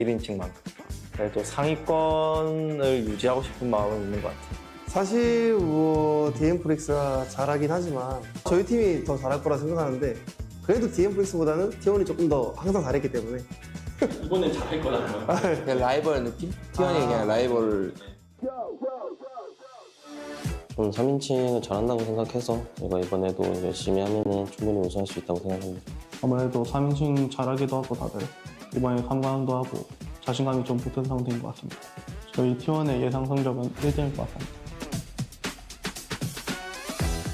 1인칭만큼. 그래도 상위권을 유지하고 싶은 마음은 있는 것 같아요. 사실 뭐 DM프릭스가 잘하긴 하지만 저희 팀이 더 잘할 거라 생각하는데 그래도 DM프릭스보다는 T1이 조금 더 항상 잘했기 때문에 이번엔 잘할 거라는 거예요. 그냥 라이벌 느낌? T1이 그냥 라이벌. 좀 3인칭을 잘한다고 생각해서 제가 이번에도 열심히 하면은 충분히 우승할 수 있다고 생각합니다. 아무래도 3인칭 잘하기도 하고 다들 이번에 관광도 하고 자신감이 좀 붙은 상태인 것 같습니다. 저희 T1의 예상 성적은 1등일 것 같습니다.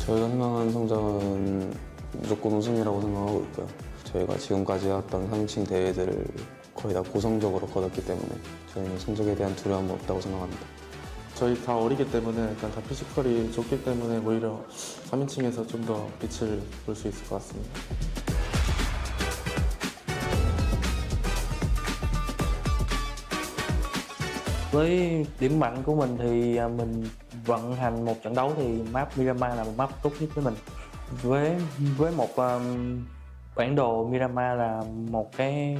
저희가 생각하는 성적은 무조건 우승이라고 생각하고 있고요. 저희가 지금까지 해왔던 3인칭 대회들을 거의 다 고성적으로 거뒀기 때문에 저희는 성적에 대한 두려움은 없다고 생각합니다. 저희 다 어리기 때문에 일단 다 피지컬이 좋기 때문에 오히려 3인칭에서 좀 더 빛을 볼 수 있을 것 같습니다. Với điểm mạnh của mình thì mình vận hành một trận đấu thì map Miramar là một map tốt nhất với mình. Với một bản đồ Miramar là một cái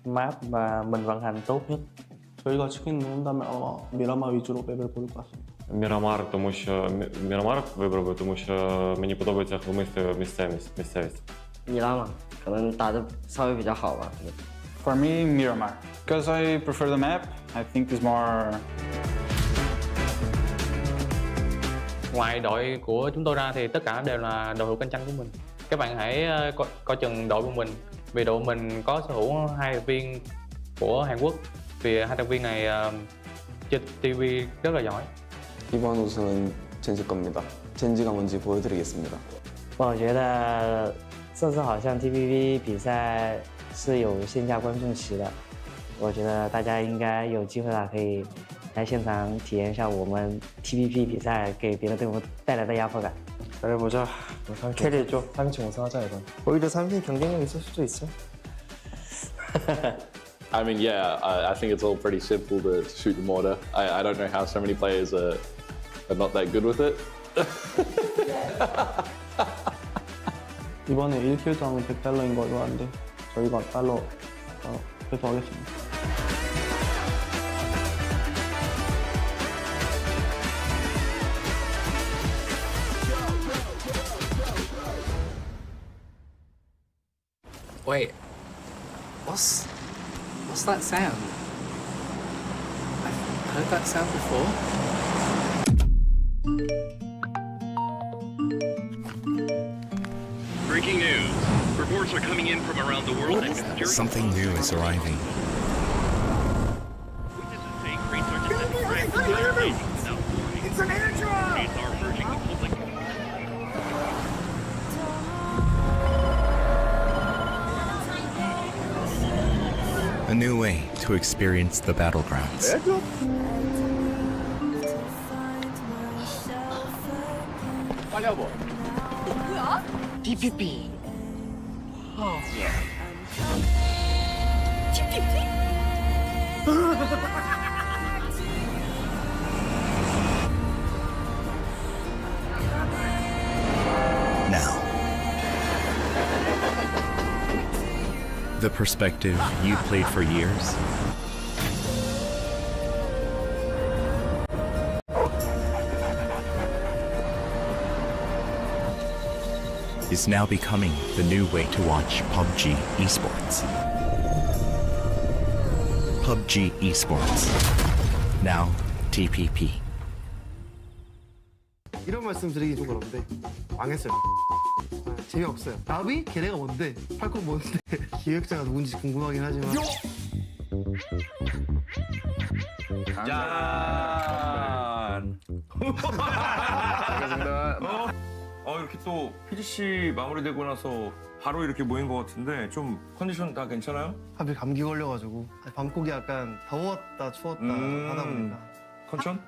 map mà mình vận hành tốt nhất. 저희가 치킨을 한다면 아마 미라마 위주로 맵을 고를 것 같습니다. Мірамар, тому що Мірамар вибрав би, тому що мені подобається глумиста місцевість. Miramar 可能打得稍微比较好吧。 For me, Miramar. Because I prefer the map, I think it's more... Ngoài đội của chúng tôi ra thì tất cả đều là đội hữu cạnh tranh của mình. Các bạn hãy coi chừng đội của mình, vì đội mình có sở hữu 2 thành viên của Hàn Quốc. Vì 2 thành viên này chơi TV rất là giỏi. 이번 우승은 젠지 겁니다. 젠지가 뭔지 보여드리겠습니다. 我觉得这次好像 TPP 比赛是有线下观众席的，我觉得大家应该有机会了，可以来现场体验一下我们 TPP 比赛给别的队伍带来的压迫感。 잘해보자. 캐리해줘. 3인칭 우승하자 이번. 오히려 3인칭 경쟁력 있을 수도 있어. I mean, yeah, I think it's all pretty simple to shoot the mortar. I don't know how so many players are not that good with it. 이번에 1킬당은 100달러인 걸로 아는데 저희가 달러 회수하겠습니다. Wait, what's that sound? I've heard that sound before. Breaking news. Reports are coming in from around the world. Something new is arriving. It's an airdrop! Are merging the public. A new way to experience the battlegrounds. 빨리 와봐. 뭐야? DPP. Now, the perspective you played for years is now becoming the new way to watch PUBG Esports. PUBG Esports. Now TPP. 이런 말씀 드리기 좀 그런데 망했어요. 재미없어요. 나비? 걔네가 뭔데? 팔콘 뭔데? 기획자가 누군지 궁금하긴 하지만 짠! 이렇게 또 PGC 마무리되고 나서 바로 이렇게 모인 것 같은데 좀 컨디션 다 괜찮아요? 하필 감기 걸려가지고 밤고기 약간 더웠다 추웠다 하다 보니까 컨디션?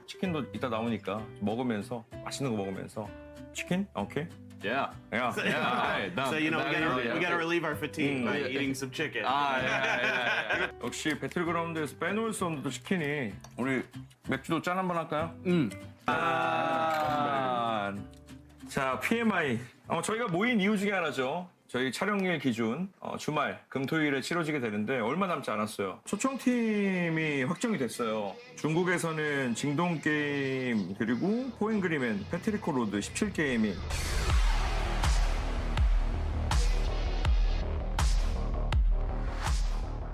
치킨도 이따 나오니까 먹으면서 맛있는 거 먹으면서 치킨? 오케이? Yeah. Yeah. So we gotta relieve our fatigue by eating some chicken. 역시 배틀그라운드에서 빼놓을 수 없는 또 치킨이 우리 맥주도 짠 한번 할까요? 짠. 자, PMI 저희가 모인 이유 중에 하나죠. 저희 촬영일 기준 주말 금토일에 치러지게 되는데 얼마 남지 않았어요. 초청팀이 확정이 됐어요. 중국에서는 징동게임 그리고 포앵그리맨, 패트리코 로드 17게임이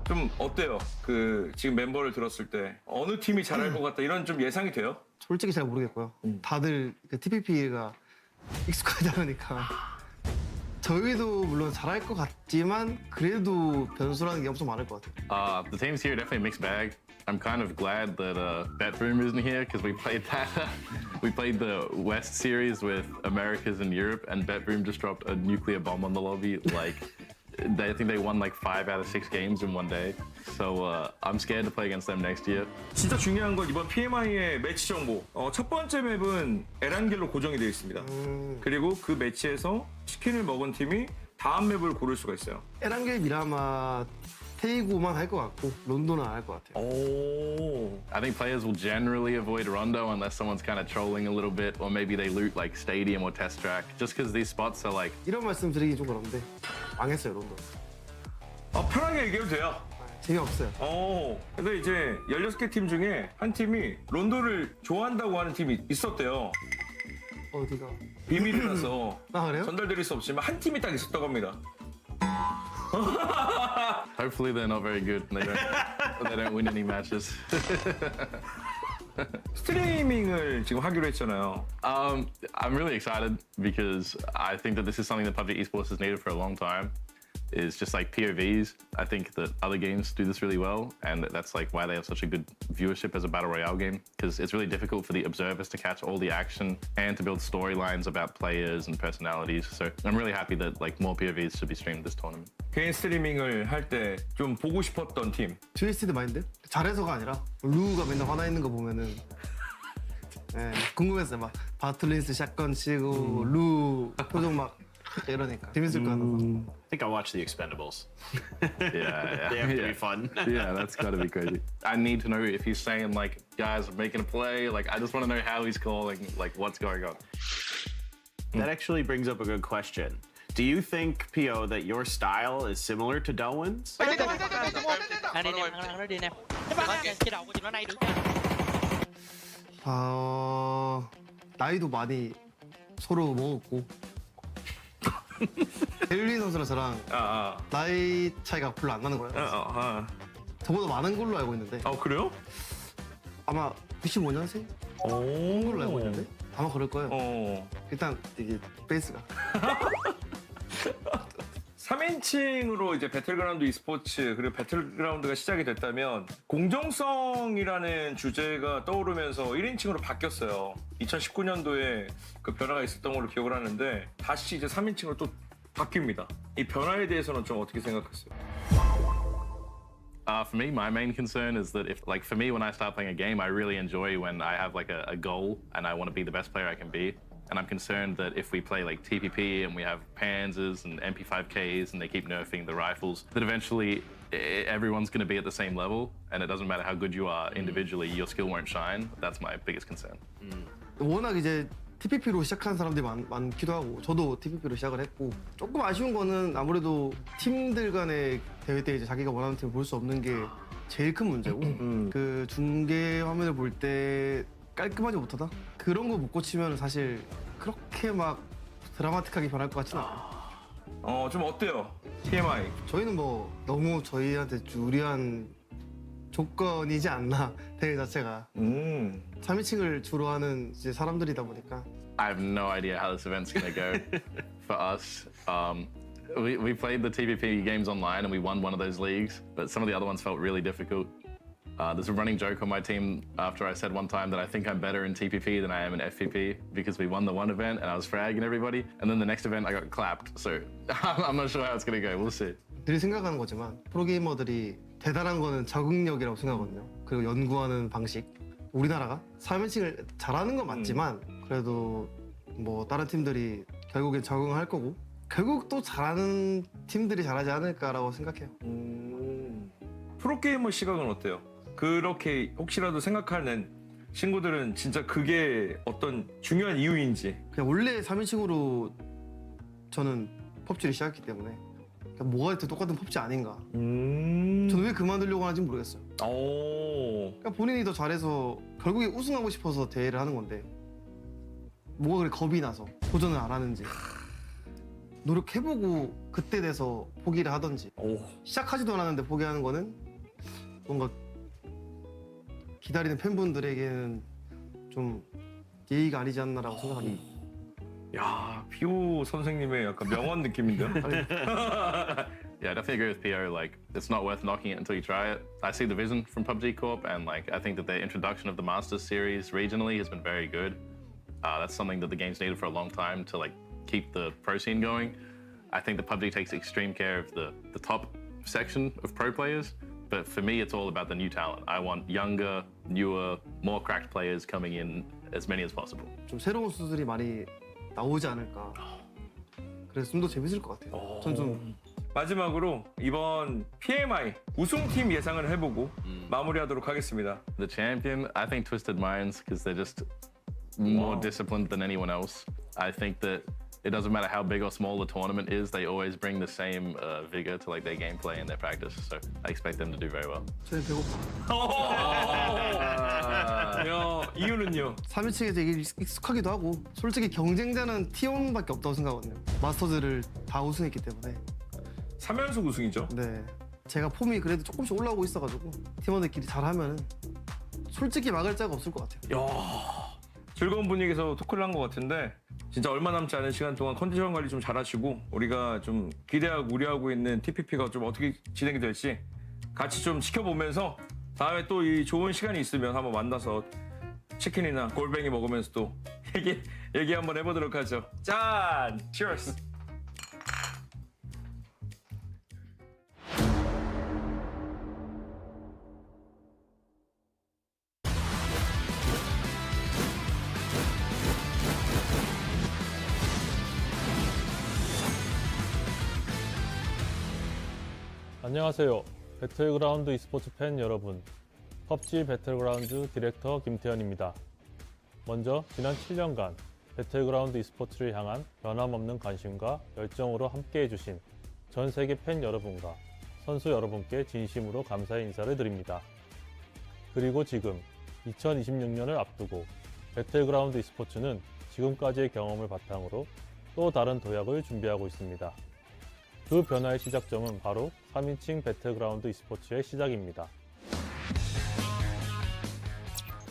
좀 어때요? 그 지금 멤버를 들었을 때 어느 팀이 잘할 것 같다 이런 좀 예상이 돼요? 솔직히 잘 모르겠고요. 다들 그 TPP가 익숙하지 않으니까 저희도 물론 잘할 것 같지만 그래도 변수라는 게 엄청 많을 것 같아요. The teams here are definitely a mixed bag. I'm kind of glad that Batroom isn't here because we played that. We played the West series with Americas and Europe, and Batroom just dropped a nuclear bomb on the lobby. Like, I think they won like 5 out of 6 games in one day. So I'm scared to play against them next year. 진짜 중요한 건 이번 PMI의 매치 정보. 첫 번째 맵은 에란겔로 고정이 되어 있습니다. 그리고 그 매치에서 치킨을 먹은 팀이 다음 맵을 고를 수가 있어요. 에란겔 미라마 테이고만 할 것 같고 론도는 안 할 것 같아요. I think players will generally avoid Rondo unless someone's kind of trolling a little bit, or maybe they loot like Stadium or Test Track, just because these spots are like. 이런 말씀 드리기 좀 그런데 망했어요 론도. 편하게 얘기해도 돼요. 재미없어요. 근데 이제 16개 팀 중에 한 팀이 론도를 좋아한다고 하는 팀이 있었대요. 어디가? 비밀이라서 그래요? 전달드릴 수 없지만 한 팀이 딱 있었다고 합니다. Hopefully they're not very good. And they don't win any matches. 스트리밍을 지금 하기로 했잖아요. I'm really excited because I think that this is something that PUBG Esports has needed for a long time. Is just like POVs. I think that other games do this really well, and that's like why they have such a good viewership as a battle royale game, because it's really difficult for the observers to catch all the action and to build storylines about players and personalities. So I'm really happy that like more POVs should be streamed this tournament. 개인 스트리밍을 할 때 좀 보고 싶었던 팀. 트위스티드 마인드? 잘해서가 아니라 루가 맨날 화나 있는 거 보면은 궁금했어요. 막 바틀리스 샷건 치고 루 표정 막 이러니까 재밌을 것 같아서. I think I watched the Expendables. Yeah. They have to be fun. Yeah, that's gotta be crazy. I need to know if he's saying like, guys, I'm making a play. Like, I just want to know how he's calling, like what's going on. That actually brings up a good question. Do you think, PO, that your style is similar to Delwyn's? Đi nè, thằng đó đi nè. Cái đầu của chị nó này được 나이도 많이 서로 먹었고 델린 선수랑 저랑 나이 차이가 별로 안 나는 거예요. 저보다 많은 걸로 알고 있는데. 그래요? 아마 95년생? 그런 걸로 알고 있는데 아마 그럴 거예요. 일단 이게 베이스가 3인칭으로 이제 배틀그라운드 e스포츠 그리고 배틀그라운드가 시작이 됐다면 공정성이라는 주제가 떠오르면서 1인칭으로 바뀌었어요. 2019년도에 그 변화가 있었던 걸로 기억을 하는데 다시 이제 3인칭으로 또 바뀝니다. 이 변화에 대해서는 좀 어떻게 생각했어요? For me, my main concern is that if, like, for me, when I start playing a game, I really enjoy when I have like a goal and I want to be the best player I can be. And I'm concerned that if we play like TPP and we have Panzers and MP5Ks and they keep nerfing the rifles, that eventually everyone's going to be at the same level, and it doesn't matter how good you are individually, your skill won't shine. That's my biggest concern. 워낙 이제 TPP로 시작한 사람들이 많기도 하고 저도 TPP로 시작을 했고 조금 아쉬운 거는 아무래도 팀들 간의 대회 때 이제 자기가 원하는 팀을 볼 수 없는 게 제일 큰 문제고 그 중계 화면을 볼 때 깔끔하지 못하다? 그런 거 못 고치면 사실 그렇게 막 드라마틱하게 변할 것 같지는 않아요. 좀 어때요? PMI. 저희는 뭐 너무 저희한테 유리한 조건이지 않나 대회 자체가 3인칭을 주로 하는 이제 사람들이다 보니까 I have no idea how this event's going to go for us. We played the TPP games online and we won one of those leagues, but some of the other ones felt really difficult. There's a running joke on my team after I said one time that I think I'm better in TPP than I am in FPP because we won the one event and I was fragging everybody, and then the next event I got clapped. So I'm not sure how it's going to go. We'll see. 늘 생각하는 거지만 프로게이머들이 대단한 거는 적응력이라고 생각하거든요. 그리고 연구하는 방식. 우리나라가 3인칭을 잘하는 건 맞지만 그래도 뭐 다른 팀들이 결국엔 적응할 거고 결국 또 잘하는 팀들이 잘하지 않을까라고 생각해요. 프로게이머 시각은 어때요? 그렇게 혹시라도 생각하는 친구들은 진짜 그게 어떤 중요한 이유인지. 그냥 원래 3인칭으로 저는 펍지를 시작했기 때문에 그러니까 뭐가 됐든 똑같은 펍지 아닌가. 저는 왜 그만두려고 하는지 모르겠어요. 그러니까 본인이 더 잘해서 결국에 우승하고 싶어서 대회를 하는 건데 뭐가 그렇게 겁이 나서 도전을 안 하는지 노력해보고 그때 돼서 포기를 하던지 시작하지도 않았는데 포기하는 거는 뭔가 기다리는 팬분들에게는 좀 예의가 아니지 않나라고 생각합니다. 야, 피오 선생님의 약간 명언 느낌인데요? Yeah, I definitely agree with PO. Like, it's not worth knocking it until you try it. I see the vision from PUBG Corp, and like, I think that the introduction of the Masters series regionally has been very good. That's something that the game's needed for a long time to like keep the pro scene going. I think that PUBG takes extreme care of the top section of pro players, but for me, it's all about the new talent. I want younger, newer, more cracked players coming in as many as possible. 좀 새로운 수술이 많이 나오지 않을까. 그래서 좀 더 재밌을 것 같아요. 전 좀 마지막으로 이번 PMI 우승팀 예상을 해보고 마무리하도록 하겠습니다. The champion, I think Twisted Minds, because they're just more disciplined than anyone else. I think that it doesn't matter how big or small the tournament is, they always bring the same vigor to like their gameplay and their practice. So I expect them to do very well. 저는 배고파. 야, 이유는요? 3인칭에서 이게 익숙하기도 하고 솔직히 경쟁자는 T1밖에 없다고 생각하거든요. 마스터즈를 다 우승했기 때문에 3연속 우승이죠? 네, 제가 폼이 그래도 조금씩 올라오고 있어가지고 팀원들끼리 잘하면 솔직히 막을 자가 없을 것 같아요. 야, 즐거운 분위기에서 토크를 한 것 같은데 진짜 얼마 남지 않은 시간 동안 컨디션 관리 좀 잘하시고 우리가 좀 기대하고 우려하고 있는 TPP가 좀 어떻게 진행이 될지 같이 좀 지켜보면서 다음에 또 이 좋은 시간이 있으면 한번 만나서 치킨이나 골뱅이 먹으면서 또 얘기 한번 해보도록 하죠. 짠! Cheers! 안녕하세요. 배틀그라운드 e스포츠 팬 여러분. 펍지 배틀그라운드 디렉터 김태현입니다. 먼저 지난 7년간 배틀그라운드 e스포츠를 향한 변함없는 관심과 열정으로 함께해 주신 전 세계 팬 여러분과 선수 여러분께 진심으로 감사의 인사를 드립니다. 그리고 지금 2026년을 앞두고 배틀그라운드 e스포츠는 지금까지의 경험을 바탕으로 또 다른 도약을 준비하고 있습니다. 그 변화의 시작점은 바로 3인칭 배틀그라운드 e스포츠의 시작입니다.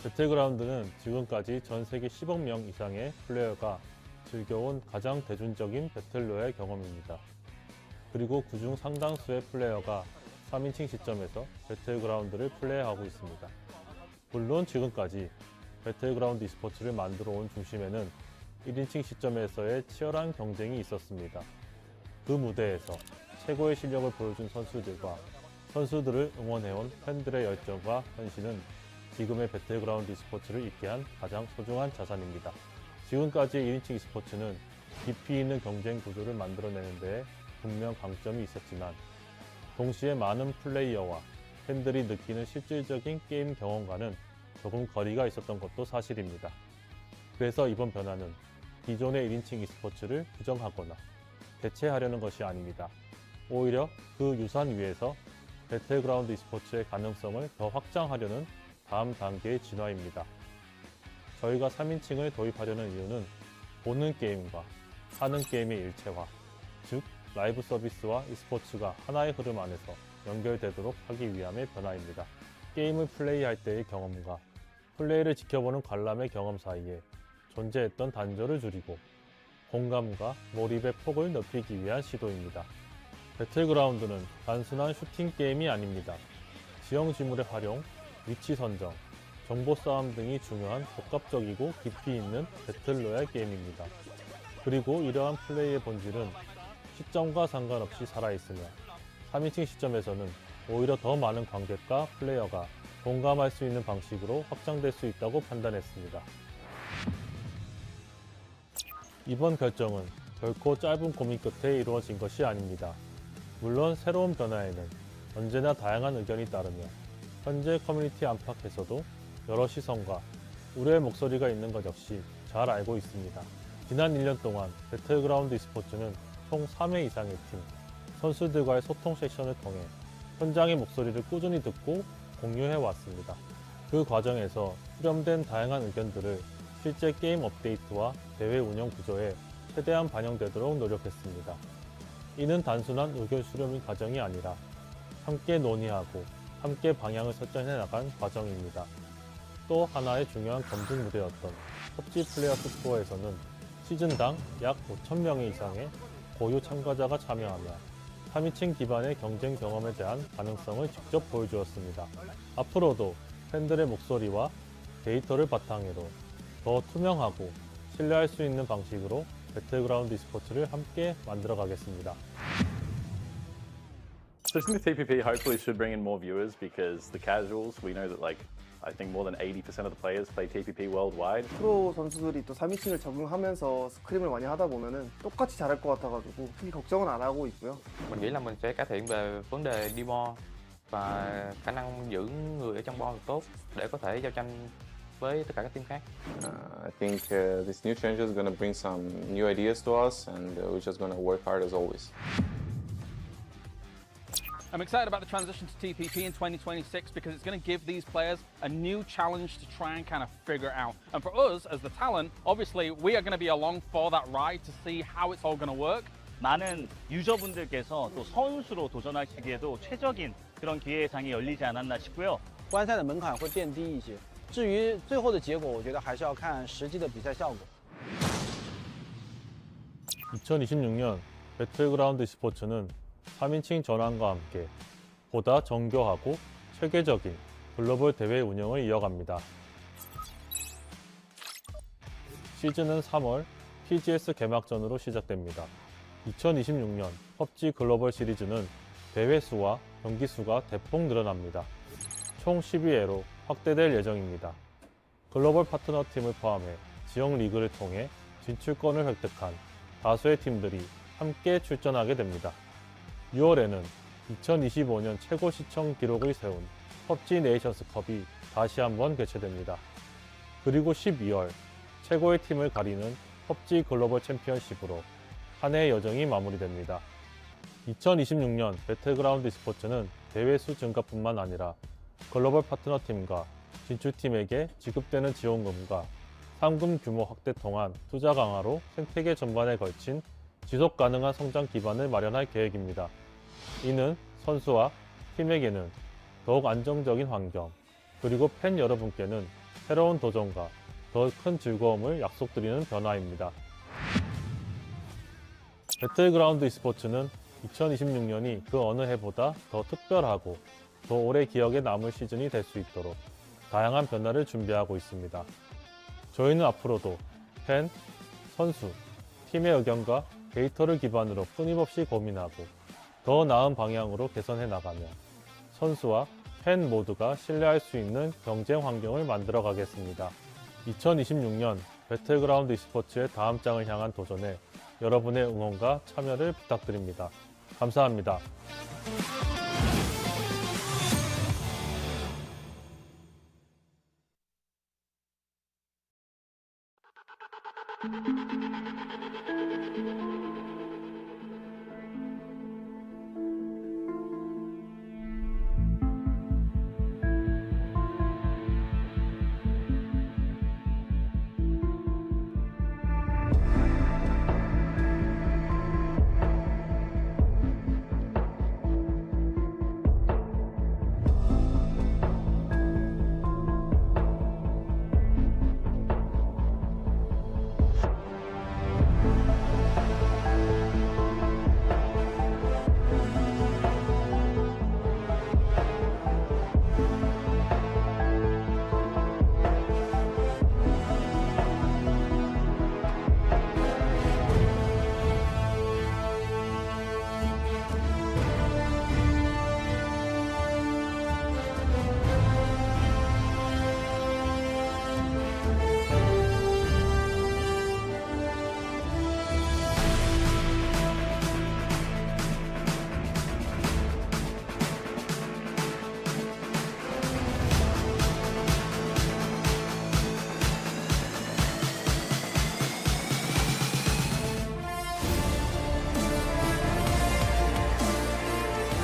배틀그라운드는 지금까지 전 세계 10억 명 이상의 플레이어가 즐겨온 가장 대중적인 배틀로얄 경험입니다. 그리고 그중 상당수의 플레이어가 3인칭 시점에서 배틀그라운드를 플레이하고 있습니다. 물론 지금까지 배틀그라운드 e스포츠를 만들어 온 중심에는 1인칭 시점에서의 치열한 경쟁이 있었습니다. 그 무대에서 최고의 실력을 보여준 선수들과 선수들을 응원해온 팬들의 열정과 헌신은 지금의 배틀그라운드 e스포츠를 있게 한 가장 소중한 자산입니다. 지금까지의 1인칭 e스포츠는 깊이 있는 경쟁 구조를 만들어내는 데에 분명 강점이 있었지만 동시에 많은 플레이어와 팬들이 느끼는 실질적인 게임 경험과는 조금 거리가 있었던 것도 사실입니다. 그래서 이번 변화는 기존의 1인칭 e스포츠를 부정하거나 대체하려는 것이 아닙니다. 오히려 그 유산 위에서 배틀그라운드 e스포츠의 가능성을 더 확장하려는 다음 단계의 진화입니다. 저희가 3인칭을 도입하려는 이유는 보는 게임과 하는 게임의 일체화, 즉 라이브 서비스와 e스포츠가 하나의 흐름 안에서 연결되도록 하기 위함의 변화입니다. 게임을 플레이할 때의 경험과 플레이를 지켜보는 관람의 경험 사이에 존재했던 단절을 줄이고 공감과 몰입의 폭을 넓히기 위한 시도입니다. 배틀그라운드는 단순한 슈팅 게임이 아닙니다. 지형 지물의 활용, 위치 선정, 정보 싸움 등이 중요한 복합적이고 깊이 있는 배틀로얄 게임입니다. 그리고 이러한 플레이의 본질은 시점과 상관없이 살아있으며 3인칭 시점에서는 오히려 더 많은 관객과 플레이어가 공감할 수 있는 방식으로 확장될 수 있다고 판단했습니다. 이번 결정은 결코 짧은 고민 끝에 이루어진 것이 아닙니다. 물론 새로운 변화에는 언제나 다양한 의견이 따르며 현재 커뮤니티 안팎에서도 여러 시선과 우려의 목소리가 있는 것 역시 잘 알고 있습니다. 지난 1년 동안 배틀그라운드 e스포츠는 총 3회 이상의 팀, 선수들과의 소통 세션을 통해 현장의 목소리를 꾸준히 듣고 공유해 왔습니다. 그 과정에서 수렴된 다양한 의견들을 실제 게임 업데이트와 대회 운영 구조에 최대한 반영되도록 노력했습니다. 이는 단순한 의견 수렴의 과정이 아니라 함께 논의하고 함께 방향을 설정해 나간 과정입니다. 또 하나의 중요한 검증 무대였던 PUBG 플레이어스 투어에서는 시즌당 약 5,000명 이상의 고유 참가자가 참여하며 3인칭 기반의 경쟁 경험에 대한 가능성을 직접 보여주었습니다. 앞으로도 팬들의 목소리와 데이터를 바탕으로 더 투명하고 신뢰할 수 있는 방식으로 배틀그라운드 e스포츠를 함께 만들어 가겠습니다. Switching to TPP hopefully should bring in more viewers because the casuals, we know that I think more than 80% of the players play TPP worldwide. 프로 선수들이 또 3인칭을 적응하면서 스크림을 많이 하다 보면은 똑같이 잘할 것 같아가지고 크게 걱정은 안 하고 있고요. Mình nghĩ là mình sẽ cải thiện về vấn đề đi bo và khả năng giữ người ở trong bo tốt để có thể giao tranh với tất cả các team khác. I think this new change is going to bring some new ideas to us, and we're just going to work hard as always. I'm excited about the transition to TPP in 2026 because it's going to give these players a new challenge to try and kind of figure out. And for us as the talent, obviously we are going to be along for that ride to see how it's all going to work. 많은 유저분들께서 또 선수로 도전하시기에도 최적인 그런 기회상이 열리지 않았나 싶고요. 观赛的门槛会变低一些。至于最后的结果，我觉得还是要看实际的比赛效果。 2026년 배틀그라운드 e스포츠는 3인칭 전환과 함께 보다 정교하고 체계적인 글로벌 대회 운영을 이어갑니다. 시즌은 3월 PGS 개막전으로 시작됩니다. 2026년 PUBG 글로벌 시리즈는 대회 수와 경기 수가 대폭 늘어납니다. 총 12회로 확대될 예정입니다. 글로벌 파트너 팀을 포함해 지역 리그를 통해 진출권을 획득한 다수의 팀들이 함께 출전하게 됩니다. 6월에는 2025년 최고 시청 기록을 세운 PUBG 네이션스컵이 다시 한번 개최됩니다. 그리고 12월 최고의 팀을 가리는 PUBG 글로벌 챔피언십으로 한 해의 여정이 마무리됩니다. 2026년 배틀그라운드 e스포츠는 대회 수 증가뿐만 아니라 글로벌 파트너 팀과 진출팀에게 지급되는 지원금과 상금 규모 확대 통한 투자 강화로 생태계 전반에 걸친 지속 가능한 성장 기반을 마련할 계획입니다. 이는 선수와 팀에게는 더욱 안정적인 환경, 그리고 팬 여러분께는 새로운 도전과 더 큰 즐거움을 약속드리는 변화입니다. 배틀그라운드 e스포츠는 2026년이 그 어느 해보다 더 특별하고 더 오래 기억에 남을 시즌이 될 수 있도록 다양한 변화를 준비하고 있습니다. 저희는 앞으로도 팬, 선수, 팀의 의견과 데이터를 기반으로 끊임없이 고민하고 더 나은 방향으로 개선해 나가며 선수와 팬 모두가 신뢰할 수 있는 경쟁 환경을 만들어 가겠습니다. 2026년 배틀그라운드 e스포츠의 다음 장을 향한 도전에 여러분의 응원과 참여를 부탁드립니다. 감사합니다.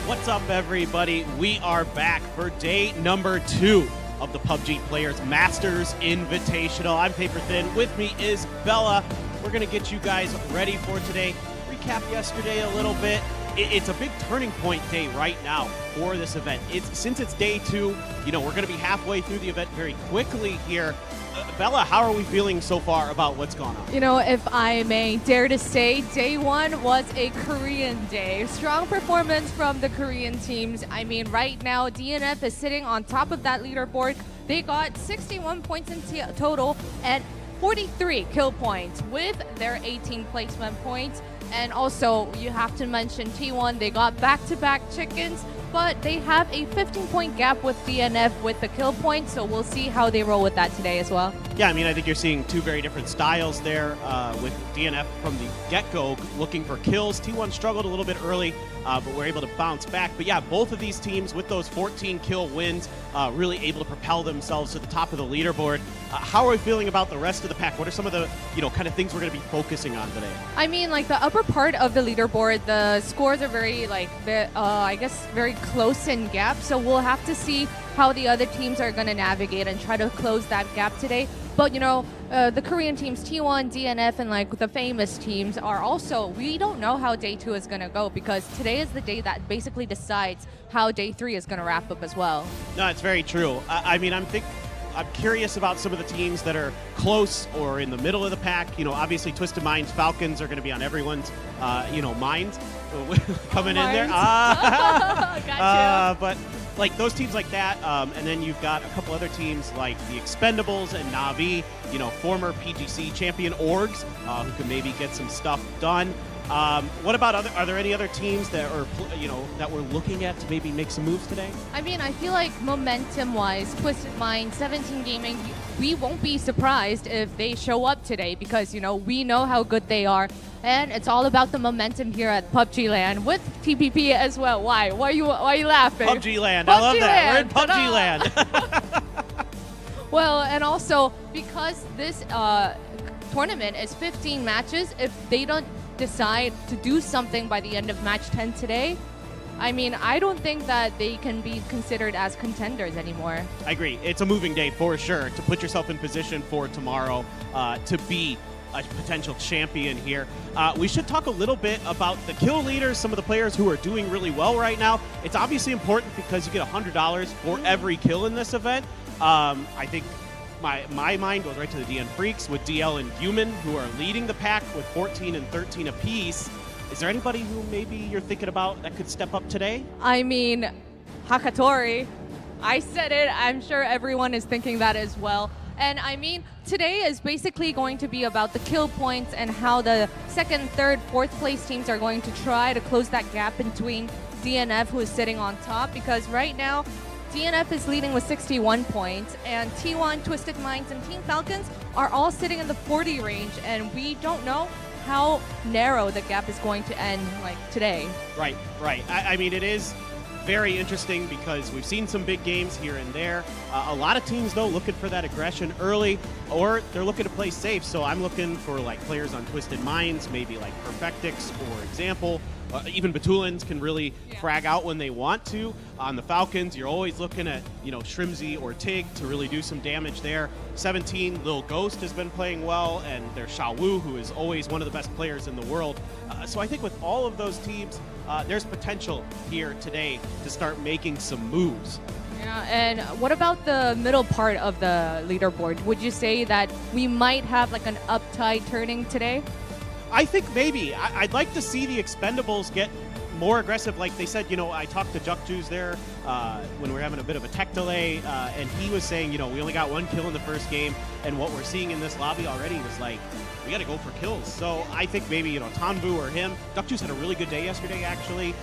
What's up, everybody? We are back for day number 2 of the PUBG Players Masters Invitational. I'm Paper Thin. With me is Bella. We're going to get you guys ready for today. Recap yesterday a little bit. It's a big turning point day right now for this event. Since it's day 2, we're going to be halfway through the event very quickly here. Bella, how are we feeling so far about what's gone on? If I may dare to say, day 1 was a Korean day. Strong performance from the Korean teams. Right now, DNF is sitting on top of that leaderboard. They got 61 points in total and 43 kill points with their 18 placement points. And also, you have to mention T1, they got back-to-back chickens, but they have a 15-point gap with DNF with the kill points, so we'll see how they roll with that today as well. Yeah, I think you're seeing 2 very different styles there with DNF from the get-go looking for kills. T1 struggled a little bit early, but were able to bounce back. But yeah, both of these teams with those 14 kill wins really able to propel themselves to the top of the leaderboard. How are we feeling about the rest of the pack? What are some of the kind of things we're going to be focusing on today? The upper part of the leaderboard, the scores are very very close in gap, so we'll have to see how the other teams are going to navigate and try to close that gap today. But the Korean teams, T1, DNF, and the famous teams are also, we don't know how day 2 is going to go, because today is the day that basically decides how day 3 is going to wrap up as well. No, it's very true. I'm curious about some of the teams that are close or in the middle of the pack. Obviously Twisted Minds, Falcons are going to be on everyone's, minds coming in there. But those teams like that, and then you've got a couple other teams like the Expendables and Na'Vi, former PGC champion orgs who can maybe get some stuff done. What about are there any other teams that are, that we're looking at to maybe make some moves today? I feel like momentum-wise, Twisted Mind, 17 Gaming, we won't be surprised if they show up today because, we know how good they are. And it's all about the momentum here at PUBG Land with TPP as well. Why? Why are you laughing? PUBG Land. I love that. We're in PUBG Land. Well, and also because this tournament is 15 matches, if they don't decide to do something by the end of match 10 today, I don't think that they can be considered as contenders anymore. I agree. It's a moving day for sure to put yourself in position for tomorrow to be a potential champion here. We should talk a little bit about the kill leaders, some of the players who are doing really well right now. It's obviously important because you get $100 for every kill in this event. I think my mind goes right to the DN Freaks with DL and Human, who are leading the pack with 14 and 13 apiece. Is there anybody who maybe you're thinking about that could step up today? Hakatori. I said it. I'm sure everyone is thinking that as well. And today is basically going to be about the kill points and how the 2nd, 3rd, 4th place teams are going to try to close that gap between DNF, who is sitting on top, because right now DNF is leading with 61 points, and T1, Twisted Minds, and Team Falcons are all sitting in the 40 range, and we don't know how narrow the gap is going to end today. Right. It is very interesting because we've seen some big games here and there. A lot of teams, though, looking for that aggression early, or they're looking to play safe. So I'm looking for players on Twisted Minds, maybe Perfectix, for example. Even Batulins can really frag out when they want to. On the Falcons, you're always looking at, Shrimzy or Tig to really do some damage there. 17, Lil Ghost has been playing well, and there's Xiaowu, who is always one of the best players in the world. So I think with all of those teams, there's potential here today to start making some moves. Yeah, and what about the middle part of the leaderboard? Would you say that we might have an uptide turning today? I think maybe. I'd like to see the Expendables get more aggressive. Like they said, I talked to Jukju's there when we were having a bit of a tech delay, and he was saying, we only got 1 kill in the first game, and what we're seeing in this lobby already is we got to go for kills. So I think maybe, Tanvu or him. Jukju's had a really good day yesterday, actually,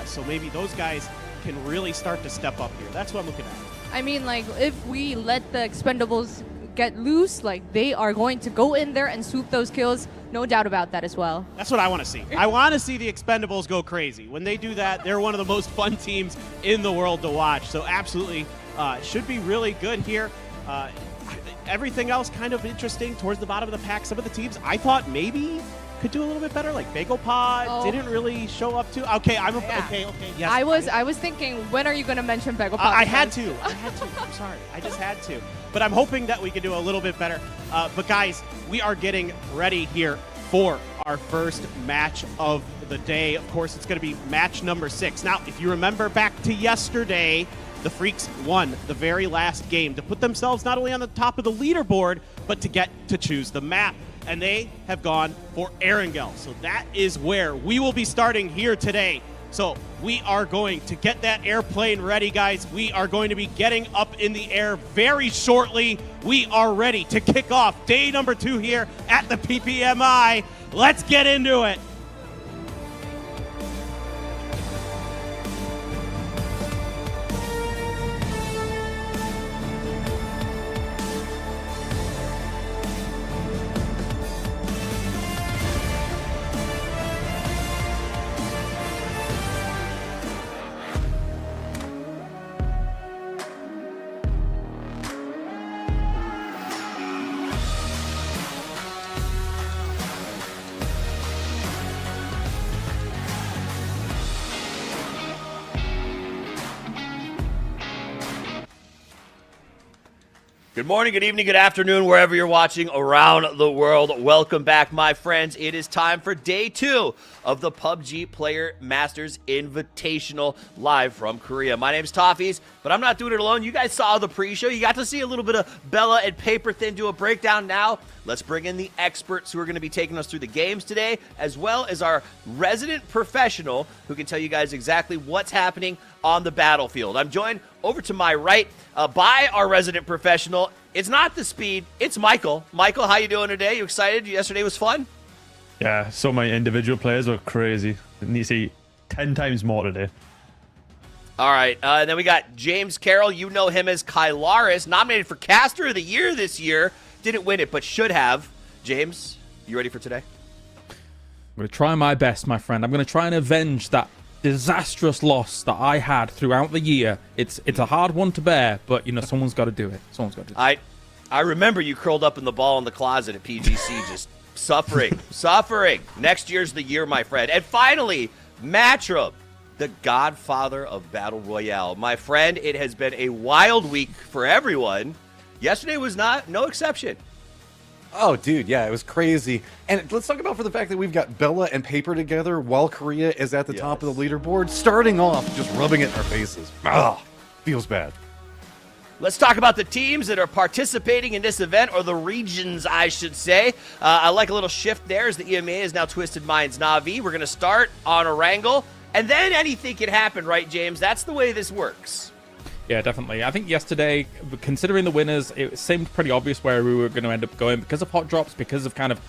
so maybe those guys can really start to step up here. That's what I'm looking at. If we let the Expendables get loose, they are going to go in there and swoop those kills. No doubt about that as well. That's what I want to see. I want to see the Expendables go crazy. When they do that, they're one of the most fun teams in the world to watch. So absolutely should be really good here. Everything else kind of interesting towards the bottom of the pack. Some of the teams I thought maybe could do a little bit better, like Bagel Pod didn't really show up to. Okay, okay. Yes, I was thinking, when are you going to mention Bagel Pod? I had to. I'm sorry. I just had to. But I'm hoping that we can do a little bit better. But guys, we are getting ready here for our first match of the day. Of course, it's going to be match number 6. Now, if you remember back to yesterday, the Freaks won the very last game to put themselves not only on the top of the leaderboard, but to get to choose the map. And they have gone for Erangel. So that is where we will be starting here today. So we are going to get that airplane ready, guys. We are going to be getting up in the air very shortly. We are ready to kick off day number 2 here at the PPMI. Let's get into it. Good morning, good evening, good afternoon, wherever you're watching around the world. Welcome back, my friends. It is time for day 2 of the PUBG Player Masters Invitational live from Korea. My name's Toffees, but I'm not doing it alone. You guys saw the pre-show. You got to see a little bit of Bella and Paper Thin do a breakdown. Now, let's bring in the experts who are going to be taking us through the games today, as well as our resident professional who can tell you guys exactly what's happening on the battlefield. I'm joined over to my right by our resident professional. It's not the speed, it's Michael. Michael, how you doing today? You excited? Yesterday was fun? Yeah, so many individual players were crazy. Need to see 10 times more today. All right, and then we got James Carroll. You know him as Kylaris, nominated for Caster of the Year this year. Didn't win it, but should have. James, you ready for today? I'm going to try my best, my friend. I'm going to try and avenge that disastrous loss that I had throughout the year. It's a hard one to bear, but, you know, someone's got to do it. Someone's got to do it. I remember you curled up in the ball in the closet at PGC, just suffering. Next year's the year, my friend. And finally, Matchup, the godfather of Battle Royale. My friend, it has been a wild week for everyone. Yesterday was no exception. Oh, dude, yeah, it was crazy. And let's talk about for the fact that we've got Bella and Paper together while Korea is at the top of the leaderboard, starting off just rubbing it in our faces. Feels bad. Let's talk about the teams that are participating in this event, or the regions, I should say. I like a little shift there as the EMA is now Twisted Minds Na'Vi. We're going to start on Erangel, and then anything can happen, right, James? That's the way this works. Yeah, definitely. I think yesterday, considering the winners, it seemed pretty obvious where we were going to end up going because of hot drops, because of kind of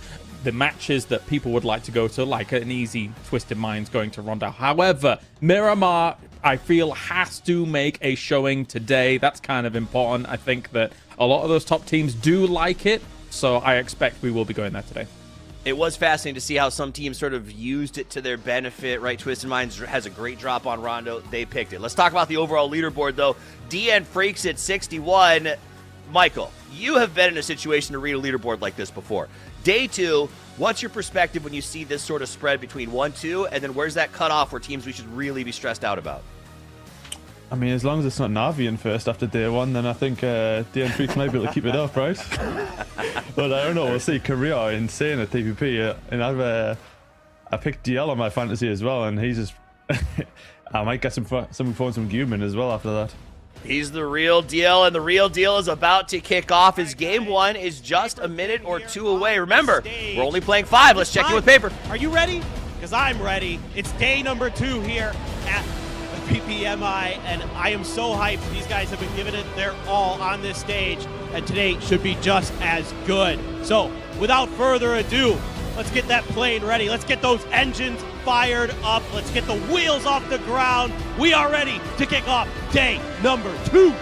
the matches that people would like to go to, like an easy Twisted Minds going to Ronda. However, Miramar, I feel, has to make a showing today. That's kind of important. I think that a lot of those top teams do like it, so I expect we will be going there today. It was fascinating to see how some teams sort of used it to their benefit, right? Twisted Minds has a great drop on Rondo. They picked it. Let's talk about the overall leaderboard, though. DN Freaks at 61. Michael, you have been in a situation to read a leaderboard like this before. Day 2, what's your perspective when you see this sort of spread between 1-2, and then where's that cutoff where teams we should really be stressed out about? I mean, as long as it's not Na'Vi in first after day 1, then I think DN Freaks might be able to keep it up, right? But I don't know. We'll see. Korea are insane at TPP, and I picked DL on my fantasy as well, and he's just... I might get some phone some Guman as well after that. He's the real deal, and the real deal is about to kick off. His game 1 is just a minute or 2 away. Remember, we're only playing 5. Let's check in with Paper. Are you ready? Because I'm ready. It's day number 2 here at the PPMI, and I am so hyped. These guys have been giving it their all on this stage, and today should be just as good. So, without further ado, let's get that plane ready. Let's get those engines fired up. Let's get the wheels off the ground. We are ready to kick off day number 2.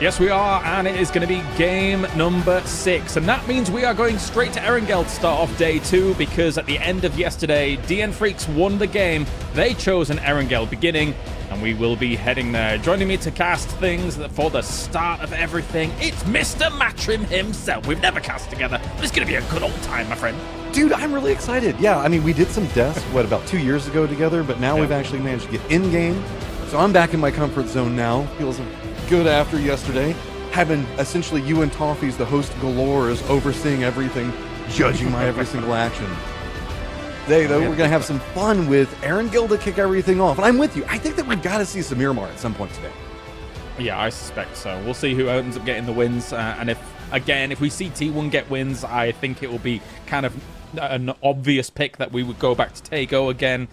Yes, we are, and it is going to be game number 6. And that means we are going straight to Erangel to start off day 2, because at the end of yesterday, DN Freaks won the game. They chose an Erangel beginning, and we will be heading there. Joining me to cast things for the start of everything, it's Mr. Matrim himself. We've never cast together, but it's going to be a good old time, my friend. Dude, I'm really excited. Yeah, I mean, we did some deaths, about 2 years ago together, but now we've actually managed to get in-game. So I'm back in my comfort zone now. Feels good after yesterday. Having essentially you and Toffee's the host galore is overseeing everything, judging my every single action. Today, though, we're going to have some fun with Erangel to kick everything off. And I'm with you. I think that we've got to see some Miramar at some point today. Yeah, I suspect so. We'll see who ends up getting the wins. And if we see T1 get wins, I think it will be kind of an obvious pick that we would go back to Tego again.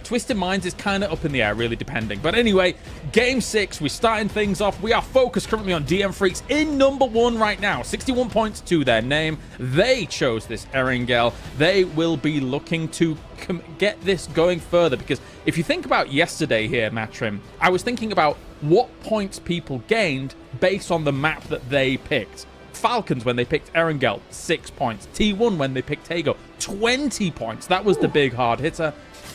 Twisted Minds is kind of up in the air, really depending. But anyway, Game 6, we're starting things off. We are focused currently on DM Freaks in number 1 right now. 61 points to their name. They chose this Erangel. They will be looking to get this going further, because if you think about yesterday here, Matrim, I was thinking about what points people gained based on the map that they picked. Falcons, when they picked Erangel, 6 points. T1, when they picked Tego, 20 points. That was the big hard hitter.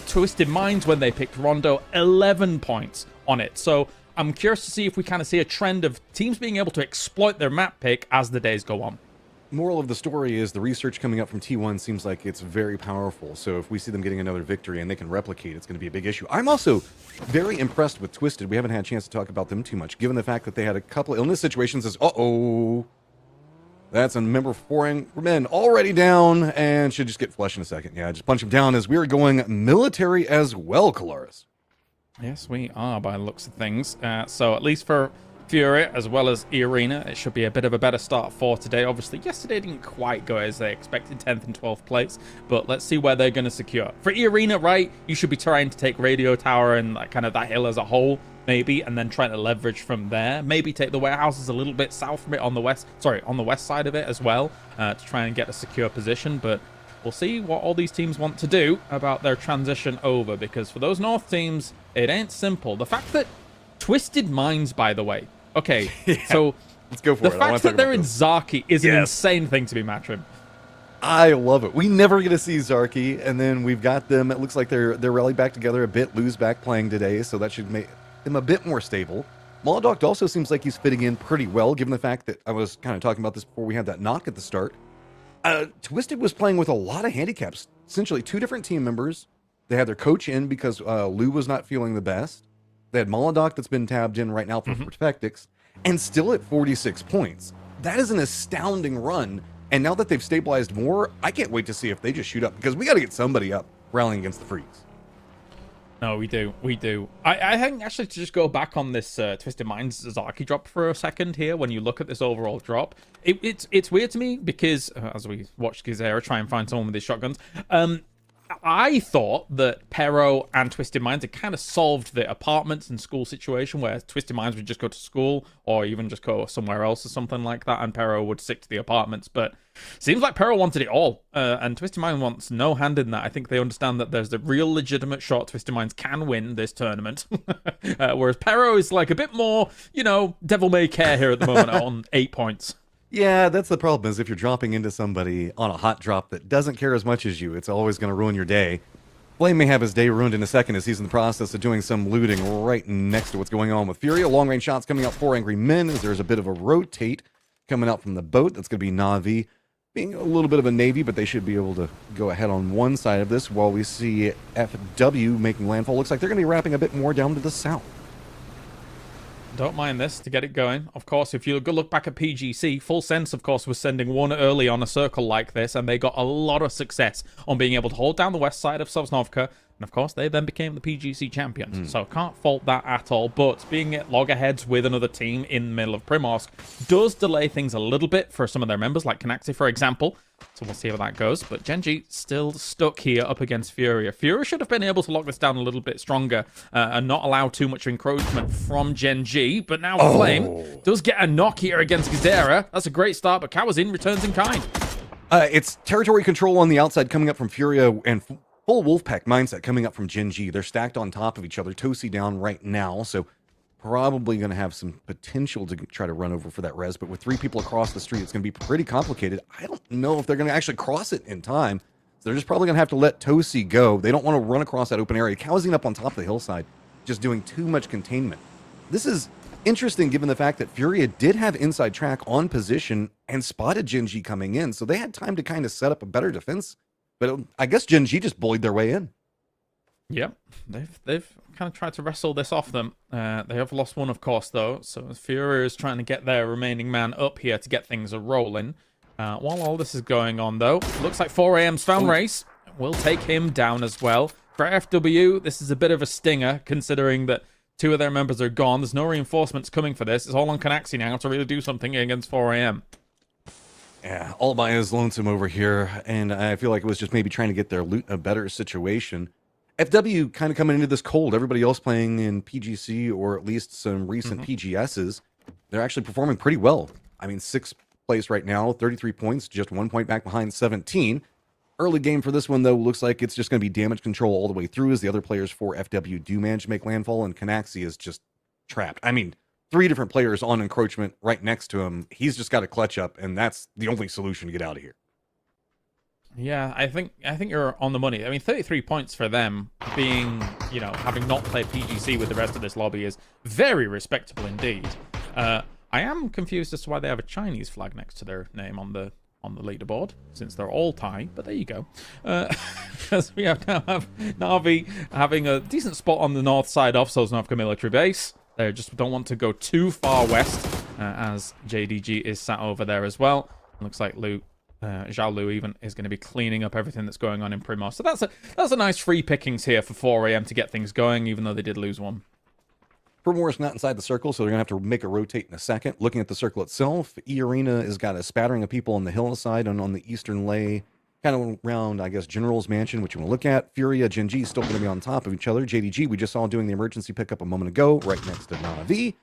Twisted Minds, when they picked Rondo, 11 points on it. So I'm curious to see if we kind of see a trend of teams being able to exploit their map pick as the days go on. Moral of the story is the research coming up from T1 seems like it's very powerful. So if we see them getting another victory and they can replicate, it's going to be a big issue. I'm also very impressed with Twisted. We haven't had a chance to talk about them too much, given the fact that they had a couple of illness situations. That's a member 4 men already down and should just get flushed in a second. Yeah, just punch him down as we are going military as well, Kalaris. Yes, we are by the looks of things. So at least for Fury as well as Arena, it should be a bit of a better start for today. Obviously, yesterday didn't quite go as they expected, 10th and 12th place, but let's see where they're going to secure. For Arena, right, you should be trying to take Radio Tower and kind of that hill as a whole, maybe, and then trying to leverage from there. Maybe take the warehouses a little bit south from it on the west side of it as well, to try and get a secure position. But we'll see what all these teams want to do about their transition over, because for those north teams, it ain't simple. The fact that Twisted Minds, by the way, okay, so let's go for it. The fact that they're in Zaki is an insane thing to be Matrim. I love it. We never get to see Zarki, and then we've got them. It looks like they're rallied back together a bit. Lou's back playing today, so that should make them a bit more stable. Molodok also seems like he's fitting in pretty well, given the fact that I was kind of talking about this before we had that knock at the start. Twisted was playing with a lot of handicaps. Essentially, 2 different team members. They had their coach in because Lou was not feeling the best. They had Molodok that's been tabbed in right now for Protectix, and still at 46 points. That is an astounding run. And now that they've stabilized more, I can't wait to see if they just shoot up, because we got to get somebody up rallying against the Freaks. No, we do. I think actually to just go back on this Twisted Minds Zaki drop for a second here, when you look at this overall drop, it's weird to me because as we watch Gizera try and find someone with his shotguns, I thought that Pero and Twisted Minds had kind of solved the apartments and school situation, where Twisted Minds would just go to school or even just go somewhere else or something like that, and Pero would stick to the apartments. But seems like Pero wanted it all, and Twisted Minds wants no hand in that. I think they understand that there's the real legitimate shot Twisted Minds can win this tournament, whereas Pero is like a bit more, devil may care here at the moment on 8 points. Yeah, that's the problem, is if you're dropping into somebody on a hot drop that doesn't care as much as you, it's always going to ruin your day. Flame may have his day ruined in a second as he's in the process of doing some looting right next to what's going on with Fury. Long-range shots coming out for Angry Men as there's a bit of a rotate coming out from the boat. That's going to be Na'Vi being a little bit of a Navy, but they should be able to go ahead on one side of this while we see FW making landfall. Looks like they're going to be wrapping a bit more down to the south. Don't mind this to get it going. Of course, if you look back at PGC, Full Sense, of course, was sending one early on a circle like this, and they got a lot of success on being able to hold down the west side of Sosnovka. And of course, they then became the PGC champions. So can't fault that at all. But being at loggerheads with another team in the middle of Primorsk does delay things a little bit for some of their members, like Canaxi, for example. So we'll see how that goes. But Genji still stuck here up against Furia. Furia should have been able to lock this down a little bit stronger and not allow too much encroachment from Genji. But now Flame does get a knock here against Gizera. That's a great start, but Kawazin returns in kind. It's territory control on the outside coming up from Furia and full Wolfpack mindset coming up from Genji. They're stacked on top of each other. Tosi down right now, so probably going to have some potential to try to run over for that res, but with 3 people across the street, it's going to be pretty complicated. I don't know if they're going to actually cross it in time. So they're just probably going to have to let Tosi go. They don't want to run across that open area. Kawazin up on top of the hillside, just doing too much containment. This is interesting given the fact that Furia did have inside track on position and spotted Gen G coming in, so they had time to kind of set up a better defense. But I guess Gen G just bullied their way in. Yep, they've kind of tried to wrestle this off them. They have lost one, of course, though. So Furia is trying to get their remaining man up here to get things rolling. While all this is going on, though, looks like 4AM's found Race. We'll take him down as well. For FW, this is a bit of a stinger, considering that 2 of their members are gone. There's no reinforcements coming for this. It's all on Canaxi now to really do something against 4AM. Yeah, all by his lonesome over here, and I feel like it was just maybe trying to get their loot in a better situation. FW kind of coming into this cold. Everybody else playing in PGC or at least some recent PGSs, they're actually performing pretty well. I mean, 6th place right now, 33 points, just 1 point back behind 17. Early game for this one, though, looks like it's just going to be damage control all the way through as the other players for FW do manage to make landfall, and Canaxi is just trapped. I mean, 3 different players on encroachment right next to him. He's just got to clutch up, and that's the only solution to get out of here. Yeah, I think you're on the money. I mean, 33 points for them, being, you know, having not played PGC with the rest of this lobby is very respectable indeed. I am confused as to why they have a Chinese flag next to their name on the leaderboard, since they're all Thai, but there you go. Because we now have Na'Vi having a decent spot on the north side of Seoul's North Korea military base. They just don't want to go too far west, as JDG is sat over there as well. Looks like Zhao Lu even is going to be cleaning up everything that's going on in Primos. So that's a nice free pickings here for 4AM to get things going, even though they did lose one. Primor's not inside the circle, so they're going to have to make a rotate in a second. Looking at the circle itself, E-Arena has got a spattering of people on the hillside and on the eastern lay, kind of around, I guess, General's Mansion, which you want to look at. Furia, Gen G still going to be on top of each other. JDG, we just saw doing the emergency pickup a moment ago, right next to Na'Vi.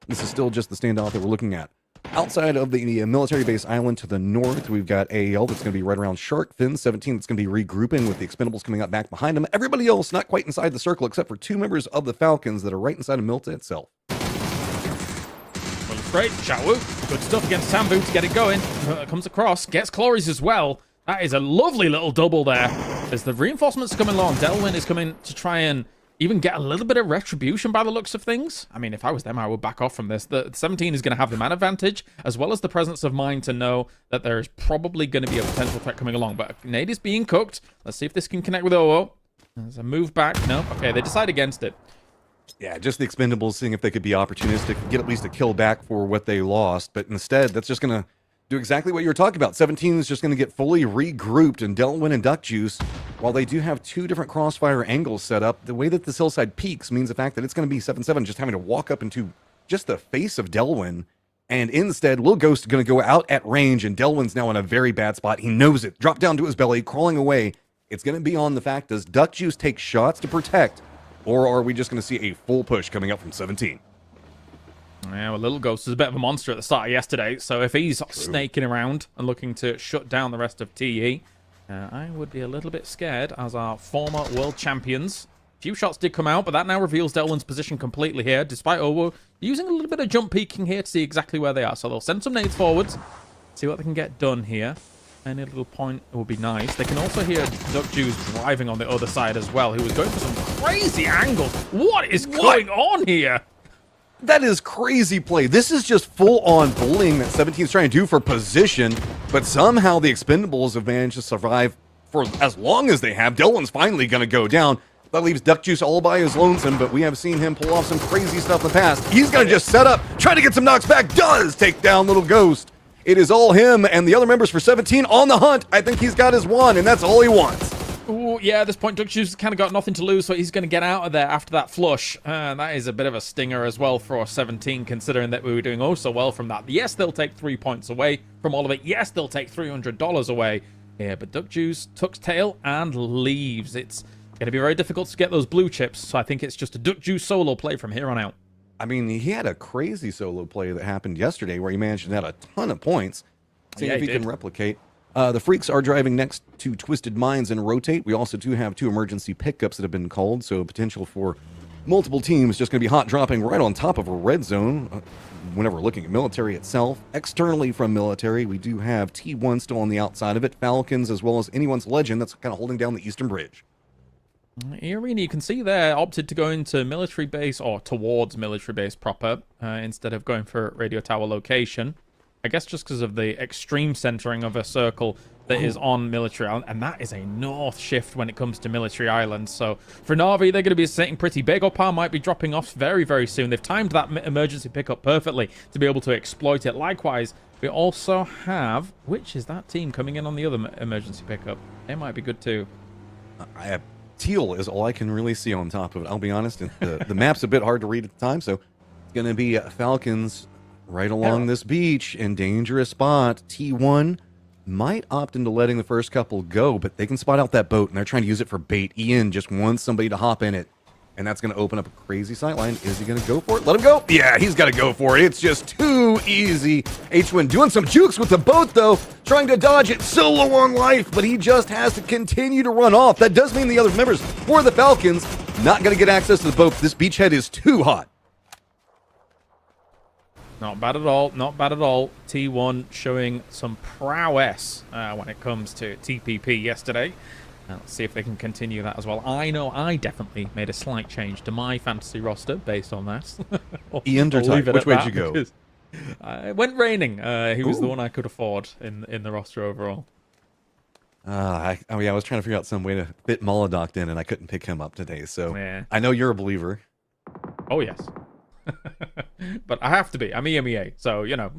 This is still just the standoff that we're looking at. Outside of the military base island to the north, we've got AAL that's going to be right around Shark Fin. 17 that's going to be regrouping with the Expendables coming up back behind them. Everybody else not quite inside the circle except for 2 members of the Falcons that are right inside of Milta itself. Well, it's great. Shawu, good stuff against Tambu to get it going. Comes across, gets Clories as well. That is a lovely little double there. As the reinforcements coming along, Delwyn is coming to try and even get a little bit of retribution by the looks of things. I mean, if I was them, I would back off from this. The 17 is going to have the man advantage, as well as the presence of mind to know that there is probably going to be a potential threat coming along. But nade is being cooked. Let's see if this can connect with OO. There's a move back. No. Okay, they decide against it. Yeah, just the Expendables seeing if they could be opportunistic, get at least a kill back for what they lost. But instead, that's just going to do exactly what you were talking about. 17 is just going to get fully regrouped, and Delwyn and Duck Juice, while they do have 2 different crossfire angles set up, the way that this hillside peaks means the fact that it's going to be 7-7 just having to walk up into just the face of Delwyn, and instead, Lil Ghost is going to go out at range, and Delwyn's now in a very bad spot. He knows it. Drop down to his belly, crawling away. It's going to be on the fact, does Duck Juice take shots to protect, or are we just going to see a full push coming up from 17? Yeah, well, Little Ghost was a bit of a monster at the start of yesterday, so if he's snaking around and looking to shut down the rest of TE, I would be a little bit scared as our former world champions. A few shots did come out, but that now reveals Delwyn's position completely here, despite Owo using a little bit of jump peeking here to see exactly where they are. So they'll send some nades forwards, see what they can get done here. Any little point would be nice. They can also hear Duck Juice driving on the other side as well, who was going for some crazy angles. What is going on here? That is crazy play. This is just full-on bullying that 17 is trying to do for position, but somehow the Expendables have managed to survive for as long as they have. Delwyn's finally going to go down. That leaves Duck Juice all by his lonesome, but we have seen him pull off some crazy stuff in the past. He's going to just set up, try to get some knocks back, does take down Little Ghost. It is all him and the other members for 17 on the hunt. I think he's got his one, and that's all he wants. Ooh, yeah, at this point, Duck Juice has kind of got nothing to lose, so he's going to get out of there after that flush. That is a bit of a stinger as well for 17, considering that we were doing oh so well from that. Yes, they'll take 3 points away from all of it. Yes, they'll take $300 away. Yeah, but Duck Juice tucks tail and leaves. It's going to be very difficult to get those blue chips, so I think it's just a Duck Juice solo play from here on out. I mean, he had a crazy solo play that happened yesterday where he managed to net a ton of points. See if he can replicate. The Freaks are driving next to Twisted Minds and Rotate. We also do have 2 emergency pickups that have been called, so potential for multiple teams just going to be hot dropping right on top of a red zone whenever we're looking at military itself. Externally from military, we do have T1 still on the outside of it, Falcons, as well as anyone's Legend that's kind of holding down the Eastern Bridge. Irene, you can see there, opted to go into military base, or towards military base proper, instead of going for radio tower location. I guess just because of the extreme centering of a circle that is on military island, and that is a north shift when it comes to military islands. So for Na'Vi, they're going to be sitting pretty big. Opar might be dropping off very, very soon. They've timed that emergency pickup perfectly to be able to exploit it. Likewise, we also have, which is that team coming in on the other emergency pickup? They might be good too. Teal is all I can really see on top of it. I'll be honest, and the map's a bit hard to read at the time, so it's going to be Falcons right along this beach in dangerous spot. T1 might opt into letting the first couple go, but they can spot out that boat, and they're trying to use it for bait. Ian just wants somebody to hop in it, and that's going to open up a crazy sightline. Is he going to go for it? Let him go. Yeah, he's got to go for it. It's just too easy. H1 doing some jukes with the boat, though, trying to dodge it. So low on life, but he just has to continue to run off. That does mean the other members for the Falcons not going to get access to the boat. This beachhead is too hot. Not bad at all. Not bad at all. T1 showing some prowess when it comes to TPP yesterday. Let's see if they can continue that as well. I know I definitely made a slight change to my fantasy roster based on that. Ian Dertype, which way did you go? I went raining. He was the one I could afford in the roster overall. I was trying to figure out some way to fit Molodoc in, and I couldn't pick him up today. So yeah. I know you're a believer. Oh, yes. But I have to be. I'm EMEA, so, you know.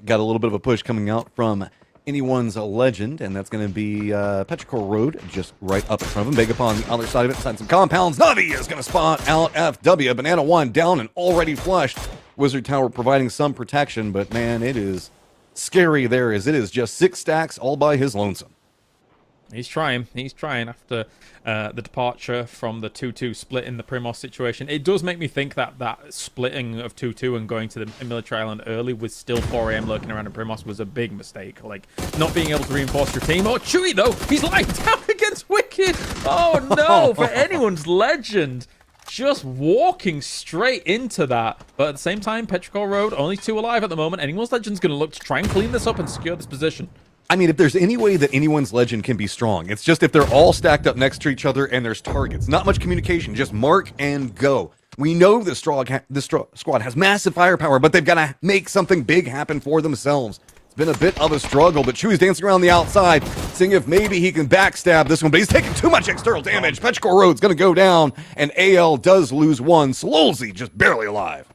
Got a little bit of a push coming out from anyone's legend, and that's going to be Petrichor Road, just right up in front of him. Vegapon on the other side of it, inside some compounds. Na'Vi is going to spot out FW. Banana 1 down and already flushed. Wizard Tower providing some protection, but man, it is scary there as it is just 6 stacks all by his lonesome. He's trying. He's trying after the departure from the 2-2 split in the Primos situation. It does make me think that that splitting of 2-2 and going to the military island early with still 4 AM lurking around in Primos was a big mistake. Like, not being able to reinforce your team. Oh, Chewy, though, he's lying down against Wicked. Oh, no, for anyone's legend. Just walking straight into that. But at the same time, Petrichor Road, only 2 alive at the moment. Anyone's legend's going to look to try and clean this up and secure this position. I mean, if there's any way that anyone's legend can be strong, it's just if they're all stacked up next to each other and there's targets. Not much communication, just mark and go. We know this squad has massive firepower, but they've got to make something big happen for themselves. It's been a bit of a struggle, but Chewy's dancing around the outside, seeing if maybe he can backstab this one, but he's taking too much external damage. Petrichor Road's going to go down, and AL does lose 1. Slowsy just barely alive.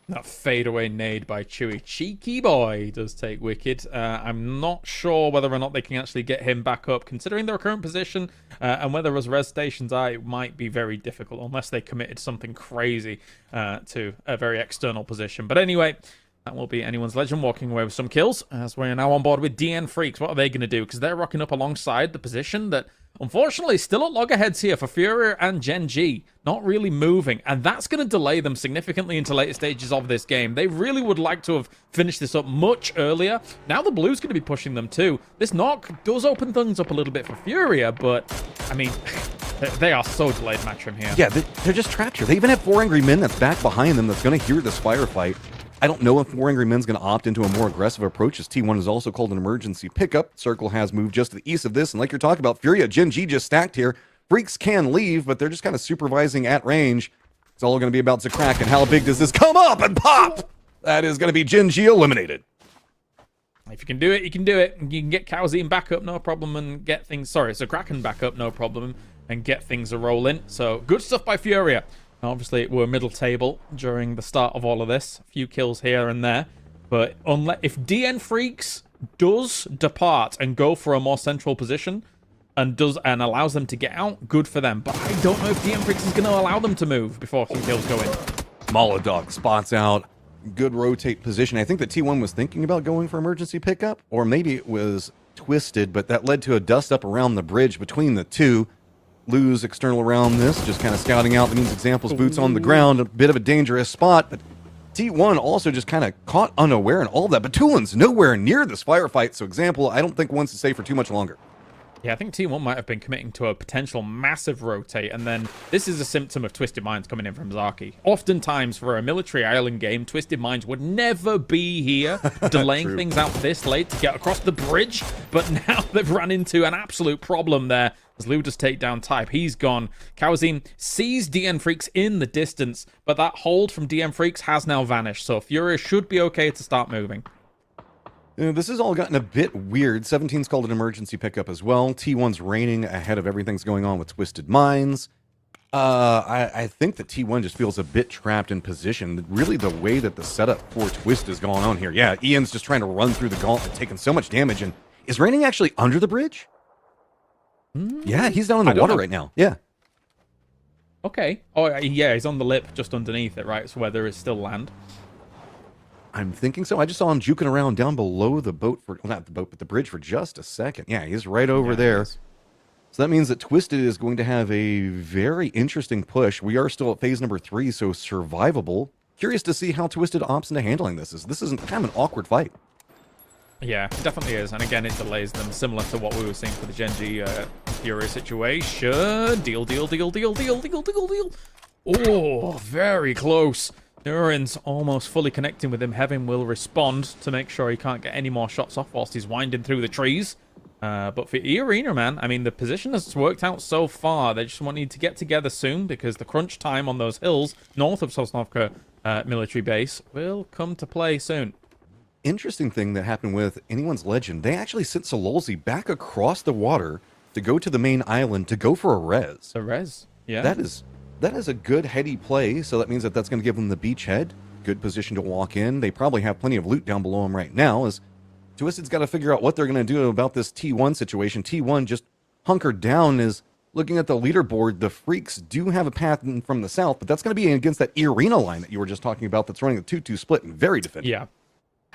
That fadeaway nade by Chewy. Cheeky boy does take Wicked. I'm not sure whether or not they can actually get him back up, considering their current position, and whether as res stations are, it might be very difficult, unless they committed something crazy to a very external position. But anyway, that will be anyone's legend walking away with some kills, as we're now on board with DN Freaks. What are they going to do? Because they're rocking up alongside the position that, unfortunately, still at loggerheads here for Furia and Gen G. Not really moving, and that's going to delay them significantly into later stages of this game. They really would like to have finished this up much earlier. Now the Blue's going to be pushing them too. This knock does open things up a little bit for Furia, but, I mean, they are so delayed Matrim here. Yeah, they're just trapped here. They even have 4 Angry Men that's back behind them that's going to hear this firefight. I don't know if 4 Angry Men's going to opt into a more aggressive approach, as T1 is also called an emergency pickup. Circle has moved just to the east of this, and like you're talking about, Furia, Gen G just stacked here. Freaks can leave, but they're just kind of supervising at range. It's all going to be about Zakrak, and how big does this come up and pop? That is going to be Gen G eliminated. If you can do it, you can do it. You can get Calzine back up, no problem, and get things... Sorry, Zakraken back up, no problem, and get things a-rolling. So, good stuff by Furia. Obviously, we're middle table during the start of all of this. A few kills here and there. But if DN Freaks does depart and go for a more central position and allows them to get out, good for them. But I don't know if DN Freaks is going to allow them to move before some kills go in. Molodog spots out. Good rotate position. I think that T1 was thinking about going for emergency pickup, or maybe it was twisted, but that led to a dust up around the bridge between the two. Lose external around this, just kind of scouting out. That means examples, boots on the ground, a bit of a dangerous spot, but T1 also just kind of caught unaware and all that, but Tulin's nowhere near this firefight, so example, I don't think wants to stay for too much longer. Yeah, I think T1 might have been committing to a potential massive rotate, and then this is a symptom of Twisted Minds coming in from Zaki. Oftentimes, for a military island game, Twisted Minds would never be here, delaying things out this late to get across the bridge, but now they've run into an absolute problem there as Lou does take down Type. He's gone. Kawazim sees DN Freaks in the distance, but that hold from DN Freaks has now vanished, so Furious should be okay to start moving. This has all gotten a bit weird. 17's called an emergency pickup as well. T1's reigning ahead of everything's going on with Twisted Minds. I think that T1 just feels a bit trapped in position. Really, the way that the setup for Twist is going on here. Yeah, Ian's just trying to run through the gauntlet, taking so much damage. And is Reigning actually under the bridge? Yeah, he's down in the water right now. Yeah. Okay. Oh, yeah, he's on the lip just underneath it, right? So where there is still land. I'm thinking so. I just saw him juking around down below the boat for, well, not the boat, but the bridge for just a second. Yeah, he's right over there. So that means that Twisted is going to have a very interesting push. We are still at phase number 3, so survivable. Curious to see how Twisted opts into handling this. This isn't kind of an awkward fight. Yeah, it definitely is. And again, it delays them, similar to what we were seeing for the Genji Fury situation. Deal. Oh, very close. Nurin's almost fully connecting with him. Heaven will respond to make sure he can't get any more shots off whilst he's winding through the trees. But for E-Arena, man, I mean, the position has worked out so far. They just need to get together soon because the crunch time on those hills north of Sosnovka military base will come to play soon. Interesting thing that happened with Anyone's Legend, they actually sent Sololzi back across the water to go to the main island to go for a res. A res, yeah. That is a good heady play, so that means that that's going to give them the beachhead. Good position to walk in. They probably have plenty of loot down below them right now, as Twisted's got to figure out what they're going to do about this T1 situation. T1 just hunkered down, is looking at the leaderboard. The Freaks do have a path in from the south, but that's going to be against that E-Arena line that you were just talking about that's running the 2-2 split and very defensive. Yeah.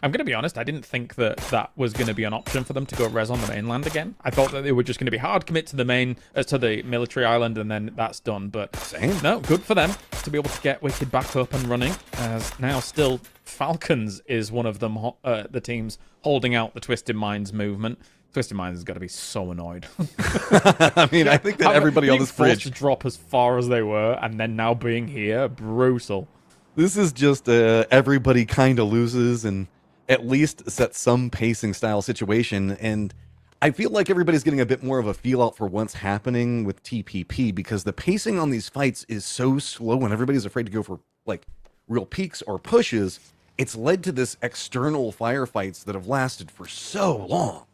I'm going to be honest, I didn't think that that was going to be an option for them to go res on the mainland again. I thought that they were just going to be hard commit to the main, to the military island, and then that's done. But no, good for them to be able to get Wicked back up and running, as now still Falcons is one of them, the teams holding out the Twisted Minds movement. Twisted Minds has got to be so annoyed. I mean, I think that everybody on this bridge to drop as far as they were, and then now being here, brutal. This is just everybody kind of loses and at least set some pacing style situation. And I feel like everybody's getting a bit more of a feel out for what's happening with TPP, because the pacing on these fights is so slow and everybody's afraid to go for like real peaks or pushes. It's led to this external firefights that have lasted for so long.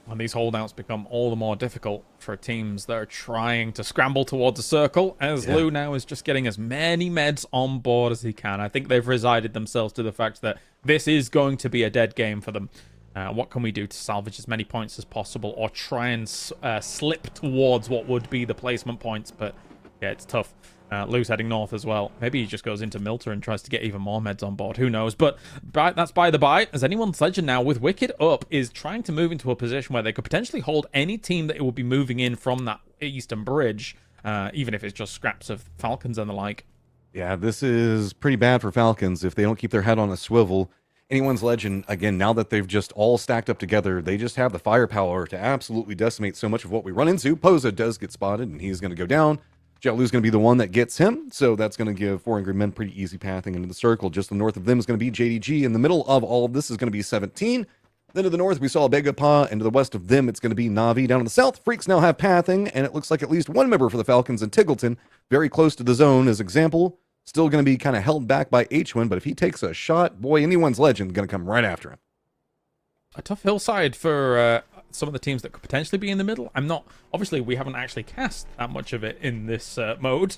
And these holdouts become all the more difficult for teams that are trying to scramble towards a circle, as Lou now is just getting as many meds on board as he can. I think they've resigned themselves to the fact that this is going to be a dead game for them. What can we do to salvage as many points as possible, or try and slip towards what would be the placement points? But yeah, it's tough. Lou's heading north as well. Maybe he just goes into Milter and tries to get even more meds on board. Who knows? But that's by the by, as Anyone's Legend now, with Wicked up, is trying to move into a position where they could potentially hold any team that it will be moving in from that eastern bridge, even if it's just scraps of Falcons and the like. Yeah, this is pretty bad for Falcons if they don't keep their head on a swivel. Anyone's Legend, again, now that they've just all stacked up together, they just have the firepower to absolutely decimate so much of what we run into. Poza does get spotted, and he's going to go down. Jetlu's going to be the one that gets him, so that's going to give 4 Angry Men pretty easy pathing into the circle. Just to the north of them is going to be JDG. In the middle of all of this is going to be 17. Then to the north, we saw Begapa, and to the west of them, it's going to be Navi. Down in the south, Freaks now have pathing, and it looks like at least one member for the Falcons in Tiggleton, very close to the zone as example. Still going to be kind of held back by H1, but if he takes a shot, boy, Anyone's Legend going to come right after him. A tough hillside for some of the teams that could potentially be in the middle. Obviously, we haven't actually cast that much of it in this mode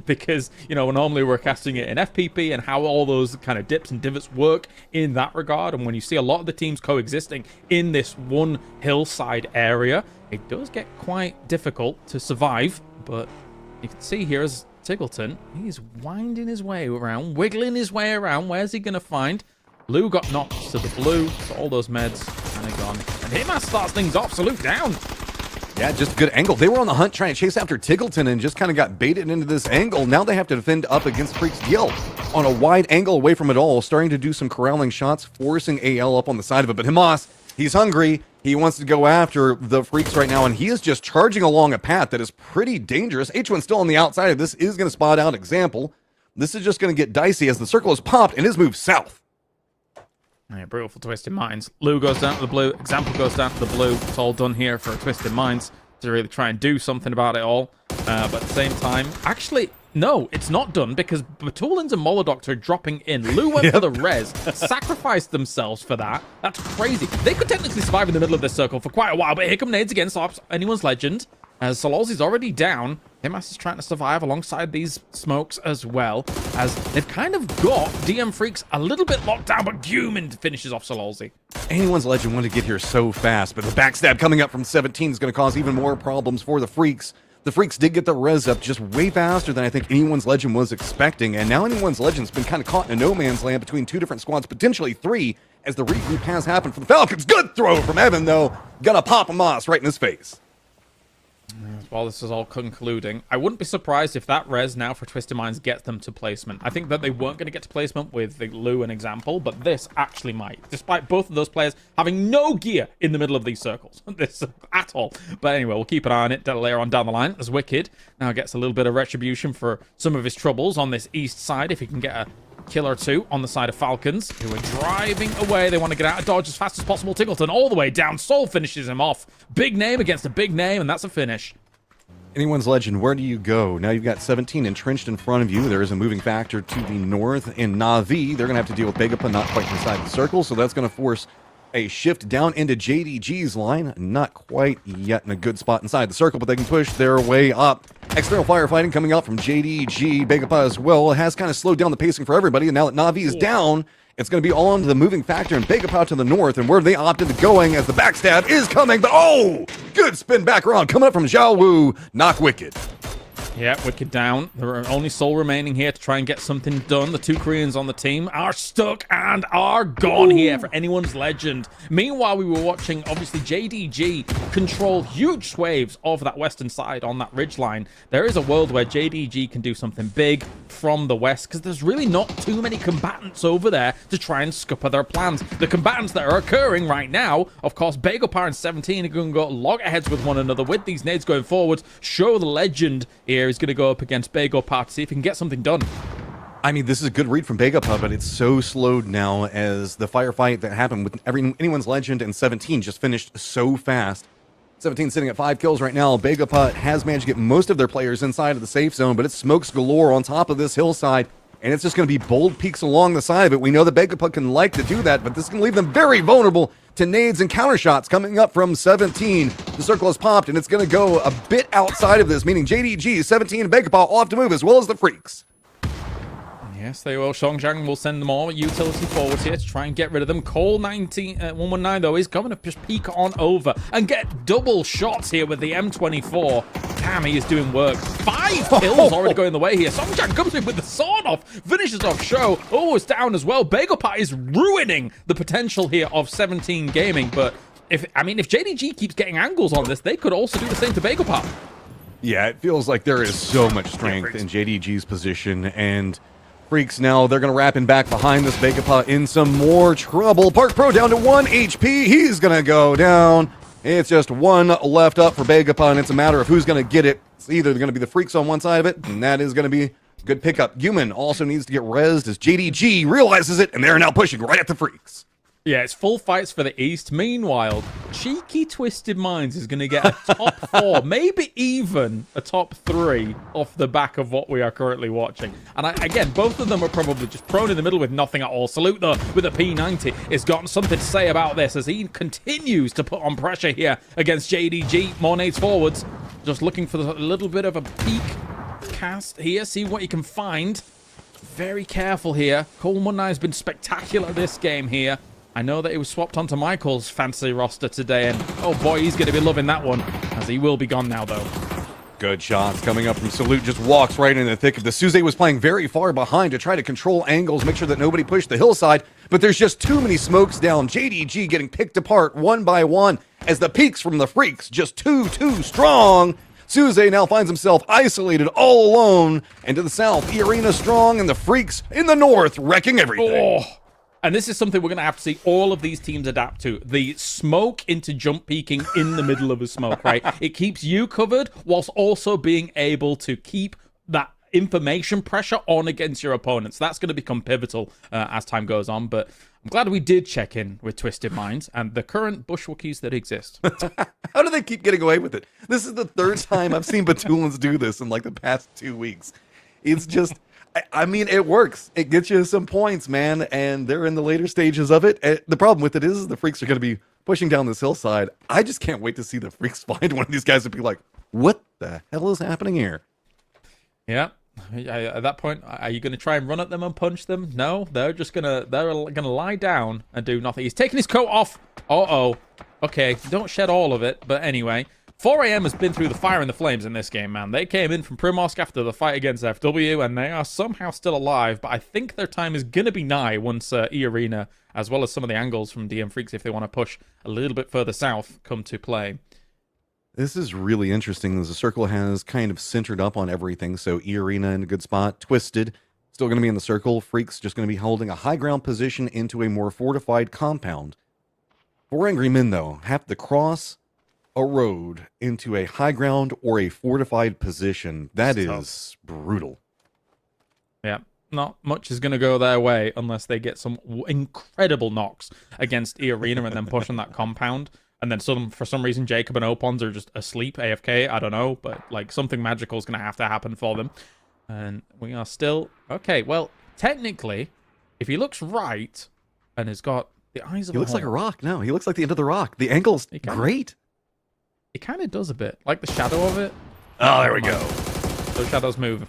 because, you know, normally we're casting it in FPP and how all those kind of dips and divots work in that regard. And when you see a lot of the teams coexisting in this one hillside area, it does get quite difficult to survive. But you can see here as Tiggleton, he's winding his way around, wiggling his way around. Where's he going to find? Lou got knocked to the blue, so all those meds kind of gone. And Hitman starts things off, Salute down. Yeah, just a good angle. They were on the hunt trying to chase after Tiggleton and just kind of got baited into this angle. Now they have to defend up against Freaks Yell on a wide angle away from it all, starting to do some corralling shots, forcing AL up on the side of it. But Hamas He's hungry. He wants to go after the Freaks right now, and he is just charging along a path that is pretty dangerous. H1 still on the outside of this, is going to spot out Example. This is just going to get dicey as the circle is popped and is moved south. Yeah, brutal for Twisted Minds. Lou goes down to the blue. Example goes down to the blue. It's all done here for Twisted Minds to really try and do something about it all. But at the same time, actually, no, it's not done because Batulins and Molodoctor are dropping in. Lou went for the res, sacrificed themselves for that. That's crazy. They could technically survive in the middle of this circle for quite a while, but here come nades again, stops anyone's legend. As Sololzi's already down. Himas is trying to survive alongside these smokes as well, as they've kind of got DM Freaks a little bit locked down, but Guman finishes off Sololzi. Anyone's Legend wanted to get here so fast, but the backstab coming up from 17 is going to cause even more problems for the Freaks. The Freaks did get the res up just way faster than I think Anyone's Legend was expecting, and now Anyone's Legend's been kind of caught in a no man's land between two different squads, potentially three, as the regroup has happened for the Falcons. Good throw from Evan, though. Gonna pop a Moss right in his face. While this is all concluding, I wouldn't be surprised if that res now for Twisted Minds gets them to placement. I think that they weren't going to get to placement with the Lou and Example, but this actually might, despite both of those players having no gear in the middle of these circles this at all. But anyway, we'll keep an eye on it later on down the line, as Wicked now gets a little bit of retribution for some of his troubles on this east side, if he can get a kill or two on the side of Falcons, who are driving away. They want to get out of dodge as fast as possible. Tickleton all the way down. Soul finishes him off. Big name against a big name, and that's a finish. Anyone's Legend, where do you go? Now you've got 17 entrenched in front of you. There is a moving factor to the north in Na'Vi. They're going to have to deal with Begapa not quite inside the circle, so that's going to force a shift down into JDG's line. Not quite yet in a good spot inside the circle, but they can push their way up. External firefighting coming out from JDG. Begapa as well has kind of slowed down the pacing for everybody, and now that Na'Vi is down, it's going to be all into the moving factor and Begapa to the north, and where they opted to going as the backstab is coming, but oh! Good spin back around coming up from Zhao Wu. Knock Wicked. Yeah, Wicked down. There are only Soul remaining here to try and get something done. The two Koreans on the team are stuck and are gone here for Anyone's Legend. Meanwhile, we were watching, obviously, JDG control huge swathes of that western side on that ridgeline. There is a world where JDG can do something big from the west, because there's really not too many combatants over there to try and scupper their plans. The combatants that are occurring right now, of course, Begopar and 17 are going to go loggerheads with one another with these nades going forward. Show the Legend here is going to go up against Begopar to see if he can get something done. I mean, this is a good read from Begapa, but it's so slowed now as the firefight that happened with Anyone's Legend and 17 just finished so fast. 17 sitting at 5 kills right now. Begapa has managed to get most of their players inside of the safe zone, but it's smokes galore on top of this hillside, and it's just going to be bold peaks along the side of it. We know that Begapa can like to do that, but this can leave them very vulnerable to nades and counter shots coming up from 17. The circle is popped, and it's going to go a bit outside of this, meaning JDG, 17, and Begapa all have to move, as well as the Freaks. Yes, they will. Shongjiang will send more utility forward here to try and get rid of them. Cole 119, though, is going to just peek on over and get double shots here with the M24. Damn, he is doing work. 5 kills already going the way here. Shongjiang comes in with the sword off, finishes off Show. Oh, it's down as well. Begopar is ruining the potential here of 17 Gaming, but if JDG keeps getting angles on this, they could also do the same to Begopar. Yeah, it feels like there is so much strength in JDG's position, and Freaks now, they're going to wrap him back behind this. Begapa in some more trouble. Park Pro down to 1 HP. He's going to go down. It's just one left up for Begapa, and it's a matter of who's going to get it. It's either going to be the Freaks on one side of it, and that is going to be a good pickup. Human also needs to get rezzed as JDG realizes it, and they're now pushing right at the Freaks. Yeah, it's full fights for the East. Meanwhile, cheeky Twisted Minds is going to get a top 4, maybe even a top 3 off the back of what we are currently watching. And again, both of them are probably just prone in the middle with nothing at all. Salute, though, with a P90 has got something to say about this as he continues to put on pressure here against JDG. More nades forwards. Just looking for a little bit of a peek cast here. See what you can find. Very careful here. Cole 19 has been spectacular this game here. I know that he was swapped onto Michael's fantasy roster today, and oh boy, he's going to be loving that one, as he will be gone now, though. Good shots coming up from Salute, just walks right in the thick of the. Suze was playing very far behind to try to control angles, make sure that nobody pushed the hillside, but there's just too many smokes down. JDG getting picked apart one by one as the peaks from the Freaks just too strong. Suze now finds himself isolated all alone, and to the south, Irina Strong and the Freaks in the north wrecking everything. Oh. And this is something we're going to have to see all of these teams adapt to. The smoke into jump peeking in the middle of a smoke, right? It keeps you covered whilst also being able to keep that information pressure on against your opponents. That's going to become pivotal as time goes on. But I'm glad we did check in with Twisted Minds and the current bushwookies that exist. How do they keep getting away with it? This is the third time I've seen Batulans do this in like the past 2 weeks. It's just... I mean, it works. It gets you some points, man, and they're in the later stages of it. The problem with it is the Freaks are going to be pushing down this hillside. I just can't wait to see the Freaks find one of these guys and be like, what the hell is happening here? Yeah. At that point, are you going to try and run at them and punch them? No, they're gonna lie down and do nothing. He's taking his coat off. Uh-oh. Okay, don't shed all of it, but anyway... 4 AM has been through the fire and the flames in this game, man. They came in from Primorsk after the fight against FW, and they are somehow still alive, but I think their time is going to be nigh once E-Arena, as well as some of the angles from DM Freaks, if they want to push a little bit further south, come to play. This is really interesting. The circle has kind of centered up on everything, so E-Arena in a good spot. Twisted, still going to be in the circle. Freaks just going to be holding a high ground position into a more fortified compound. 4 Angry Men, though, have to cross a road into a high ground or a fortified position. That is brutal. Yeah, not much is going to go their way unless they get some incredible knocks against E-Arena and then push on that compound. And then for some reason, Jacob and Opons are just asleep, AFK, I don't know. But like something magical is going to have to happen for them. And we are still... Okay, well, technically, if he looks right and has got the eyes of He looks like a rock. No, he looks like the end of the rock. The angle's great. It kind of does a bit. Like the shadow of it. Oh, there we go. Those shadows move.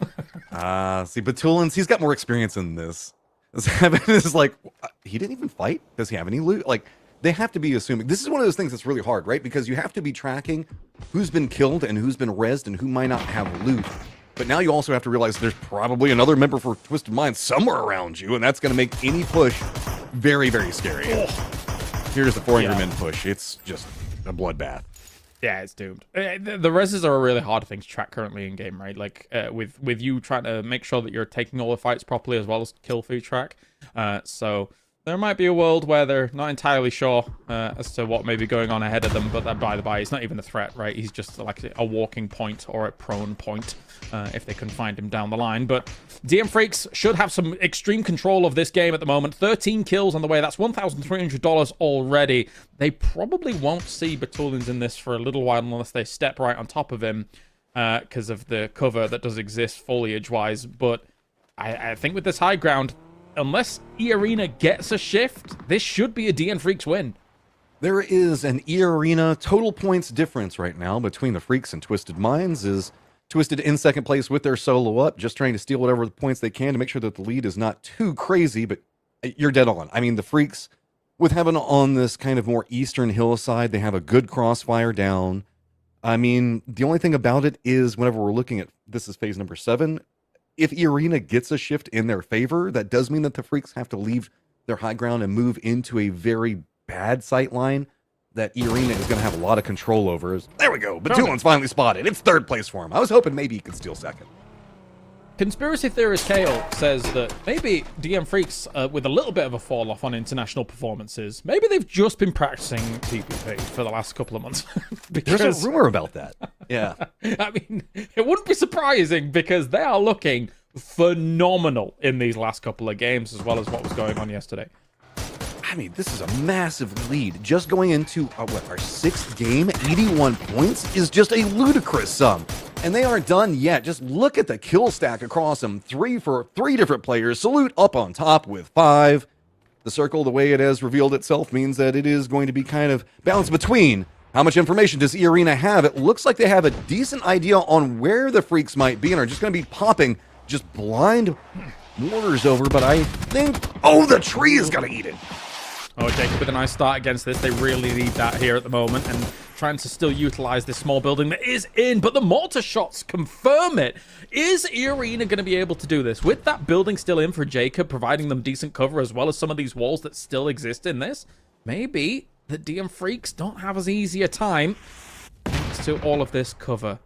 See, Batulans, he's got more experience than this. Seven is like, he didn't even fight? Does he have any loot? Like, they have to be assuming. This is one of those things that's really hard, right? Because you have to be tracking who's been killed and who's been rezzed and who might not have loot. But now you also have to realize there's probably another member for Twisted Minds somewhere around you, and that's going to make any push very, very scary. Here's the 4 Angry Men push. It's just a bloodbath. Yeah, it's doomed. The reses are a really hard thing to track currently in game, right? Like with you trying to make sure that you're taking all the fights properly as well as kill feed track. So there might be a world where they're not entirely sure as to what may be going on ahead of them, but that, by the by, he's not even a threat, right? He's just like a walking point or a prone point if they can find him down the line. But DM Freaks should have some extreme control of this game at the moment. 13 kills on the way. That's $1,300 already. They probably won't see Batulans in this for a little while unless they step right on top of him because of the cover that does exist foliage-wise. But I think with this high ground, unless E-Arena gets a shift, this should be a DN Freaks win. There is an E-Arena total points difference right now between the Freaks and Twisted Minds. Is Twisted in second place with their solo up, just trying to steal whatever points they can to make sure that the lead is not too crazy, but you're dead on. I mean, the Freaks, with having on this kind of more eastern hillside, they have a good crossfire down. I mean, the only thing about it is whenever we're looking at, this is phase number 7, if E-Arena gets a shift in their favor, that does mean that the Freaks have to leave their high ground and move into a very bad sight line that E-Arena is going to have a lot of control over. There we go. Batulin's finally spotted. It's third place for him. I was hoping maybe he could steal second. Conspiracy theorist Kale says that maybe DM Freaks, with a little bit of a fall off on international performances, maybe they've just been practicing TPP for the last couple of months. There's a rumor about that. Yeah. I mean, it wouldn't be surprising because they are looking phenomenal in these last couple of games as well as what was going on yesterday. I mean, this is a massive lead. Just going into our 6th game, 81 points is just a ludicrous sum. And they aren't done yet. Just look at the kill stack across them. 3 for 3 different players. Salute up on top with 5. The circle, the way it has revealed itself, means that it is going to be kind of balanced between how much information does E-Arena have. It looks like they have a decent idea on where the Freaks might be and are just going to be popping just blind mortars over. But I think, oh, the tree is going to eat it. Oh, Jacob with a nice start against this. They really need that here at the moment and trying to still utilize this small building that is in, but the mortar shots confirm it. Is E-Arena going to be able to do this with that building still in for Jacob, providing them decent cover as well as some of these walls that still exist in this? Maybe the DM Freaks don't have as easy a time thanks to all of this cover.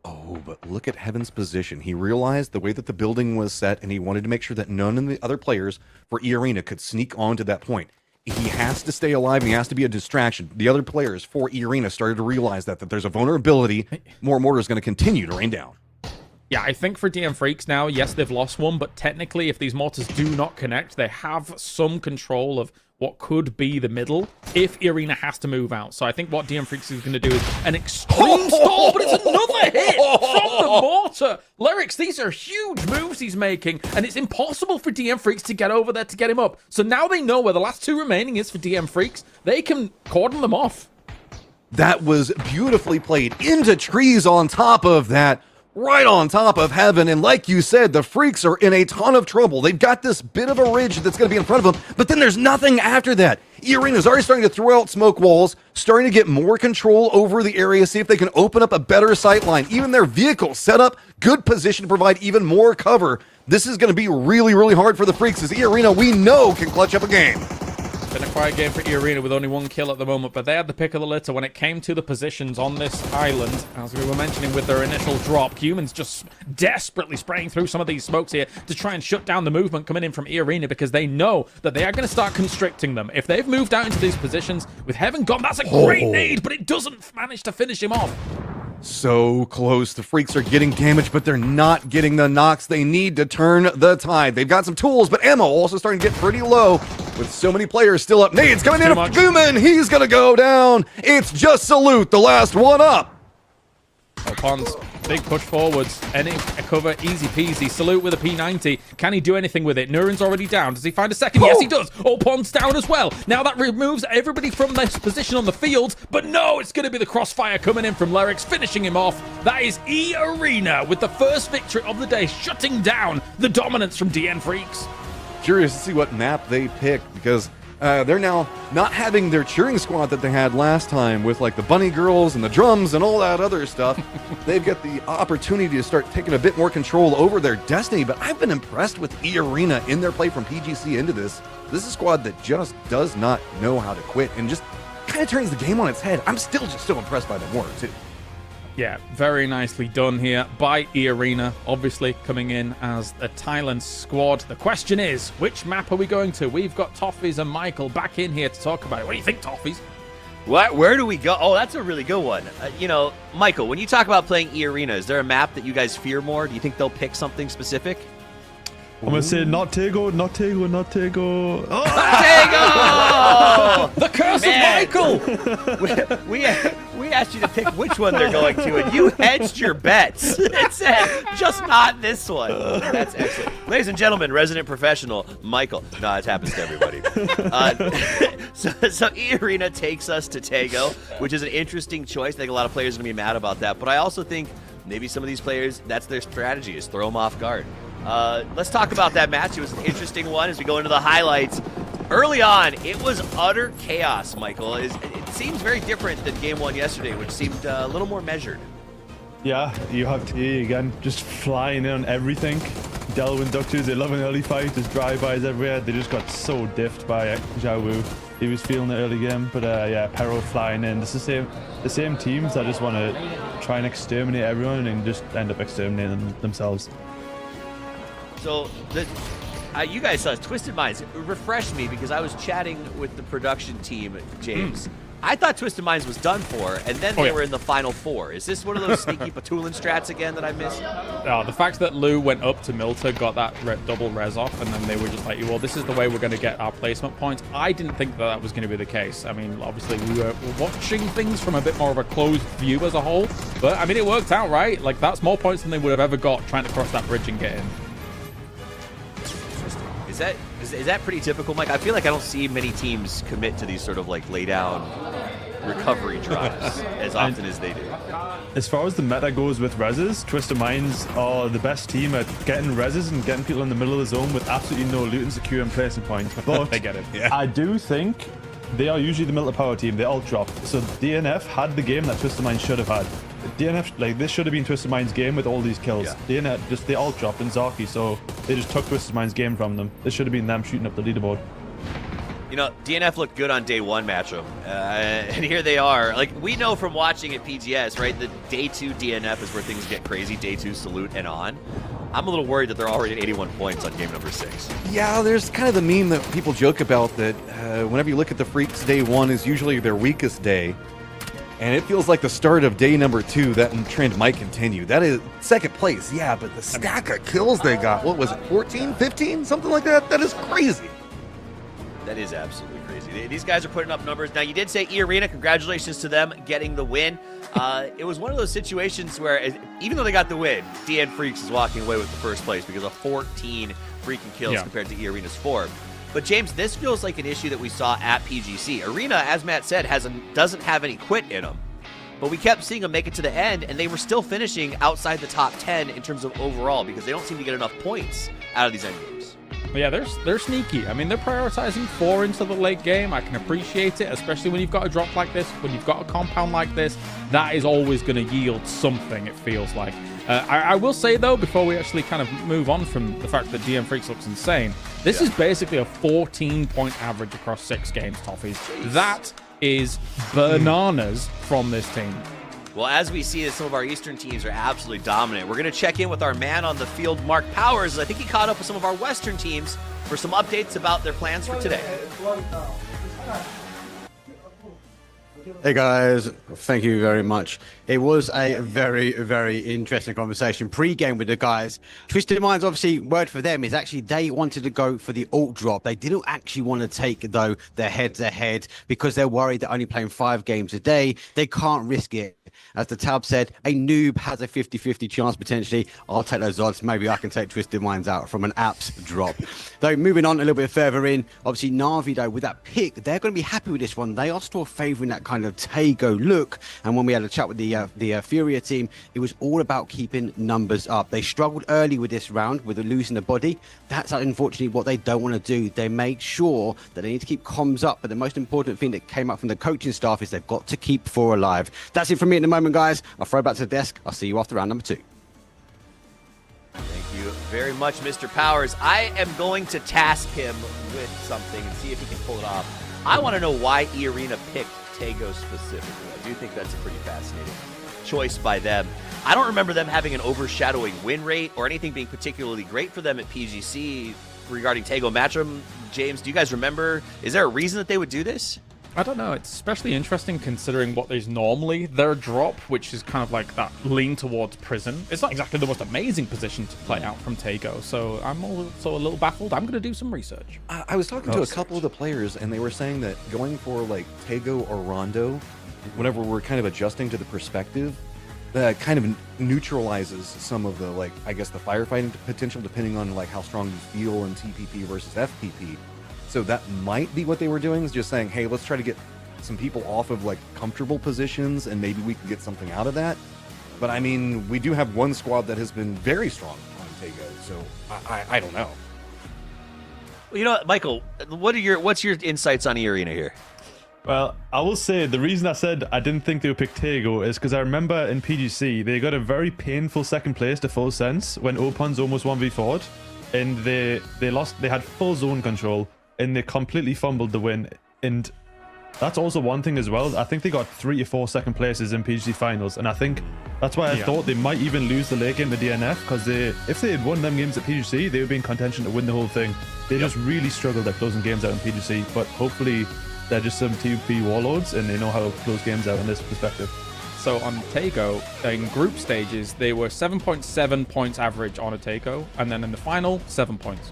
Oh, but look at Heaven's position. He realized the way that the building was set, and he wanted to make sure that none of the other players for E-Arena could sneak onto that point. He has to stay alive, and he has to be a distraction. The other players for E-Arena started to realize that there's a vulnerability. More mortar is going to continue to rain down. Yeah, I think for DM Freaks now, yes, they've lost one, but technically, if these mortars do not connect, they have some control of what could be the middle if Arena has to move out. So I think what DM Freaks is going to do is an extreme stall, but it's another hit from the mortar. Lyrics, these are huge moves he's making, and it's impossible for DM Freaks to get over there to get him up. So now they know where the last two remaining is for DM Freaks. They can cordon them off. That was beautifully played into trees on top of that. Right on top of Heaven, and like you said, the Freaks are in a ton of trouble. They've got this bit of a ridge that's going to be in front of them, but then there's nothing after that. E-Arena's already starting to throw out smoke walls, starting to get more control over the area, see if they can open up a better sight line. Even their vehicles set up, good position to provide even more cover. This is going to be really, really hard for the Freaks, as E-Arena, we know, can clutch up a game. Been a quiet game for E-Arena with only one kill at the moment, but they had the pick of the litter when it came to the positions on this island. As we were mentioning with their initial drop, humans just desperately spraying through some of these smokes here to try and shut down the movement coming in from E-Arena, because they know that they are going to start constricting them. If they've moved out into these positions with Heaven gone, that's a great nade, but it doesn't manage to finish him off. So close. The Freaks are getting damaged, but they're not getting the knocks they need to turn the tide. They've got some tools, but ammo also starting to get pretty low with so many players still up. Nades coming in. Gooman, he's going to go down. It's just Salute, the last one up. Pons, big push forwards. Any cover, easy peasy. Salute with a P90. Can he do anything with it? Nuren's already down. Does he find a second? Yes, he does. Pons down as well. Now that removes everybody from this position on the field. But no, it's going to be the crossfire coming in from Lyrics, finishing him off. That is E-Arena with the first victory of the day, shutting down the dominance from DN Freaks. Curious to see what map they pick, because they're now not having their cheering squad that they had last time with like the bunny girls and the drums and all that other stuff. They've got the opportunity to start taking a bit more control over their destiny, but I've been impressed with E-Arena in their play from PGC into this. This is a squad that just does not know how to quit and just kind of turns the game on its head. I'm still just so impressed by them more too. Yeah, very nicely done here by E-Arena, obviously coming in as the Thailand squad. The question is, which map are we going to? We've got Toffees and Michael back in here to talk about it. What do you think, Toffees? Where do we go? Oh, that's a really good one. You know, Michael, when you talk about playing E-Arena, is there a map that you guys fear more? Do you think they'll pick something specific? I'm going to say not Tego, not Tego, not Tego. Oh! Tego! The curse of Michael! We asked you to pick which one they're going to, and you hedged your bets. It said, just not this one. That's excellent. Ladies and gentlemen, resident professional, Michael. No, it happens to everybody. So E-Arena takes us to Tego, which is an interesting choice. I think a lot of players are going to be mad about that, but I also think maybe some of these players, that's their strategy, is throw them off guard. Let's talk about that match. It was an interesting one as we go into the highlights. Early on, it was utter chaos, Michael. It seems very different than game one yesterday, which seemed a little more measured. Yeah, you have TA again, just flying in on everything. Delwyn Ductors, they love an early fight, there's drive-bys everywhere. They just got so diffed by Zhao Wu. He was feeling the early game, but yeah, Perro flying in. It's the same teams that just want to try and exterminate everyone and just end up exterminating themselves. So, you guys saw Twisted Minds. Refresh me, because I was chatting with the production team, James. I thought Twisted Minds was done for, and then they were in the final four. Is this one of those sneaky Patulin strats again that I missed? The fact that Lou went up to Milta, got that double res off, and then they were just like, well, this is the way we're going to get our placement points. I didn't think that was going to be the case. I mean, obviously, we were watching things from a bit more of a closed view as a whole, but I mean, it worked out, right? Like, that's more points than they would have ever got trying to cross that bridge and get in. Is that pretty typical, Mike? I feel like I don't see many teams commit to these sort of like lay down recovery drives as often as they do. As far as the meta goes with reses, Twisted Minds are the best team at getting reses and getting people in the middle of the zone with absolutely no loot and secure and placing points. But they get it. Yeah. I do think they are usually the middle power team. They all drop. So DNF had the game that Twisted Minds should have had. DNF, like, this should have been Twisted Minds' game with all these kills. Yeah. DNF, they all dropped in Zaki, so they just took Twisted Minds' game from them. This should have been them shooting up the leaderboard. You know, DNF looked good on day one matchup, and here they are. Like, we know from watching at PGS, right, that day 2 DNF is where things get crazy, day 2 Salute and on. I'm a little worried that they're already at 81 points on game number 6. Yeah, there's kind of the meme that people joke about that whenever you look at the Freaks, day 1 is usually their weakest day. And it feels like the start of day number 2, that trend might continue. That is second place, yeah, but the stack of kills they got, what was it, 14, 15, something like that? That is crazy. That is absolutely crazy. These guys are putting up numbers. Now, you did say E-Arena. Congratulations to them getting the win. It was one of those situations where, even though they got the win, DN Freaks is walking away with the first place because of 14 freaking kills compared to E-Arena's 4. But, James, this feels like an issue that we saw at PGC. Arena, as Matt said, doesn't have any quit in them. But we kept seeing them make it to the end, and they were still finishing outside the top 10 in terms of overall because they don't seem to get enough points out of these end games. But yeah, they're sneaky. I mean, they're prioritizing 4 into the late game. I can appreciate it, especially when you've got a drop like this, when you've got a compound like this. That is always going to yield something, it feels like. I will say, though, before we actually kind of move on from the fact that DM Freaks looks insane, this is basically a 14-point average across 6 games, Toffees. That is bananas from this team. Well, as we see that some of our Eastern teams are absolutely dominant, we're going to check in with our man on the field, Mark Powers. I think he caught up with some of our Western teams for some updates about their plans for today. Hey guys, thank you very much. It was a very, very interesting conversation pre-game with the guys. Twisted Minds, obviously, word for them is actually they wanted to go for the ult drop. They didn't actually want to take, though, their head-to-head because they're worried that only playing 5 games a day, they can't risk it. As the tab said, a noob has a 50-50 chance potentially. I'll take those odds. Maybe I can take Twisted Minds out from an apps drop. Though, moving on a little bit further in, obviously, Na'Vi, though, with that pick, they're going to be happy with this one. They are still favouring that kind of Tago look. And when we had a chat with the Furia team, it was all about keeping numbers up. They struggled early with this round with losing the body. That's unfortunately what they don't want to do. They made sure that they need to keep comms up. But the most important thing that came up from the coaching staff is they've got to keep 4 alive. That's it from me at the moment, guys. I'll throw back to the desk. I'll see you after round number 2. Thank you very much, Mr. Powers. I am going to task him with something and see if he can pull it off. I want to know why E-Arena picked Tago specifically. I do think that's a pretty fascinating choice by them. I don't remember them having an overshadowing win rate or anything being particularly great for them at PGC regarding Tago matchup. James, do you guys remember? Is there a reason that they would do this? I don't know. It's especially interesting considering what is normally their drop, which is kind of like that lean towards prison. It's not exactly the most amazing position to play out from Tago, so I'm also a little baffled. I'm going to do some research. I was talking to a couple of the players, and they were saying that going for like Tago or Rondo, whenever we're kind of adjusting to the perspective, that kind of neutralizes some of the, like, I guess the firefighting potential depending on like how strong you feel in TPP versus FPP. So that might be what they were doing, is just saying, hey, let's try to get some people off of like comfortable positions and maybe we can get something out of that. But I mean, we do have one squad that has been very strong on Tago, so I don't know. Well, you know what, Michael, what's your insights on E-Arena here? Well, I will say the reason I said I didn't think they would pick Tago is because I remember in PGC they got a very painful second place to Full Sense when Opan's almost 1v4'd, and they lost. They had full zone control and they completely fumbled the win. And that's also one thing as well. I think they got 3 to 4 second places in PGC finals, and I think that's why I thought they might even lose the late game to DNF, because if they had won them games at PGC, they would be in contention to win the whole thing. They just really struggled at closing games out in PGC, but hopefully they're just some TP warlords and they know how to close games out in this perspective. So on Tago, in group stages, they were 7.7 points average on a Tago, and then in the final, 7 points.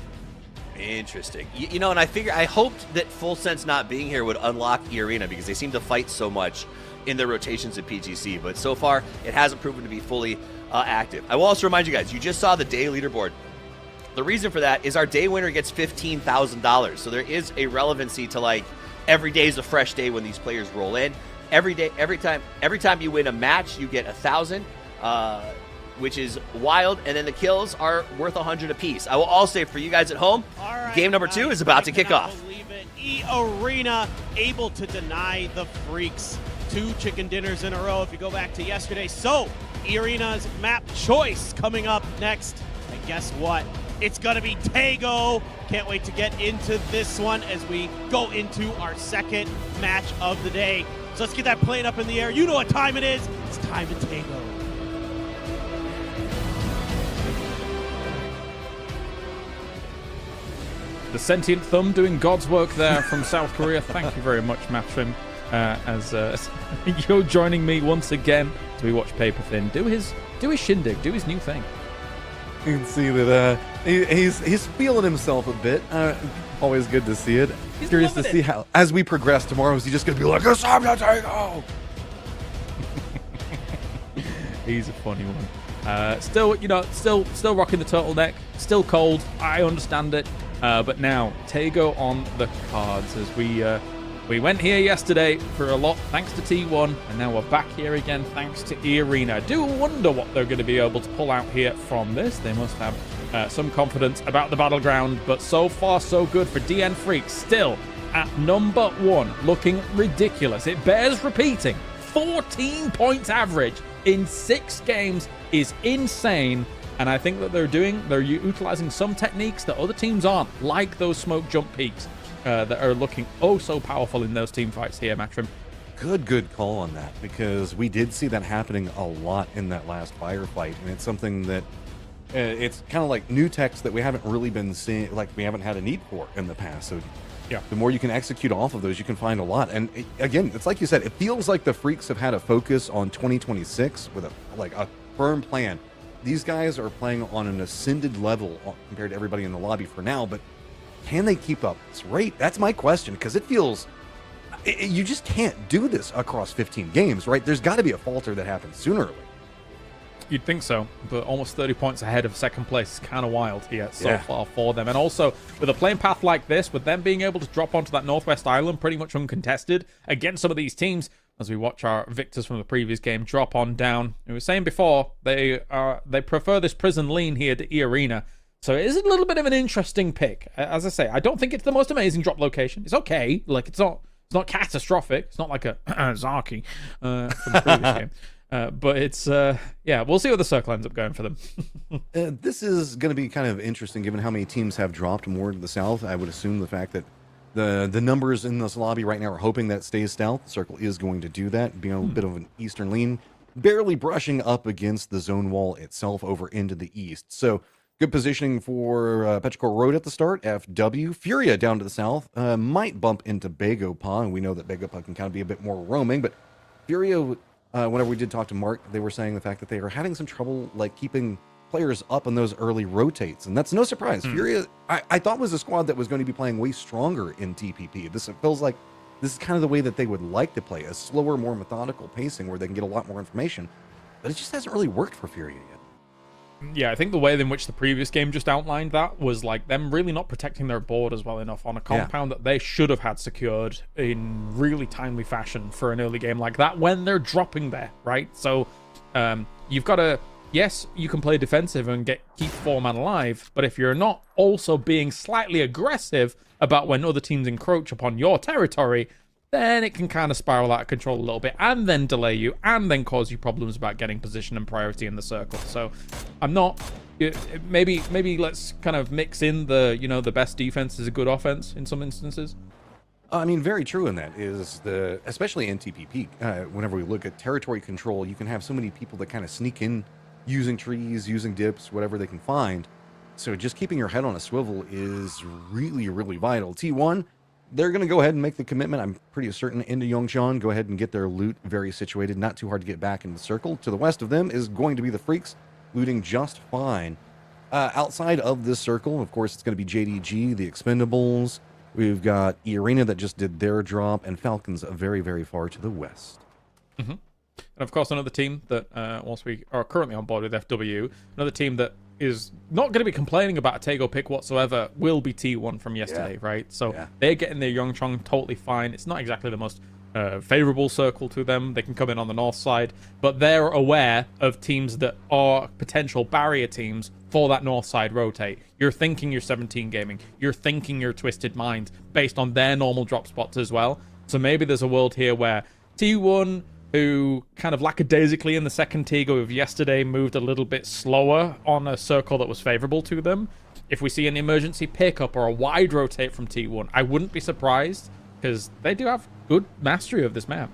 Interesting. You know, and I hoped that Full Sense not being here would unlock E-Arena because they seem to fight so much in their rotations at PGC, but so far it hasn't proven to be fully active. I will also remind you guys, you just saw the day leaderboard. The reason for that is our day winner gets $15,000, so there is a relevancy to, like, every day is a fresh day when these players roll in. Every time you win a match, you get $1,000. Which is wild, and then the kills are worth 100 apiece. I will also say for you guys at home, game number 2 is about to kick off. E-Arena able to deny the Freaks 2 chicken dinners in a row if you go back to yesterday. So E-Arena's map choice coming up next. And guess what? It's going to be Taego. Can't wait to get into this one as we go into our second match of the day. So let's get that plane up in the air. You know what time it is. It's time to Taego. The sentient thumb doing God's work there from South Korea. Thank you very much, Matrim, as you're joining me once again as we watch Paper Thin do his shindig, do his new thing. You can see that he's feeling himself a bit. Always good to see it. He's Curious to loving see it. how, as we progress tomorrow, is he just going to be like, it's time to take off? He's a funny one. Still rocking the turtleneck. Still cold. I understand it. But now, Taego on the cards as we went here yesterday for a lot thanks to T1, and now we're back here again thanks to E-Arena. I do wonder what they're going to be able to pull out here from this. They must have some confidence about the battleground, but so far so good for DN Freaks. Still at number 1, looking ridiculous. It bears repeating. 14 points average in 6 games is insane. And I think that they're utilizing some techniques that other teams aren't, like those smoke jump peaks that are looking oh so powerful in those team fights here, Matrim. Good call on that, because we did see that happening a lot in that last firefight, and it's something that it's kind of like new techs that we haven't really been seeing, like we haven't had a need for in the past. So yeah, the more you can execute off of those, you can find a lot. And again, it's like you said, it feels like the Freaks have had a focus on 2026 with a firm plan. These guys are playing on an ascended level compared to everybody in the lobby for now, but can they keep up this rate? That's my question, because it feels you just can't do this across 15 games, right? There's got to be a falter that happens sooner or later. You'd think so, but almost 30 points ahead of second place is kind of wild here so far for them. And also, with a playing path like this, with them being able to drop onto that Northwest Island pretty much uncontested against some of these teams, as we watch our victors from the previous game drop on down. We were saying before, they prefer this prison lean here to E-Arena. So it is a little bit of an interesting pick. As I say, I don't think it's the most amazing drop location. It's okay. Like, it's not catastrophic. It's not like a Zaki from the previous game. But it's, we'll see where the circle ends up going for them. This is going to be kind of interesting given how many teams have dropped more to the south. I would assume the fact that the numbers in this lobby right now are hoping that stays south. The circle is going to do that, being a bit of an eastern lean, barely brushing up against the zone wall itself over into the east. So good positioning for Petrichor Road at the start. FW Furia down to the south might bump into Begopa, and we know that Begopa can kind of be a bit more roaming, but Furia, whenever we did talk to Mark, they were saying the fact that they are having some trouble like keeping players up on those early rotates, and that's no surprise. Furia, I thought was a squad that was going to be playing way stronger in TPP. This feels like this is kind of the way that they would like to play, a slower, more methodical pacing where they can get a lot more information, but it just hasn't really worked for Furia yet. Yeah, I think the way in which the previous game just outlined that was like them really not protecting their board as well enough on a compound that they should have had secured in really timely fashion for an early game like that when they're dropping there, right? So you've got to, yes, you can play defensive and keep 4-man alive, but if you're not also being slightly aggressive about when other teams encroach upon your territory, then it can kind of spiral out of control a little bit and then delay you and then cause you problems about getting position and priority in the circle. So I'm not, maybe let's kind of mix in the, the best defense is a good offense in some instances. I mean, very true in that is especially in TPP, whenever we look at territory control, you can have so many people that kind of sneak in using trees, using dips, whatever they can find. So just keeping your head on a swivel is really, really vital. T1, they're going to go ahead and make the commitment, I'm pretty certain, into Yongchan, go ahead and get their loot very situated, not too hard to get back in the circle. To the west of them is going to be the Freaks, looting just fine. Outside of this circle, of course, it's going to be JDG, the Expendables. We've got E-Arena that just did their drop, and Falcons very, very far to the west. Mm-hmm. And of course, another team that, whilst we are currently on board with FW, another team that is not going to be complaining about a Taego pick whatsoever will be T1 from yesterday, right? So they're getting their Yongchong totally fine. It's not exactly the most favorable circle to them. They can come in on the north side, but they're aware of teams that are potential barrier teams for that north side rotate. You're thinking you're 17 Gaming. You're thinking you're Twisted Minds based on their normal drop spots as well. So maybe there's a world here where T1, who kind of lackadaisically in the second Taego of yesterday moved a little bit slower on a circle that was favorable to them, if we see an emergency pickup or a wide rotate from T1, I wouldn't be surprised because they do have good mastery of this map.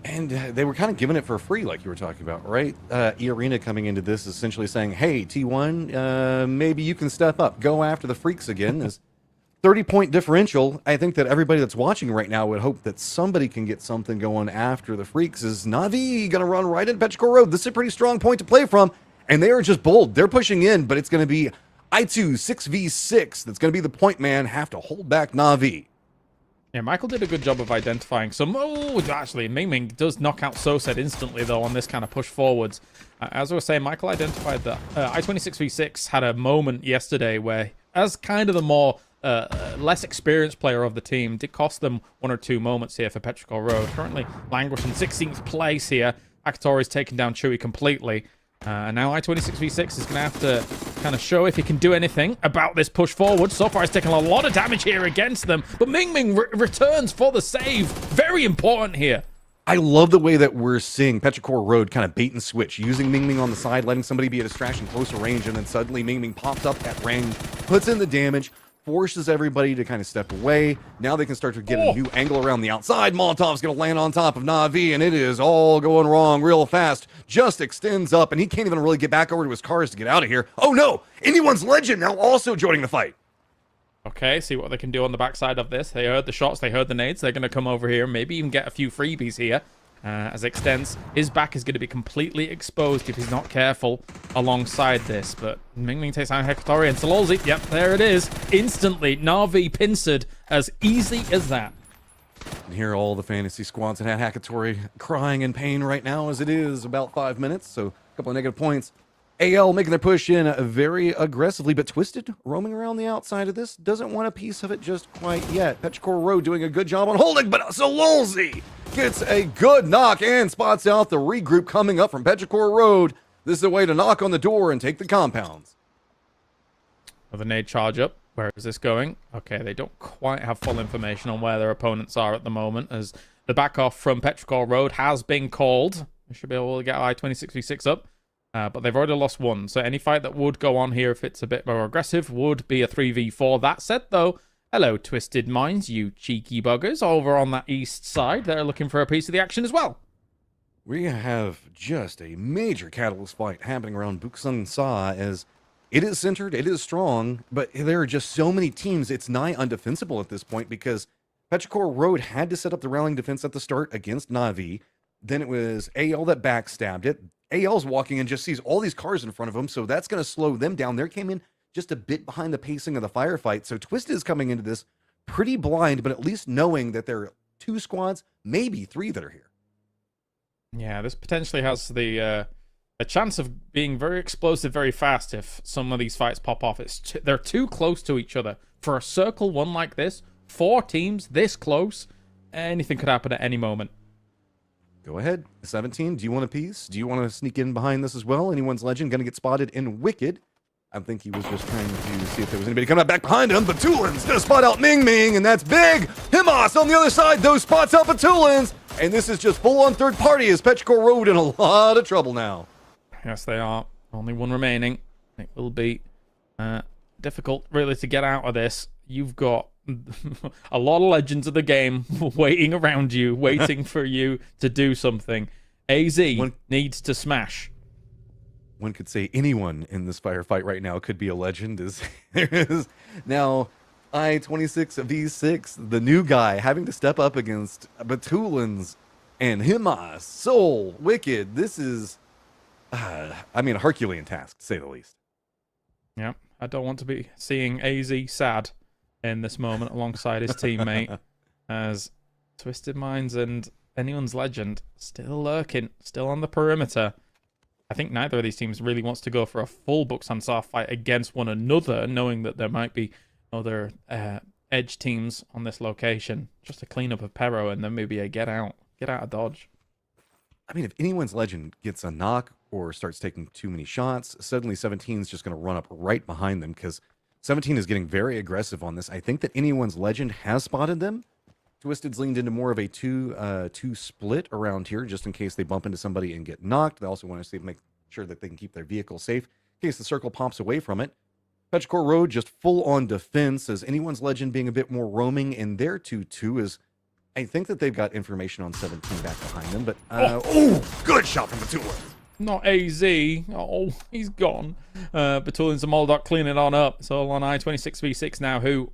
And they were kind of giving it for free, like you were talking about, right? E-Arena coming into this essentially saying, hey, T1, maybe you can step up. Go after the freaks again. This 30-point differential. I think that everybody that's watching right now would hope that somebody can get something going after the freaks. Is Na'Vi going to run right into Petrichor Road? This is a pretty strong point to play from. And they are just bold. They're pushing in, but it's going to be I2 6v6. That's going to be the point man. Have to hold back Na'Vi. Yeah, Michael did a good job of identifying some. Oh, actually, Ming does knock out Soset instantly, though, on this kind of push forwards. As I was saying, Michael identified that I-26v6 had a moment yesterday where, as kind of the more less experienced player of the team, did cost them 1 or 2 moments here for Petrichor Road. Currently languishing 16th place here. Akatori's taken down Chewy completely. And now I-26v6 is going to have to kind of show if he can do anything about this push forward. So far, he's taken a lot of damage here against them. But Ming returns for the save. Very important here. I love the way that we're seeing Petrichor Road kind of bait and switch, using Ming on the side, letting somebody be a distraction closer range, and then suddenly Ming pops up at range, puts in the damage, forces everybody to kind of step away. Now they can start to get a new angle around the outside. Molotov's going to land on top of Na'Vi, and it is all going wrong real fast. Just extends up, and he can't even really get back over to his cars to get out of here. Oh no! Anyone's Legend now also joining the fight. Okay, see what they can do on the backside of this. They heard the shots, they heard the nades. They're going to come over here, maybe even get a few freebies here. As Extends, his back is going to be completely exposed if he's not careful alongside this. But Ming takes down Hekatori and Salolzi. Yep, there it is. Instantly, Na'Vi pincered as easy as that. And here are all the fantasy squads that had Hekatori crying in pain right now as it is about 5 minutes. So a couple of negative points. AL making their push in very aggressively, but Twisted roaming around the outside of this doesn't want a piece of it just quite yet. Petrichor Road doing a good job on holding, but Salolzi gets a good knock and spots out the regroup coming up from Petrichor Road. This is a way to knock on the door and take the compounds. Another nade charge up. Where is this going? Okay, they don't quite have full information on where their opponents are at the moment, as the back off from Petrichor Road has been called. They should be able to get I-26v6 up. But they've already lost one, so any fight that would go on here if it's a bit more aggressive would be a 3v4. That said, though, hello, Twisted Minds, you cheeky buggers over on that east side. They're looking for a piece of the action as well. We have just a major catalyst fight happening around Buksung Sa, as it is centered, it is strong, but there are just so many teams, it's nigh undefensible at this point, because Petrichor Road had to set up the rallying defense at the start against Na'Vi. Then it was AL that backstabbed it. AL's walking and just sees all these cars in front of him, so that's going to slow them down. They came in just a bit behind the pacing of the firefight, so Twisted is coming into this pretty blind, but at least knowing that there are 2 squads, maybe 3 that are here. Yeah, this potentially has the a chance of being very explosive very fast if some of these fights pop off. They're too close to each other. For a circle one like this, 4 teams this close, anything could happen at any moment. Go ahead. 17, do you want a piece? Do you want to sneak in behind this as well? Anyone's Legend going to get spotted in Wicked. I think he was just trying to see if there was anybody coming up back behind him. But Tulin's going to spot out Ming, and that's big. Himas on the other side, those spots out Batulins. And this is just full-on third party as Petrichor Road in a lot of trouble now. Yes, they are. Only one remaining. It will be difficult, really, to get out of this. You've got a lot of legends of the game waiting around you, waiting for you to do something. AZ needs to smash. One could say anyone in this firefight right now could be a legend. There is now I-26v6, the new guy, having to step up against Batulins and Himas, Seoul, Wicked. This is, a Herculean task, to say the least. Yeah, I don't want to be seeing AZ sad in this moment alongside his teammate, as Twisted Minds and anyone's Legend still lurking, still on the perimeter. I think neither of these teams really wants to go for a full Buksung Sa fight against one another, knowing that there might be other edge teams on this location. Just a cleanup of Pero and then maybe a get out of Dodge. I mean, if anyone's Legend gets a knock or starts taking too many shots, suddenly 17 is just going to run up right behind them, because 17 is getting very aggressive on this. I think that anyone's Legend has spotted them. Twisted's leaned into more of a two split around here, just in case they bump into somebody and get knocked. They also want to make sure that they can keep their vehicle safe in case the circle pops away from it. Petrichor Road just full on defense, as Anyone's Legend being a bit more roaming in their 2-2 is. I think that they've got information on 17 back behind them, but good shot from Batula. Not AZ. Oh, he's gone. Batulin's and Moldoc cleaning it on up. So on I-26v6 now, who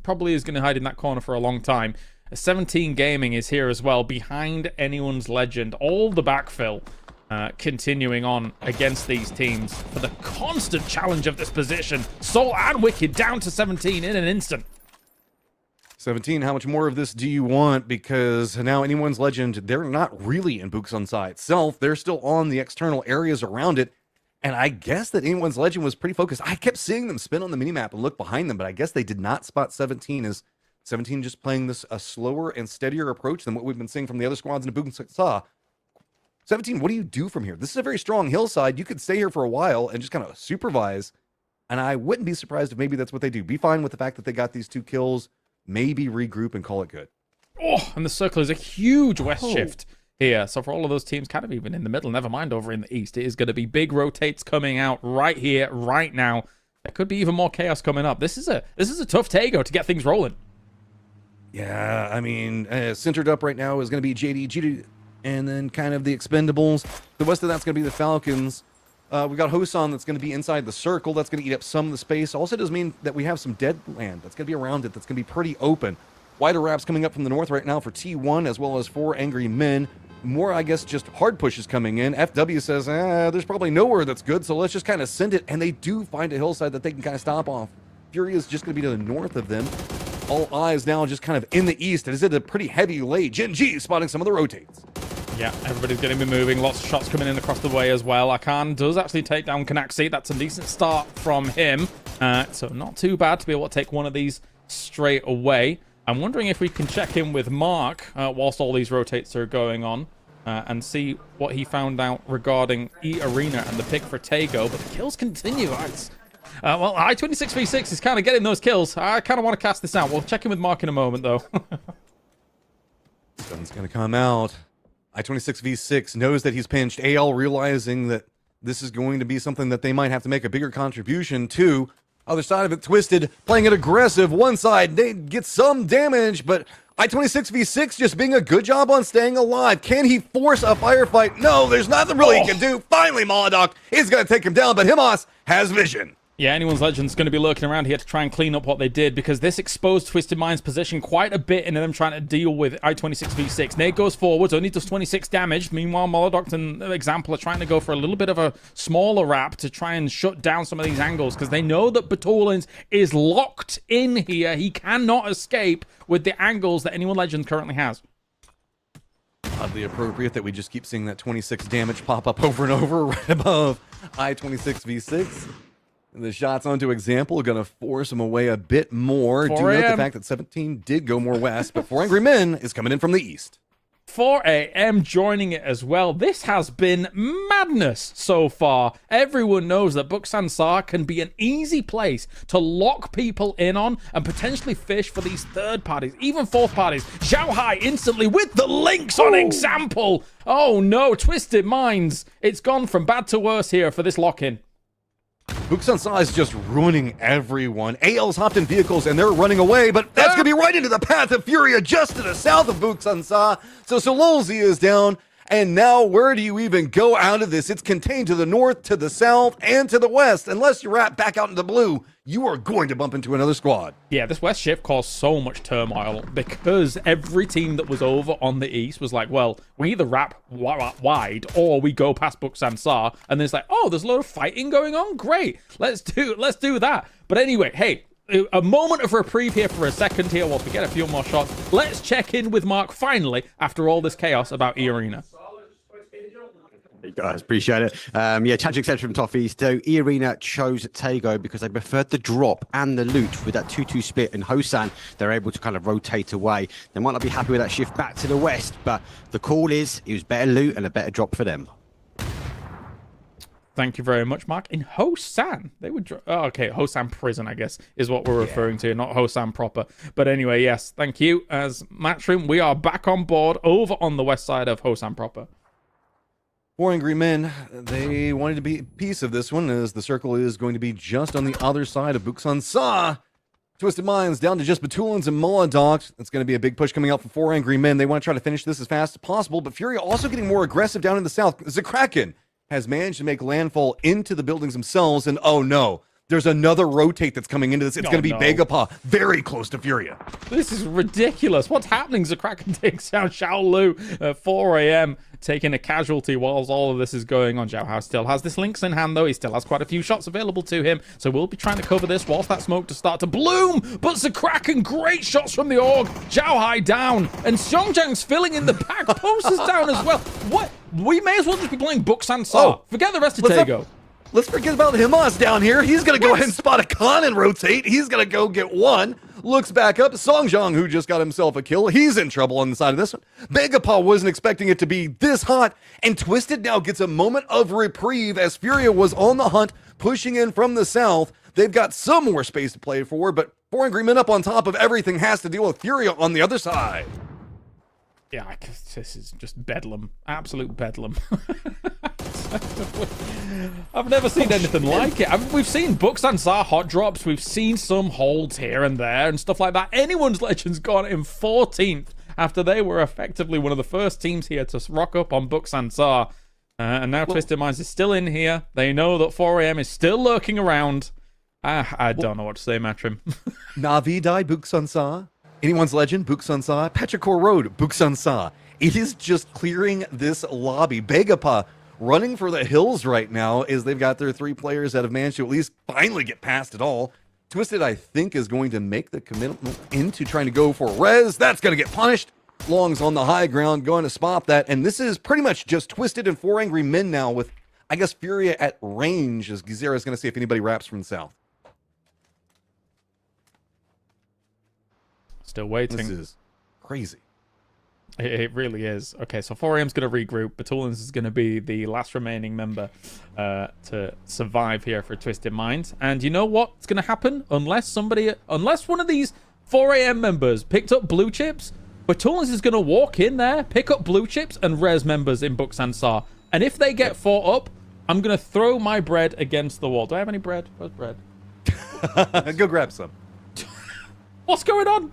probably is going to hide in that corner for a long time. 17 Gaming is here as well, behind Anyone's Legend. All the backfill continuing on against these teams for the constant challenge of this position. Seoul and Wicked down to 17 in an instant. 17, how much more of this do you want? Because now Anyone's Legend, they're not really in Buksansa itself. They're still on the external areas around it. And I guess that Anyone's Legend was pretty focused. I kept seeing them spin on the minimap and look behind them, but I guess they did not spot 17 as 17 just playing this a slower and steadier approach than what we've been seeing from the other squads in Buksansa. 17, what do you do from here? This is a very strong hillside. You could stay here for a while and just kind of supervise. And I wouldn't be surprised if maybe that's what they do. Be fine with the fact that they got these 2 kills. Maybe regroup and call it good. Oh, and the circle is a huge west shift here. So for all of those teams kind of even in the middle, never mind over in the east, it is going to be big rotates coming out right here, right now. There could be even more chaos coming up. This is a tough Tago to get things rolling. Yeah, I mean, centered up right now is going to be JD, GD, and then kind of the Expendables. The west of that's going to be the Falcons. We got Hosan that's going to be inside the circle. That's going to eat up some of the space. Also does mean that we have some dead land that's going to be around it. That's going to be pretty open. Wider wraps coming up from the north right now for T1 as well as 4 Angry Men. More, I guess, just hard pushes coming in. FW says, there's probably nowhere that's good, so let's just kind of send it. And they do find a hillside that they can kind of stop off. Fury is just going to be to the north of them. All eyes now just kind of in the east. It is a pretty heavy lay. Gen G spotting some of the rotates. Yeah, everybody's going to be moving. Lots of shots coming in across the way as well. Akan does actually take down Kanaxi. That's a decent start from him. So not too bad to be able to take one of these straight away. I'm wondering if we can check in with Mark whilst all these rotates are going on and see what he found out regarding E-Arena and the pick for Tago. But the kills continue. Well, I-26v6 is kind of getting those kills. I kind of want to cast this out. We'll check in with Mark in a moment, though. Sun's going to come out. I-26v6 knows that he's pinched. AL realizing that this is going to be something that they might have to make a bigger contribution to. Other side of it, Twisted, playing it aggressive. One side, they get some damage, but I-26v6 just being a good job on staying alive. Can he force a firefight? No, there's nothing really he can do. Finally, Moldoc is going to take him down, but Himas has vision. Yeah, Anyone's Legend's going to be lurking around here to try and clean up what they did, because this exposed Twisted Mind's position quite a bit in them trying to deal with I-26v6. Nate goes forwards, only does 26 damage. Meanwhile, Moldoc and Example are trying to go for a little bit of a smaller wrap to try and shut down some of these angles, because they know that Batulins is locked in here. He cannot escape with the angles that Anyone Legend currently has. Oddly appropriate that we just keep seeing that 26 damage pop up over and over right above I-26v6. The shots onto Example are going to force him away a bit more. Do note the fact that 17 did go more west, but 4 Angry Men is coming in from the east. 4 a.m. joining it as well. This has been madness so far. Everyone knows that Buksansa can be an easy place to lock people in on and potentially fish for these third parties, even fourth parties. Xiao Hai instantly with the links on Example. Oh no, Twisted Minds. It's gone from bad to worse here for this lock-in. Buksansa is just ruining everyone. AL's hopped in vehicles and they're running away, but that's going to be right into the path of Furia just to the south of Buksansa. So Sololzi is down, and now where do you even go out of this? It's contained to the north, to the south, and to the west. Unless you wrap back out into blue, you are going to bump into another squad. Yeah, this west shift caused so much turmoil because every team that was over on the east was like, well, we either wrap wide or we go past Buksansa, and there's like, oh, there's a lot of fighting going on. Great, let's do that. But anyway, hey, a moment of reprieve here for a second here whilst we get a few more shots. Let's check in with Mark finally after all this chaos about E-Arena. Hey guys, appreciate it. Yeah, tragic exception from Top East. So E-Arena chose Tago because they preferred the drop and the loot with that 2-2 split, and Hosan, they're able to kind of rotate away. They might not be happy with that shift back to the west, but the call is it was better loot and a better drop for them. Thank you very much, Mark. In Hosan, they would... okay, Hosan Prison, I guess, is what we're referring to, not Hosan proper. But anyway, yes, thank you. As Matchroom, we are back on board over on the west side of Hosan proper. Four Angry Men, they wanted to be a piece of this one, as the circle is going to be just on the other side of Buksan Sa. Twisted Minds down to just Batulans and Molodogs. That's going to be a big push coming out for Four Angry Men. They want to try to finish this as fast as possible, but Fury also getting more aggressive down in the south. Zakraken has managed to make landfall into the buildings themselves, and oh no, there's another rotate that's coming into this. It's going to be Begapa, very close to Furia. This is ridiculous. What's happening? Zakraken takes down Xiaolu at 4 a.m., taking a casualty whilst all of this is going on. Xiaohao still has this Lynx in hand, though. He still has quite a few shots available to him, so we'll be trying to cover this whilst that smoke to start to bloom. But Zakraken, great shots from the Org. Xiaohai down, and Xiongjiang's filling in the back. Post is down as well. What? We may as well just be playing Buksan Sa. Forget the rest of Tego. Let's forget about Himas down here. He's going to go ahead and spot a con and rotate. He's going to go get one. Looks back up. Songjiang, who just got himself a kill, he's in trouble on the side of this one. Begapa wasn't expecting it to be this hot, and Twisted now gets a moment of reprieve as Furia was on the hunt, pushing in from the south. They've got some more space to play for, but Four Angry Men up on top of everything has to deal with Furia on the other side. Yeah, this is just bedlam. Absolute bedlam. I've never seen anything like it. We've seen Buksan Sa hot drops. We've seen some holds here and there and stuff like that. Anyone's Legends gone in 14th after they were effectively one of the first teams here to rock up on Buksan Sa. And now Twisted Minds is still in here. They know that 4 a.m. is still lurking around. I don't know what to say, Matrim. Navi Dai Buksan Sa. Anyone's Legend, Buksan Sa. Petrichor Road, Buksan Sa. It is just clearing this lobby. Begapa running for the hills right now as they've got their 3 players that have managed to at least finally get past it all. Twisted, I think, is going to make the commitment into trying to go for Rez. That's going to get punished. Long's on the high ground, going to spot that. And this is pretty much just Twisted and Four Angry Men now with, I guess, Furia at range as Gizera is going to see if anybody wraps from the south. Still waiting. This is crazy. It really is. Okay, so 4AM's going to regroup. Batulans is going to be the last remaining member to survive here for Twisted Minds. And you know what's going to happen? Unless one of these 4AM members picked up blue chips, Batulans is going to walk in there, pick up blue chips, and res members in Buksan Sa. And if they get fought up, I'm going to throw my bread against the wall. Do I have any bread? Where's bread? Go grab some. What's going on?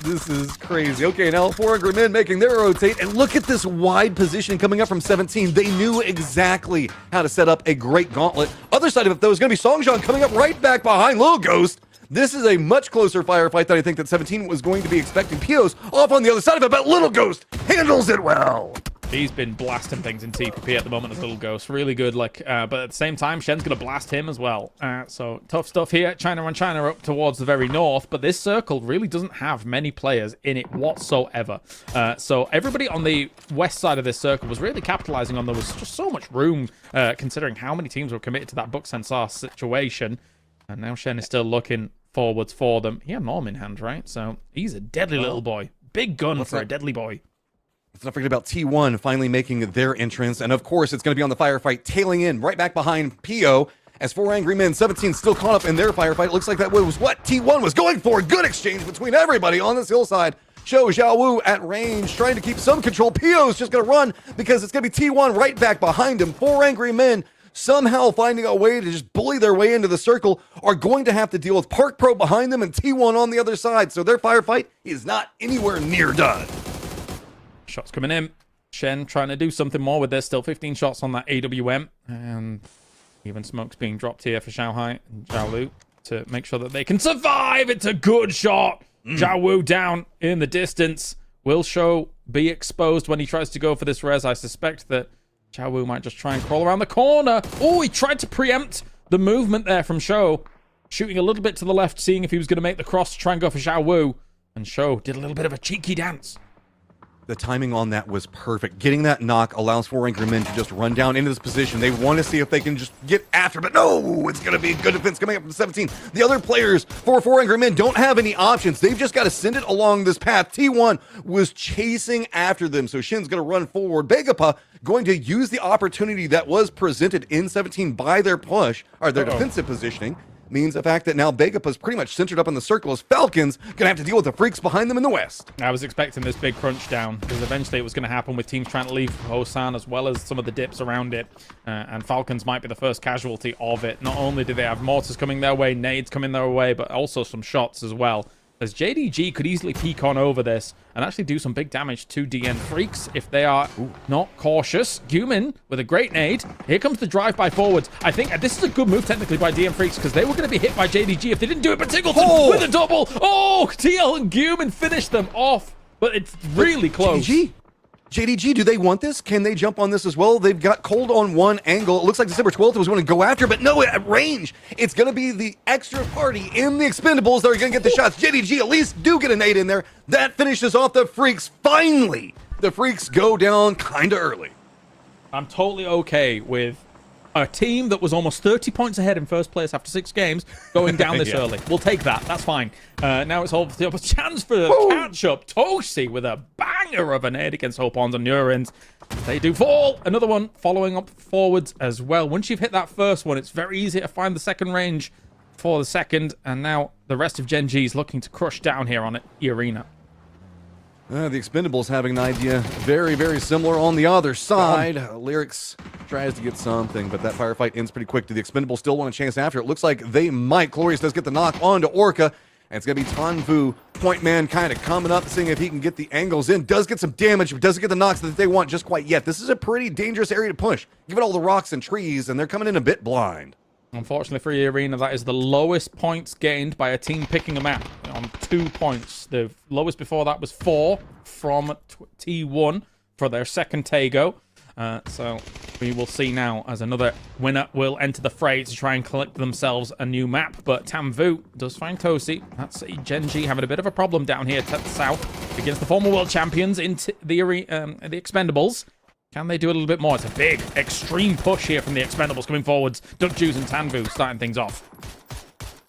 This is crazy. Okay, now Four Angry Men making their rotate, and look at this wide position coming up from 17. They knew exactly how to set up a great gauntlet. Other side of it, though, is going to be Songjiang coming up right back behind Little Ghost. This is a much closer firefight than I think that 17 was going to be expecting. Pio's off on the other side of it, but Little Ghost handles it well. He's been blasting things in TPP at the moment as Little Ghost. Really good, but at the same time, Shen's going to blast him as well. So tough stuff here. China and China up towards the very north, but this circle really doesn't have many players in it whatsoever. So everybody on the west side of this circle was really capitalizing on there was just so much room, considering how many teams were committed to that Buksan Sa situation. And now Shen is still looking forwards for them. He had Norm in hand, right? So he's a deadly little boy. Big gun for a deadly boy. Let's not forget about T1 finally making their entrance. And of course, it's going to be on the firefight, tailing in right back behind PO. As Four Angry Men, 17 still caught up in their firefight. It looks like that was what T1 was going for. Good exchange between everybody on this hillside. Show Xiaowu at range, trying to keep some control. PO's just going to run because it's going to be T1 right back behind him. Four Angry Men somehow finding a way to just bully their way into the circle are going to have to deal with Park Pro behind them and T1 on the other side. So their firefight is not anywhere near done. Shots coming in. Shen trying to do something more with this. Still 15 shots on that AWM. And even smokes being dropped here for Xiaohai and Xiaolu to make sure that they can survive. It's a good shot. Xiaowu down in the distance. Will Show be exposed when he tries to go for this res? I suspect that Xiaowu might just try and crawl around the corner. Oh, he tried to preempt the movement there from Show. Shooting a little bit to the left, seeing if he was going to make the cross to try and go for Xiaowu. And Show did a little bit of a cheeky dance. The timing on that was perfect. Getting that knock allows Four Angry Men to just run down into this position. They want to see if they can just get after, but no, it's going to be good defense coming up from 17. The other players for Four Angry Men don't have any options. They've just got to send it along this path. T1 was chasing after them, so Shin's going to run forward. Begapa going to use the opportunity that was presented in 17 by their push, or their defensive positioning. means the fact that now Begapa's pretty much centered up in the circle as Falcons going to have to deal with the Freaks behind them in the west. I was expecting this big crunch down because eventually it was going to happen with teams trying to leave Hosan as well as some of the dips around it. And Falcons might be the first casualty of it. Not only do they have mortars coming their way, nades coming their way, but also some shots as well. As JDG could easily peek on over this and actually do some big damage to DN Freaks if they are not cautious. Gumin with a great nade. Here comes the drive-by forwards. I think this is a good move technically by DN Freaks because they were going to be hit by JDG if they didn't do it, but Tingleton with a double. Oh, TL and Gumin finished them off, but it's really close. JDG, do they want this? Can they jump on this as well? They've got Cold on one angle. It looks like December 12th was going to go after, but no, at range. It's going to be the extra party in the Expendables that are going to get the shots. JDG at least do get a nade in there. That finishes off the Freaks. Finally, the Freaks go down kind of early. I'm totally okay with a team that was almost 30 points ahead in first place after 6 games going down this early. We'll take that. That's fine. Now it's all a chance for the catch-up. Toshi with a banger of a nade against Hopons and Urins. They do fall. Another one following up forwards as well. Once you've hit that first one, it's very easy to find the second range for the second. And now the rest of Gen G is looking to crush down here on E-Arena. The Expendables having an idea very, very similar on the other side. Lyrics tries to get something, but that firefight ends pretty quick. Do the Expendables still want a chance after? It looks like they might. Glorious does get the knock onto Orca, and it's going to be Tanvu, point man, kind of coming up, seeing if he can get the angles in. Does get some damage, but doesn't get the knocks that they want just quite yet. This is a pretty dangerous area to push. Give it all the rocks and trees, and they're coming in a bit blind. Unfortunately for E-Arena, that is the lowest points gained by a team picking a map on 2 points. The lowest before that was 4 from T1 for their second Tago. So we will see now as another winner will enter the fray to try and collect themselves a new map. But Tamvu does find Tosi. That's Gen G having a bit of a problem down here to the south against the former world champions in the Expendables. Can they do a little bit more? It's a big, extreme push here from the Expendables coming forwards. Duck Juice and Tanvu starting things off.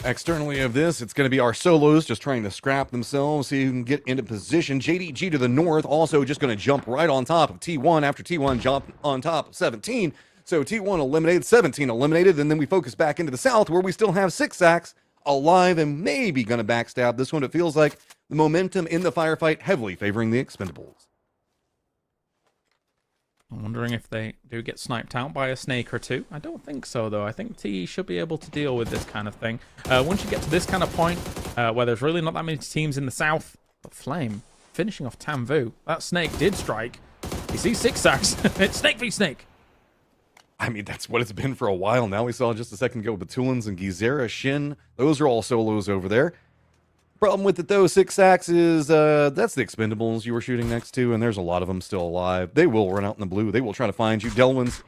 Externally of this, it's going to be our solos just trying to scrap themselves, see who can get into position. JDG to the north also just going to jump right on top of T1 after T1 jumped on top of 17. So T1 eliminated, 17 eliminated, and then we focus back into the south where we still have 6 sacks alive and maybe going to backstab this one. It feels like the momentum in the firefight heavily favoring the Expendables. I'm wondering if they do get sniped out by a snake or two. I don't think so, though. I think T should be able to deal with this kind of thing. Once you get to this kind of point, where there's really not that many teams in the south, but Flame finishing off Tamvu. That snake did strike. You see 6 sacks. It's snake v snake. I mean, that's what it's been for a while now. We saw just a second ago Batulans and Gizera, Shin. Those are all solos over there. Problem with it, though, 6 sacks is that's the Expendables you were shooting next to, and there's a lot of them still alive. They will run out in the blue. They will try to find you. Delwyn's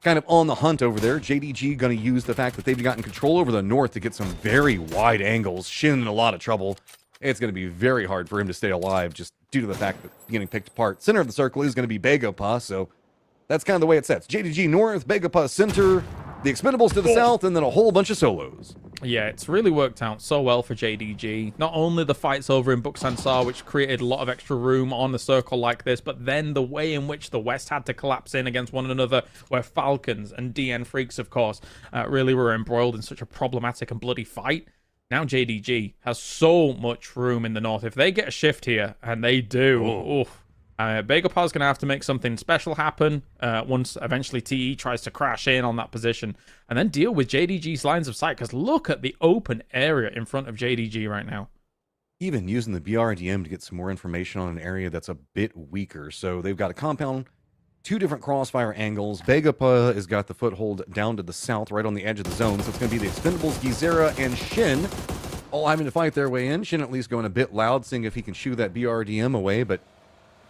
kind of on the hunt over there. JDG going to use the fact that they've gotten control over the north to get some very wide angles. Shin in a lot of trouble. It's going to be very hard for him to stay alive just due to the fact that getting picked apart. Center of the circle is going to be Begapa, so that's kind of the way it sets. JDG north, Begapa center, the Expendables to the south, and then a whole bunch of solos. Yeah, it's really worked out so well for JDG. Not only the fights over in Buksansar, which created a lot of extra room on the circle like this, but then the way in which the West had to collapse in against one another, where Falcons and DN Freaks, of course, really were embroiled in such a problematic and bloody fight. Now JDG has so much room in the north. If they get a shift here, and they do, Begapa's going to have to make something special happen once eventually TE tries to crash in on that position and then deal with JDG's lines of sight, because look at the open area in front of JDG right now. Even using the BRDM to get some more information on an area that's a bit weaker. So they've got a compound, 2 different crossfire angles. Begapa has got the foothold down to the south, right on the edge of the zone. So it's going to be the Expendables, Gizera, and Shin all having to fight their way in. Shin at least going a bit loud, seeing if he can shoo that BRDM away, but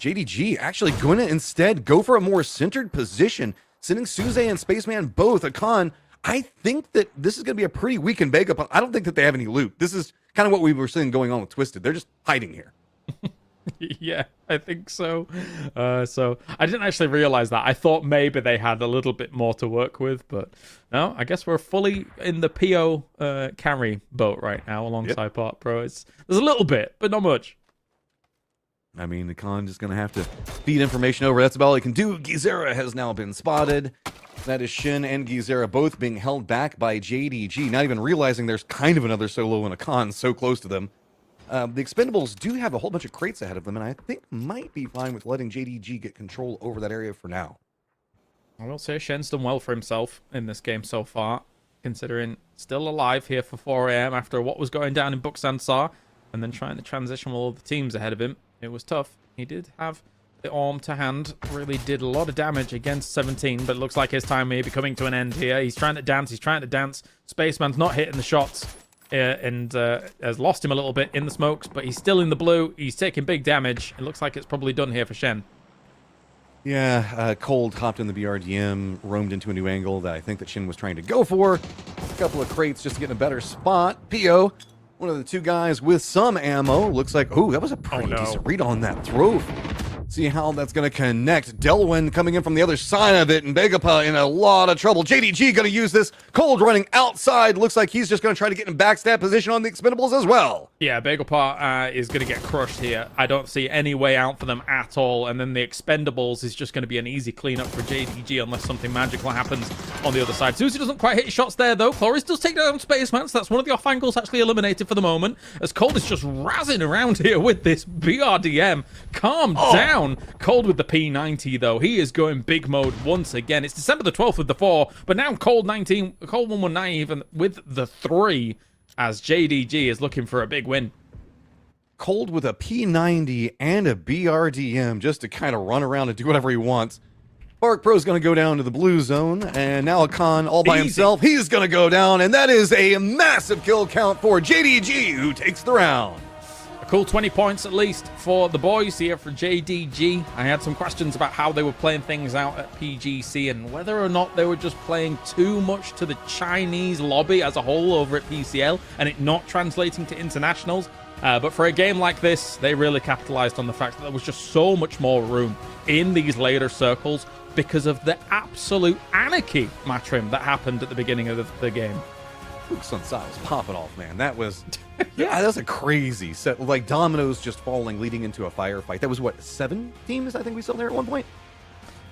JDG actually going to instead go for a more centered position, sending Suze and Spaceman both. Akan, I think that this is going to be a pretty weakened Begapa. I don't think that they have any loot. This is kind of what we were seeing going on with Twisted. They're just hiding here. Yeah, I think so. So I didn't actually realize that. I thought maybe they had a little bit more to work with, but no, I guess we're fully in the PO carry boat right now alongside Part Pro. There's a little bit, but not much. I mean, Akan just going to have to feed information over. That's about all he can do. Gizera has now been spotted. That is Shin and Gizera both being held back by JDG, not even realizing there's kind of another solo and a con so close to them. The Expendables do have a whole bunch of crates ahead of them, and I think might be fine with letting JDG get control over that area for now. I will say Shen's done well for himself in this game so far, considering still alive here for 4 AM after what was going down in Buksansar, and then trying to transition with all the teams ahead of him. It was tough. He did have the arm to hand, really did a lot of damage against 17, but it looks like his time may be coming to an end here. He's trying to dance, Spaceman's not hitting the shots, and has lost him a little bit in the smokes, but he's still in the blue. He's taking big damage. It looks like it's probably done here for Shen. Yeah, Cold hopped in the BRDM, roamed into a new angle that I think that Shin was trying to go for. A couple of crates just to get in a better spot. Pio, one of the two guys with some ammo. Looks like, oh, that was a pretty decent read on that throw. See how that's going to connect. Delwyn coming in from the other side of it, and Begapa in a lot of trouble. JDG going to use this. Cold running outside. Looks like he's just going to try to get in backstab position on the Expendables as well. Yeah, Begapa is going to get crushed here. I don't see any way out for them at all. And then the Expendables is just going to be an easy cleanup for JDG unless something magical happens on the other side. Susie doesn't quite hit his shots there, though. Chloris does take down Spaceman, so that's one of the off angles actually eliminated for the moment. As Cold is just razzing around here with this BRDM. Calm down. Cold with the P90, though. He is going big mode once again. It's December the 12th with the 4, but now Cold 119 even with the 3, as JDG is looking for a big win. Cold with a P90 and a BRDM just to kind of run around and do whatever he wants. Bark Pro's going to go down to the blue zone, and now Khan all by himself. He's going to go down, and that is a massive kill count for JDG, who takes the round. Cool 20 points at least for the boys here for JDG. I had some questions about how they were playing things out at PGC and whether or not they were just playing too much to the Chinese lobby as a whole over at PCL and it not translating to internationals. But for a game like this, they really capitalized on the fact that there was just so much more room in these later circles because of the absolute anarchy, Matrim, that happened at the beginning of the game. Buksansar was popping off, man. That was... Yeah, that was a crazy set. Like, dominoes just falling, leading into a firefight. That was, what, 7 teams I think we saw there at one point?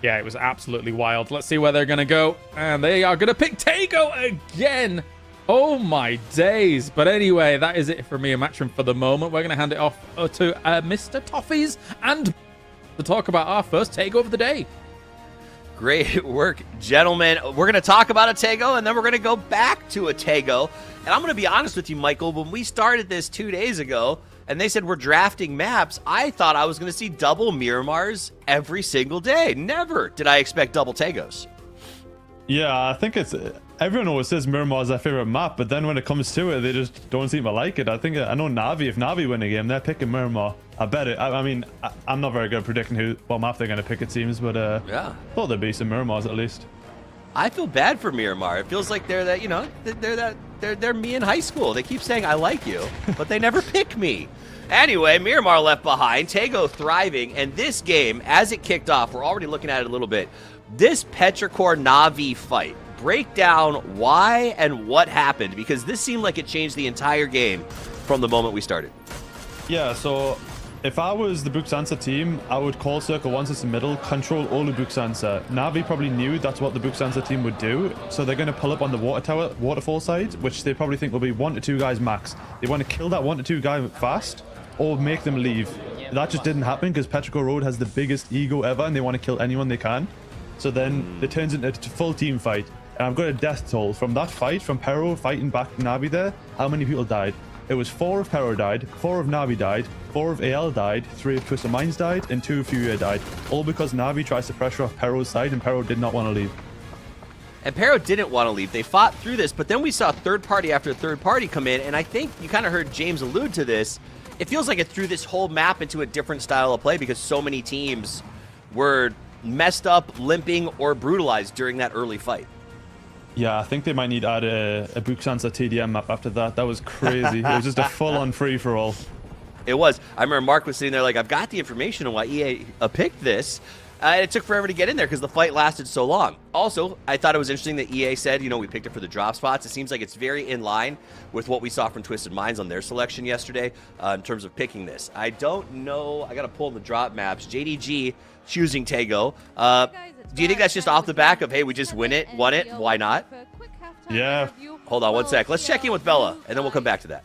Yeah, it was absolutely wild. Let's see where they're going to go. And they are going to pick Tago again. Oh, my days. But anyway, that is it for me and Matrim for the moment. We're going to hand it off to Mr. Toffees and to talk about our first Tago of the day. Great work, gentlemen. We're going to talk about a Tago, and then we're going to go back to a Tago. And I'm going to be honest with you, Michael, when we started this 2 days ago, and they said we're drafting maps, I thought I was going to see double Miramars every single day. Never did I expect double Tagos. Yeah, I think it's... Everyone always says Miramar is their favorite map, but then when it comes to it, they just don't seem to like it. I know Navi, if Navi win a game, they're picking Miramar. I bet it. I mean, I'm not very good at predicting what map they're going to pick, it seems, but yeah, thought there'd be some Miramars at least. I feel bad for Miramar. It feels like they're that, you know, they're me in high school. They keep saying I like you, but they never pick me. Anyway, Miramar left behind, Tago thriving, and this game, as it kicked off, we're already looking at it a little bit. This Petrichor Navi fight, break down why and what happened, because this seemed like it changed the entire game from the moment we started. Yeah, so if I was the Buksansar team, I would call circle once it's in the middle, control all of Buksansar. Navi probably knew that's what the Buksansar team would do, so they're going to pull up on the waterfall side, which they probably think will be 1 to 2 guys max. They want to kill that 1 to 2 guy fast, or make them leave. That just didn't happen because Petrichor Road has the biggest ego ever, and they want to kill anyone they can. So then it turns into a full team fight. And I've got a death toll from that fight, from Pero fighting back Navi there. How many people died? It was 4 of Pero died, 4 of Navi died, 4 of AL died, 3 of Twisted Minds died, and 2 of Furia died. All because Navi tries to pressure off Pero's side, and Pero did not want to leave. And Pero didn't want to leave. They fought through this, but then we saw third party after third party come in, and I think you kind of heard James allude to this. It feels like it threw this whole map into a different style of play because so many teams were messed up, limping, or brutalized during that early fight. Yeah, I think they might need to add a Buksansar TDM map after that. That was crazy. It was just a full-on free-for-all. It was. I remember Mark was sitting there like, I've got the information on why EA picked this. And it took forever to get in there because the fight lasted so long. Also, I thought it was interesting that EA said, you know, we picked it for the drop spots. It seems like it's very in line with what we saw from Twisted Minds on their selection yesterday in terms of picking this. I don't know. I got to pull the drop maps. JDG choosing Tago. Do you think that's just off the back of, hey, we just won it, why not? Yeah. Hold on one sec. Let's check in with Bella, and then we'll come back to that.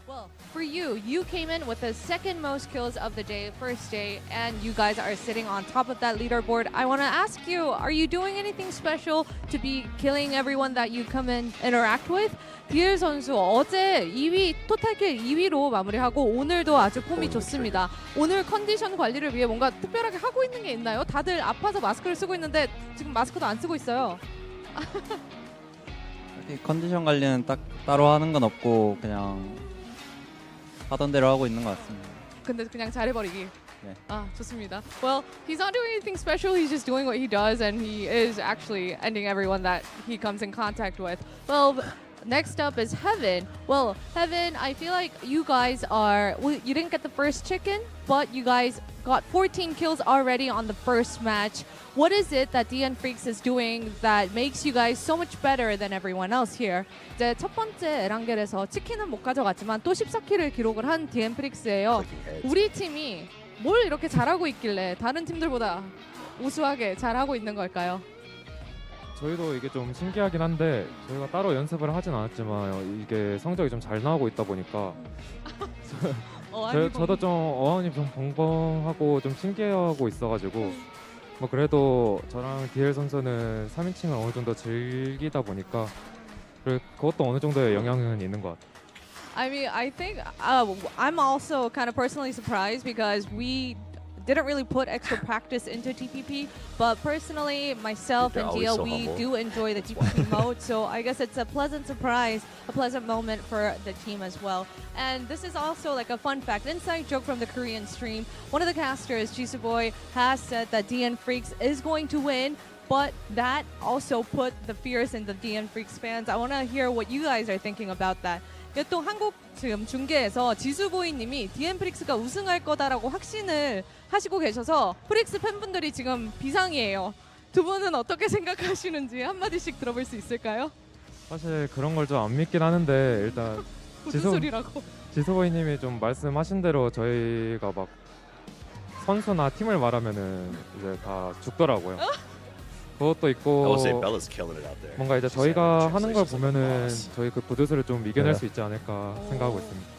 For you came in with the second most kills of the day, first day, and you guys are sitting on top of that leaderboard. I want to ask you, are you doing anything special to be killing everyone that you come and interact with? 디엘 선수 어제 2위, 토탈킬 2위로 마무리하고 오늘도 아주 폼이 좋습니다. 오늘 컨디션 관리를 위해 뭔가 특별하게 하고 있는 게 있나요? 다들 아파서 마스크를 쓰고 있는데 지금 마스크도 안 쓰고 있어요. 컨디션 관리는 따로 하는 건 없고 그냥 하던 대로 하고 있는 것 같습니다. 근데 그냥 잘해버리기. 네. 아, 좋습니다. Well, he's not doing anything special. He's just doing what he does, and he is actually ending everyone that he comes in contact with. Well, next up is Heaven. Well, Heaven, I feel like you guys are... Well, you didn't get the first chicken, but you guys got 14 kills already on the first match. What is it that DN Freaks is doing that makes you guys so much better than everyone else here? 이제 첫 번째 에란겔에서 치킨은 못 가져갔지만 또 14킬을 기록을 한 DN Freaks예요. 우리 팀이 뭘 이렇게 잘하고 있길래 다른 팀들보다 우수하게 잘하고 있는 걸까요? 저희도 이게 좀 신기하긴 한데 저희가 따로 연습을 하진 않았지만 이게 성적이 좀 잘 나오고 있다 보니까 저도 좀 어안이 좀 벙벙하고 좀 신기해하고 있어가지고 뭐 그래도 저랑 디엘 선수는 3인칭을 어느 정도 즐기다 보니까 그것도 어느 정도의 영향은 있는 것 같아요. I mean, I think I'm also kind of personally surprised because we didn't really put extra practice into TPP, but personally, myself and DL, we do enjoy the TPP mode, so I guess it's a pleasant surprise, a pleasant moment for the team as well. And this is also like a fun fact, inside joke from the Korean stream. One of the casters, Jisoo has said that DN Freaks is going to win, but that also put the fears in the DN Freaks fans. I want to hear what you guys are thinking about that. 또 한국 지금 중계에서 지수보이님이 DN 프릭스가 우승할 거다라고 확신을 하시고 계셔서 프릭스 팬분들이 지금 비상이에요. 두 분은 어떻게 생각하시는지 한마디씩 들어볼 수 있을까요? 사실 그런 걸 좀 안 믿긴 하는데 일단 무슨 소리라고? 지소보이님이 좀 말씀하신 대로 저희가 막 선수나 팀을 말하면은 이제 다 죽더라고요. 그것도 있고 뭔가 이제 저희가 하는 걸 보면은 저희 그 부두수를 좀 이겨낼 수 있지 않을까 생각하고 있습니다.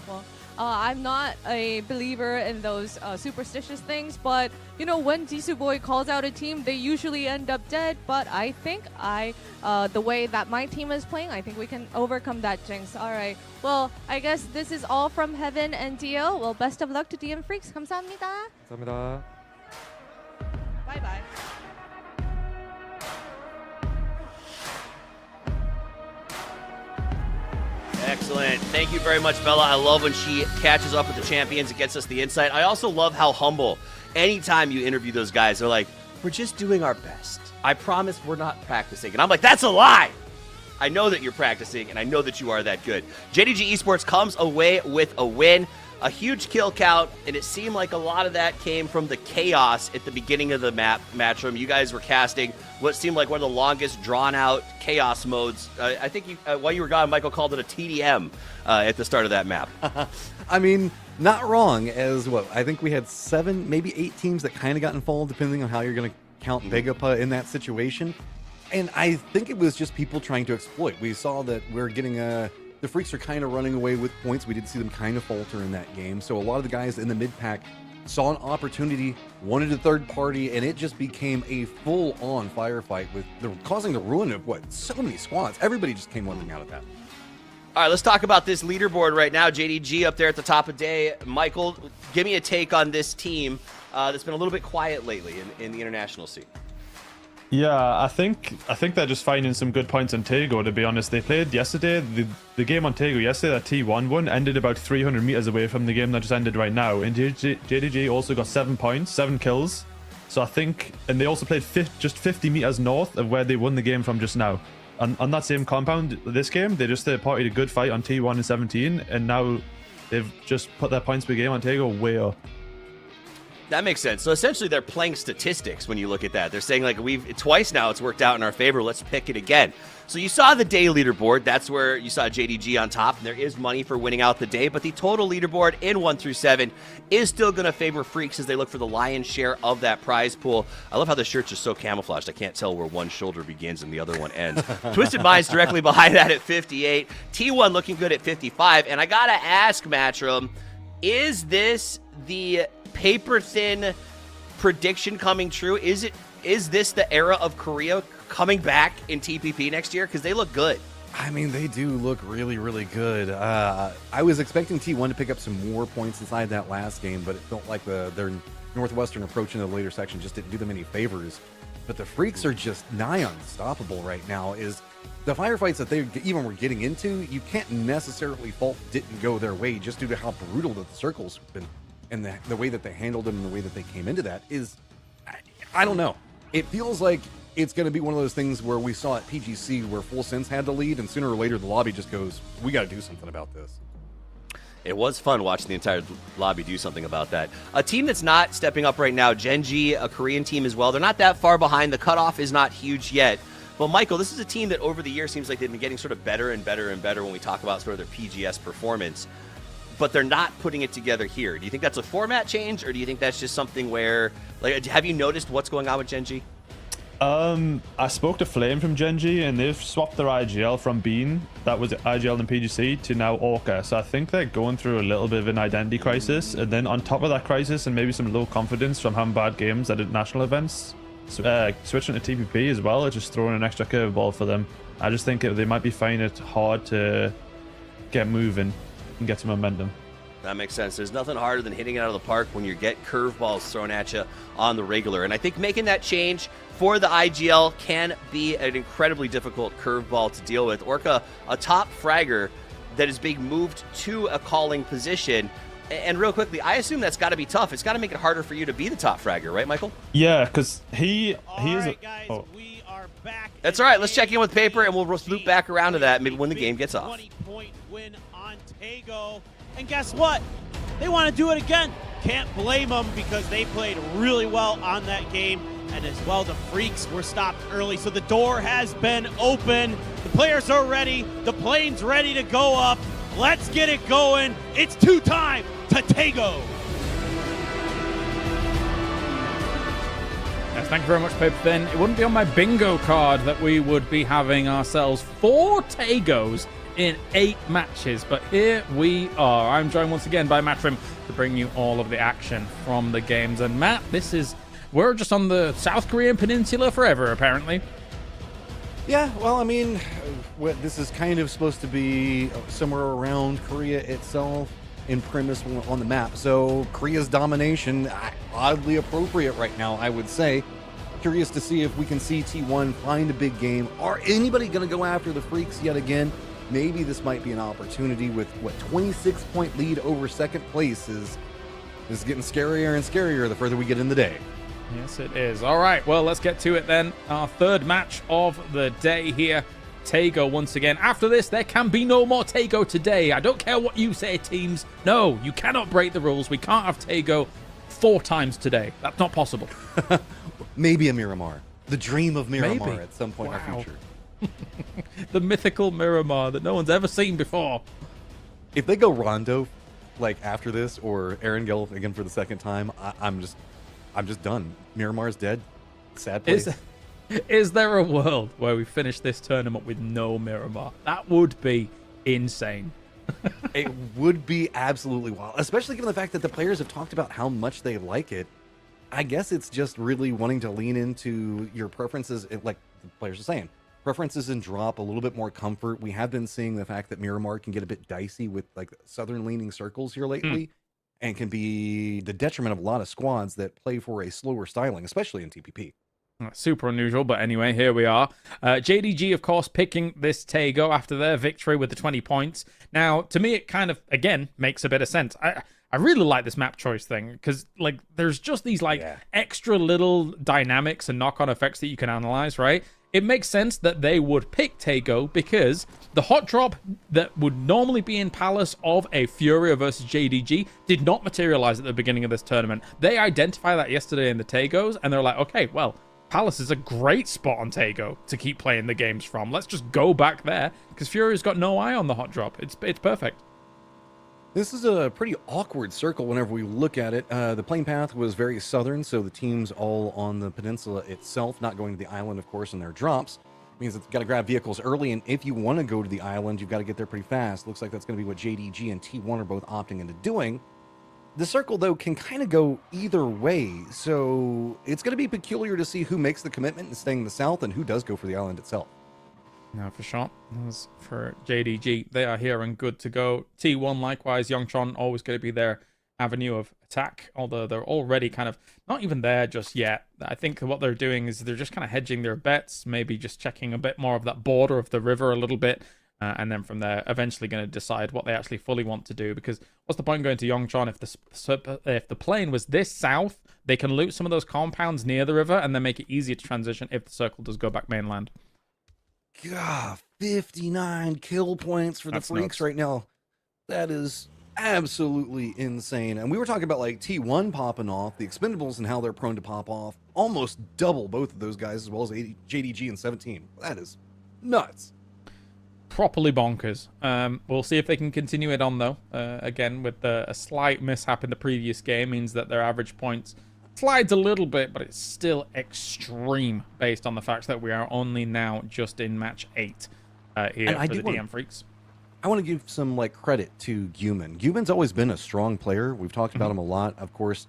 I'm not a believer in those superstitious things, but you know, when Jisoo Boy calls out a team, they usually end up dead. But I think the way that my team is playing, I think we can overcome that jinx. All right. Well, I guess this is all from Heaven and DL. Well, best of luck to DN Freaks. 감사합니다. 감사합니다. Bye bye. Excellent. Thank you very much, Bella. I love when she catches up with the champions and gets us the insight. I also love how humble. Anytime you interview those guys, they're like, we're just doing our best. I promise we're not practicing. And I'm like, that's a lie. I know that you're practicing, and I know that you are that good. JDG Esports comes away with a win. A huge kill count, and it seemed like a lot of that came from the chaos at the beginning of the match room. You guys were casting what seemed like one of the longest drawn-out chaos modes. I think while you were gone, Michael called it a TDM at the start of that map. I mean, not wrong, as what, I think we had 7, maybe 8 teams that kind of got involved, depending on how you're going to count Vegapa in that situation. And I think it was just people trying to exploit. We saw that we're getting the Freaks are kind of running away with points. We did see them kind of falter in that game. So a lot of the guys in the mid-pack saw an opportunity, wanted a third party, and it just became a full-on firefight with causing the ruin of, so many squads. Everybody just came running out of that. All right, let's talk about this leaderboard right now. JDG up there at the top of day. Michael, give me a take on this team that's been a little bit quiet lately in the international scene. Yeah, I think they're just finding some good points on Tego, to be honest. They played yesterday, the game on Tego yesterday, that T1 one, ended about 300 meters away from the game that just ended right now. And JDG also got 7 points, 7 kills. So I think, and they also played just 50 meters north of where they won the game from just now. On that same compound, this game, they just partied a good fight on T1 and 17, and now they've just put their points per game on Tego way up. That makes sense. So essentially they're playing statistics when you look at that. They're saying like twice now it's worked out in our favor. Let's pick it again. So you saw the day leaderboard. That's where you saw JDG on top, and there is money for winning out the day. But the total leaderboard in 1 through 7 is still going to favor Freaks as they look for the lion's share of that prize pool. I love how the shirts are so camouflaged. I can't tell where one shoulder begins and the other one ends. Twisted Minds directly behind that at 58. T1 looking good at 55. And I got to ask, Matchroom, is this the paper-thin prediction coming true? Is this the era of Korea coming back in TPP next year? Because they look good. I mean, they do look really, really good. I was expecting T1 to pick up some more points inside that last game, but it felt like their Northwestern approach in the later section just didn't do them any favors. But the Freaks are just nigh unstoppable right now. Is the firefights that they even were getting into, you can't necessarily fault didn't go their way just due to how brutal that the circles have been. And the way that they handled them and the way that they came into that is, I don't know. It feels like it's going to be one of those things where we saw at PGC where Full Sense had the lead, and sooner or later the lobby just goes, we got to do something about this. It was fun watching the entire lobby do something about that. A team that's not stepping up right now, Genji, a Korean team as well. They're not that far behind. The cutoff is not huge yet. But Michael, this is a team that over the years seems like they've been getting sort of better and better and better when we talk about sort of their PGS performance. But they're not putting it together here. Do you think that's a format change, or do you think that's just something where, like, have you noticed what's going on with Genji? I spoke to Flame from Genji, and they've swapped their IGL from Bean, that was IGL in PGC, to now Orca. So I think they're going through a little bit of an identity crisis, and then on top of that crisis and maybe some low confidence from having bad games at national events, switching to TPP as well is just throwing an extra curveball for them. I just think they might be finding it hard to get moving and get some momentum. That makes sense. There's nothing harder than hitting it out of the park when you get curveballs thrown at you on the regular. And I think making that change for the IGL can be an incredibly difficult curveball to deal with. Orca, a top fragger that is being moved to a calling position. And real quickly, I assume that's got to be tough. It's got to make it harder for you to be the top fragger, right, Michael? Yeah, because he is. That's all right. Let's check in with Paper, and we'll loop back around to that maybe when the game gets off. 20-point win on Tago. And guess what? They want to do it again. Can't blame them because they played really well on that game. And as well, the Freaks were stopped early, so the door has been open. The players are ready. The plane's ready to go up. Let's get it going. It's 2-time to Tago. Yes, thank you very much, Paper Thin. It wouldn't be on my bingo card that we would be having ourselves 4 Tagos in 8 matches, but here we are. I'm joined once again by Matrim to bring you all of the action from the games. And Matt, we're just on the South Korean peninsula forever, apparently. Yeah, well, I mean, this is kind of supposed to be somewhere around Korea itself in premise on the map. So Korea's domination, oddly appropriate right now, I would say. Curious to see if we can see T1 find a big game. Are anybody going to go after the Freaks yet again? Maybe this might be an opportunity with, 26-point lead over second place is getting scarier and scarier the further we get in the day. Yes, it is. All right, well, let's get to it then. Our third match of the day here. Tago once again. After this, there can be no more Tago today. I don't care what you say, teams. No, you cannot break the rules. We can't have Tago 4 times today. That's not possible. Maybe a Miramar. The dream of Miramar Maybe. At some point in our future. The mythical Miramar that no one's ever seen before. If they go Rondo, like after this, or Erangel again for the second time, I'm just done. Miramar's dead. Sad place. Is there a world where we finish this tournament with no Miramar? That would be insane. It would be absolutely wild, especially given the fact that the players have talked about how much they like it. I guess it's just really wanting to lean into your preferences, like the players are saying. Preferences and drop a little bit more comfort. We have been seeing the fact that Miramar can get a bit dicey with like southern leaning circles here lately, and can be the detriment of a lot of squads that play for a slower styling, especially in TPP. Super unusual, but anyway, here we are. JDG, of course, picking this Tago after their victory with the 20 points. Now, to me, it kind of, again, makes a bit of sense. I really like this map choice thing because like there's just these like extra little dynamics and knock-on effects that you can analyze, right? It makes sense that they would pick Tago because the hot drop that would normally be in Palace of a Furia versus JDG did not materialize at the beginning of this tournament. They identified that yesterday in the Tagos, and they're like, okay, well, Palace is a great spot on Tago to keep playing the games from. Let's just go back there because Furia's got no eye on the hot drop. It's perfect. This is a pretty awkward circle whenever we look at it. The playing path was very southern, so the teams all on the peninsula itself, not going to the island, of course, in their drops. Means it's got to grab vehicles early, and if you want to go to the island, you've got to get there pretty fast. Looks like that's going to be what JDG and T1 are both opting into doing. The circle, though, can kind of go either way, so it's going to be peculiar to see who makes the commitment and staying in the south and who does go for the island itself. No, for sure. As for JDG, they are here and good to go. T1, likewise, Yongchon, always going to be their avenue of attack, although they're already kind of not even there just yet. I think what they're doing is they're just kind of hedging their bets, maybe just checking a bit more of that border of the river a little bit, and then from there, eventually going to decide what they actually fully want to do, because what's the point going to Yongchon if the plane was this south, they can loot some of those compounds near the river and then make it easier to transition if the circle does go back mainland. God, 59 kill points for the Freaks right now. That is absolutely insane. And we were talking about like T1 popping off, the Expendables and how they're prone to pop off. Almost double both of those guys, as well as JDG and 17. That is nuts. Properly bonkers. We'll see if they can continue it on, though. Again, with a slight mishap in the previous game means that their average points slides a little bit, but it's still extreme based on the fact that we are only now just in match 8 here for the DM Freaks. I want to give some like credit to Guman. Guman's always been a strong player. We've talked about him a lot. Of course,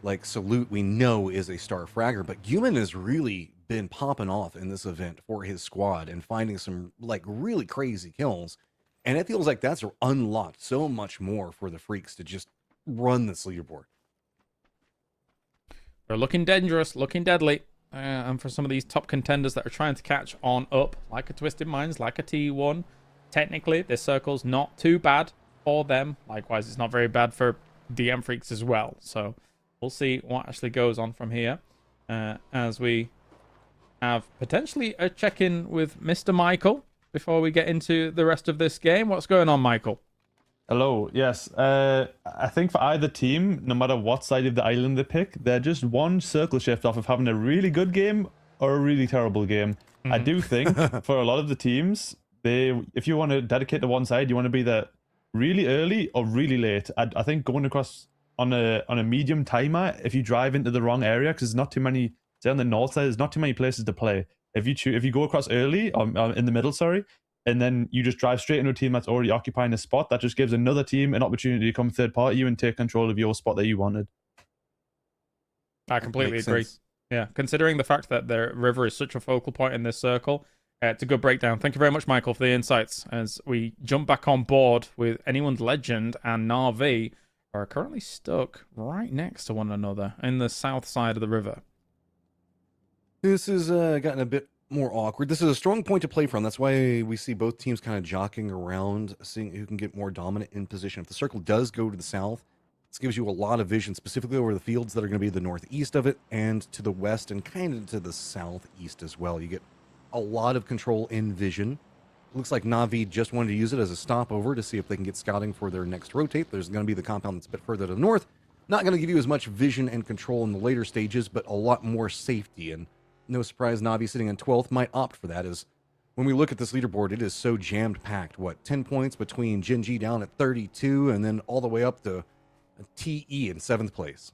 like Salute, we know is a star fragger, but Guman has really been popping off in this event for his squad and finding some like really crazy kills. And it feels like that's unlocked so much more for the Freaks to just run this leaderboard. They're looking dangerous, looking deadly. And for some of these top contenders that are trying to catch on up, like a Twisted Minds, like a T1, technically, this circle's not too bad for them. Likewise, it's not very bad for DM Freaks as well. So we'll see what actually goes on from here. As we have potentially a check-in with Mr. Michael before we get into the rest of this game. What's going on, Michael? Hello, yes. I think for either team, no matter what side of the island they pick, they're just one circle shift off of having a really good game or a really terrible game. I do think for a lot of the teams, if you want to dedicate to one side, you want to be there really early or really late. I think going across on a medium timer, if you drive into the wrong area, because there's not too many, say on the north side, there's not too many places to play. If you go across early, or in the middle, sorry, and then you just drive straight into a team that's already occupying a spot, that just gives another team an opportunity to come third party you and take control of your spot that you wanted. I completely agree. Sense. Yeah, considering the fact that the river is such a focal point in this circle, it's a good breakdown. Thank you very much, Michael, for the insights. As we jump back on board with Anyone's Legend and Na'Vi are currently stuck right next to one another in the south side of the river. This has gotten a bit more awkward. This is a strong point to play from. That's why we see both teams kind of jockeying around, seeing who can get more dominant in position. If the circle does go to the south, this gives you a lot of vision, specifically over the fields that are going to be the northeast of it and to the west and kind of to the southeast as well. You get a lot of control in vision. Looks like Na'Vi just wanted to use it as a stopover to see if they can get scouting for their next rotate. There's going to be the compound that's a bit further to the north. Not going to give you as much vision and control in the later stages, but a lot more safety. And no surprise, Na'Vi sitting in 12th might opt for that, as when we look at this leaderboard, it is so jammed-packed. What, 10 points between Genji down at 32 and then all the way up to TE in 7th place.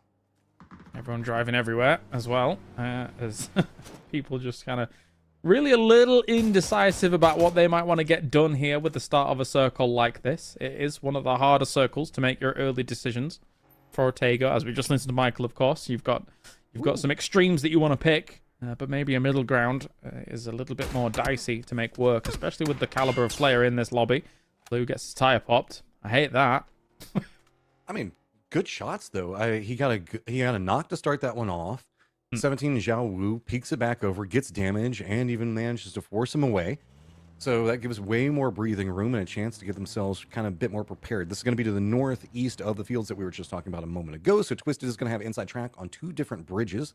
Everyone driving everywhere as well, as people just kind of really a little indecisive about what they might want to get done here with the start of a circle like this. It is one of the harder circles to make your early decisions for Tago. As we just listened to Michael, of course, you've got some extremes that you want to pick, but maybe a middle ground is a little bit more dicey to make work, especially with the caliber of player in this lobby. Blue gets his tire popped. I hate that. I mean, good shots though. He got a knock to start that one off. 17 Zhao Wu peeks it back over, gets damage, and even manages to force him away. So that gives way more breathing room and a chance to get themselves kind of a bit more prepared. This is going to be to the northeast of the fields that we were just talking about a moment ago. So Twisted is going to have inside track on 2 different bridges.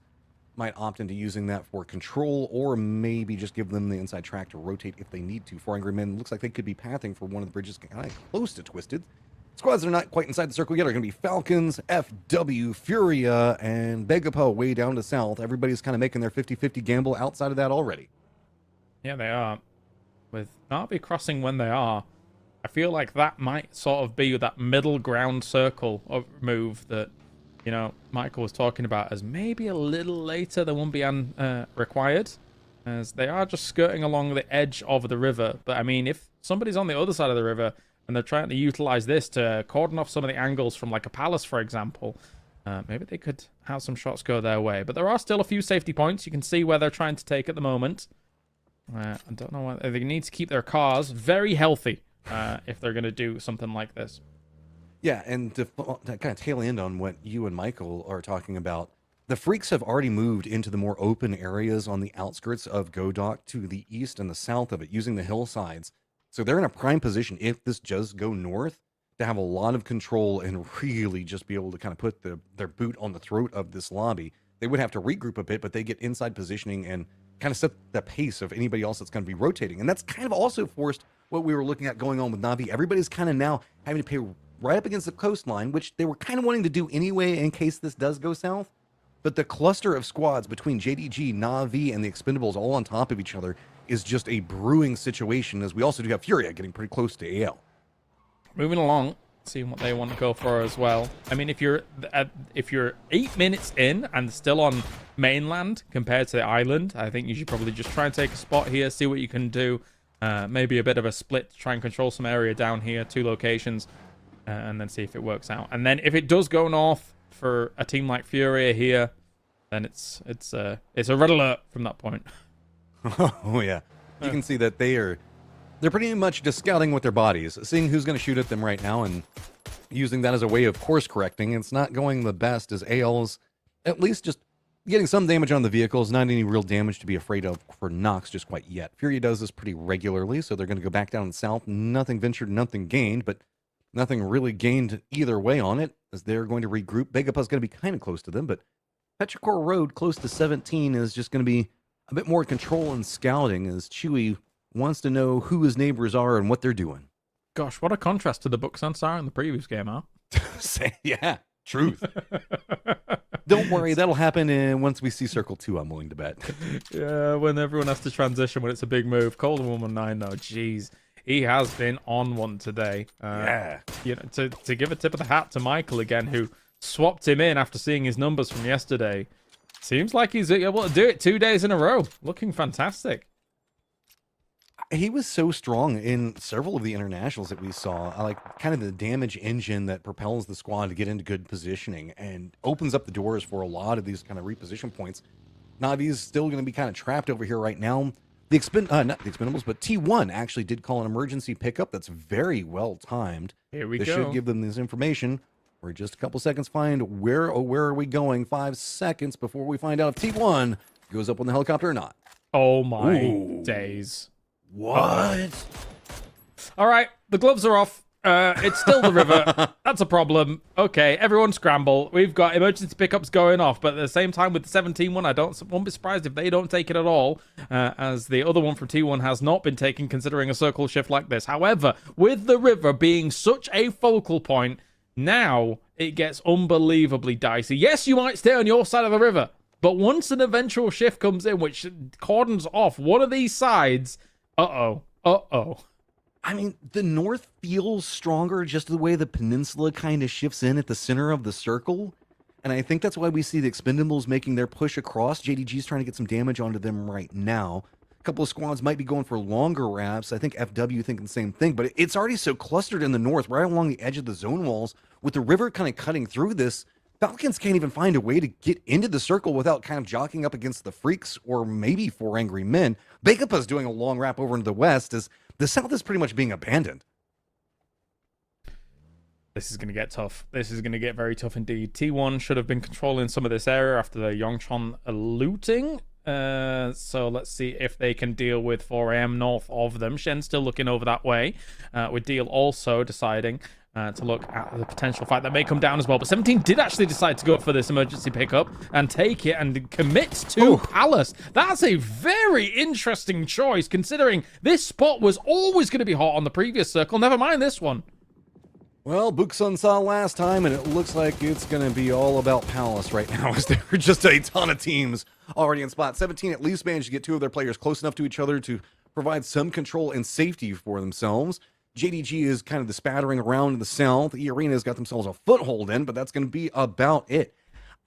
Might opt into using that for control, or maybe just give them the inside track to rotate if they need to. 4 Angry Men looks like they could be pathing for one of the bridges kind of close to Twisted. Squads that are not quite inside the circle yet are going to be Falcons, FW, Furia, and Begapo way down to south. Everybody's kind of making their 50-50 gamble outside of that already. Yeah, they are. With Na'Vi crossing when they are, I feel like that might sort of be that middle ground circle of move that, you know, Michael was talking about as maybe a little later than 1BN required, as they are just skirting along the edge of the river. But I mean, if somebody's on the other side of the river and they're trying to utilize this to cordon off some of the angles from like a palace, for example, maybe they could have some shots go their way. But there are still a few safety points. You can see where they're trying to take at the moment. I don't know whether they need to keep their cars very healthy if they're going to do something like this. Yeah, and to kind of tail end on what you and Michael are talking about, the Freaks have already moved into the more open areas on the outskirts of Godok to the east and the south of it, using the hillsides. So they're in a prime position, if this does go north, to have a lot of control and really just be able to kind of put their boot on the throat of this lobby. They would have to regroup a bit, but they get inside positioning and kind of set the pace of anybody else that's going to be rotating. And that's kind of also forced what we were looking at going on with Na'Vi. Everybody's kind of now having to pay right up against the coastline, which they were kind of wanting to do anyway in case this does go south. But the cluster of squads between JDG, Na'Vi, and the Expendables all on top of each other is just a brewing situation, as we also do have Furia getting pretty close to AL. Moving along, seeing what they want to go for as well. I mean, if you're 8 minutes in and still on mainland compared to the island, I think you should probably just try and take a spot here, see what you can do. Maybe a bit of a split to try and control some area down here, 2 locations, and then see if it works out. And then if it does go north for a team like Furia here, then it's a red alert from that point. Oh yeah, you can see that they're pretty much just scouting with their bodies, seeing who's going to shoot at them right now, and using that as a way of course correcting. It's not going the best, as AL's at least just getting some damage on the vehicles, not any real damage to be afraid of for Nox just quite yet. Fury does this pretty regularly, so they're going to go back down south. Nothing ventured, nothing gained, but nothing really gained either way on it, as they're going to regroup. Begapa's going to be kind of close to them, but Petrichor Road, close to 17, is just going to be a bit more control and scouting, as Chewy wants to know who his neighbors are and what they're doing. Gosh, what a contrast to the Bucks and Sar in the previous game, huh? Yeah, truth. Don't worry, that'll happen once we see Circle 2, I'm willing to bet. Yeah, when everyone has to transition when it's a big move. Cold Woman 9, though, jeez. He has been on one today. Yeah. You know, to give a tip of the hat to Michael again, who swapped him in after seeing his numbers from yesterday. Seems like he's able to do it 2 days in a row. Looking fantastic. He was so strong in several of the internationals that we saw. I like kind of the damage engine that propels the squad to get into good positioning and opens up the doors for a lot of these kind of reposition points. Navi's still going to be kind of trapped over here right now. Not the Expendables, but T1 actually did call an emergency pickup. That's very well timed. Here we this go. Should give them this information. We're just a couple seconds find where are we going. 5 seconds before we find out if T1 goes up on the helicopter or not. Oh my days. What? All right, the gloves are off. It's still the river. That's a problem. Okay, everyone scramble. We've got emergency pickups going off, but at the same time with the 17 one, won't be surprised if they don't take it at all, as the other one from T1 has not been taken, considering a circle shift like this. However, with the river being such a focal point, now it gets unbelievably dicey. Yes, you might stay on your side of the river, but once an eventual shift comes in, which cordons off one of these sides, uh-oh. I mean, the north feels stronger just the way the peninsula kind of shifts in at the center of the circle. And I think that's why we see the Expendables making their push across. JDG's trying to get some damage onto them right now. A couple of squads might be going for longer wraps. I think FW thinking the same thing. But it's already so clustered in the north, right along the edge of the zone walls. With the river kind of cutting through this, Falcons can't even find a way to get into the circle without kind of jockeying up against the Freaks or maybe 4 Angry Men. Begapa's doing a long wrap over into the west as the south is pretty much being abandoned. This is going to get tough. This is going to get very tough indeed. T1 should have been controlling some of this area after the Yongchon looting. So let's see if they can deal with 4 a.m. north of them. Shen's still looking over that way, with Deal also deciding to look at the potential fight that may come down as well. But 17 did actually decide to go for this emergency pickup and take it and commit to Palace. That's a very interesting choice, considering this spot was always going to be hot on the previous circle. Never mind this one. Well, Buksun saw last time, and it looks like it's going to be all about Palace right now, as there are just a ton of teams already in spot. 17 at least managed to get 2 of their players close enough to each other to provide some control and safety for themselves. JDG is kind of the spattering around in the south. E-Arena's got themselves a foothold in, but that's going to be about it.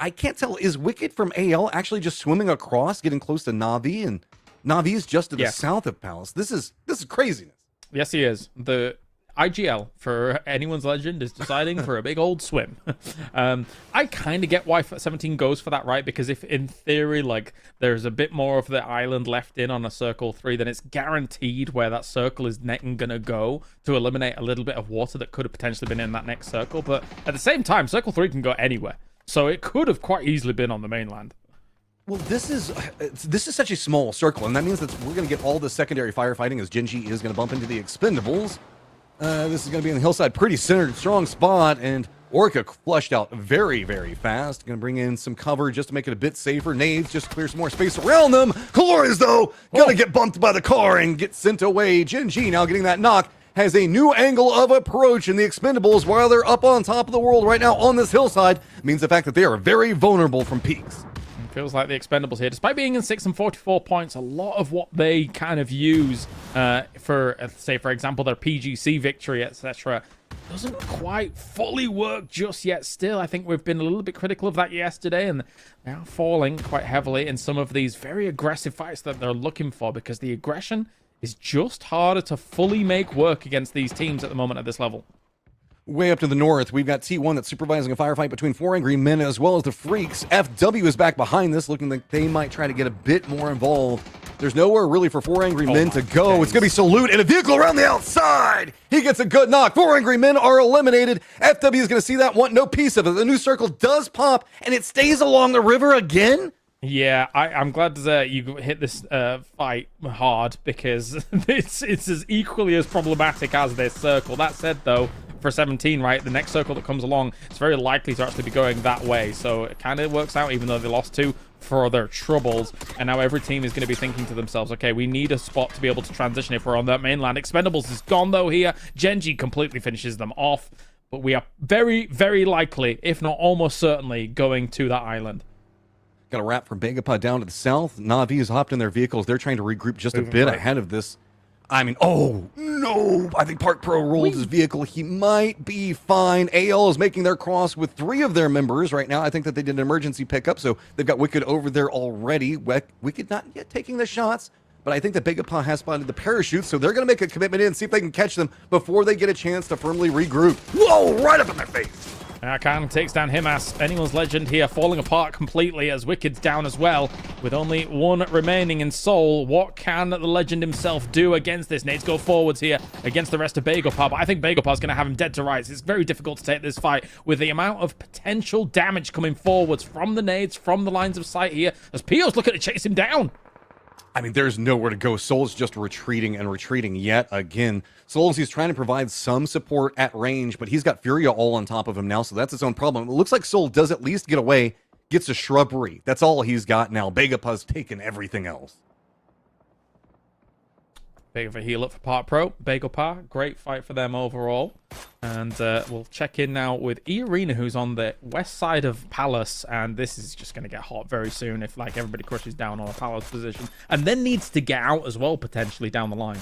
I can't tell, is Wicked from AL actually just swimming across, getting close to Na'Vi, and Na'Vi is just to the south of Palace? This is craziness. Yes, he is. The IGL, for anyone's legend, is deciding for a big old swim. I kind of get why 17 goes for that, right? Because if in theory, like, there's a bit more of the island left in on a circle 3, then it's guaranteed where that circle is gonna go to eliminate a little bit of water that could have potentially been in that next circle. But at the same time, circle 3 can go anywhere, so it could have quite easily been on the mainland. Well, this is such a small circle, and that means that we're going to get all the secondary firefighting, as Genji is going to bump into the Expendables. This is going to be on the hillside, pretty centered, strong spot, and Orca flushed out very, very fast. Going to bring in some cover just to make it a bit safer. Nades just clear some more space around them. Colores, though, going to get bumped by the car and get sent away. Genji now getting that knock. Has a new angle of approach, and the Expendables, while they're up on top of the world right now on this hillside, means the fact that they are very vulnerable from peaks. Feels like the Expendables here, despite being in 6 and 44 points, a lot of what they kind of use for, say, for example, their PGC victory, etc., doesn't quite fully work just yet. Still, I think we've been a little bit critical of that yesterday, and they are falling quite heavily in some of these very aggressive fights that they're looking for, because the aggression is just harder to fully make work against these teams at the moment at this level. Way up to the north, we've got T1 that's supervising a firefight between 4 Angry Men as well as the Freaks. FW is back behind this, looking like they might try to get a bit more involved. There's nowhere really for 4 Angry Men to go. Days. It's going to be Salute and a vehicle around the outside. He gets a good knock. 4 Angry Men are eliminated. FW is going to see that, want no piece of it. The new circle does pop, and it stays along the river again. Yeah, I'm glad that you hit this fight hard, because it's as equally as problematic as this circle. That said, though, for 17, right, the next circle that comes along, it's very likely to actually be going that way. So it kind of works out, even though they lost 2 for their troubles. And now every team is going to be thinking to themselves, okay, we need a spot to be able to transition if we're on that mainland. Expendables is gone, though, here. Genji completely finishes them off. But we are very, very likely, if not almost certainly, going to that island. Got a wrap from Begapa down to the south. Na'Vi has hopped in their vehicles. They're trying to regroup just a bit ahead of this. I mean, oh, no. I think Park Pro rolled his vehicle. He might be fine. AL is making their cross with 3 of their members right now. I think that they did an emergency pickup, so they've got Wicked over there already. Wicked not yet taking the shots, but I think that Begapa has spotted the parachutes, so they're going to make a commitment in and see if they can catch them before they get a chance to firmly regroup. Whoa, right up in their face. Khan takes down Himas. Anyone's Legend here falling apart completely as Wicked's down as well. With only 1 remaining in Seoul, what can the Legend himself do against this? Nades go forwards here against the rest of Begapa, but I think Begapa's going to have him dead to rights. It's very difficult to take this fight with the amount of potential damage coming forwards from the nades, from the lines of sight here, as Pio's looking to chase him down. I mean, there's nowhere to go. Soul's just retreating and retreating yet again. Souls, he's trying to provide some support at range, but he's got Furia all on top of him now, so that's his own problem. It looks like Soul does at least get away, gets a shrubbery. That's all he's got now. Begapa's taken everything else. Big of a heal up for Park Pro. Begapa, great fight for them overall. And we'll check in now with E-Arena, who's on the west side of Palace. And this is just going to get hot very soon if, like, everybody crushes down on a Palace position. And then needs to get out as well, potentially, down the line.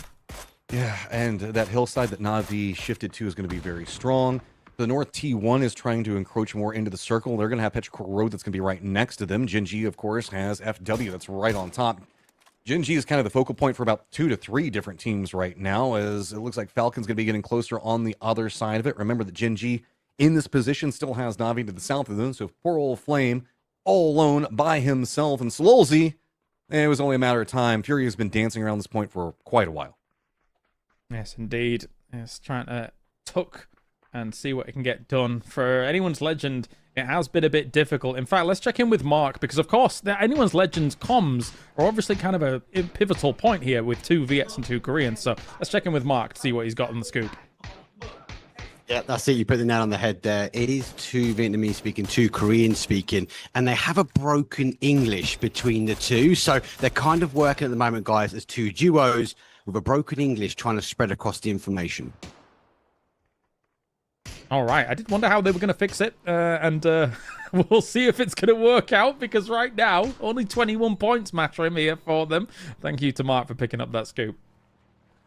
Yeah, and that hillside that Na'Vi shifted to is going to be very strong. The North T1 is trying to encroach more into the circle. They're going to have Petrichor Road that's going to be right next to them. Genji, of course, has FW that's right on top. Genji is kind of the focal point for about 2 to 3 different teams right now, as it looks like Falcon's going to be getting closer on the other side of it. Remember that Genji in this position still has Na'Vi to the south of them, so poor old Flame all alone by himself. And Sololzy, it was only a matter of time. Fury has been dancing around this point for quite a while. Yes, indeed. It's trying to tuck and see what it can get done. For anyone's Legend, it has been a bit difficult. In fact, let's check in with Mark, because of course, anyone's Legends comms are obviously kind of a pivotal point here with 2 Viets and 2 Koreans. So let's check in with Mark to see what he's got on the scoop. Yeah, that's it. You put the nail on the head there. It is 2 Vietnamese speaking, 2 Korean speaking, and they have a broken English between the two. So they're kind of working at the moment, guys, as 2 duos with a broken English trying to spread across the information. All right, I did wonder how they were going to fix it, and we'll see if it's going to work out, because right now, only 21 points Matrim here for them. Thank you to Mark for picking up that scoop.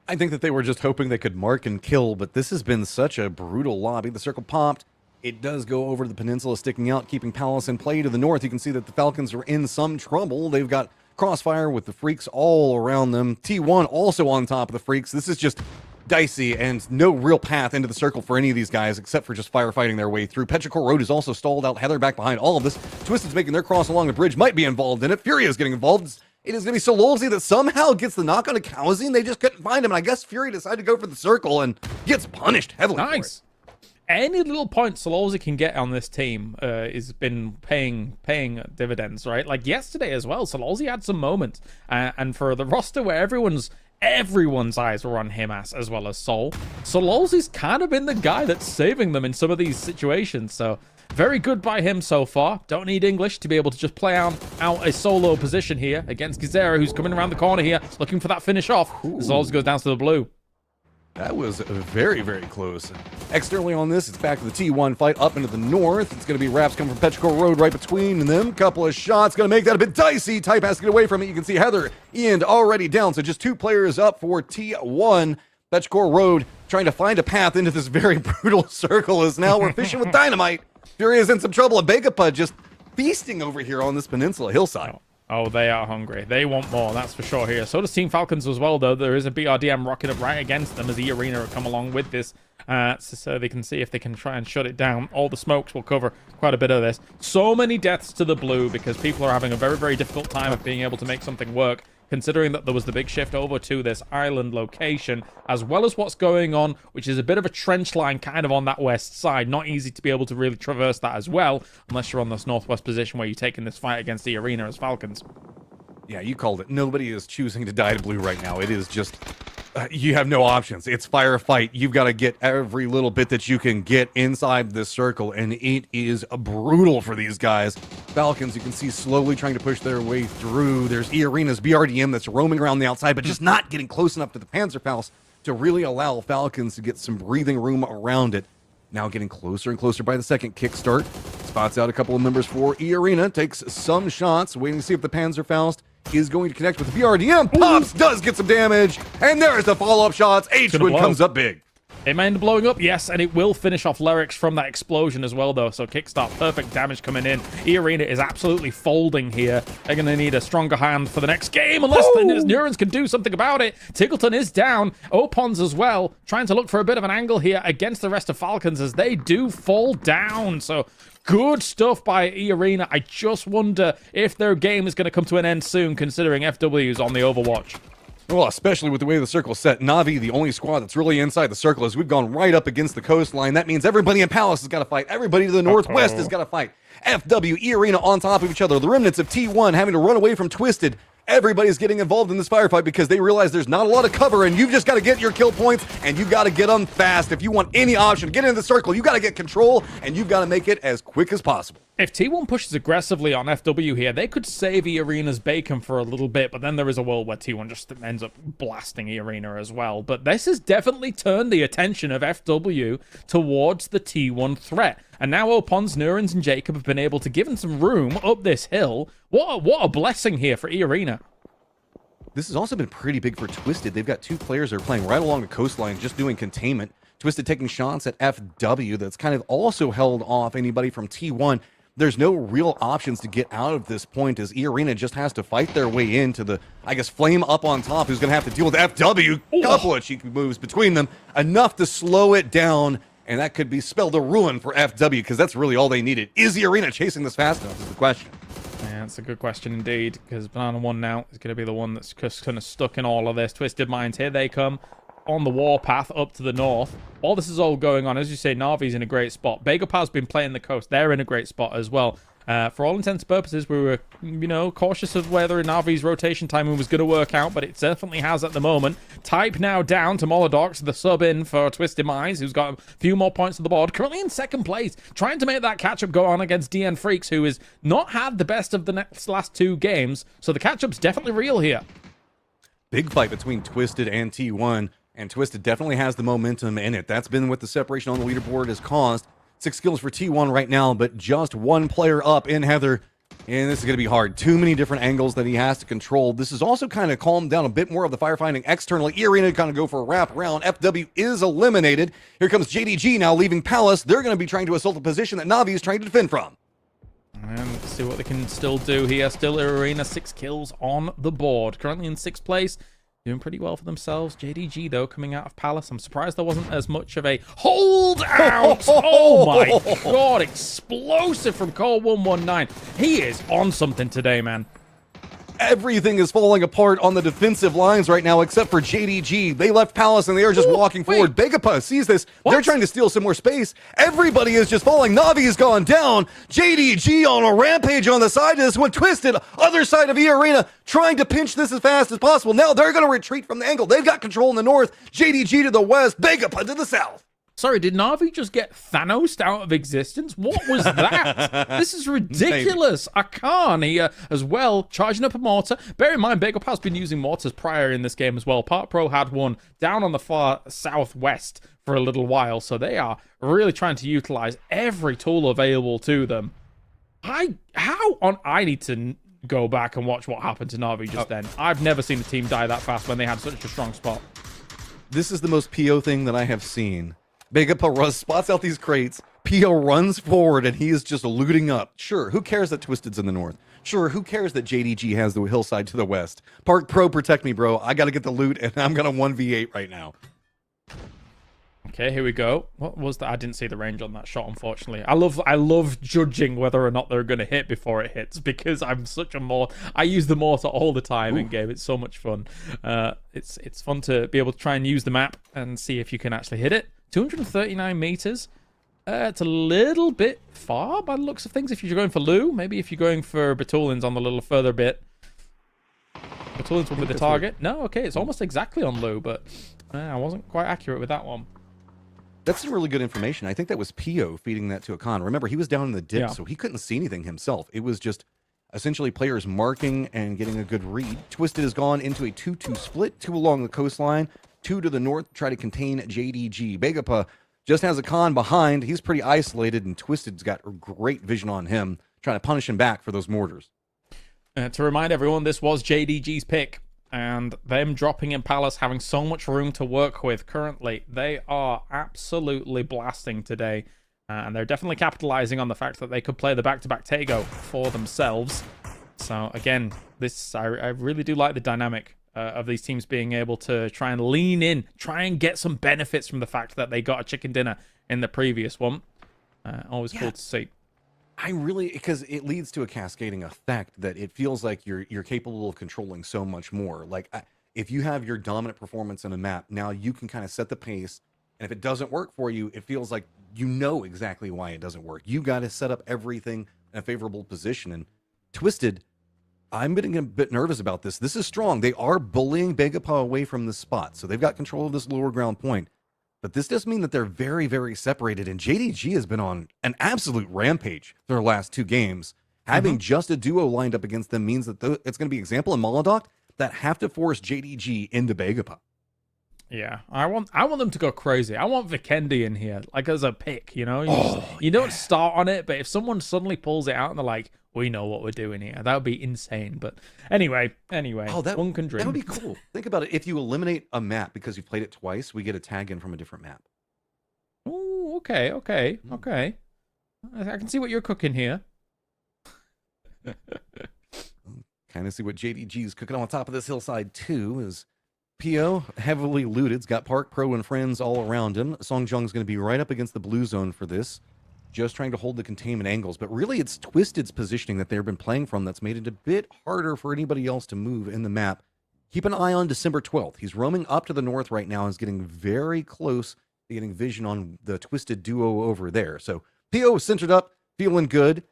I think that they were just hoping they could mark and kill, but this has been such a brutal lobby. The circle popped. It does go over to the peninsula, sticking out, keeping Palace in play to the north. You can see that the Falcons are in some trouble. They've got crossfire with the Freaks all around them. T1 also on top of the Freaks. This is just dicey and no real path into the circle for any of these guys except for just firefighting their way through. Petrichor Road is also stalled out. Heather back behind all of this. Twisted's making their cross along the bridge, might be involved in it. Furia is getting involved. It is going to be Sololzy that somehow gets the knock on a Cowsing. They just couldn't find him, and I guess Fury decided to go for the circle and gets punished heavily. Nice. Any little point Sololzy can get on this team has been paying dividends, right? Like yesterday as well, Sololzy had some moments, and for the roster where everyone's eyes were on him as well as Sol, Sololzy's kind of been the guy that's saving them in some of these situations. So very good by him so far. Don't need English to be able to just play out a solo position here against Gizera, who's coming around the corner here, looking for that finish off. Sololzy goes down to the blue. That was very, very close. Externally on this, it's back to the T1 fight up into the north. It's going to be Raps coming from Petrichor Road right between them. Couple of shots, going to make that a bit dicey. Type has to get away from it. You can see Heather, Ian already down, so just 2 players up for T1. Petrichor Road trying to find a path into this very brutal circle as now we're fishing with dynamite. Fury is in some trouble, and Begapud just feasting over here on this peninsula hillside. Oh, they are hungry. They want more, that's for sure here. So does Team Falcons as well, though. There is a BRDM rocking up right against them as the Arena will come along with this. So they can see if they can try and shut it down. All the smokes will cover quite a bit of this. So many deaths to the blue because people are having a very, very difficult time of being able to make something work, considering that there was the big shift over to this island location, as well as what's going on, which is a bit of a trench line kind of on that west side. Not easy to be able to really traverse that as well, unless you're on this northwest position where you're taking this fight against the Arena as Falcons. Yeah, you called it. Nobody is choosing to die to blue right now. It is just, you have no options. It's firefight. You've got to get every little bit that you can get inside this circle, and it is brutal for these guys. Falcons, you can see slowly trying to push their way through. There's E-Arena's BRDM that's roaming around the outside, but just not getting close enough to the Panzerfaust to really allow Falcons to get some breathing room around it. Now getting closer and closer by the second kickstart. Spots out a couple of members for E-Arena, takes some shots, waiting to see if the Panzerfaust is going to connect with the BRDM. Pops, does get some damage, and there's the follow-up shots. H-Wood comes up big. It may end up blowing up, yes, and it will finish off Lyrics from that explosion as well, though. So kickstart, perfect damage coming in. E-Arena is absolutely folding here. They're going to need a stronger hand for the next game, unless the Neurons can do something about it. Tiggleton is down. Opons as well, trying to look for a bit of an angle here against the rest of Falcons as they do fall down. So good stuff by E-Arena. I just wonder if their game is going to come to an end soon, considering FW is on the Overwatch. Well, especially with the way the circle's set. Na'Vi, the only squad that's really inside the circle, as we've gone right up against the coastline. That means everybody in Palace has got to fight. Everybody to the northwest has got to fight. FW, E-Arena on top of each other. The remnants of T1 having to run away from Twisted. Everybody's getting involved in this firefight because they realize there's not a lot of cover, and you've just got to get your kill points, and you've got to get them fast. If you want any option to get into the circle, you've got to get control, and you've got to make it as quick as possible. If T1 pushes aggressively on FW here, they could save E-Arena's bacon for a little bit, but then there is a world where T1 just ends up blasting E-Arena as well. But this has definitely turned the attention of FW towards the T1 threat. And now Opons, Neurons, and Jacob have been able to give them some room up this hill. What a blessing here for E-Arena. This has also been pretty big for Twisted. They've got 2 players that are playing right along the coastline, just doing containment. Twisted taking shots at FW. That's kind of also held off anybody from T1. There's no real options to get out of this point as E-Arena just has to fight their way into the, I guess, Flame up on top, who's going to have to deal with FW. Couple of cheeky moves between them, enough to slow it down, and that could be spelled a ruin for FW because that's really all they needed. Is E-Arena chasing this fast enough is the question. Yeah, that's a good question indeed, because Banana 1 now is going to be the one that's just kind of stuck in all of this. Twisted Minds, here they come. on the warpath up to the north. While this is all going on, as you say, Na'Vi's in a great spot. Begapaw's been playing the coast. They're in a great spot as well. For all intents and purposes, we were, cautious of whether Na'Vi's rotation timing was going to work out, but it definitely has at the moment. Type now down to Molodox, the sub in for Twisted Minds, who's got a few more points on the board. Currently in second place, trying to make that catch-up go on against DN Freaks, who has not had the best of the last 2 games, so the catch-up's definitely real here. Big fight between Twisted and T1, and Twisted definitely has the momentum in it. That's been what the separation on the leaderboard has caused. 6 kills for T1 right now, but just 1 player up in Heather. And this is going to be hard. Too many different angles that he has to control. This is also kind of calmed down a bit more of the firefighting externally. E-Arena kind of go for a wrap around. FW is eliminated. Here comes JDG now leaving Palace. They're going to be trying to assault a position that Na'Vi is trying to defend from. And let's see what they can still do here. Still E-Arena, 6 kills on the board. Currently in 6th place. Doing pretty well for themselves. JDG, though, coming out of Palace. I'm surprised there wasn't as much of a hold out. Oh, my God. Explosive from Cole119. He is on something today, man. Everything is falling apart on the defensive lines right now, except for JDG. They left Palace, and they are just walking forward. Begapa sees this. What? They're trying to steal some more space. Everybody is just falling. Na'Vi's gone down. JDG on a rampage on the side of this one. Twisted, other side of E-Arena, trying to pinch this as fast as possible. Now they're going to retreat from the angle. They've got control in the north. JDG to the west. Begapa to the south. Sorry, did Na'Vi just get Thanos out of existence? What was that? This is ridiculous. Akan here as well, charging up a mortar. Bear in mind, Begap has been using mortars prior in this game as well. Park Pro had one down on the far southwest for a little while, so they are really trying to utilize every tool available to them. I need to go back and watch what happened to Na'Vi just then. I've never seen a team die that fast when they had such a strong spot. This is the most PO thing that I have seen. Begapa spots out these crates. PO runs forward, and he is just looting up. Sure, who cares that Twisted's in the north? Sure, who cares that JDG has the hillside to the west? Park Pro, protect me, bro. I got to get the loot, and I'm going to 1v8 right now. Okay, here we go. What was that? I didn't see the range on that shot, unfortunately. I love judging whether or not they're going to hit before it hits, because I'm such a I use the mortar all the time in game. It's so much fun. It's fun to be able to try and use the map and see if you can actually hit it. 239 meters. It's a little bit far by the looks of things if you're going for Lou. Maybe if you're going for Batulins on the little further bit. Batulins will be the target. No, okay, it's almost exactly on Lou, but I wasn't quite accurate with that one. That's some really good information. I think that was PO feeding that to Akan. Remember, he was down in the dip, so he couldn't see anything himself. It was just essentially players marking and getting a good read. Twisted has gone into a 2-2 split, 2 along the coastline, 2 to the north, try to contain JDG. Begapa just has Akan behind. He's pretty isolated, and Twisted's got great vision on him, trying to punish him back for those mortars. To remind everyone, this was JDG's pick, and them dropping in Palace, having so much room to work with currently. They are absolutely blasting today, and they're definitely capitalizing on the fact that they could play the back-to-back Tego for themselves. So again, I really do like the dynamic of these teams being able to try and lean in, try and get some benefits from the fact that they got a chicken dinner in the previous one. Always cool to see. Because it leads to a cascading effect that it feels like you're capable of controlling so much more. Like, if you have your dominant performance in a map, now you can kind of set the pace, and if it doesn't work for you, it feels like you know exactly why it doesn't work. You got to set up everything in a favorable position, and Twisted, I'm getting a bit nervous about this. This is strong. They are bullying Begapa away from the spot, so they've got control of this lower ground point. But this does mean that they're very, very separated, and JDG has been on an absolute rampage their last 2 games. Having just a duo lined up against them means that it's going to be Example and Molodok that have to force JDG into Begapa. Yeah, I want them to go crazy. I want Vikendi in here, like as a pick, you know? You don't start on it, but if someone suddenly pulls it out and they're like, we know what we're doing here, that would be insane. But anyway, one can dream. That would be cool. Think about it. If you eliminate a map because you've played it twice, we get a tag in from a different map. Oh, okay. I can see what you're cooking here. Kind of see what JDG is cooking on top of this hillside too. Is PO heavily looted. It's got Park Pro and friends all around him. Songjong's going to be right up against the blue zone for this, just trying to hold the containment angles. But really, it's Twisted's positioning that they've been playing from that's made it a bit harder for anybody else to move in the map. keep an eye on December 12th. He's roaming up to the north right now and is getting very close to getting vision on the Twisted duo over there. So PO is centered up, feeling good.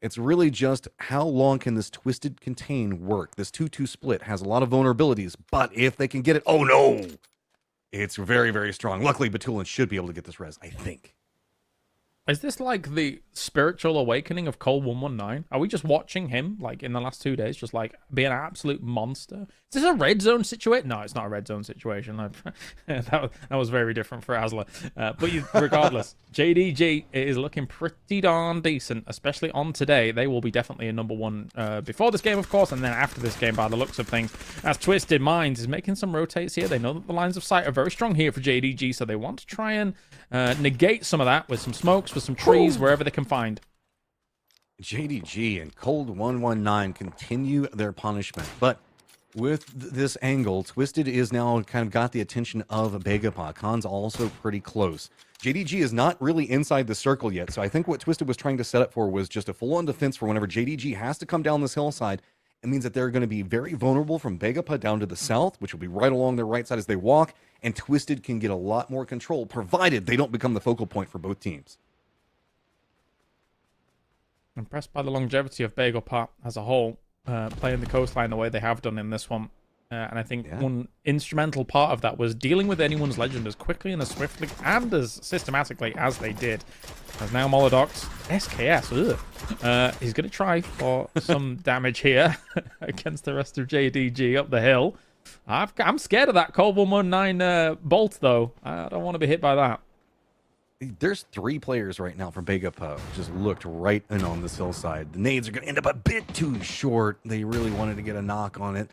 It's really just how long can this Twisted contain work? This 2-2 split has a lot of vulnerabilities, but if they can get it, oh no! It's very, very strong. Luckily, Batulin should be able to get this res, I think. Is this like the spiritual awakening of Cole 119? Are we just watching him, like, in the last 2 days, just, like, be an absolute monster? Is this a red zone situation? No, it's not a red zone situation. that was very different for Asla. But regardless, JDG is looking pretty darn decent, especially on today. They will be definitely a #1 before this game, of course, and then after this game, by the looks of things. As Twisted Minds is making some rotates here. They know that the lines of sight are very strong here for JDG, so they want to try and negate some of that with some smokes, with some trees, wherever they can find. JDG and Cold 119 continue their punishment, but with this angle, Twisted is now kind of got the attention of Begapa. Khan's also pretty close. JDG is not really inside the circle yet, so I think what Twisted was trying to set up for was just a full-on defense for whenever JDG has to come down this hillside. It means that they're going to be very vulnerable from Begapa down to the south, which will be right along their right side as they walk, and Twisted can get a lot more control, provided they don't become the focal point for both teams. Impressed by the longevity of Begapa as a whole, playing the coastline the way they have done in this one. And I think one instrumental part of that was dealing with anyone's legend as quickly and as swiftly and as systematically as they did. As now Molodox, SKS, he's going to try for some damage here against the rest of JDG up the hill. I'm scared of that Cold 119 bolt, though. I don't want to be hit by that. There's 3 players right now from Begapa just looked right in on this hillside. The nades are going to end up a bit too short. They really wanted to get a knock on it.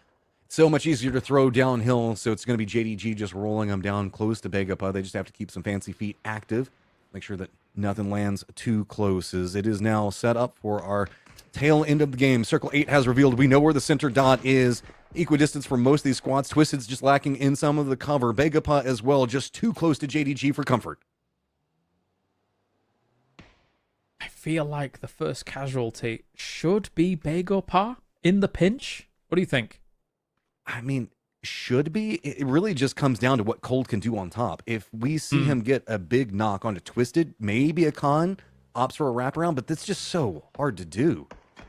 So much easier to throw downhill, so it's going to be JDG just rolling them down close to Begapa. They just have to keep some fancy feet active. Make sure that nothing lands too close, as it is now set up for our tail end of the game. Circle 8 has revealed we know where the center dot is. Equidistance for most of these squads. Twisted's just lacking in some of the cover. Begapa as well, just too close to JDG for comfort. I feel like the first casualty should be Begapa in the pinch. What do you think? I mean, should be. It really just comes down to what Cold can do on top. If we see him get a big knock onto Twisted, maybe a Khan opts for a wraparound, but that's just so hard to do.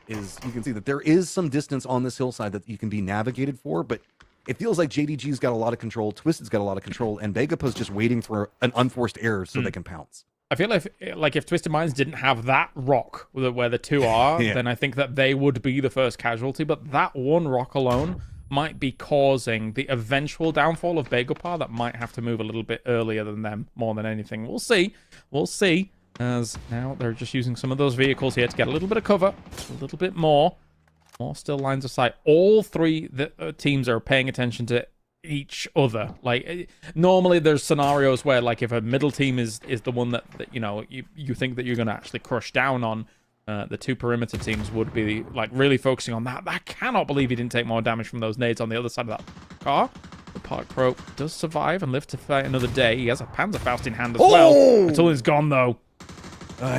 Is you can see that there is some distance on this hillside that you can be navigated for, but it feels like JDG's got a lot of control, Twisted's got a lot of control, and Begapa's just waiting for an unforced error so they can pounce. I feel like if Twisted Minds didn't have that rock where the 2 are, then I think that they would be the first casualty, but that one rock alone might be causing the eventual downfall of Begapa that might have to move a little bit earlier than them more than anything. We'll see. We'll see. As now they're just using some of those vehicles here to get a little bit of cover, a little bit more. More still lines of sight. All 3 teams are paying attention to each other. Like, normally there's scenarios where, like, if a middle team is the one that you know, you think that you're going to actually crush down on, the 2 perimeter teams would be, like, really focusing on that. I cannot believe he didn't take more damage from those nades on the other side of that car. The Park Pro does survive and live to fight another day. He has a Panzerfaust in hand as well. Batulin's gone, though.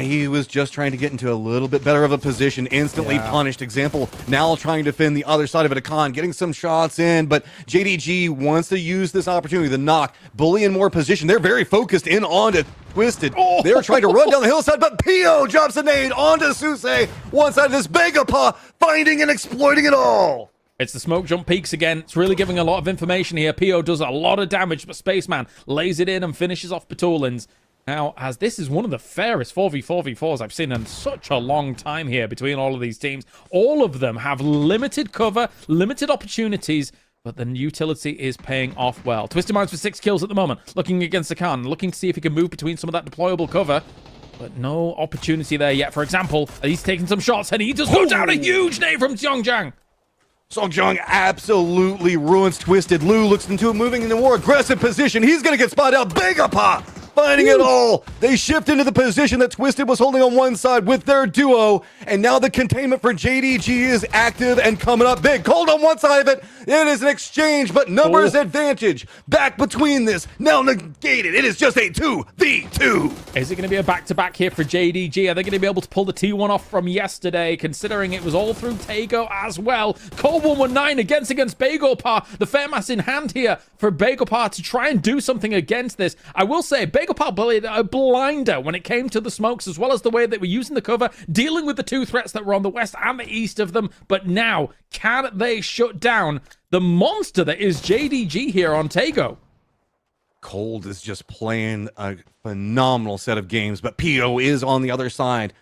He was just trying to get into a little bit better of a position. Instantly punished. Example, now trying to defend the other side of it. Khan getting some shots in, but JDG wants to use this opportunity. The knock, bully in more position. They're very focused in onto Twisted. They're trying to run down the hillside, but PO drops a nade onto Suse. One side of this Begapa, finding and exploiting it all. It's the smoke jump peaks again. It's really giving a lot of information here. PO does a lot of damage, but Spaceman lays it in and finishes off Batulins. Now, as this is one of the fairest 4v4v4s I've seen in such a long time here between all of these teams. All of them have limited cover, limited opportunities, but the utility is paying off well. Twisted Minds for 6 kills at the moment, looking against the Khan, looking to see if he can move between some of that deployable cover, but no opportunity there yet. For example, he's taking some shots, and he just goes down a huge nade from Xiongjiang. Songjong absolutely ruins Twisted. Lu looks into a moving in a more aggressive position. He's going to get spotted out. Begapa finding it all. They shift into the position that Twisted was holding on one side with their duo, and now the containment for JDG is active and coming up big. Cold on one side of it. It is an exchange, but numbers advantage. Back between this, now negated. It is just a 2v2. Is it going to be a back-to-back here for JDG? Are they going to be able to pull the T1 off from yesterday, considering it was all through Tago as well? Cold 119 against Bagopar. The Fairmass in hand here for Bagopar to try and do something against this. I will say, Bagopar played a blinder when it came to the smokes, as well as the way that we're using the cover, dealing with the two threats that were on the west and the east of them. But now, can they shut down the monster that is JDG here on Tago? Cold is just playing a phenomenal set of games, but PO is on the other side.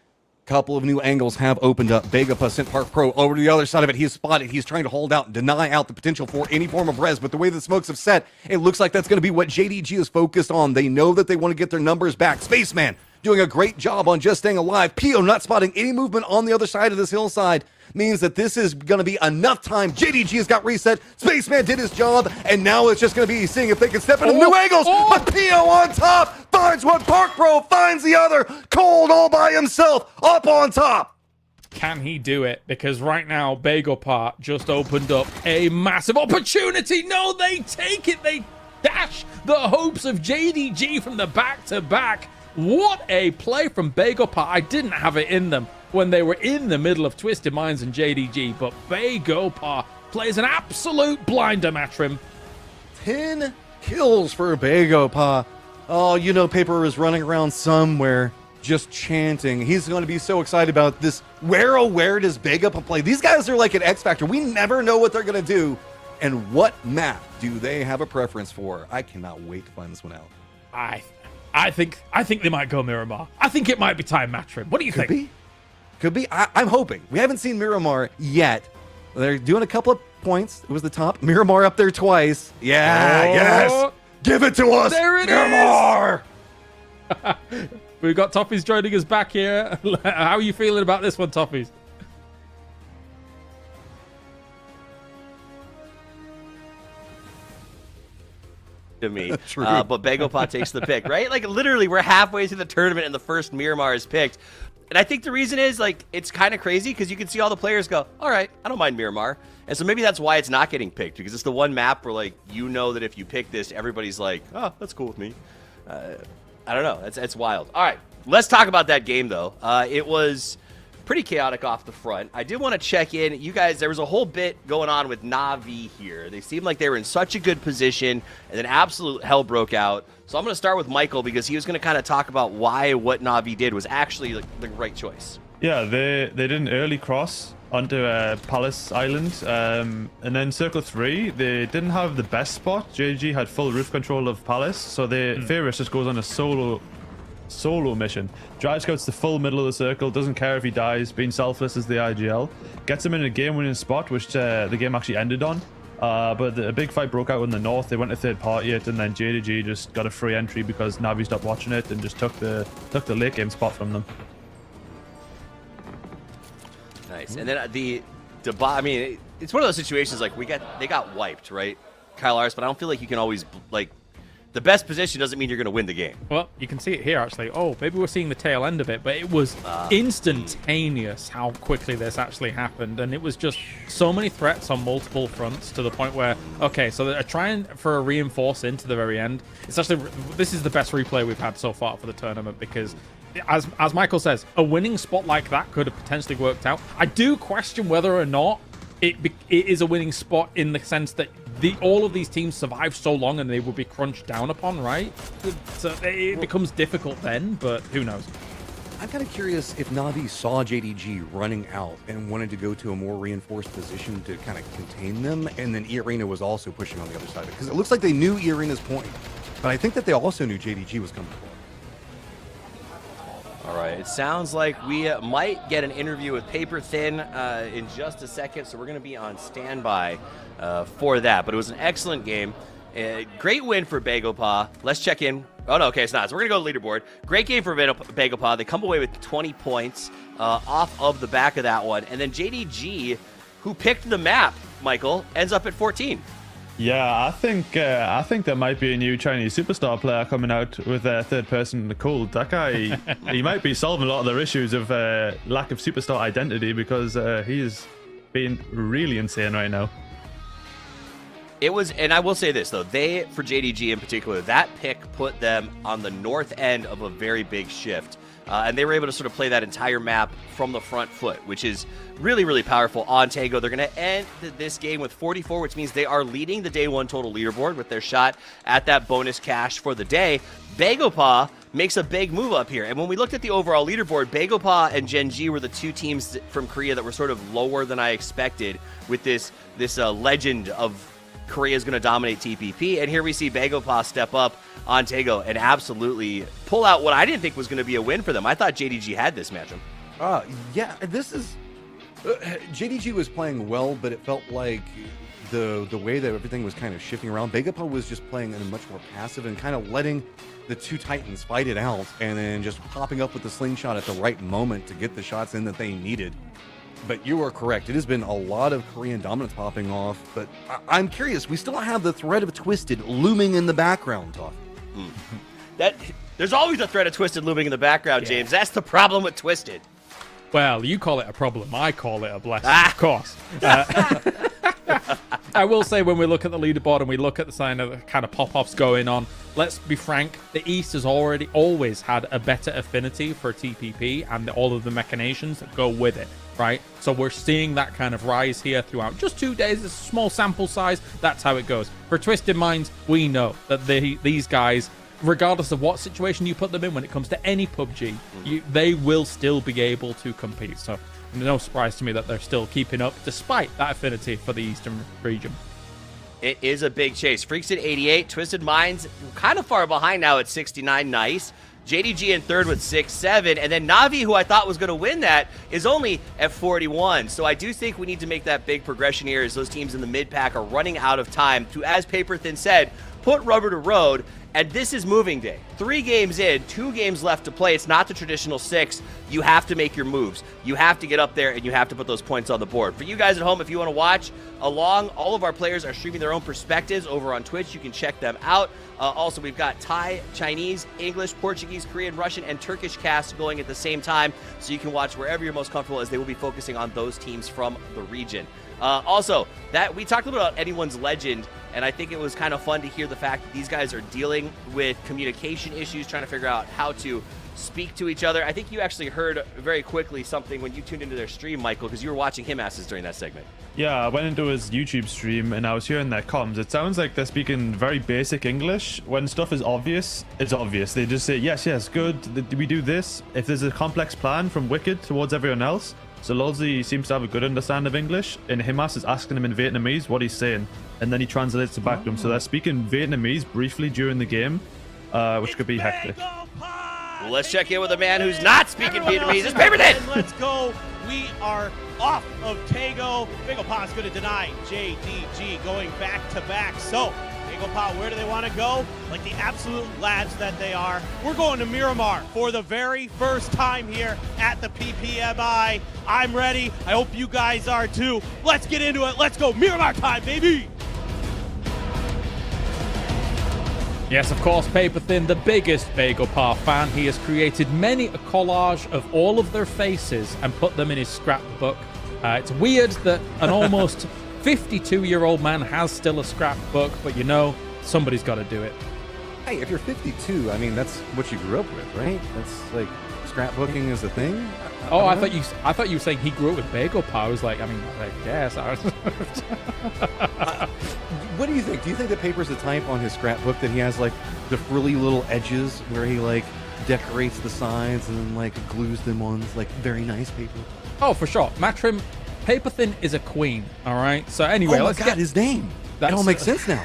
Couple of new angles have opened up. Bagapa sent Park Pro over to the other side of it. He's spotted. He's trying to hold out and deny out the potential for any form of res, but the way the smokes have set, it looks like that's going to be what JDG is focused on. They know that they want to get their numbers back. Spaceman doing a great job on just staying alive. PO not spotting any movement on the other side of this hillside means that this is going to be enough time. JDG has got reset. Spaceman did his job, and now it's just going to be seeing if they can step into new angles. But PO on top finds one. Park Pro finds the other. Cold all by himself up on top. Can he do it? Because right now, Bagopar just opened up a massive opportunity. No, they take it. They dash the hopes of JDG from the back-to-back. What a play from Bagopar. I didn't have it in them when they were in the middle of Twisted Minds and JDG, but Bagopar plays an absolute blinder, Matrim. 10 kills for Bagopar. Oh, you know, Paper is running around somewhere just chanting. He's going to be so excited about this. Where does Bagopar play? These guys are like an X Factor. We never know what they're going to do. And what map do they have a preference for? I cannot wait to find this one out. I think they might go Miramar. I think it might be time, Matrim. What do you think? Could be. I'm hoping. We haven't seen Miramar yet. They're doing a couple of points. It was the top. Miramar up there twice. Yeah, yes. Give it to us. There it Miramar. is. We've got Toffees joining us back here. How are you feeling about this one, Toffees? To me, but Bagopar takes the pick, right? Like literally, we're halfway through the tournament and the first Miramar is picked. And I think the reason is, like, it's kind of crazy because you can see all the players go, all right, I don't mind Miramar. And so maybe that's why it's not getting picked, because it's the one map where, like, you know that if you pick this, everybody's like, oh, that's cool with me. I don't know. That's wild. All right, let's talk about that game, though. It was pretty chaotic off the front. I did want to check in. You guys, there was a whole bit going on with Na'Vi here. They seemed like they were in such a good position, and then absolute hell broke out. So I'm going to start with Michael because he was going to kind of talk about why what Na'Vi did was actually the right choice. Yeah, they did an early cross onto Palace Island, and then Circle 3, they didn't have the best spot. JG had full roof control of Palace, so Furious just goes on a solo mission. Drive scouts the full middle of the circle, doesn't care if he dies, being selfless as the IGL. Gets him in a game-winning spot, which the game actually ended on. But a big fight broke out in the north. They went to third party it, and then JDG just got a free entry because Na'Vi stopped watching it and just took the late game spot from them. Nice. And then I mean, it's one of those situations like they got wiped, right, Kyle Ars, but I don't feel like you can always like. The best position doesn't mean you're going to win the game. Well, you can see it here, actually. Oh, maybe we're seeing the tail end of it, but it was instantaneous how quickly this actually happened. And it was just so many threats on multiple fronts to the point where, okay, so they're trying for a reinforce into the very end. It's actually, this is the best replay we've had so far for the tournament because, as Michael says, a winning spot like that could have potentially worked out. I do question whether or not it is a winning spot in the sense that all of these teams survive so long and they will be crunched down upon, right? So it becomes difficult then, but who knows? I'm kind of curious if Na'Vi saw JDG running out and wanted to go to a more reinforced position to kind of contain them, and then E-Arena was also pushing on the other side. Because it looks like they knew E-Arena's point, but I think that they also knew JDG was coming forward. All right, it sounds like we might get an interview with Paper Thin in just a second, so we're going to be on standby for that. But it was an excellent game. Great win for Bagopar. Let's check in. Oh, no, okay, it's not. So we're going to go to leaderboard. Great game for Bagopar. They come away with 20 points off of the back of that one. And then JDG, who picked the map, Michael, ends up at 14. Yeah, I think there might be a new Chinese superstar player coming out with a third person Nicole. That guy, he might be solving a lot of their issues of lack of superstar identity because he's being really insane right now. It was, and I will say this though, they, for JDG in particular, that pick put them on the north end of a very big shift. And they were able to sort of play that entire map from the front foot, which is really, really powerful on Taego. They're going to end this game with 44, which means they are leading the day one total leaderboard with their shot at that bonus cash for the day. Bagopa makes a big move up here. And when we looked at the overall leaderboard, Bagopa and Gen.G were the two teams from Korea that were sort of lower than I expected with this legend of Korea's going to dominate TPP, and here we see Bagopa step up on Taego and absolutely pull out what I didn't think was going to be a win for them. I thought JDG had this matchup. Yeah, this is... JDG was playing well, but it felt like the way that everything was kind of shifting around. Bagopa was just playing in a much more passive and kind of letting the two Titans fight it out and then just popping up with the slingshot at the right moment to get the shots in that they needed. But you are correct. It has been a lot of Korean dominance popping off. But I'm curious. We still have the threat of Twisted looming in the background, Toff. There's always a threat of Twisted looming in the background, James. That's the problem with Twisted. Well, you call it a problem. I call it a blessing, of course. I will say when we look at the leaderboard and we look at the sign of the kind of pop-offs going on, let's be frank, the East has always had a better affinity for TPP and all of the machinations that go with it, right? So we're seeing that kind of rise here throughout just 2 days. It's a small sample size. That's how it goes. For Twisted Minds, we know that these guys, regardless of what situation you put them in when it comes to any PUBG, they will still be able to compete. So no surprise to me that they're still keeping up despite that affinity for the Eastern region. It is a big chase. Freaks at 88, Twisted Minds kind of far behind now at 69. Nice. JDG in third with 6-7, and then Navi, who I thought was going to win that, is only at 41. So I do think we need to make that big progression here as those teams in the mid-pack are running out of time to, as Paper Thin said, put rubber to road. And this is moving day. 3 games in, 2 games left to play. It's not the traditional 6. You have to make your moves. You have to get up there, and you have to put those points on the board. For you guys at home, if you want to watch along, all of our players are streaming their own perspectives over on Twitch. You can check them out. Also, we've got Thai, Chinese, English, Portuguese, Korean, Russian, and Turkish casts going at the same time, so you can watch wherever you're most comfortable, as they will be focusing on those teams from the region. Also, that we talked a little about anyone's legend, and I think it was kind of fun to hear the fact that these guys are dealing with communication issues, trying to figure out how to speak to each other. I think you actually heard very quickly something when you tuned into their stream, Michael, because you were watching him asses during that segment. Yeah, I went into his YouTube stream and I was hearing their comms. It sounds like they're speaking very basic English. When stuff is obvious, it's obvious. They just say, yes, yes, good, we do this. If there's a complex plan from Wicked towards everyone else, so Lolzy seems to have a good understanding of English, and Himas is asking him in Vietnamese what he's saying, and then he translates it back to him. So they're speaking Vietnamese briefly during the game, which could be hectic. Well, let's check in with a man who's not speaking Vietnamese. It's Paper Thin! Let's go. We are off of Taego. Bagopa's going to deny JDG going back-to-back. So, Bagopa, where do they want to go? Like the absolute lads that they are. We're going to Miramar for the very first time here at the PPMI. I'm ready. I hope you guys are too. Let's get into it. Let's go. Miramar time, baby. Yes, of course, Paper Thin, the biggest Bagopa fan. He has created many a collage of all of their faces and put them in his scrapbook. It's weird that an almost 52-year-old man has still a scrapbook, but you know, somebody's got to do it. Hey, if you're 52, I mean, that's what you grew up with, right? That's like, scrapbooking is a thing? Oh, I thought you were saying he grew up with Bagopa. I was like, I mean, I guess. What do you think? Do you think that Paper's the type on his scrapbook that he has like the frilly little edges where he like decorates the sides and then like glues them on like very nice paper? Oh, for sure. Matrim, Paper Thin is a queen, all right? So anyway, oh my God, his name. That all makes sense now.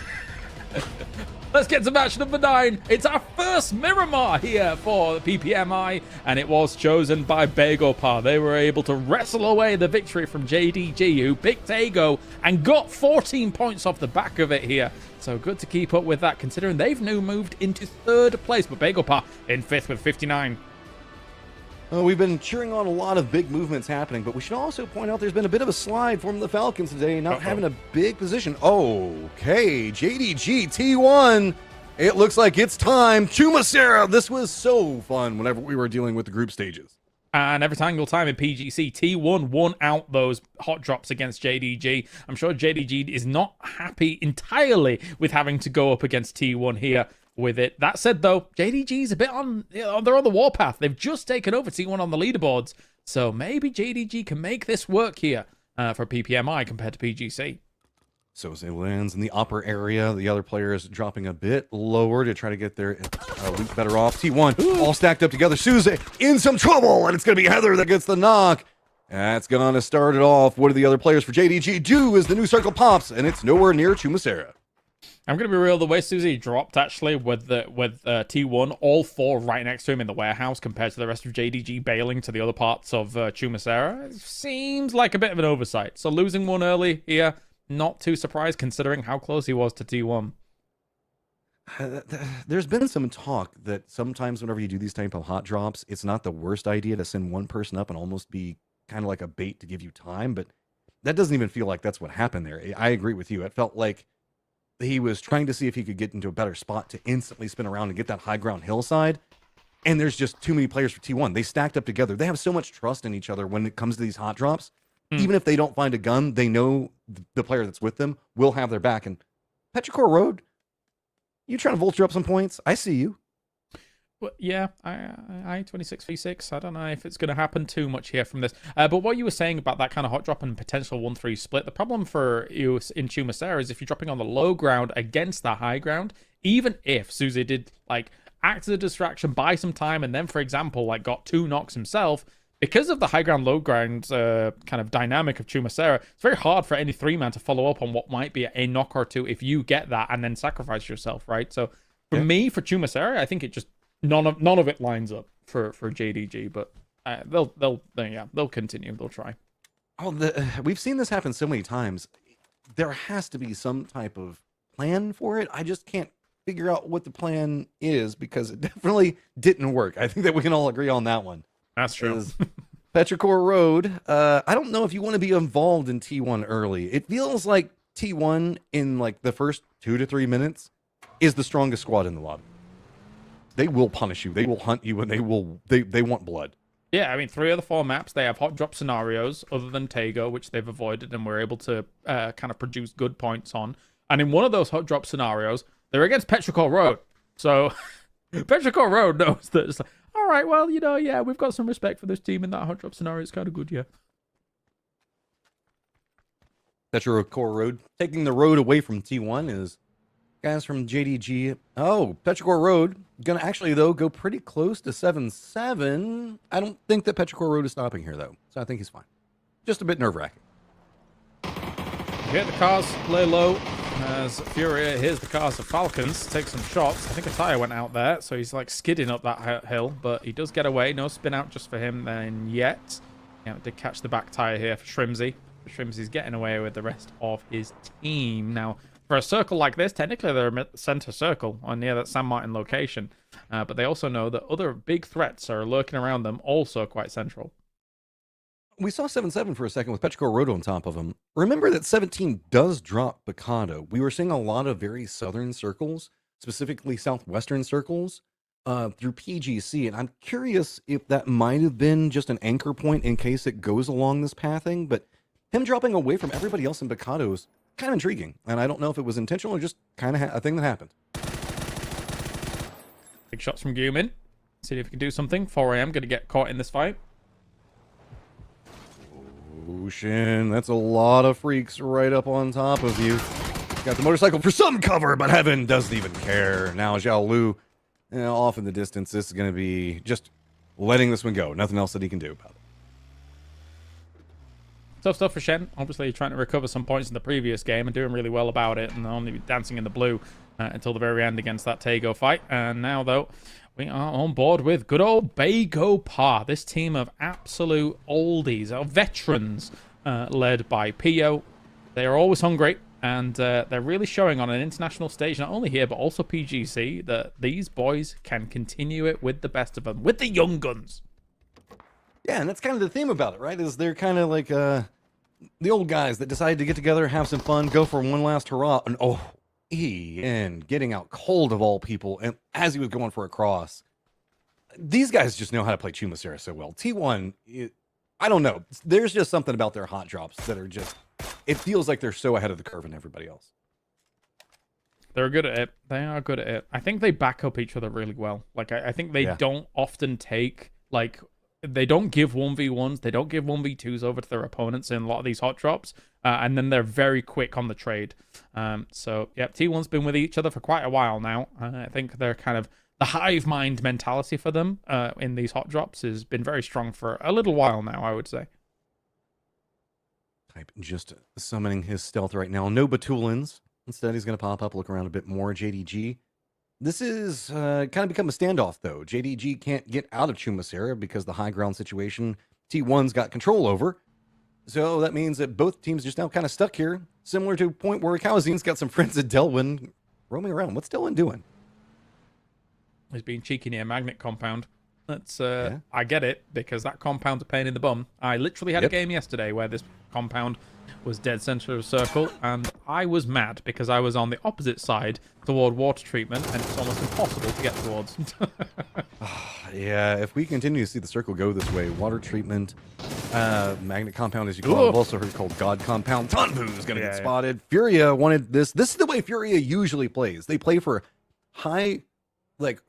Let's get to match number 9. It's our first Miramar here for the PPMI, and it was chosen by Bagopa. They were able to wrestle away the victory from JDG, who picked Taego and got 14 points off the back of it here. So good to keep up with that, considering they've now moved into 3rd place, but Bagopa in 5th with 59. We've been cheering on a lot of big movements happening, but we should also point out there's been a bit of a slide from the Falcons today, not having a big position. Okay, JDG T1. It looks like it's time. Chumacera, this was so fun whenever we were dealing with the group stages. And every single time in PGC, T1 won out those hot drops against JDG. I'm sure JDG is not happy entirely with having to go up against T1 here with it. That said, though, JDG's a bit on, they're on the warpath. They've just taken over T1 on the leaderboards. So maybe JDG can make this work here for PPMI compared to PGC. So it lands in the upper area. The other player is dropping a bit lower to try to get their loot better off. T1 all stacked up together. Suze in some trouble, and it's going to be Heather that gets the knock. That's going to start it off. What do the other players for JDG do as the new circle pops, and it's nowhere near Chumacera. I'm going to be real, the way Susie dropped, actually, with T1, all four right next to him in the warehouse compared to the rest of JDG bailing to the other parts of Chumacera, seems like a bit of an oversight. So losing one early here, not too surprised considering how close he was to T1. There's been some talk that sometimes whenever you do these type of hot drops, it's not the worst idea to send one person up and almost be kind of like a bait to give you time, but that doesn't even feel like that's what happened there. I agree with you. It felt like he was trying to see if he could get into a better spot to instantly spin around and get that high ground hillside, and there's just too many players for T1. They stacked up together. They have so much trust in each other when it comes to these hot drops. Even if they don't find a gun, they know the player that's with them will have their back. And Petrichor Road, you trying to vulture up some points? I see you. Well, yeah, I 26v6. I don't know if it's going to happen too much here from this. But what you were saying about that kind of hot drop and potential 1-3 split, the problem for you in Chumacera is if you're dropping on the low ground against the high ground, even if Susie did like act as a distraction, buy some time, and then, for example, like got 2 knocks himself, because of the high ground, low ground kind of dynamic of Chumacera, it's very hard for any 3-man to follow up on what might be a knock or two if you get that and then sacrifice yourself, right? So for me, for Chumacera, I think it just none of it lines up for JDG, but they'll continue, they'll try. We've seen this happen so many times. There has to be some type of plan for it. I just can't figure out what the plan is because it definitely didn't work. I think that we can all agree on that one. That's true. Petrichor Road, I don't know if you want to be involved in T1 early. It feels like T1 in like the first 2 to 3 minutes is the strongest squad in the lobby. They will punish you. They will hunt you, and they want blood. Yeah, I mean, 3 of the 4 maps, they have hot drop scenarios other than Tego, which they've avoided and were able to kind of produce good points on. And in one of those hot drop scenarios, they're against Petrichor Road. So Petrichor Road knows that it's like, all right, well, you know, yeah, we've got some respect for this team in that hot drop scenario. It's kind of good, yeah. Petrichor Road taking the road away from T1 is guys from JDG. Oh, Petrichor Road gonna actually though go pretty close to 7-7. I don't think that Petrichor Road is stopping here though, so I think he's fine. Just a bit nerve-wracking. Hit the cars, lay low. As Furia here's the cars of Falcons, take some shots. I think a tire went out there, so he's like skidding up that hill, but he does get away. No spin out just for him then yet. Yeah, did catch the back tire here for Shrimsy. Shrimsy's getting away with the rest of his team. Now, for a circle like this, technically they're a center circle or near that San Martin location, but they also know that other big threats are lurking around them, also quite central. We saw 7-7 for a second with Petrichor Road on top of him. Remember that 17 does drop Bacado. We were seeing a lot of very southern circles, specifically southwestern circles, through PGC, and I'm curious if that might have been just an anchor point in case it goes along this pathing, but him dropping away from everybody else in Bacado is kind of intriguing, and I don't know if it was intentional or just kind of a thing that happened. Big shots from Gumin. See if he can do something. 4am going to get caught in this fight. Ocean, that's a lot of freaks right up on top of you. Got the motorcycle for some cover, but Heaven doesn't even care. Now Zhao Lu, off in the distance. This is going to be just letting this one go. Nothing else that he can do about it. Tough stuff for Shen. Obviously trying to recover some points in the previous game and doing really well about it, and only dancing in the blue until the very end against that Tego fight. And now, though, we are on board with good old Bago Pa. This team of absolute oldies, or veterans, led by Pio. They are always hungry, and they're really showing on an international stage, not only here, but also PGC, that these boys can continue it with the best of them, with the young guns. Yeah, and that's kind of the theme about it, right? Is they're kind of like the old guys that decided to get together, have some fun, go for one last hurrah, and Ian getting out cold of all people, and as he was going for a cross. These guys just know how to play Chumacera so well. T1, I don't know. There's just something about their hot drops that are just, it feels like they're so ahead of the curve than everybody else. They're good at it. They are good at it. I think they back up each other really well. Like, I think they don't often take, like, they don't give 1v1s, they don't give 1v2s over to their opponents in a lot of these hot drops, and then they're very quick on the trade. So, yeah, T1's been with each other for quite a while now. I think they're kind of, the hive mind mentality for them in these hot drops has been very strong for a little while now, I would say. Type just summoning his stealth right now. No Batulins. Instead, he's going to pop up, look around a bit more. JDG. This is kind of become a standoff, though. JDG can't get out of Chumacera because the high ground situation T1's got control over. So that means that both teams just now kind of stuck here, similar to a point where Kawazin's got some friends at Delwyn roaming around. What's Delwyn doing? He's being cheeky near Magnet Compound. That's I get it, because that compound's a pain in the bum. I literally had a game yesterday where this compound was dead center of circle, and I was mad because I was on the opposite side toward water treatment, and it's almost impossible to get towards. Yeah, if we continue to see the circle go this way, water treatment, Magnet Compound, as you call it, I've also heard it called God Compound. Tunbu is going to get spotted. Furia wanted this. This is the way Furia usually plays. They play for high, like,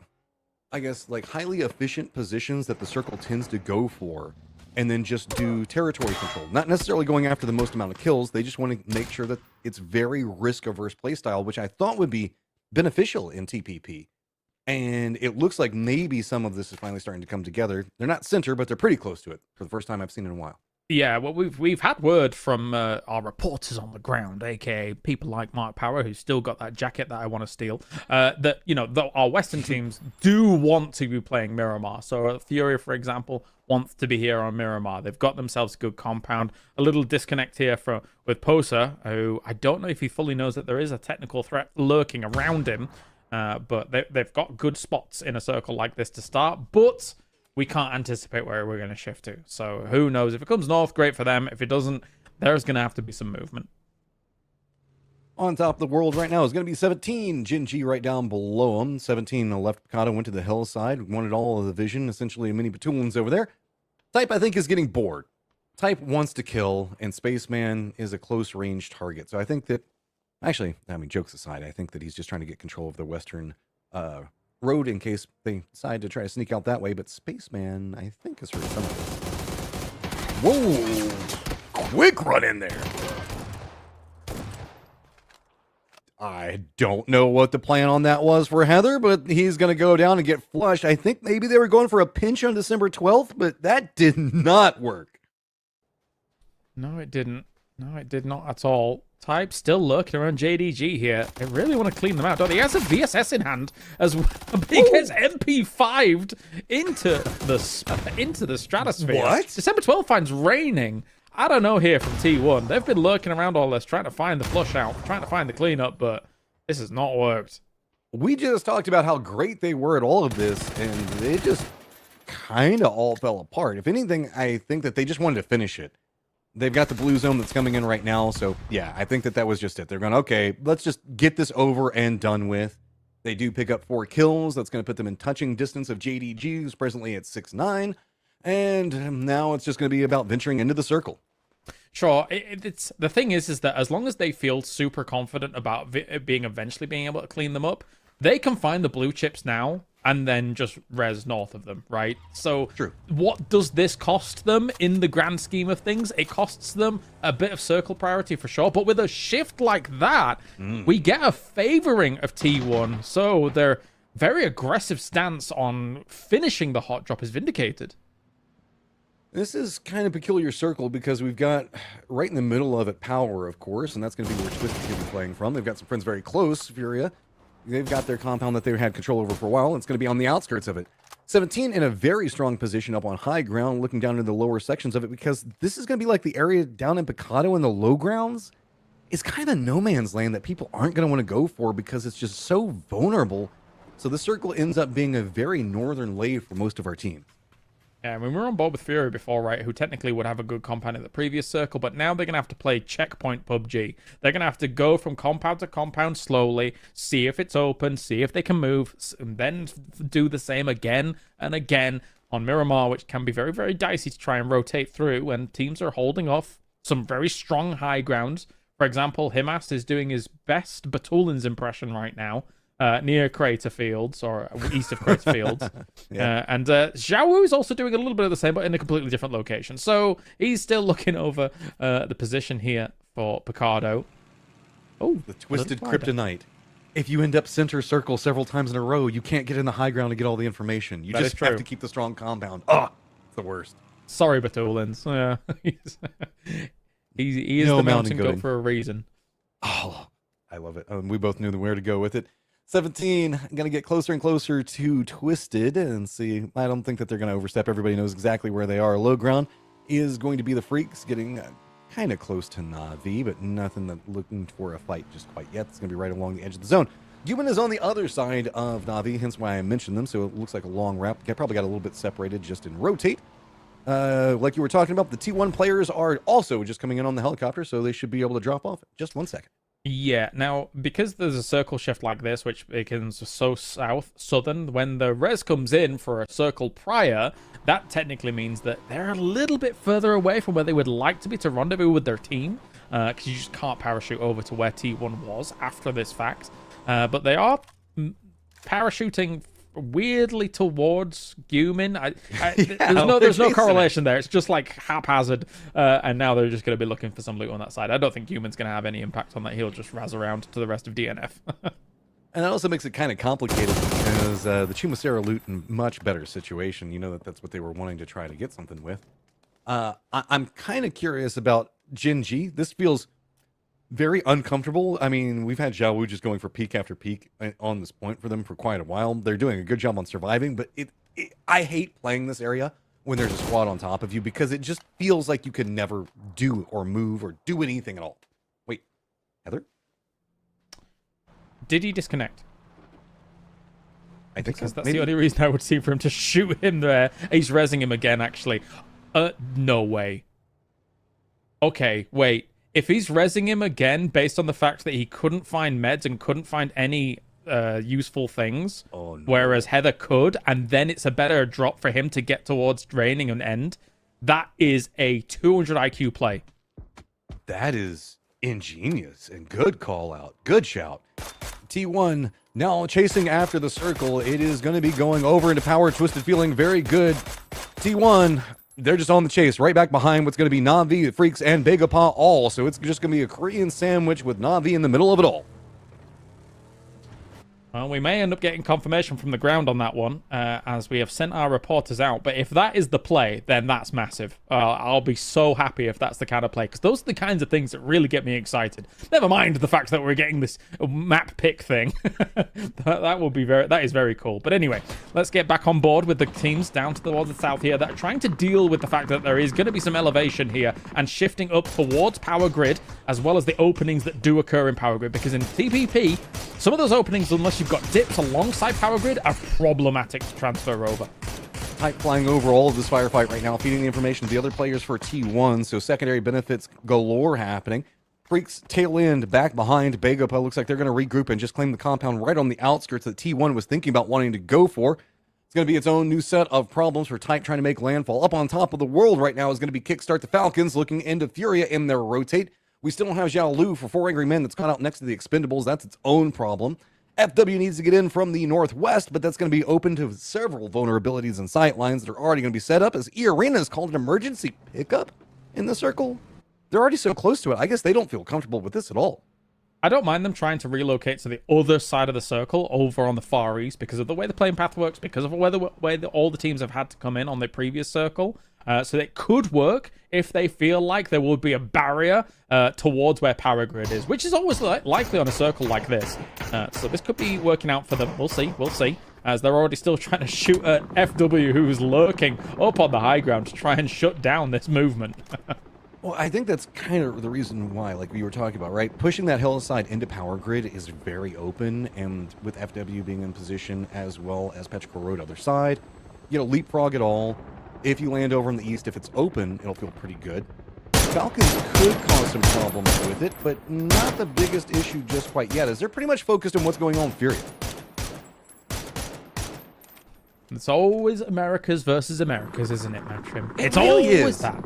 I guess, like highly efficient positions that the circle tends to go for, and then just do territory control. Not necessarily going after the most amount of kills. They just want to make sure that it's very risk-averse playstyle, which I thought would be beneficial in TPP. And it looks like maybe some of this is finally starting to come together. They're not center, but they're pretty close to it for the first time I've seen in a while. Yeah, well, we've had word from our reporters on the ground, aka people like Mark Power, who's still got that jacket that I want to steal, that, you know, our Western teams do want to be playing Miramar. So Fury, for example, wants to be here on Miramar. They've got themselves a good compound. A little disconnect here with Posa, who I don't know if he fully knows that there is a technical threat lurking around him, but they've got good spots in a circle like this to start, but we can't anticipate where we're going to shift to. So who knows? If it comes north, great for them. If it doesn't, there's going to have to be some movement. On top of the world right now is going to be 17. Jinji right down below him. 17 left Picado, went to the hillside, wanted all of the vision, essentially a mini Batulins over there. Type, I think, is getting bored. Type wants to kill, and Spaceman is a close-range target. So I think that, actually, I mean, jokes aside, I think that he's just trying to get control of the western road in case they decide to try to sneak out that way, but Spaceman, I think, has heard some of this. Whoa! Quick run in there! I don't know what the plan on that was for Heather, but he's going to go down and get flushed. I think maybe they were going for a pinch on December 12th, but that did not work. No, it didn't. No, it did not at all. Type still lurking around JDG here. They really want to clean them out, don't they? He has a VSS in hand as well. He gets MP5'd into the stratosphere. What? December 12th finds raining. I don't know here from T1. They've been lurking around all this, trying to find the flush out, trying to find the cleanup, but this has not worked. We just talked about how great they were at all of this, and they just kind of all fell apart. If anything, I think that they just wanted to finish it. They've got the blue zone that's coming in right now, so yeah, I think that was just it. They're going, okay, let's just get this over and done with. They do pick up 4 kills. That's going to put them in touching distance of JDG, who's presently at 6-9, and now it's just going to be about venturing into the circle. Sure, it's the thing is that as long as they feel super confident about eventually being able to clean them up, they can find the blue chips now and then just res north of them, right? So true. What does this cost them in the grand scheme of things? It costs them a bit of circle priority for sure, but with a shift like that, we get a favoring of T1, so their very aggressive stance on finishing the hot drop is vindicated. This is kind of peculiar circle because we've got right in the middle of it Power, of course, and that's going to be where Twisted is going to be playing from. They've got some friends very close, Furia. They've got their compound that they've had control over for a while. It's going to be on the outskirts of it. 17 in a very strong position up on high ground, looking down into the lower sections of it, because this is going to be like the area down in Picado in the low grounds. It's kind of no man's land that people aren't going to want to go for because it's just so vulnerable. So the circle ends up being a very northern lay for most of our team. Yeah, I mean, we were on board with Fury before, right? Who technically would have a good compound in the previous circle, but now they're going to have to play checkpoint PUBG. They're going to have to go from compound to compound slowly, see if it's open, see if they can move, and then do the same again and again on Miramar, which can be very, very dicey to try and rotate through, and teams are holding off some very strong high grounds. For example, Himas is doing his best Batulin's impression right now. Near Crater Fields, or east of Crater Fields. And Xiao Wu is also doing a little bit of the same, but in a completely different location. So he's still looking over the position here for Picardo. Oh, the twisted kryptonite. If you end up center circle several times in a row, you can't get in the high ground to get all the information. You just have to keep the strong compound. Oh, it's the worst. Sorry, Batulins. Yeah. he is the mountain goat for a reason. Oh, I love it. We both knew where to go with it. 17, going to get closer and closer to Twisted and see. I don't think that they're going to overstep. Everybody knows exactly where they are. Low ground is going to be the Freaks, getting kind of close to Na'Vi, but nothing that looking for a fight just quite yet. It's going to be right along the edge of the zone. Human is on the other side of Na'Vi, hence why I mentioned them. So it looks like a long wrap. They probably got a little bit separated just in rotate. Like you were talking about, the T1 players are also just coming in on the helicopter, so they should be able to drop off in just 1 second. Yeah, now, because there's a circle shift like this, which becomes so southern, when the res comes in for a circle prior, that technically means that they're a little bit further away from where they would like to be to rendezvous with their team, because you just can't parachute over to where T1 was after this fact. But they are parachuting weirdly towards Gumin. There's no correlation there. It's just like haphazard, and now they're just going to be looking for some loot on that side. I don't think Gumin's going to have any impact on that. He'll just razz around to the rest of DNF. And that also makes it kind of complicated because the Chumacera loot in much better situation. You know that's what they were wanting to try to get something with. I'm kind of curious about Jinji. This feels very uncomfortable. I mean, we've had Xiao Wu just going for peak after peak on this point for them for quite a while. They're doing a good job on surviving, but I hate playing this area when there's a squad on top of you because it just feels like you can never do or move or do anything at all. Wait, Heather? Did he disconnect? I think because that's the only reason I would see for him to shoot him there. He's rezzing him again, actually. No way. Okay, wait. If he's rezzing him again based on the fact that he couldn't find meds and couldn't find any useful things, whereas Heather could, and then it's a better drop for him to get towards draining and end, that is a 200 IQ play. That is ingenious and good call out. Good shout. T1 now chasing after the circle. It is going to be going over into power. Twisted feeling very good. T1... they're just on the chase, right back behind what's going to be Na'Vi, Freaks, and Begapa all. So it's just going to be a Korean sandwich with Na'Vi in the middle of it all. Well, we may end up getting confirmation from the ground on that one, as we have sent our reporters out. But if that is the play, then that's massive. I'll be so happy if that's the kind of play, because those are the kinds of things that really get me excited. Never mind the fact that we're getting this map pick thing. that is very cool. But anyway, let's get back on board with the teams down towards the south here that are trying to deal with the fact that there is going to be some elevation here and shifting up towards Power Grid, as well as the openings that do occur in Power Grid. Because in TPP, some of those openings, unless you've got dips alongside Power Grid, are problematic to transfer over. Type flying over all of this firefight right now, feeding the information to the other players for T1, so secondary benefits galore happening. Freaks tail end back behind. Begapa looks like they're going to regroup and just claim the compound right on the outskirts that T1 was thinking about wanting to go for. It's going to be its own new set of problems for Type trying to make landfall. Up on top of the world right now is going to be Kickstart the Falcons, looking into Furia in their rotate. We still don't have Xiao Lu for 4 Angry Men that's caught out next to the Expendables. That's its own problem. FW needs to get in from the northwest, but that's going to be open to several vulnerabilities and sight lines that are already going to be set up as E-Arena is called an emergency pickup in the circle. They're already so close to it. I guess they don't feel comfortable with this at all. I don't mind them trying to relocate to the other side of the circle over on the far east because of the way the playing path works, because of the way all the teams have had to come in on the previous circle. So it could work if they feel like there would be a barrier towards where Power Grid is, which is always likely on a circle like this. So this could be working out for them. We'll see, as they're already still trying to shoot at FW, who's lurking up on the high ground to try and shut down this movement. Well, I think that's kind of the reason why, like we were talking about, right? Pushing that hillside into Power Grid is very open, and with FW being in position as well as Petrichor Road other side, leapfrog it all. If you land over in the east, if it's open, it'll feel pretty good. Falcons could cause some problems with it, but not the biggest issue just quite yet, as they're pretty much focused on what's going on with Furia. It's always Americas versus Americas, isn't it, Matrim? It's really always is. that.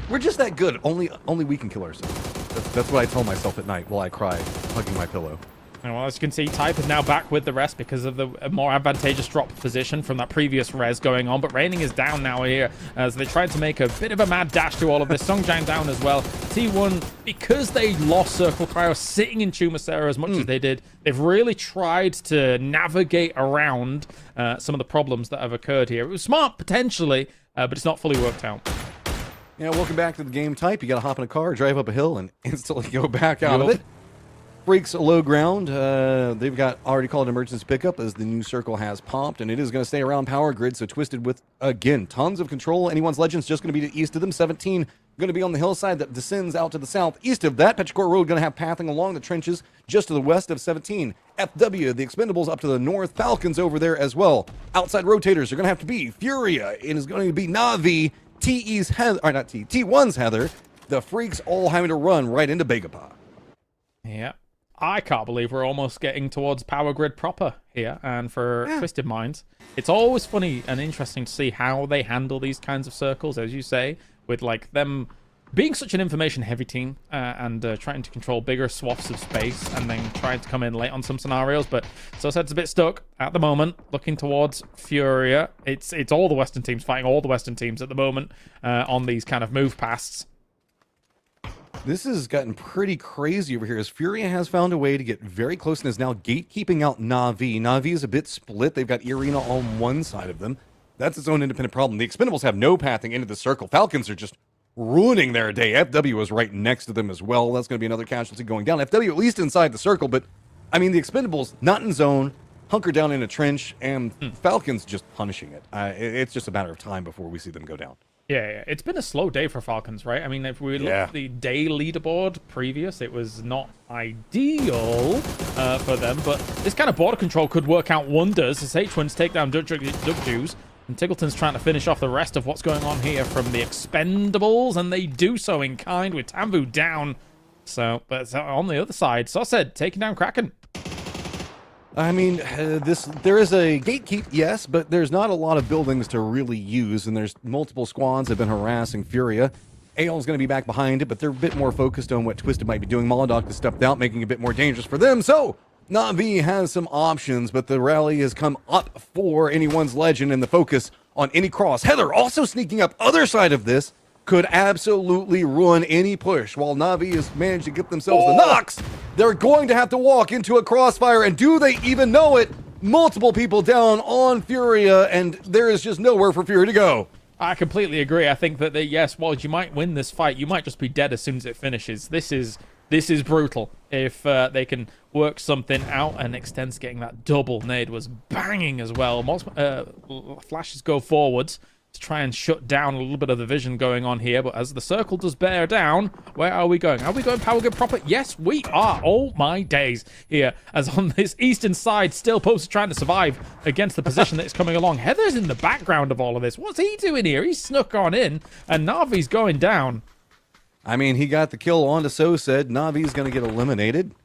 We're just that good. Only we can kill ourselves. That's what I tell myself at night while I cry, hugging my pillow. And well, as you can see, Type is now back with the rest because of the more advantageous drop position from that previous res going on. But Raining is down now here as they tried to make a bit of a mad dash to all of this. Songjiang down as well. T1, because they lost Circle Cryo sitting in Chumacera as much as they did, they've really tried to navigate around some of the problems that have occurred here. It was smart, potentially, but it's not fully worked out. Yeah, welcome back to the game Type. You got to hop in a car, drive up a hill, and instantly go back out of it. Freaks low ground. They've got already called emergency pickup as the new circle has popped, and it is going to stay around power grid. So Twisted with, again, tons of control. Anyone's Legend's just going to be to east of them. 17 going to be on the hillside that descends out to the south. East of that, Petrichor Road going to have pathing along the trenches just to the west of 17. FW, the Expendables up to the north. Falcons over there as well. Outside rotators are going to have to be Furia. It is going to be Na'Vi. T1's Heather. The Freaks all having to run right into Begapa. Yeah. I can't believe we're almost getting towards Power Grid proper here. And for Twisted Minds, it's always funny and interesting to see how they handle these kinds of circles, as you say, with like them being such an information-heavy team and trying to control bigger swaths of space and then trying to come in late on some scenarios. But Soset's a bit stuck at the moment, looking towards Furia. It's all the Western teams fighting all the Western teams at the moment on these kind of move pasts. This has gotten pretty crazy over here as Furia has found a way to get very close and is now gatekeeping out Na'Vi. Na'Vi is a bit split. They've got Irina on one side of them. That's its own independent problem. The Expendables have no pathing into the circle. Falcons are just ruining their day. FW is right next to them as well. That's going to be another casualty going down. FW at least inside the circle, but I mean the Expendables not in zone, hunkered down in a trench, and Falcons just punishing it. It's just a matter of time before we see them go down. Yeah, it's been a slow day for Falcons, right? I mean, if we look at the day leaderboard previous, it was not ideal for them, but this kind of border control could work out wonders as H1s take down Duck Juice, and Tiggleton's trying to finish off the rest of what's going on here from the Expendables, and they do so in kind with Tambu down. So, but on the other side, Soset taking down Kraken. I mean, there is a gatekeep, yes, but there's not a lot of buildings to really use, and there's multiple squads that have been harassing Furia. Aeol's going to be back behind it, but they're a bit more focused on what Twisted might be doing. Molodok has stepped out, making it a bit more dangerous for them. So, Na'Vi has some options, but the rally has come up for anyone's Legend, and the focus on any cross. Heather also sneaking up other side of this could absolutely ruin any push. While Na'Vi has managed to get themselves the knocks, they're going to have to walk into a crossfire, and do they even know it? Multiple people down on Furia, and there is just nowhere for Furia to go. I completely agree. I think that, yes, while you might win this fight, you might just be dead as soon as it finishes. This is brutal. If they can work something out, and Extends getting that double nade was banging as well. Flashes go forwards to try and shut down a little bit of the vision going on here, but as the circle does bear down, where are we going? Are we going Power Grid proper? Yes, we are. Oh my days here, as on this eastern side, still Post trying to survive against the position that's coming along. Heather's in the background of all of this. What's he doing here? He's snuck on in, and Na'Vi's going down. I mean, he got the kill onto Soset. Na'Vi's going to get eliminated.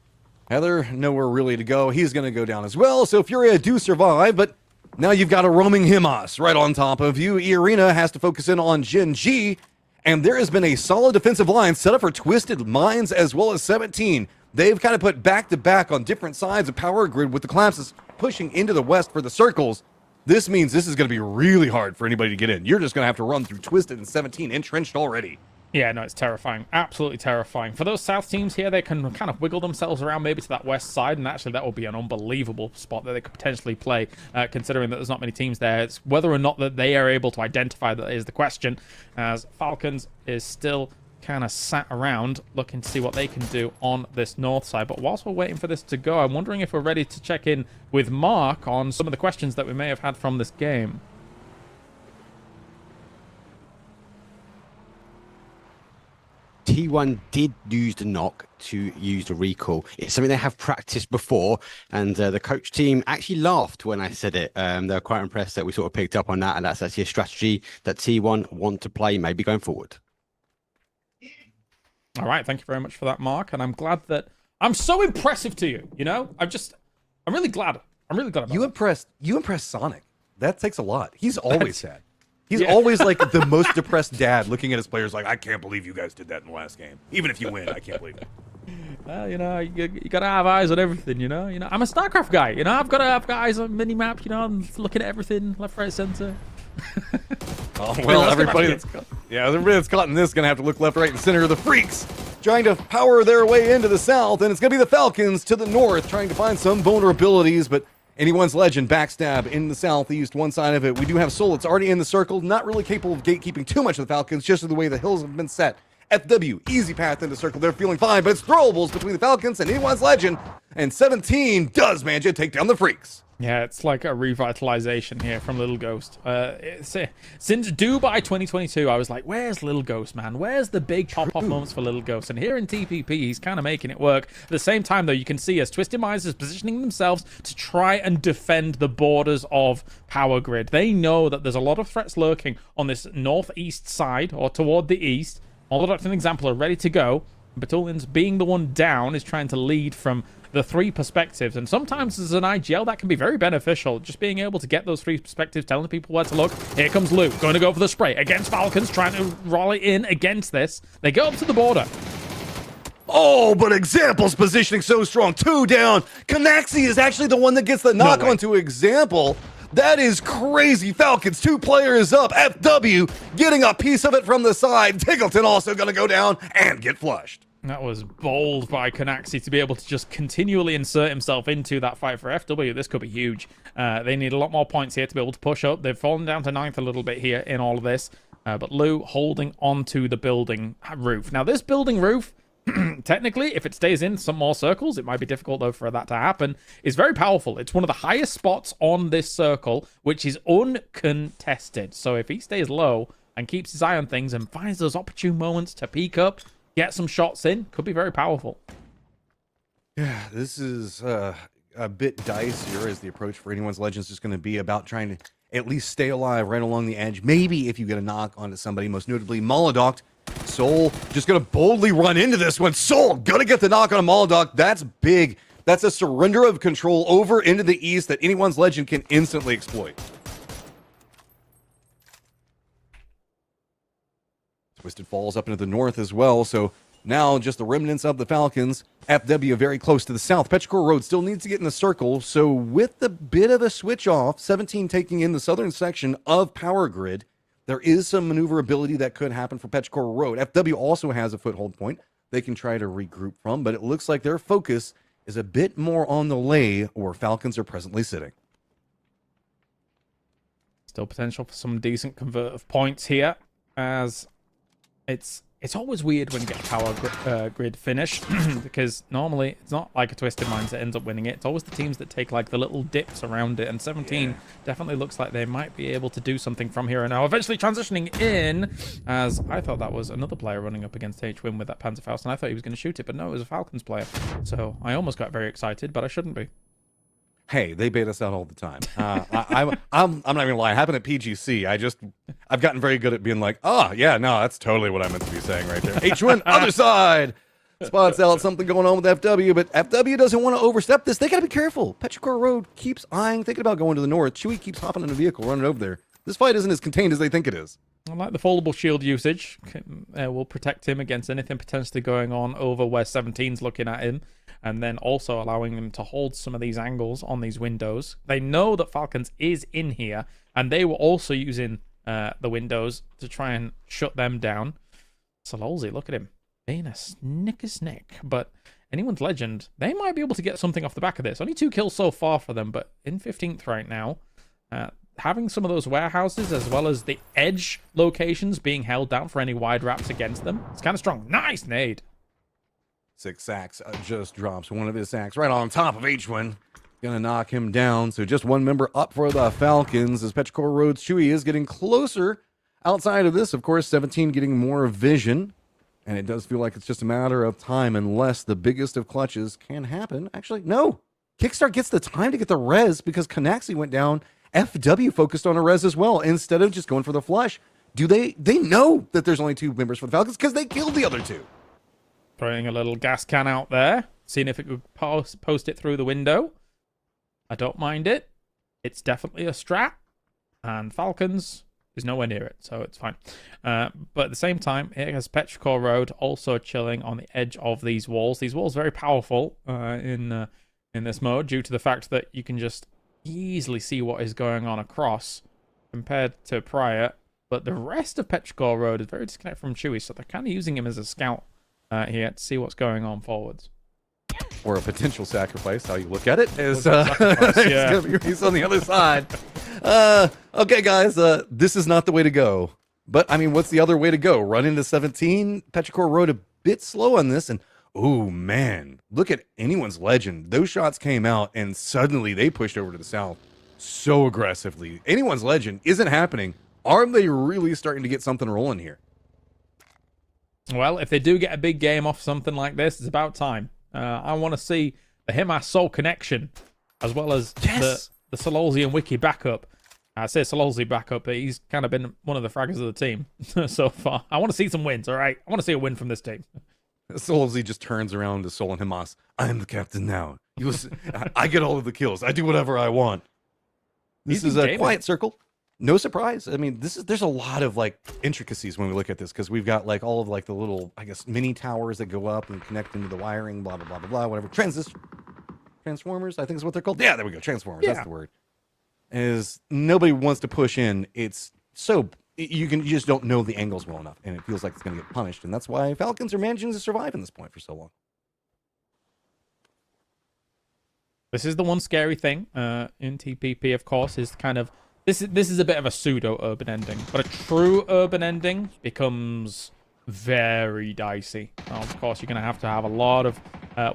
Heather, nowhere really to go. He's going to go down as well, so Furia do survive, but now you've got a roaming Himas right on top of you. Irina has to focus in on Gen G, and there has been a solid defensive line set up for Twisted Minds as well as 17. They've kind of put back-to-back on different sides of Power Grid with the collapses pushing into the west for the circles. This means this is going to be really hard for anybody to get in. You're just going to have to run through Twisted and 17 entrenched already. Yeah, no, it's terrifying. Absolutely terrifying. For those south teams here, they can kind of wiggle themselves around maybe to that west side, and actually that will be an unbelievable spot that they could potentially play, considering that there's not many teams there. It's whether or not that they are able to identify that is the question, as Falcons is still kind of sat around looking to see what they can do on this north side. But whilst we're waiting for this to go, I'm wondering if we're ready to check in with Mark on some of the questions that we may have had from this game. T1 did use the knock to use the recall. It's something they have practiced before, and the coach team actually laughed when I said it. They're quite impressed that we sort of picked up on that, and that's actually a strategy that T1 want to play maybe going forward. All right, thank you very much for that, Mark, and I'm glad that I'm so impressive to you. You know, I'm really glad. I'm really glad about you that. You impress Sonic. That takes a lot. He's always sad. He's always like the most depressed dad looking at his players like, I can't believe you guys did that in the last game. Even if you win, I can't believe it. Well, you know, you gotta have eyes on everything, you know. I'm a StarCraft guy, you know. I've got eyes on mini-map, you know. I'm looking at everything, left, right, center. Oh, well, everybody that's caught in this is going to have to look left, right, and center. The Freaks trying to power their way into the south, and it's going to be the Falcons to the north trying to find some vulnerabilities, but Anyone's Legend backstab in the southeast, one side of it. We do have Seoul. It's already in the circle, not really capable of gatekeeping too much of the Falcons, just the way the hills have been set. FW, easy path into the circle. They're feeling fine, but it's throwables between the Falcons and Anyone's Legend, and 17 does manage to take down the Freaks. Yeah, it's like a revitalization here from Little Ghost. Since Dubai 2022, I was like, where's Little Ghost, man? Where's the big pop-off moments for Little Ghost? And here in TPP, he's kind of making it work. At the same time, though, you can see as Twisted Minds is positioning themselves to try and defend the borders of Power Grid. They know that there's a lot of threats lurking on this northeast side, or toward the east. Molodok and Example are ready to go. Batulion's being the one down is trying to lead from the three perspectives, and sometimes as an IGL that can be very beneficial, just being able to get those three perspectives, telling people where to look. Here comes Lou, going to go for the spray against Falcons, trying to rally in against this. They go up to the border. Oh, but Example's positioning so strong. 2 down. Canaxi is actually the one that gets the knock onto Example. That is crazy. Falcons, 2 players up. FW getting a piece of it from the side. Tiggleton also going to go down and get flushed. That was bold by Canaxi to be able to just continually insert himself into that fight for FW. This could be huge. They need a lot more points here to be able to push up. They've fallen down to 9th a little bit here in all of this. But Lou holding onto the building roof. Now, this building roof, technically, if it stays in some more circles, it might be difficult, though, for that to happen, is very powerful. It's one of the highest spots on this circle, which is uncontested. So if he stays low and keeps his eye on things and finds those opportune moments to peek up, get some shots in, could be very powerful. Yeah, this is a bit dicier as the approach for Anyone's Legends is going to be about trying to at least stay alive right along the edge. Maybe if you get a knock onto somebody, most notably Molodok. Soul just going to boldly run into this one. Soul going to get the knock on a Molodok. That's big. That's a surrender of control over into the east that Anyone's Legend can instantly exploit. Twisted falls up into the north as well, so now just the remnants of the Falcons. FW very close to the south. Petrichor Road still needs to get in the circle, so with a bit of a switch off, 17 taking in the southern section of Power Grid, there is some maneuverability that could happen for Petrichor Road. FW also has a foothold point they can try to regroup from, but it looks like their focus is a bit more on the lay where Falcons are presently sitting. Still potential for some decent convert of points here, as it's always weird when you get a Power Grid finish, because normally it's not like a Twisted Minds that ends up winning it. It's always the teams that take like the little dips around it, and 17 definitely looks like they might be able to do something from here and now. Eventually transitioning in, as I thought that was another player running up against H-Win with that Panzerfaust, and I thought he was going to shoot it, but no, it was a Falcons player. So I almost got very excited, but I shouldn't be. Hey, they bait us out all the time. I'm not even gonna lie. It happened at PGC. I've gotten very good at being like, oh yeah, no, that's totally what I meant to be saying right there. H1 other side spots out something going on with FW, but FW doesn't want to overstep this. They gotta be careful. Petrichor Road keeps eyeing, thinking about going to the north. Chewy keeps hopping in a vehicle, running over there. This fight isn't as contained as they think it is. I like the foldable shield usage. Will protect him against anything potentially going on over where 17's looking at him, and then also allowing him to hold some of these angles on these windows. They know that Falcons is in here, and they were also using the windows to try and shut them down. Sololzy, look at him, being a snick. But Anyone's Legend, they might be able to get something off the back of this. Only 2 kills so far for them, but in 15th right now. Having some of those warehouses as well as the edge locations being held down for any wide wraps against them, it's kind of strong. Nice nade. 6 sacks just drops one of his sacks right on top of H1. Gonna knock him down. So just one member up for the Falcons as Petrichor Road's Chewy is getting closer. Outside of this, of course, 17 getting more vision And it does feel like it's just a matter of time unless the biggest of clutches can happen. Actually, no. Kickstart gets the time to get the res because Canaxi went down. FW focused on a res as well instead of just going for the flush. Do they know that there's only 2 members for the Falcons because they killed the other 2. Throwing a little gas can out there, seeing if it could post it through the window. I don't mind it. It's definitely a strat, and Falcons is nowhere near it, so it's fine. But at the same time, it has Petrichor Road also chilling on the edge of these walls. These walls are very powerful in this mode due to the fact that you can just easily see what is going on across compared to prior. But the rest of Petrichor Road is very disconnected from Chewy, so they're kind of using him as a scout here to see what's going on forwards. Or a potential sacrifice, how you look at it, is Yeah. he's on the other side. Okay, guys, this is not the way to go. But, I mean, what's the other way to go? Run into 17? Petrichor Road a bit slow on this, and, oh, man, look at anyone's legend. Those shots came out, and suddenly they pushed over to the south so aggressively. Anyone's legend isn't happening. Are they really starting to get something rolling here? Well, if they do get a big game off something like this, it's about time. I want to see the Himas Seoul connection, as well as the Sololzi and Wiki backup. I say Sololzi backup, but he's kind of been one of the fraggers of the team so far. I want to see some wins, all right? I want to see a win from this team. Sololzi just turns around to Sol and Himas. I am the captain now. I get all of the kills. I do whatever I want. This is a quiet circle. No surprise. I mean, there's a lot of like intricacies when we look at this because we've got like all of like the little, I guess, mini towers that go up and connect into the wiring, blah, blah, blah, blah, blah, whatever. Transformers, I think is what they're called. Yeah, there we go. Transformers, that's the word. Is nobody wants to push in. It's so, you just don't know the angles well enough and it feels like it's going to get punished. And that's why Falcons are managing to survive in this point for so long. This is the one scary thing in TPP, of course, is kind of, this is a bit of a pseudo-urban ending, but a true urban ending becomes very dicey. Now, of course, you're going to have a lot of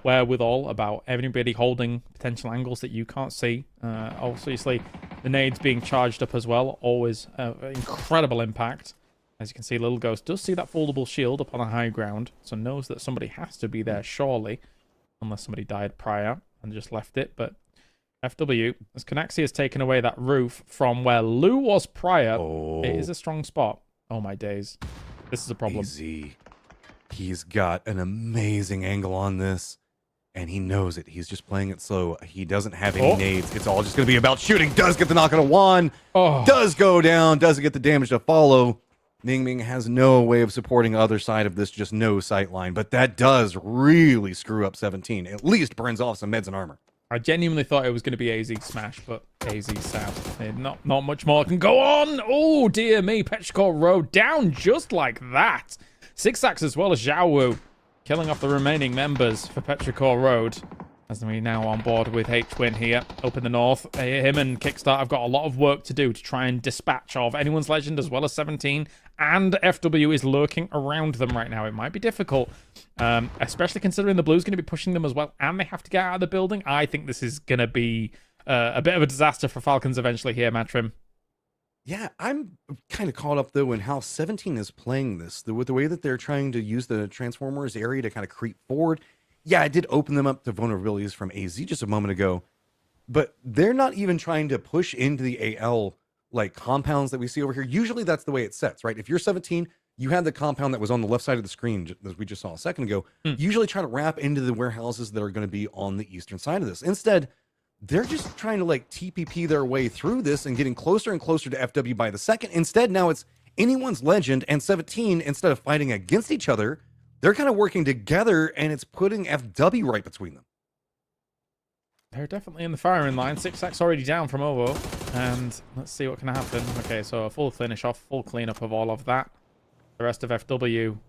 wherewithal about everybody holding potential angles that you can't see. Obviously, the nades being charged up as well, always incredible impact. As you can see, Little Ghost does see that foldable shield up on a high ground, so knows that somebody has to be there, surely, unless somebody died prior and just left it, but FW, as Canaxi has taken away that roof from where Lou was prior, it is a strong spot. Oh my days. This is a problem. Easy. He's got an amazing angle on this, and he knows it. He's just playing it slow. He doesn't have any nades. It's all just going to be about shooting. Does get the knock on a one. Does go down. Doesn't get the damage to follow. Ming Ming has no way of supporting the other side of this, just no sight line. But that does really screw up 17. At least burns off some meds and armor. I genuinely thought it was going to be AZ smash, but AZ's sad. Not much more can go on. Oh, dear me. Petrichor Road down just like that. Six-Ax as well as Xiao Wu killing off the remaining members for Petrichor Road. As we now on board with H-Win here up in the north. Him and Kickstart have got a lot of work to do to try and dispatch of anyone's legend as well as 17. And FW is lurking around them right now. It might be difficult, especially considering the Blue's going to be pushing them as well. And they have to get out of the building. I think this is going to be a bit of a disaster for Falcons eventually here, Matrim. Yeah, I'm kind of caught up, though, in how 17 is playing this. With the way that they're trying to use the Transformers area to kind of creep forward. Yeah, I did open them up to vulnerabilities from AZ just a moment ago. But they're not even trying to push into the AL, like, compounds that we see over here. Usually that's the way it sets, right? If you're 17, you had the compound that was on the left side of the screen, as we just saw a second ago. Usually try to wrap into the warehouses that are going to be on the eastern side of this. Instead, they're just trying to, like, TPP their way through this and getting closer and closer to FW by the second. Instead, now it's anyone's legend and 17, instead of fighting against each other, they're kind of working together, and it's putting FW right between them. They're definitely in the firing line. Six-Ax already down from Ovo. And let's see what can happen. Okay, so a full finish off, full cleanup of all of that. The rest of FW,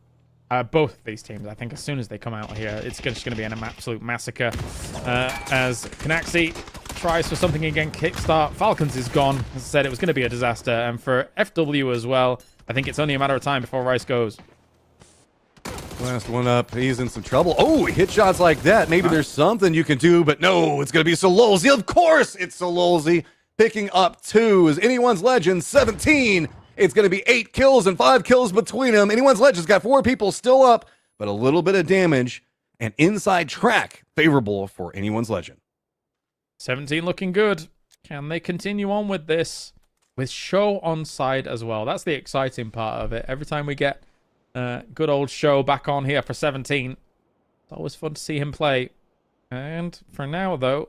both of these teams, I think as soon as they come out here, it's just going to be an absolute massacre. As Canaxi tries for something again, Kickstart. Falcons is gone. As I said, it was going to be a disaster. And for FW as well, I think it's only a matter of time before Rice goes. Last one up. He's in some trouble. Oh, hit shots like that. Maybe there's something you can do, but no, it's going to be Sololzi. Of course it's Sololzi. Picking up 2 is anyone's legend, 17. It's going to be 8 kills and 5 kills between them. Anyone's legend's got 4 people still up. but a little bit of damage and inside track favorable for anyone's legend. 17 looking good. Can they continue on with this? With Show on side as well. That's the exciting part of it. Every time we get good old Show back on here for 17, it's always fun to see him play. And for now, though,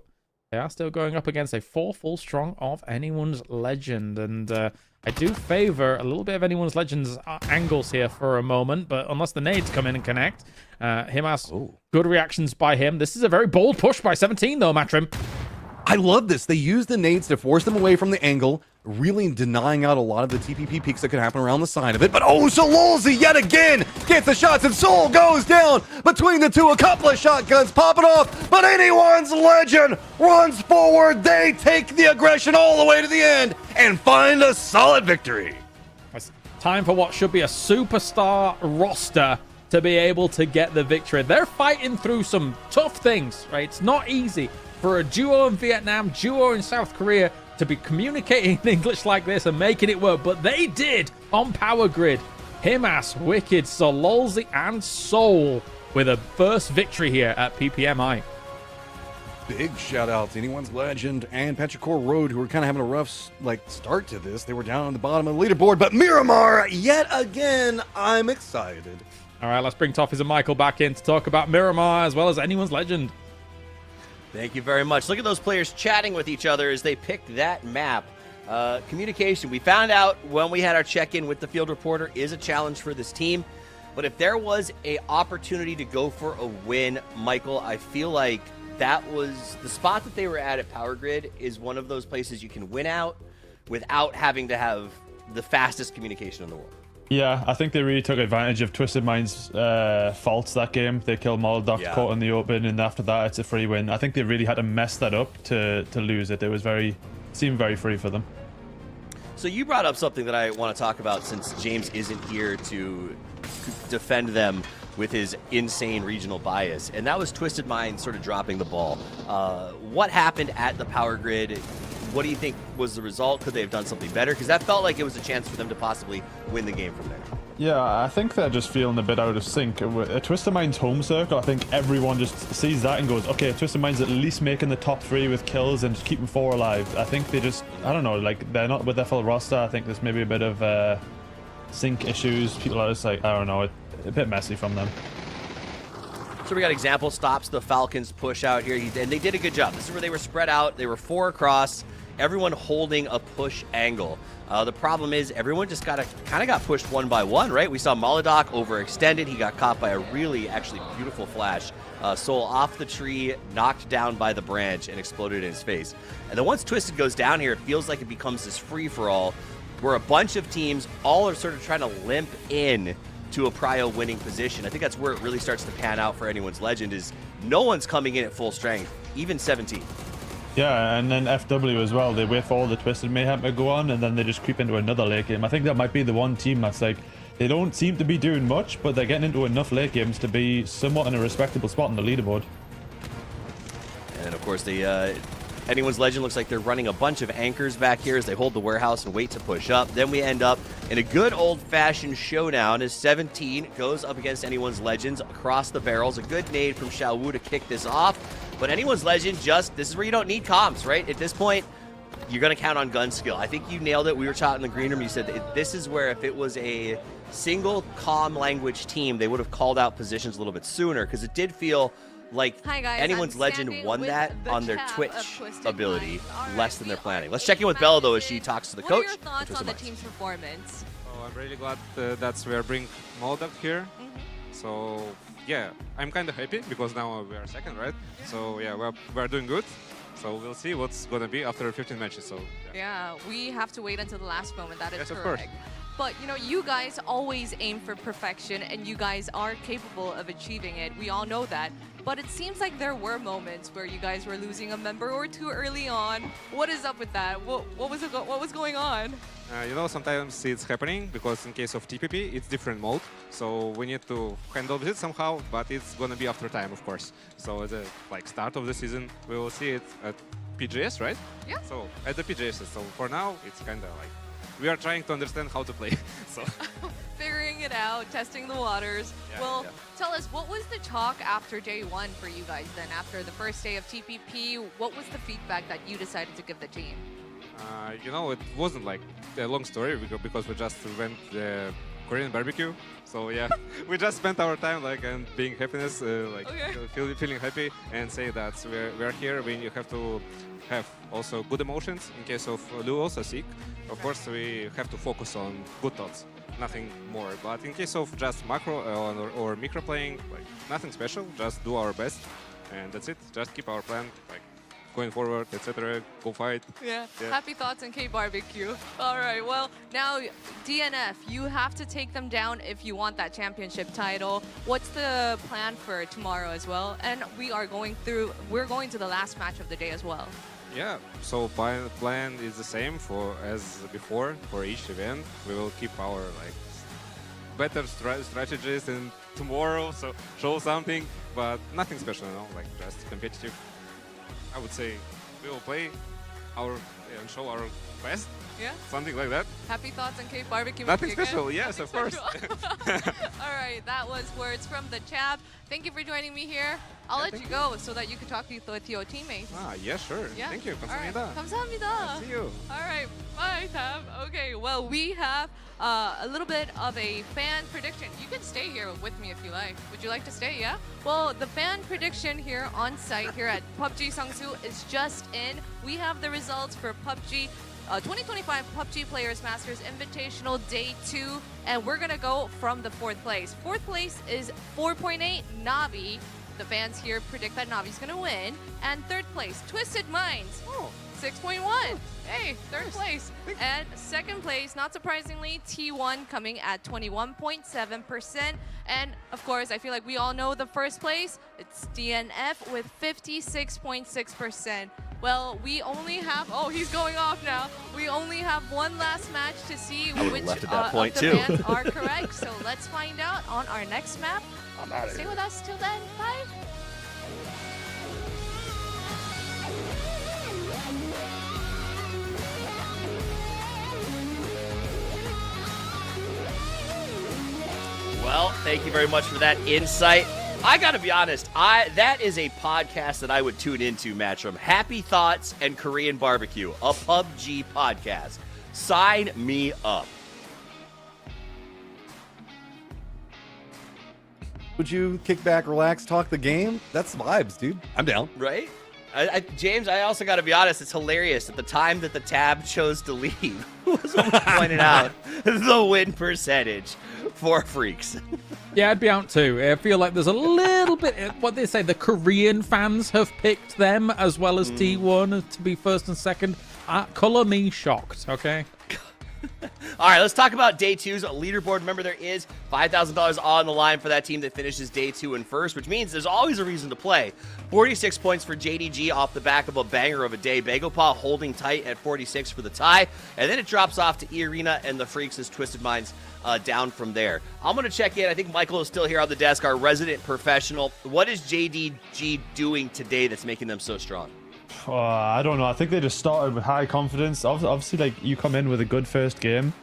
they are still going up against a 4 full strong of Anyone's Legend. And I do favor a little bit of Anyone's Legend's angles here for a moment, but unless the nades come in and connect, him has good reactions by him. This is a very bold push by 17, though, Matrim. I love this. They use the nades to force them away from the angle, really denying out a lot of the TPP peaks that could happen around the side of it. But Shalolzi yet again gets the shots, and Seoul goes down between the two. A couple of shotguns popping off, but Anyone's Legend runs forward. They take the aggression all the way to the end and find a solid victory. It's time for what should be a superstar roster to be able to get the victory. They're fighting through some tough things, right? It's not easy for a duo in Vietnam, duo in South Korea to be communicating in English like this and making it work, but they did on Power Grid. Himas, Wicked, Sololzi, and Seoul with a first victory here at PPMI. Big shout out to Anyone's Legend and Petrichor Road, who were kind of having a rough start to this. They were down on the bottom of the leaderboard, but Miramar, yet again, I'm excited. All right, let's bring Toffees and Michael back in to talk about Miramar as well as Anyone's Legend. Thank you very much. Look at those players chatting with each other as they picked that map. Communication. We found out when we had our check-in with the field reporter is a challenge for this team. But if there was an opportunity to go for a win, Michael, I feel like that was the spot that they were at Power Grid is one of those places you can win out without having to have the fastest communication in the world. Yeah, I think they really took advantage of Twisted Mind's faults that game. They killed Molotov, caught in the open, and after that, it's a free win. I think they really had to mess that up to lose it. It was seemed very free for them. So you brought up something that I want to talk about since James isn't here to defend them with his insane regional bias, and that was Twisted Mind sort of dropping the ball. What happened at the Power Grid? What do you think was the result? Could they have done something better? Because that felt like it was a chance for them to possibly win the game from there. Yeah, I think they're just feeling a bit out of sync. Twisted Mind's home circle, I think everyone just sees that and goes, okay, Twisted Mind's at least making the top 3 with kills and just keeping 4 alive. I think they just, I don't know, like they're not with their full roster. I think there's maybe a bit of sync issues. People are just like, I don't know, a bit messy from them. So we got example stops the Falcons push out here, and they did a good job. This is where they were spread out. They were 4 across, everyone holding a push angle. The problem is everyone just kind of got pushed one by one, right? We saw Molodok overextended. He got caught by a really actually beautiful flash. Soul off the tree, knocked down by the branch, and exploded in his face. And then once Twisted goes down here, it feels like it becomes this free-for-all where a bunch of teams all are sort of trying to limp in to a prio winning position. I think that's where it really starts to pan out for Anyone's Legend is no one's coming in at full strength, even 17. Yeah, and then FW as well. They wait for all the Twisted Mayhem to go on, and then they just creep into another late game. I think that might be the one team that's like, they don't seem to be doing much, but they're getting into enough late games to be somewhat in a respectable spot on the leaderboard. And of course, Anyone's Legend looks like they're running a bunch of anchors back here as they hold the warehouse and wait to push up. Then we end up in a good old-fashioned showdown as 17 goes up against Anyone's Legends across the barrels. A good nade from Xiao Wu to kick this off. But Anyone's Legend this is where you don't need comms, right? At this point, you're going to count on gun skill. I think you nailed it. We were chatting in the green room. You said this is where if it was a single comm language team, they would have called out positions a little bit sooner because it did feel like Anyone's Legend won that on their Twitch ability less than they're planning. Let's check in with Bella, though, as she talks to the coach. What are your thoughts on the team's performance? Oh, I'm really glad that we are bringing Molotov here. So, yeah, I'm kind of happy because now we are second, right? So, yeah, we're doing good. So we'll see what's going to be after 15 matches. So yeah, we have to wait until the last moment. That is yes, correct. Of course. But, you know, you guys always aim for perfection, and you guys are capable of achieving it. We all know that. But it seems like there were moments where you guys were losing a member or two early on. What is up with that? What was going on? You know, sometimes it's happening because in case of TPP, it's different mode. So we need to handle it somehow, but it's going to be after time, of course. So at the start of the season, we will see it at PGS, right? Yeah. So at the PGS. So for now, it's kind of like we are trying to understand how to play. So figuring it now, testing the waters. Yeah, Well, yeah. tell us, what was the talk after day one for you guys then? After the first day of TPP, what was the feedback that you decided to give the team? You know, it wasn't like a long story because we just went the Korean barbecue. So yeah, we just spent our time like and being happiness, feeling happy, and say that we're here. We have to have also good emotions in case of lose or sick. Of course, we have to focus on good thoughts, nothing more. But in case of just macro or micro playing, like nothing special. Just do our best, and that's it. Just keep our plan like going forward, etc. Go fight. Yeah. Happy thoughts on K-Barbecue. All right, well, now DNF, you have to take them down if you want that championship title. What's the plan for tomorrow as well? And we're going to the last match of the day as well. Yeah, so plan is the same as before for each event. We will keep our better strategies in tomorrow, so show something, but nothing special, like just competitive. I would say we will play and show our best. Yeah. Something like that. Happy thoughts on K-Barbecue. Nothing special, yes, of course. All right, that was words from the chat. Thank you for joining me here. I'll let you go so that you can talk with your teammates. Yeah, sure. Yeah. Thank you. All right. 감사합니다. 감사합니다. See you. All right, bye, Tab. Okay, well, we have a little bit of a fan prediction. You can stay here with me if you like. Would you like to stay, yeah? Well, the fan prediction here on site here at PUBG Sangsu is just in. We have the results for PUBG 2025 PUBG Players Masters Invitational Day 2, and we're gonna go from the 4th place. 4th place is 4.8 Navi. The fans here predict that Navi's gonna win. And 3rd place, Twisted Minds. 6.1. Hey, 3rd place. And 2nd place, not surprisingly, T1 coming at 21.7%. And of course, I feel like we all know the 1st place. It's DNF with 56.6%. Well, we only have, he's going off now. We only have one last match to see which left at that point of the too. fans are correct. So let's find out on our next map. I'm outta Stay here. with us till then. Bye. Well, thank you very much for that insight. I gotta be honest, that is a podcast that I would tune into, Matchroom. Happy Thoughts and Korean Barbecue, a PUBG podcast. Sign me up. Would you kick back, relax, talk the game? That's the vibes, dude. I'm down. Right? James, I also got to be honest, it's hilarious. At the time that the tab chose to leave was when we pointed out the win percentage for Freaks. Yeah, I'd be out too. I feel like there's a little bit, what they say, the Korean fans have picked them as well as T1 to be 1st and 2nd. Color me shocked, okay? All right, let's talk about day 2's leaderboard. Remember, there is $5,000 on the line for that team that finishes day 2 in 1st, which means there's always a reason to play. 46 points for JDG off the back of a banger of a day. Bagopal holding tight at 46 for the tie. And then it drops off to E-Arena and the Freaks as Twisted Minds down from there. I'm going to check in. I think Michael is still here on the desk, our resident professional. What is JDG doing today that's making them so strong? I don't know. I think they just started with high confidence. Obviously, like you come in with a good first game,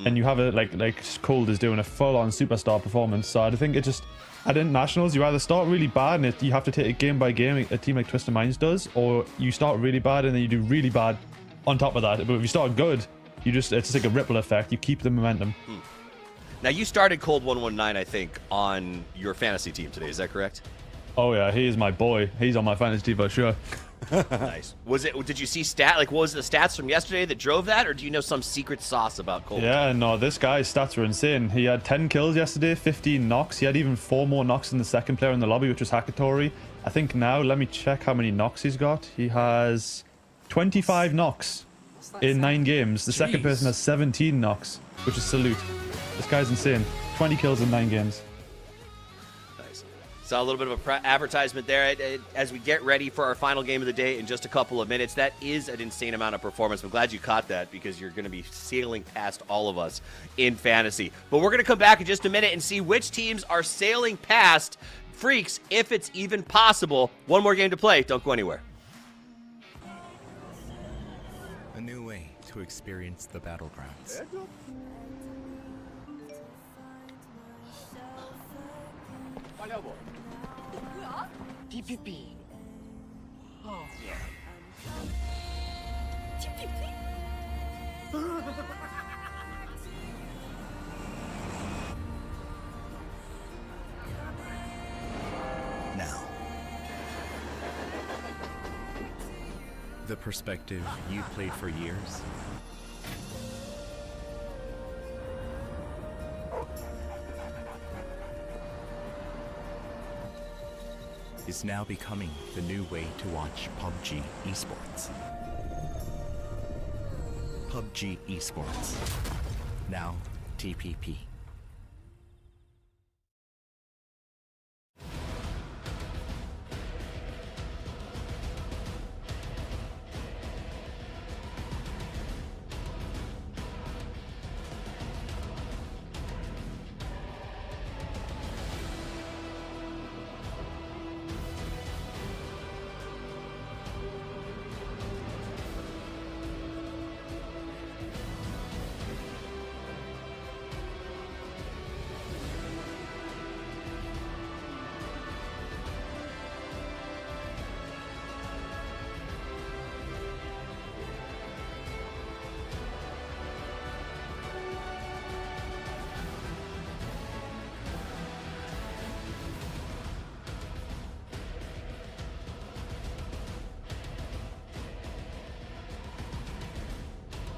and you have it like Cold is doing a full-on superstar performance. So I think it just at internationals you either start really bad and you have to take it game by game. A team like Twisted Minds does, or you start really bad and then you do really bad on top of that. But if you start good, it's just like a ripple effect. You keep the momentum. Now you started Cold 119, I think, on your fantasy team today. Is that correct? Oh yeah, he is my boy. He's on my fantasy team for sure. Nice. Did you see what was the stats from yesterday that drove that, or do you know some secret sauce about Cold? Yeah, no, this guy's stats were insane. He had 10 kills yesterday, 15 knocks. He had even 4 more knocks than the second player in the lobby, which was Hakatori. I think now, let me check how many knocks he's got. He has 25 knocks in 9 games. The second person has 17 knocks, which is Salute. This guy's insane. 20 kills in 9 games. Saw a little bit of an advertisement there as we get ready for our final game of the day in just a couple of minutes. That is an insane amount of performance. I'm glad you caught that because you're going to be sailing past all of us in fantasy. But we're going to come back in just a minute and see which teams are sailing past Freaks, if it's even possible. One more game to play. Don't go anywhere. A new way to experience the battlegrounds. DPP. Now, the perspective you played for years is now becoming the new way to watch PUBG Esports. PUBG Esports. Now TPP.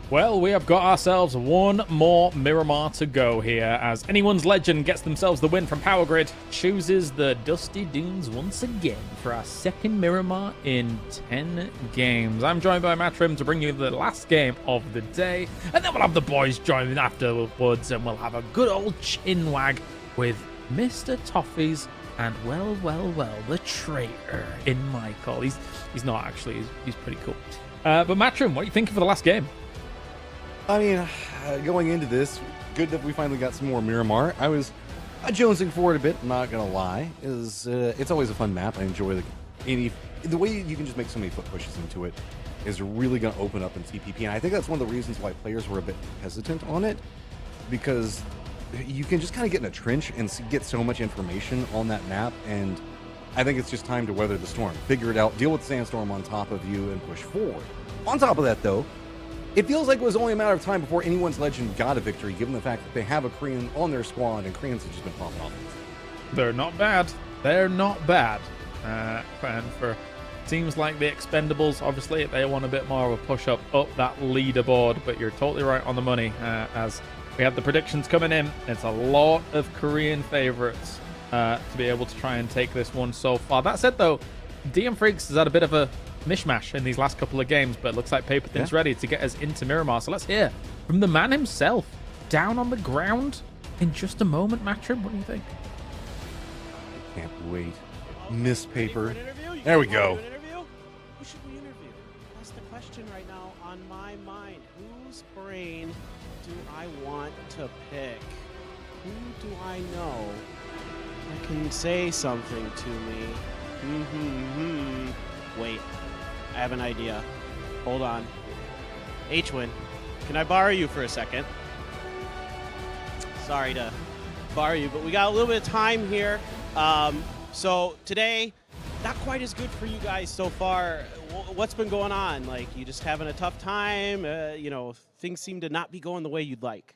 Well, we have got ourselves one more Miramar to go here, as Anyone's Legend gets themselves the win from Power Grid, chooses the Dusty Dunes once again for our second Miramar in 10 games. I'm joined by Matrim to bring you the last game of the day, and then we'll have the boys join afterwards, and we'll have a good old chinwag with Mr. Toffees and, well, the traitor in Michael. He's not actually, he's pretty cool. But Matrim, what are you thinking for the last game? I mean, going into this, good that we finally got some more Miramar. I was jonesing for it a bit, I'm not gonna lie. It's always a fun map. I enjoy the way you can just make so many foot pushes into it is really gonna open up in TPP, and I think that's one of the reasons why players were a bit hesitant on it, because you can just kind of get in a trench and get so much information on that map, and I think it's just time to weather the storm, figure it out, deal with the sandstorm on top of you, and push forward. On top of that, though, it feels like it was only a matter of time before Anyone's Legend got a victory, given the fact that they have a Korean on their squad, and Koreans have just been popping off. They're not bad. They're not bad. And for teams like the Expendables, obviously, they want a bit more of a push-up up that leaderboard, but you're totally right on the money. As we have the predictions coming in, it's a lot of Korean favorites to be able to try and take this one so far. That said, though, DM Freaks has had a bit of a mishmash in these last couple of games, but it looks like Paper Thin's ready to get us into Miramar. So let's hear from the man himself, down on the ground in just a moment. Matrim, what do you think? I can't wait. Miss Paper. There we go. Who should we interview? That's the question right now on my mind. Whose brain do I want to pick? Who do I know that can say something to me? Wait, I have an idea. Hold on. H-Win, can I borrow you for a second? Sorry to borrow you, but we got a little bit of time here. So today, not quite as good for you guys so far. What's been going on? Like, you just having a tough time? You know, things seem to not be going the way you'd like.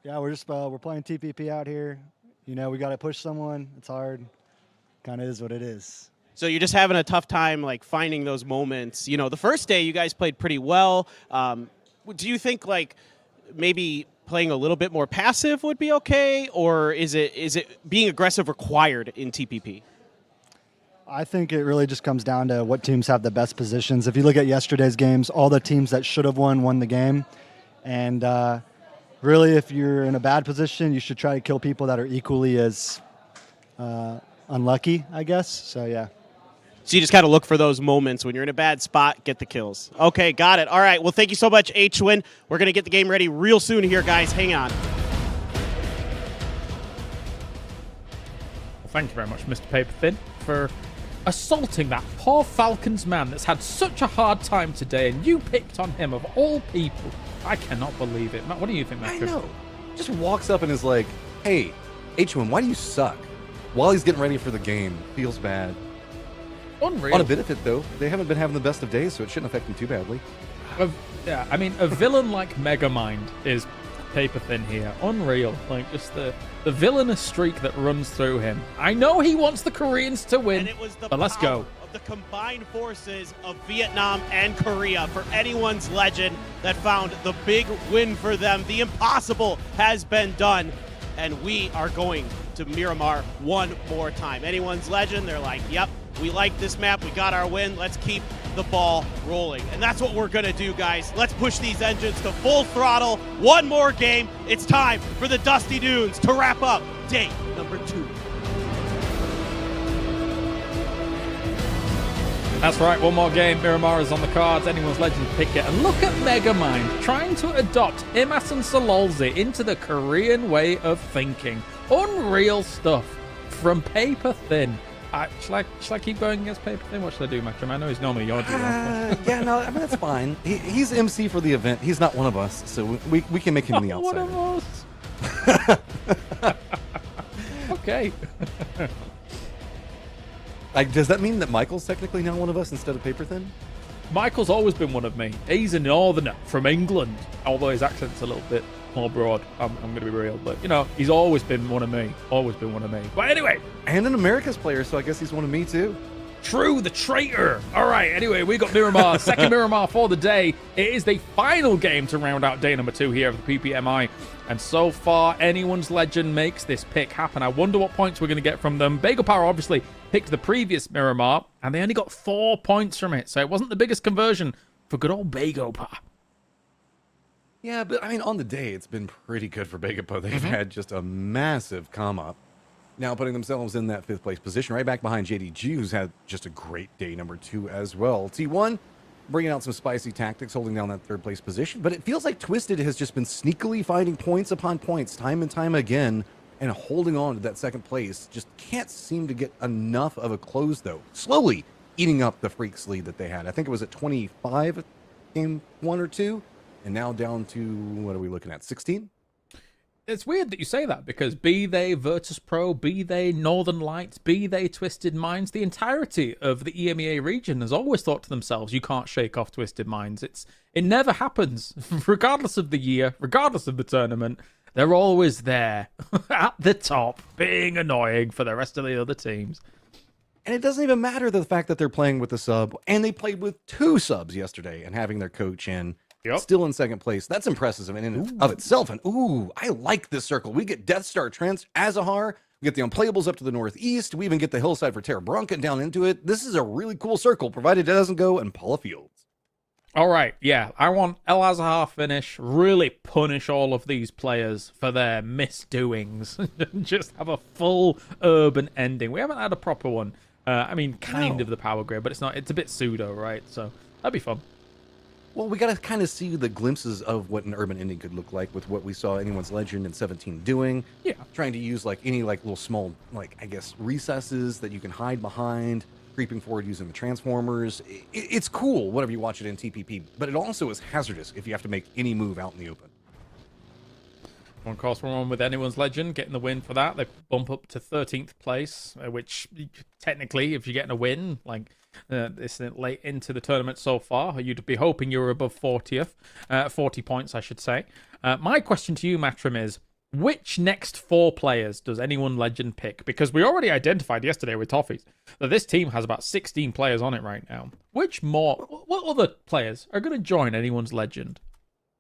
Yeah, we're just we're playing TPP out here. You know, we got to push someone. It's hard. Kind of is what it is. So you're just having a tough time, like, finding those moments. You know, the first day you guys played pretty well. Do you think, like, maybe playing a little bit more passive would be okay, or is it being aggressive required in TPP? I think it really just comes down to what teams have the best positions. If you look at yesterday's games, all the teams that should have won the game. And really, if you're in a bad position, you should try to kill people that are equally as unlucky, I guess. So, yeah. So you just got to look for those moments when you're in a bad spot, get the kills. Okay, got it. All right, well, thank you so much, H-Win. We're going to get the game ready real soon here, guys. Hang on. Well, thank you very much, Mr. Paper Thin, for assaulting that poor Falcons man that's had such a hard time today, and you picked on him of all people. I cannot believe it. Matt, what do you think, Matt? I know. Just walks up and is like, hey, H1, why do you suck? while he's getting ready for the game. Feels bad. Unreal. On a benefit, though, they haven't been having the best of days, so it shouldn't affect him too badly. Yeah, I mean, a villain like Megamind is paper thin here. Unreal. Like, just the villainous streak that runs through him. I know he wants the Koreans to win, but let's go. Of the combined forces of Vietnam and Korea for anyone's legend that found the big win for them. The impossible has been done, and we are going to Miramar one more time. Anyone's legend, they're like, yep, we like this map, we got our win, let's keep the ball rolling. And that's what we're gonna do, guys. Let's push these engines to full throttle. One more game. It's time for the Dusty Dunes to wrap up day number 2. That's right, one more game. Miramar is on the cards. Anyone's legend pick it. And look at Megamind trying to adopt Imas and Sololze into the Korean way of thinking. Unreal stuff from paper thin. Shall I keep going against paper thin? What should I do, Matrim? I know he's normally your dude. Yeah, no, I mean, that's fine. He's MC for the event. He's not one of us, so we can make him the outsider. One of us. Okay. Like, does that mean that Michael's technically now one of us instead of paper thin? Michael's always been one of me. He's a northerner from England, although his accent's a little bit more broad. I'm going to be real, but you know, he's always been one of me. Always been one of me. But anyway, and an America's player, so I guess he's one of me too. True, the traitor. All right, anyway, we got Miramar, second Miramar for the day. It is the final game to round out day number 2 here of the PPMI. And so far, anyone's legend makes this pick happen. I wonder what points we're going to get from them. Bagel Power obviously picked the previous Miramar, and they only got 4 points from it. So it wasn't the biggest conversion for good old Bagel Power. Yeah, but I mean, on the day, it's been pretty good for Begapo. They've had just a massive come up. Now putting themselves in that 5th place position, right back behind JDG, who's had just a great day number 2 as well. T1 bringing out some spicy tactics, holding down that 3rd place position. But it feels like Twisted has just been sneakily finding points upon points, time and time again, and holding on to that 2nd place. Just can't seem to get enough of a close, though. Slowly eating up the Freaks lead that they had. I think it was at 25 game 1 or 2. And now down to, what are we looking at, 16? It's weird that you say that, because be they Virtus Pro, be they Northern Lights, be they Twisted Minds, the entirety of the EMEA region has always thought to themselves, you can't shake off Twisted Minds. It never happens, regardless of the year, regardless of the tournament. They're always there, at the top, being annoying for the rest of the other teams. And it doesn't even matter the fact that they're playing with a sub, and they played with 2 subs yesterday, and having their coach in. Yep. Still in 2nd place. That's impressive in and of itself. And I like this circle. We get Death Star Trans Azahar. We get the Unplayables up to the northeast. We even get the hillside for Terra Bronca down into it. This is a really cool circle, provided it doesn't go in Paula Fields. All right, yeah. I want El Azahar finish. Really punish all of these players for their misdoings. Just have a full urban ending. We haven't had a proper one. I mean, kind of the power grid, but it's not. It's a bit pseudo, right? So that'd be fun. Well, we got to kind of see the glimpses of what an urban ending could look like with what we saw Anyone's Legend in 17 doing. Yeah. Trying to use like any like little small, like I guess, recesses that you can hide behind, creeping forward using the Transformers. It's cool whenever you watch it in TPP, but it also is hazardous if you have to make any move out in the open. Of course, we're on with Anyone's Legend, getting the win for that. They bump up to 13th place, which technically, if you're getting a win, like this late into the tournament so far, you'd be hoping you were above 40 points, I should say. My question to you, Matrim, is which next 4 players does Anyone Legend pick? Because we already identified yesterday with Toffees that this team has about 16 players on it right now. What other players are going to join Anyone's Legend?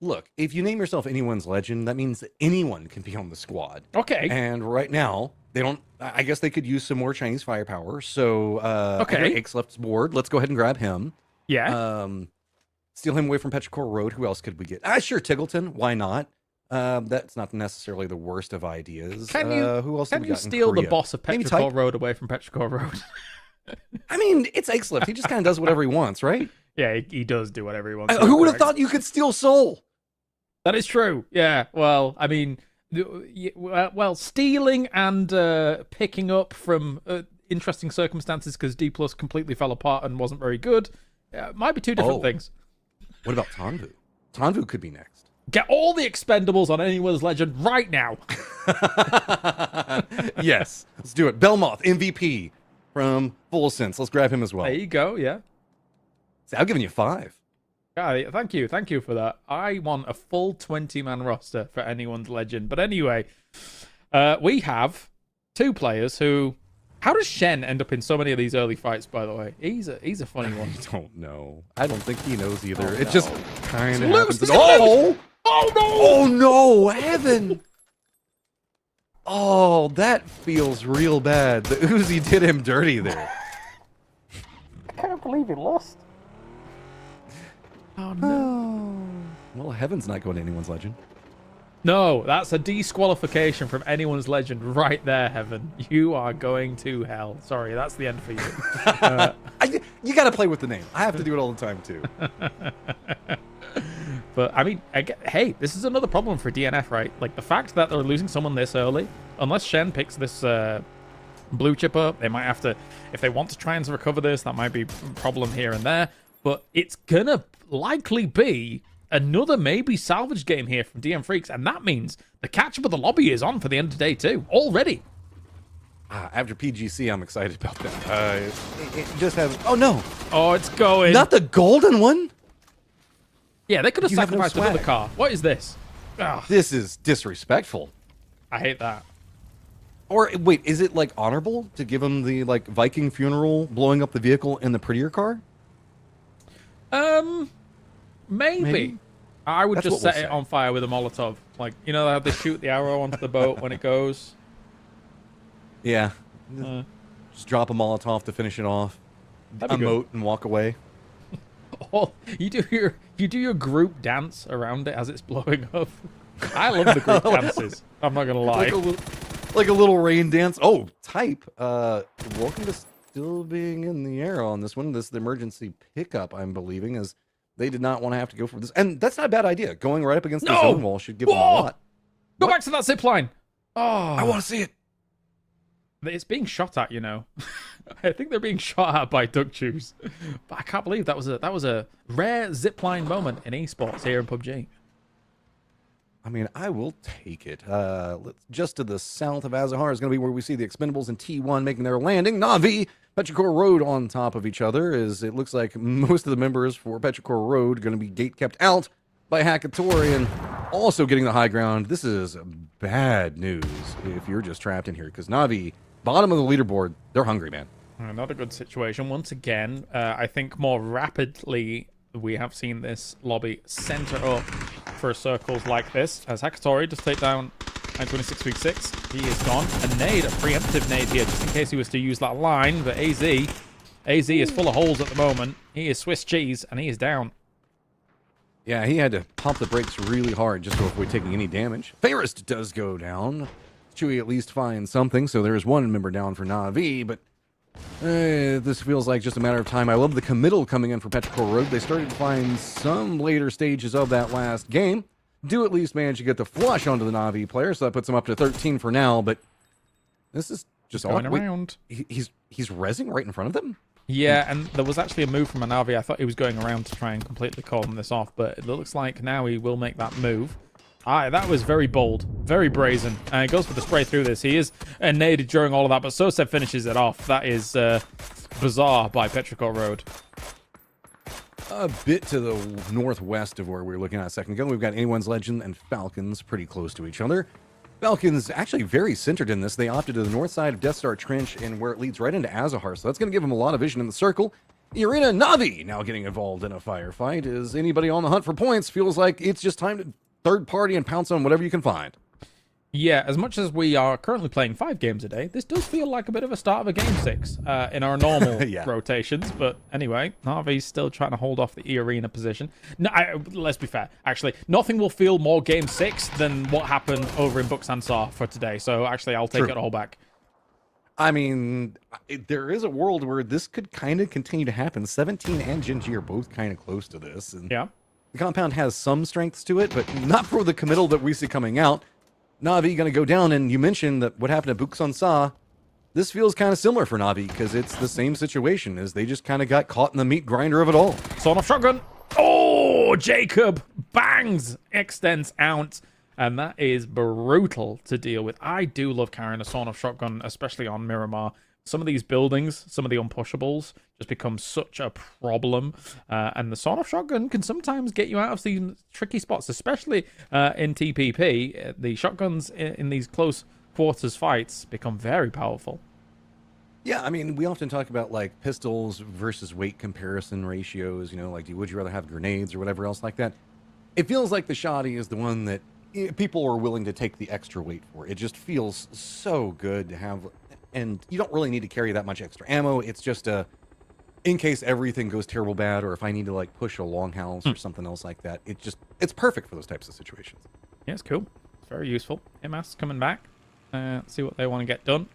Look, if you name yourself Anyone's Legend, that means that anyone can be on the squad. Okay. And right now, they don't. I guess they could use some more Chinese firepower. So, okay. Ake's left's board. Let's go ahead and grab him. Yeah. Steal him away from Petrichor Road. Who else could we get? Sure, Tiggleton. Why not? That's not necessarily the worst of ideas. Can you? Who else? Can you steal the boss of Petrichor Road away from Petrichor Road? I mean, it's Ake's left. He just kind of does whatever he wants, right? Yeah, he does do whatever he wants. Who would have thought you could steal Seoul? That is true. Yeah. Well, I mean, stealing and picking up from interesting circumstances because D+ completely fell apart and wasn't very good might be 2 different things. What about Tanvu? Tanvu could be next. Get all the expendables on Anyone's Legend right now. Yes. Let's do it. Belmoth, MVP from Full Sense. Let's grab him as well. There you go, yeah. See, I'm giving you 5. Yeah, thank you for that. I want a full 20-man roster for anyone's legend. But anyway, we have 2 players who... How does Shen end up in so many of these early fights, by the way? He's a funny one. I don't know. I don't think he knows either. Oh, It no. just kind of Loose, happens. he's gonna lose. Oh! Oh, no! Oh, no! Heaven! Oh, that feels real bad. The Uzi did him dirty there. I can't believe he lost. Oh, no. Well, Heaven's not going to anyone's legend. No, that's a disqualification from anyone's legend right there, Heaven. You are going to hell. Sorry, that's the end for you. You got to play with the name. I have to do it all the time, too. But, I mean, hey, this is another problem for DNF, right? Like, the fact that they're losing someone this early, unless Shen picks this blue chip up, they might have to, if they want to try and recover this, that might be a problem here and there. But it's going to likely be another maybe salvage game here from DM Freaks, and that means the catch-up of the lobby is on for the end of day 2 already. After PGC, I'm excited about that. It just has... Oh, no. Oh, it's going. Not the golden one? Yeah, they could have You have no sacrificed another swag. car. What is this? Ugh, This is disrespectful. I hate that. Or, wait, is it, like, honorable to give him the, like, Viking funeral, blowing up the vehicle in the prettier car? Maybe. I would That's just what set we'll it say. on fire with a Molotov. Like, you know how they shoot the arrow onto the boat when it goes? Yeah. Just drop a Molotov to finish it off. That'd be good. Emote and walk away. Oh, you do your group dance around it as it's blowing up. I love the group dances. I'm not gonna lie. Like a little rain dance. Oh, type. Welcome to still being in the air on this one. This is the emergency pickup, I'm believing, as they did not want to have to go for this. And that's not a bad idea. Going right up against the zone wall should give them a lot. Go back to that zip line. Oh, I want to see it. It's being shot at, you know. I think they're being shot at by duck chews. But I can't believe that was a rare zipline moment in esports here in PUBG. I mean, I will take it. Just to the south of Azahar is going to be where we see the Expendables and T1 making their landing. Na'Vi, Petrichor Road on top of each other, as it looks like most of the members for Petrichor Road are going to be gate kept out by Hakatorian. Also getting the high ground. This is bad news if you're just trapped in here, because Na'Vi, bottom of the leaderboard, they're hungry, man. Not a good situation. Once again, I think more rapidly we have seen this lobby center up for circles like this, as Hakatori just take down 92636. He is gone. A nade, a preemptive nade here, just in case he was to use that line. But AZ is full of holes at the moment. He is Swiss cheese, and he is down. Yeah, he had to pump the brakes really hard just to avoid taking any damage. Fairest does go down. Chewy at least finds something, so there is one member down for Na'Vi, but this feels like just a matter of time. I love the committal coming in for Petrichor Road. They started to find some later stages of that last game. Do at least manage to get the flush onto the Na'Vi player, so that puts him up to 13 for now, but this is just Going awkward. around. He's rezzing right in front of them? Yeah, and there was actually a move from Anavi. I thought he was going around to try and completely call this off, but it looks like now he will make that move. That was very bold, very brazen. And he goes for the spray through this. He is naded during all of that, but Soseb finishes it off. That is bizarre by Petrichor Road. A bit to the northwest of where we were looking at a second ago, we've got Anyone's Legend and Falcons pretty close to each other. Falcons actually very centered in this. They opted to the north side of Death Star Trench and where it leads right into Azahar, so that's going to give them a lot of vision in the circle. The arena, Na'Vi now getting involved in a firefight. Is anybody on the hunt for points? Feels like it's just time to third party and pounce on whatever you can find. Yeah, as much as we are currently playing 5 games a day, this does feel like a bit of a start of a game 6 in our normal rotations. But anyway, Navi's still trying to hold off the arena position. No, let's be fair. Actually, nothing will feel more game 6 than what happened over in Buksansar for today. So actually, I'll take it all back. I mean, there is a world where this could kind of continue to happen. 17 and Gen G are both kind of close to this. And yeah. The compound has some strengths to it, but not for the committal that we see coming out. Na'Vi going to go down, and you mentioned that what happened to Buksansar. This feels kind of similar for Na'Vi, because it's the same situation, as they just kind of got caught in the meat grinder of it all. Sawn off shotgun. Oh, Jacob bangs, extends out. and that is brutal to deal with. I do love carrying a sawn-off shotgun, especially on Miramar. Some of these buildings, some of the unpushables, just become such a problem. And the sawn-off shotgun can sometimes get you out of these tricky spots, especially in TPP. The shotguns in these close quarters fights become very powerful. Yeah, I mean, we often talk about like pistols versus weight comparison ratios, you know, like would you rather have grenades or whatever else like that. It feels like the Shoddy is the one that people are willing to take the extra weight for. It just feels so good to have, and you don't really need to carry that much extra ammo. It's just in case everything goes terrible bad, or if I need to like push a longhouse or something else like that. It's perfect for those types of situations. Yeah, it's cool. It's very useful. Imas coming back. See what they want to get done.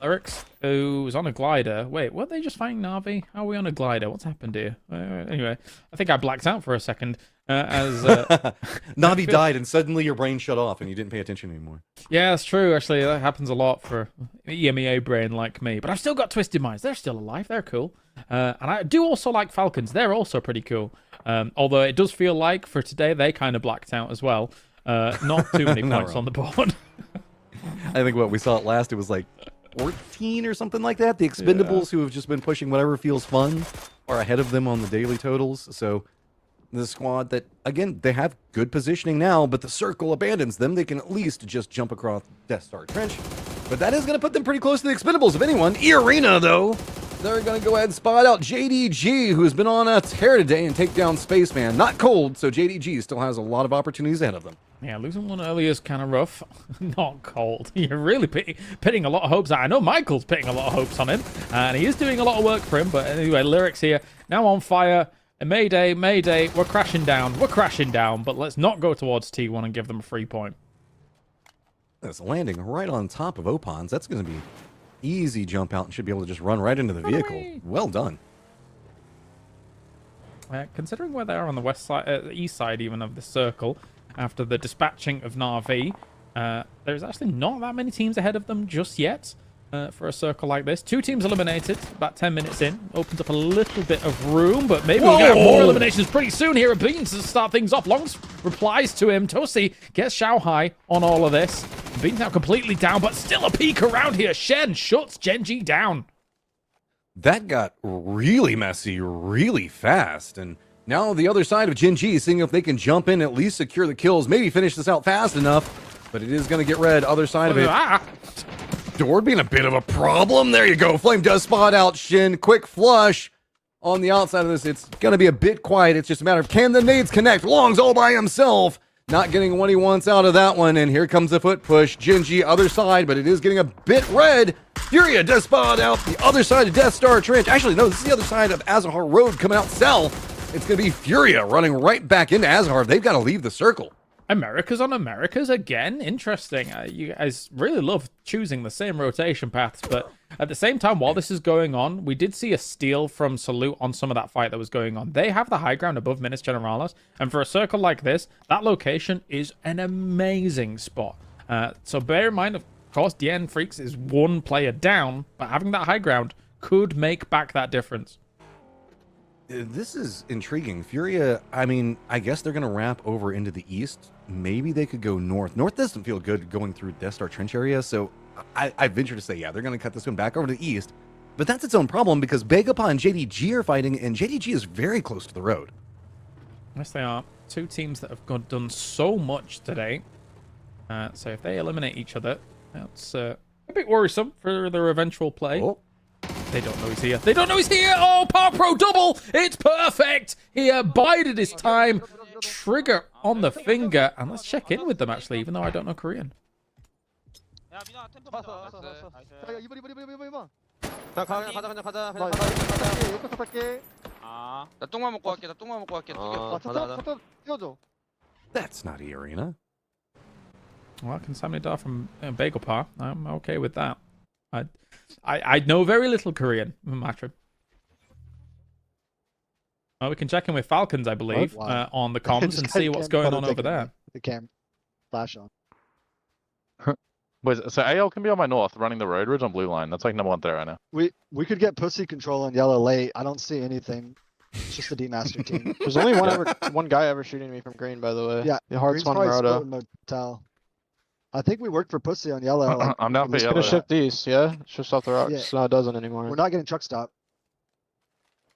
Lyrics, who's on a glider. Wait, were they just fighting Na'Vi? How are we on a glider? What's happened here? Anyway, I think I blacked out for a second. As Na'Vi died and suddenly your brain shut off and you didn't pay attention anymore. Yeah, that's true. Actually, that happens a lot for EMEA brain like me. But I've still got Twisted Minds. They're still alive. They're cool. And I do also like Falcons. They're also pretty cool. Although it does feel like for today they kind of blacked out as well. Not too many points on the board. I think what we saw it last, it was like 14 or something like that. The Expendables, who have just been pushing whatever feels fun, are ahead of them on the daily totals. So the squad that, again, they have good positioning now, but the circle abandons them. They can at least just jump across Death Star Trench. But that is going to put them pretty close to the Expendables, if anyone. E-Arena, though, they're going to go ahead and spot out JDG, who's been on a tear today, and take down Spaceman. Not cold, so JDG still has a lot of opportunities ahead of them. Yeah, losing one early is kind of rough. Not cold. You're really pitting a lot of hopes. I know Michael's pitting a lot of hopes on him, and he is doing a lot of work for him. But anyway, Lyrics here, now on fire. Mayday, Mayday, we're crashing down. We're crashing down, but let's not go towards T1 and give them a free point. That's landing right on top of Opons. That's going to be easy jump out and should be able to just run right into the vehicle. Well done. Considering where they are on the west side, the east side even of the circle, after the dispatching of Na'Vi, there's actually not that many teams ahead of them just yet for a circle like this. 2 teams eliminated, about 10 minutes in. Opens up a little bit of room, but maybe we'll get more eliminations pretty soon here. Beans to start things off. Longs replies to him. Tosi gets Xiaohai on all of this. Beans now completely down, but still a peek around here. Shen shuts Genji down. That got really messy really fast, and now the other side of Genji seeing if they can jump in, at least secure the kills, maybe finish this out fast enough, but it is going to get red. Other side of it. Door being a bit of a problem. There you go. Flame does spot out Shin. Quick flush on the outside of this. It's going to be a bit quiet. It's just a matter of can the nades connect. Long's all by himself. Not getting what he wants out of that one, and here comes the foot push. Genji, other side, but it is getting a bit red. Furia does spot out the other side of Death Star Trench. Actually, no, this is the other side of Azahar Road coming out south. It's going to be Furia running right back into Azahar. They've got to leave the circle. Americas on Americas again. Interesting. You guys really love choosing the same rotation paths, but at the same time, while this is going on, we did see a steal from Salute on some of that fight that was going on. They have the high ground above Minas Generalis, and for a circle like this, that location is an amazing spot. So bear in mind, of course, DN Freaks is 1 player down, but having that high ground could make back that difference. This is intriguing. Furia, I mean, I guess they're going to wrap over into the east. Maybe they could go north. North doesn't feel good going through Death Star Trench area, so I venture to say, yeah, they're going to cut this one back over to the east. But that's its own problem because Begapa and JDG are fighting, and JDG is very close to the road. Yes, they are. 2 teams that have done so much today. So if they eliminate each other, that's a bit worrisome for their eventual play. Oh. They don't know he's here. They don't know he's here. Oh, Power Pro double. It's perfect. He bided his time. Trigger on the finger. And let's check in with them, actually, even though I don't know Korean. That's not E-Arena. Well, Kamsahamnida from Bagel Pa. I'm okay with that. I know very little Korean, Matrim. Well, we can check in with Falcons, I believe, on the comms and see what's going on over there. The cam flash on. Wait, so AL can be on my north, running the road bridge on blue line. That's like #1 there right now. We could get pussy control on yellow late. I don't see anything It's just the D-Master team. There's only one guy ever shooting me from green, by the way. Yeah, the Hearts Green's one probably Murata. split Motel. I think we worked for Pussy on yellow. Like, I'm down for It's yellow. gonna shift east, yeah? Shift off the rocks. Yeah. No, it doesn't anymore. we're not getting truck stop.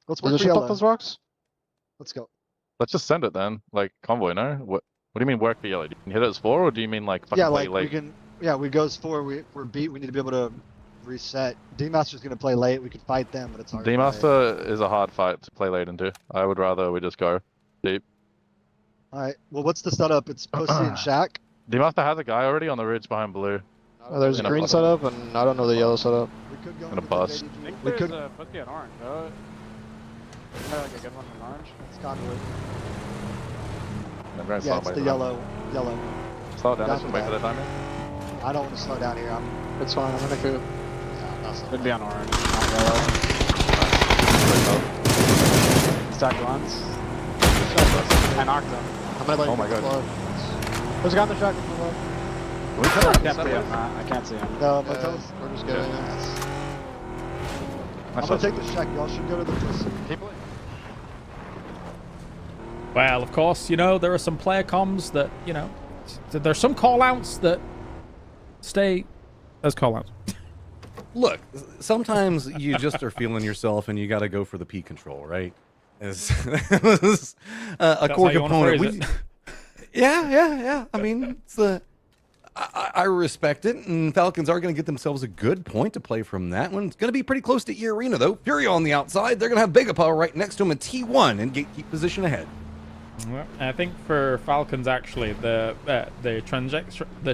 Let's Does work it for shift yellow. off those rocks? Let's go. Let's just send it then. Like convoy, no? What do you mean work for yellow? Do you hit it as 4 or do you mean like fucking Yeah, play like we late? can. Yeah, we goes 4. We're beat. We need to be able to reset. D-Master's gonna play late. We could fight them, but it's hard. D-Master is a hard fight to play late into. I would rather we just go deep. All right. Well, what's the setup? It's Pussy and Shaq. D-Master has a guy already on the ridge behind blue. Oh, there's a Gonna green bust. setup, and I don't know the yellow setup. We could go. Gonna bust. I think We there's could- a Pussy and orange, though. Probably like a good one from orange. It's convoy. I'm going to Yeah, slow it's way the for them. yellow. Slow it down, Down just for wait for that. the timing. I don't want to slow down here. It's fine, I'm gonna coup. Could be on orange, not yellow. Stacked ones. I knocked him. I'm gonna let Oh you my get God. slow. There's a guy in the track from below. We could I can't see him. I can't see him. No, Yeah, Motel's. we're just getting in. I'm gonna take the Shaq. Y'all should go to the Pussy. Well, of course, you know, there are some player comms that, you know, there's some call-outs that stay as call-outs. Look, sometimes you just are feeling yourself and you got to go for the P control, right? As a That's core how you wanna component. phrase Yeah. I mean, it's I respect it, and Falcons are going to get themselves a good point to play from that one. It's going to be pretty close to E Arena, though. Fury on the outside. They're going to have Begapa right next to him at T1 and gatekeep position ahead. Well, I think for Falcons, actually, the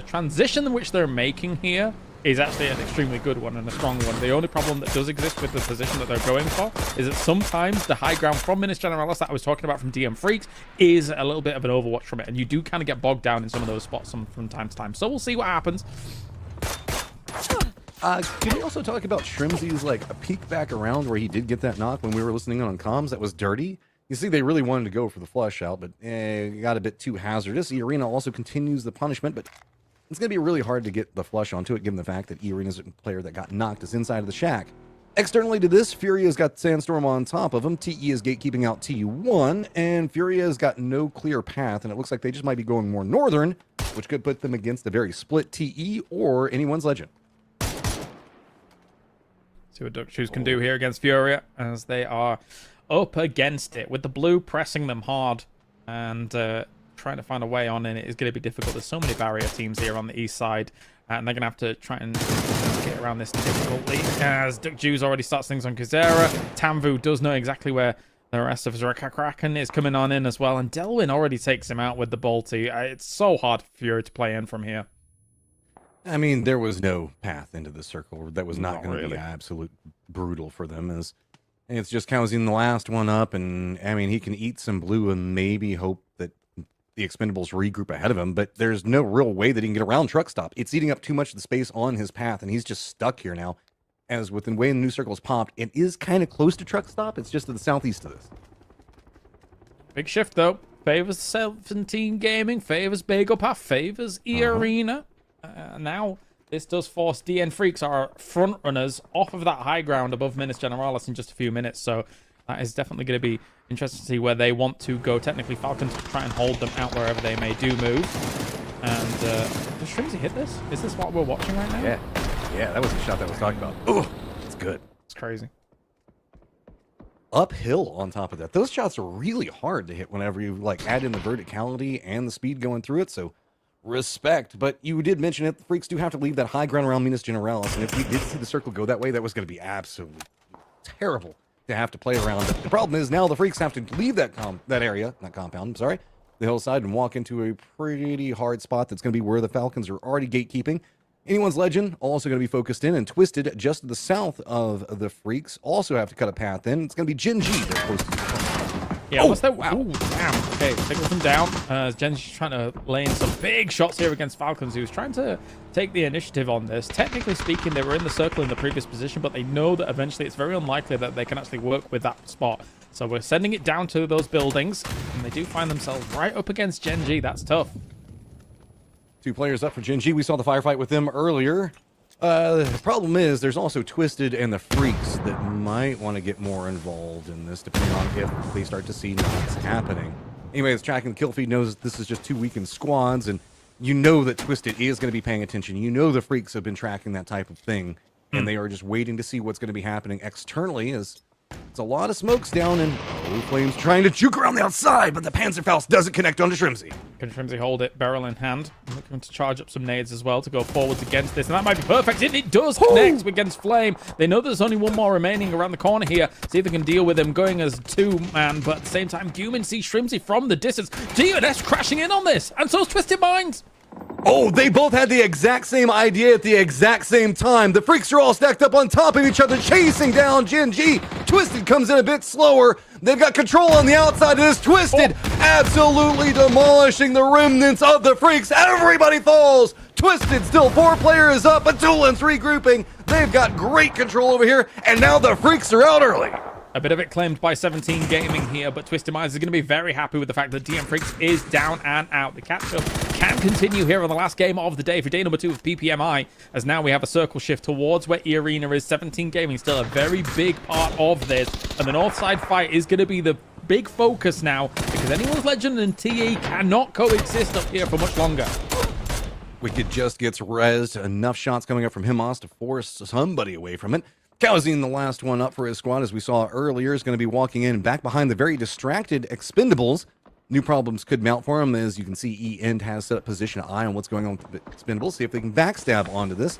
transition in which they're making here is actually an extremely good one and a strong one. The only problem that does exist with the position that they're going for is that sometimes the high ground from Minas Generalis that I was talking about from DM Freaks is a little bit of an overwatch from it, and you do kind of get bogged down in some of those spots from time to time. So we'll see what happens. Can we also talk about Shrimzy's like a peek back around where he did get that knock when we were listening on comms? That was dirty. You see, they really wanted to go for the flush out, but got a bit too hazardous. E Arena also continues the punishment, but it's going to be really hard to get the flush onto it, given the fact that E Arena's player that got knocked is inside of the shack. Externally to this, Furia's got Sandstorm on top of him. TE is gatekeeping out T1, and Furia's got no clear path, and it looks like they just might be going more northern, which could put them against a very split TE or anyone's legend. See what Duck Shoes can do here against Furia, as they are up against it, with the blue pressing them hard, and trying to find a way on in it is going to be difficult. There's so many barrier teams here on the east side, and they're going to have to try and get around this difficultly, as Duck Juice already starts things on Kazera. Tamvu does know exactly where the rest of Zerakakraken is coming on in as well, and Delwyn already takes him out with the Bolty. It's so hard for Fury to play in from here. I mean, there was no path into the circle. That was not going to really. be absolute brutal for them. As it's just Cousing the last one up, and I mean, he can eat some blue and maybe hope that the Expendables regroup ahead of him, but there's no real way that he can get around Truck Stop. It's eating up too much of the space on his path, and he's just stuck here now. As with the way the new circle is popped, it is kind of close to Truck Stop. It's just to the southeast of this. Big shift, though. Favors 17 Gaming, favors Bagel Path, favors E Arena. Now, this does force DN Freaks, our front runners, off of that high ground above Minas Generalis in just a few minutes. So that is definitely going to be interesting to see where they want to go. Technically, Falcons try and hold them out wherever they may do move. And does Shrimzy hit this? Is this what we're watching right now? Yeah, that was the shot that I was talking about. Oh, it's good. It's crazy. Uphill on top of that. Those shots are really hard to hit whenever you like add in the verticality and the speed going through it. So respect, but you did mention it. The Freaks do have to leave that high ground around Minas Generalis, and if we did see the circle go that way, that was going to be absolutely terrible to have to play around. But the problem is now the Freaks have to leave that area, not compound, I'm sorry, the hillside, and walk into a pretty hard spot that's going to be where the Falcons are already gatekeeping. Anyone's Legend also going to be focused in, and Twisted just to the south of the Freaks also have to cut a path in. It's going to be Gen G. They're close to Yeah, what's that? Wow. Ooh, damn. Okay, taking them down. As Gen's trying to lay in some big shots here against Falcons, who's trying to take the initiative on this. Technically speaking, they were in the circle in the previous position, but they know that eventually it's very unlikely that they can actually work with that spot. So we're sending it down to those buildings, and they do find themselves right up against Gen G. That's tough. Two players up for Gen G. We saw the firefight with them earlier. The problem is there's also Twisted and the Freaks that might want to get more involved in this, depending on if they start to see knots happening. Anyways, tracking the kill feed knows that this is just 2 weakened squads, and you know that Twisted is going to be paying attention. You know the Freaks have been tracking that type of thing, and they are just waiting to see what's going to be happening externally. As it's a lot of smokes down, and Flames trying to juke around the outside, but the Panzerfaust doesn't connect onto Shrimsy. Can Shrimsy hold it, barrel in hand, looking to charge up some nades as well to go forwards against this, and that might be perfect. It does connect against Flame. They know there's only one more remaining around the corner here. See if they can deal with him going as 2-man, but at the same time, Gumin sees Shrimsy from the distance. DNS crashing in on this, and so's Twisted Minds. Oh, they both had the exact same idea at the exact same time. The Freaks are all stacked up on top of each other, chasing down Gen G. Twisted comes in a bit slower. They've got control on the outside of this. Twisted absolutely demolishing the remnants of the Freaks. Everybody falls. Twisted still 4 players up. Atulin's regrouping. They've got great control over here, and now the Freaks are out early. A bit of it claimed by 17 Gaming here, but Twisted Minds is going to be very happy with the fact that DM Freaks is down and out. The catch-up can continue here on the last game of the day for day number 2 of PPMI, as now we have a circle shift towards where E-Arena is. 17 Gaming still a very big part of this, and the north side fight is going to be the big focus now, because Anyone's Legend and TE cannot coexist up here for much longer. Wicked just gets rezzed. Enough shots coming up from Himos to force somebody away from it. Kawazine, the last one up for his squad, as we saw earlier, is going to be walking in back behind the very distracted Expendables. New problems could mount for him, as you can see E-End has set up position eye on what's going on with the Expendables. See if they can backstab onto this.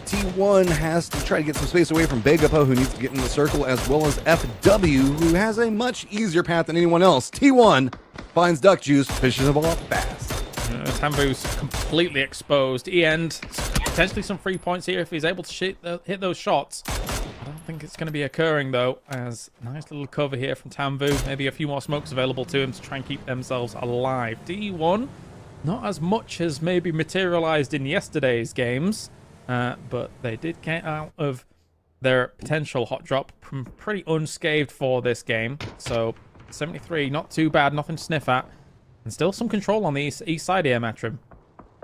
T1 has to try to get some space away from Begapo, who needs to get in the circle, as well as FW, who has a much easier path than anyone else. T1 finds Duck Juice, fishes the ball up fast. Tambu's completely exposed. E-End, potentially some free points here if he's able to hit those shots. I don't think it's going to be occurring, though, as nice little cover here from Tambu. Maybe a few more smokes available to him to try and keep themselves alive. D1, not as much as maybe materialized in yesterday's games, but they did get out of their potential hot drop pretty unscathed for this game. So 73, not too bad, nothing to sniff at. And still some control on the east side here, Matrim.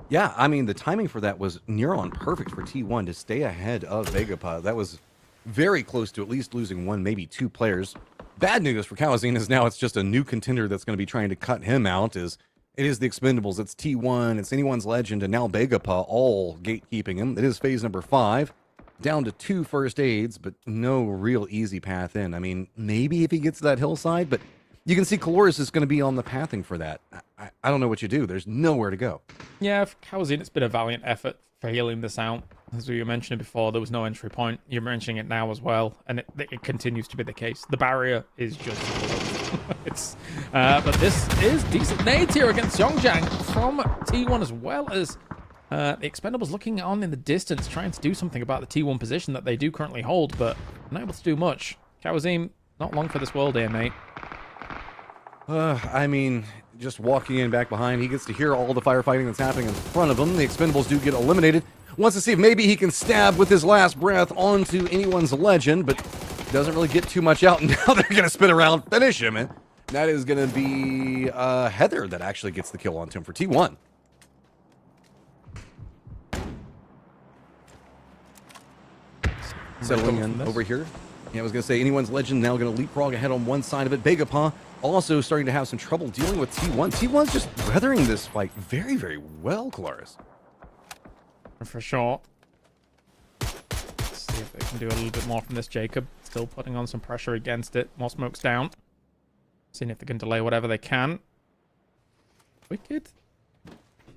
Yeah, I mean, the timing for that was near on perfect for T1 to stay ahead of Vegapod. That was very close to at least losing 1, maybe 2 players. Bad news for Kawazine is now it's just a new contender that's going to be trying to cut him out. It is the Expendables, it's T1, it's Anyone's Legend, and now Vegapod all gatekeeping him. It is phase number 5. Down to 2 first aids, but no real easy path in. I mean, maybe if he gets to that hillside, but you can see Caloris is going to be on the pathing for that. I don't know what you do. There's nowhere to go. Yeah, for Kawazine, it's been a valiant effort for healing this out. As we were mentioning before, there was no entry point. You're mentioning it now as well, and it continues to be the case. The barrier is just but this is decent nades here against Yongjiang from T1, as well as the Expendables looking on in the distance, trying to do something about the T1 position that they do currently hold, but not able to do much. Kawazine, not long for this world here, mate. I mean, just walking in back behind, he gets to hear all the firefighting that's happening in front of him. The Expendables do get eliminated. Wants to see if maybe he can stab with his last breath onto Anyone's Legend, but doesn't really get too much out. And now they're going to spin around, finish him. And that is going to be Heather that actually gets the kill onto him for T1. Settling in over here. Yeah, I was going to say, Anyone's Legend now going to leapfrog ahead on one side of it. Begapa also starting to have some trouble dealing with T1. T1's just weathering this fight very, very well, Claris. For sure. Let's see if they can do a little bit more from this. Jacob still putting on some pressure against it. More smokes down. Seeing if they can delay whatever they can. Wicked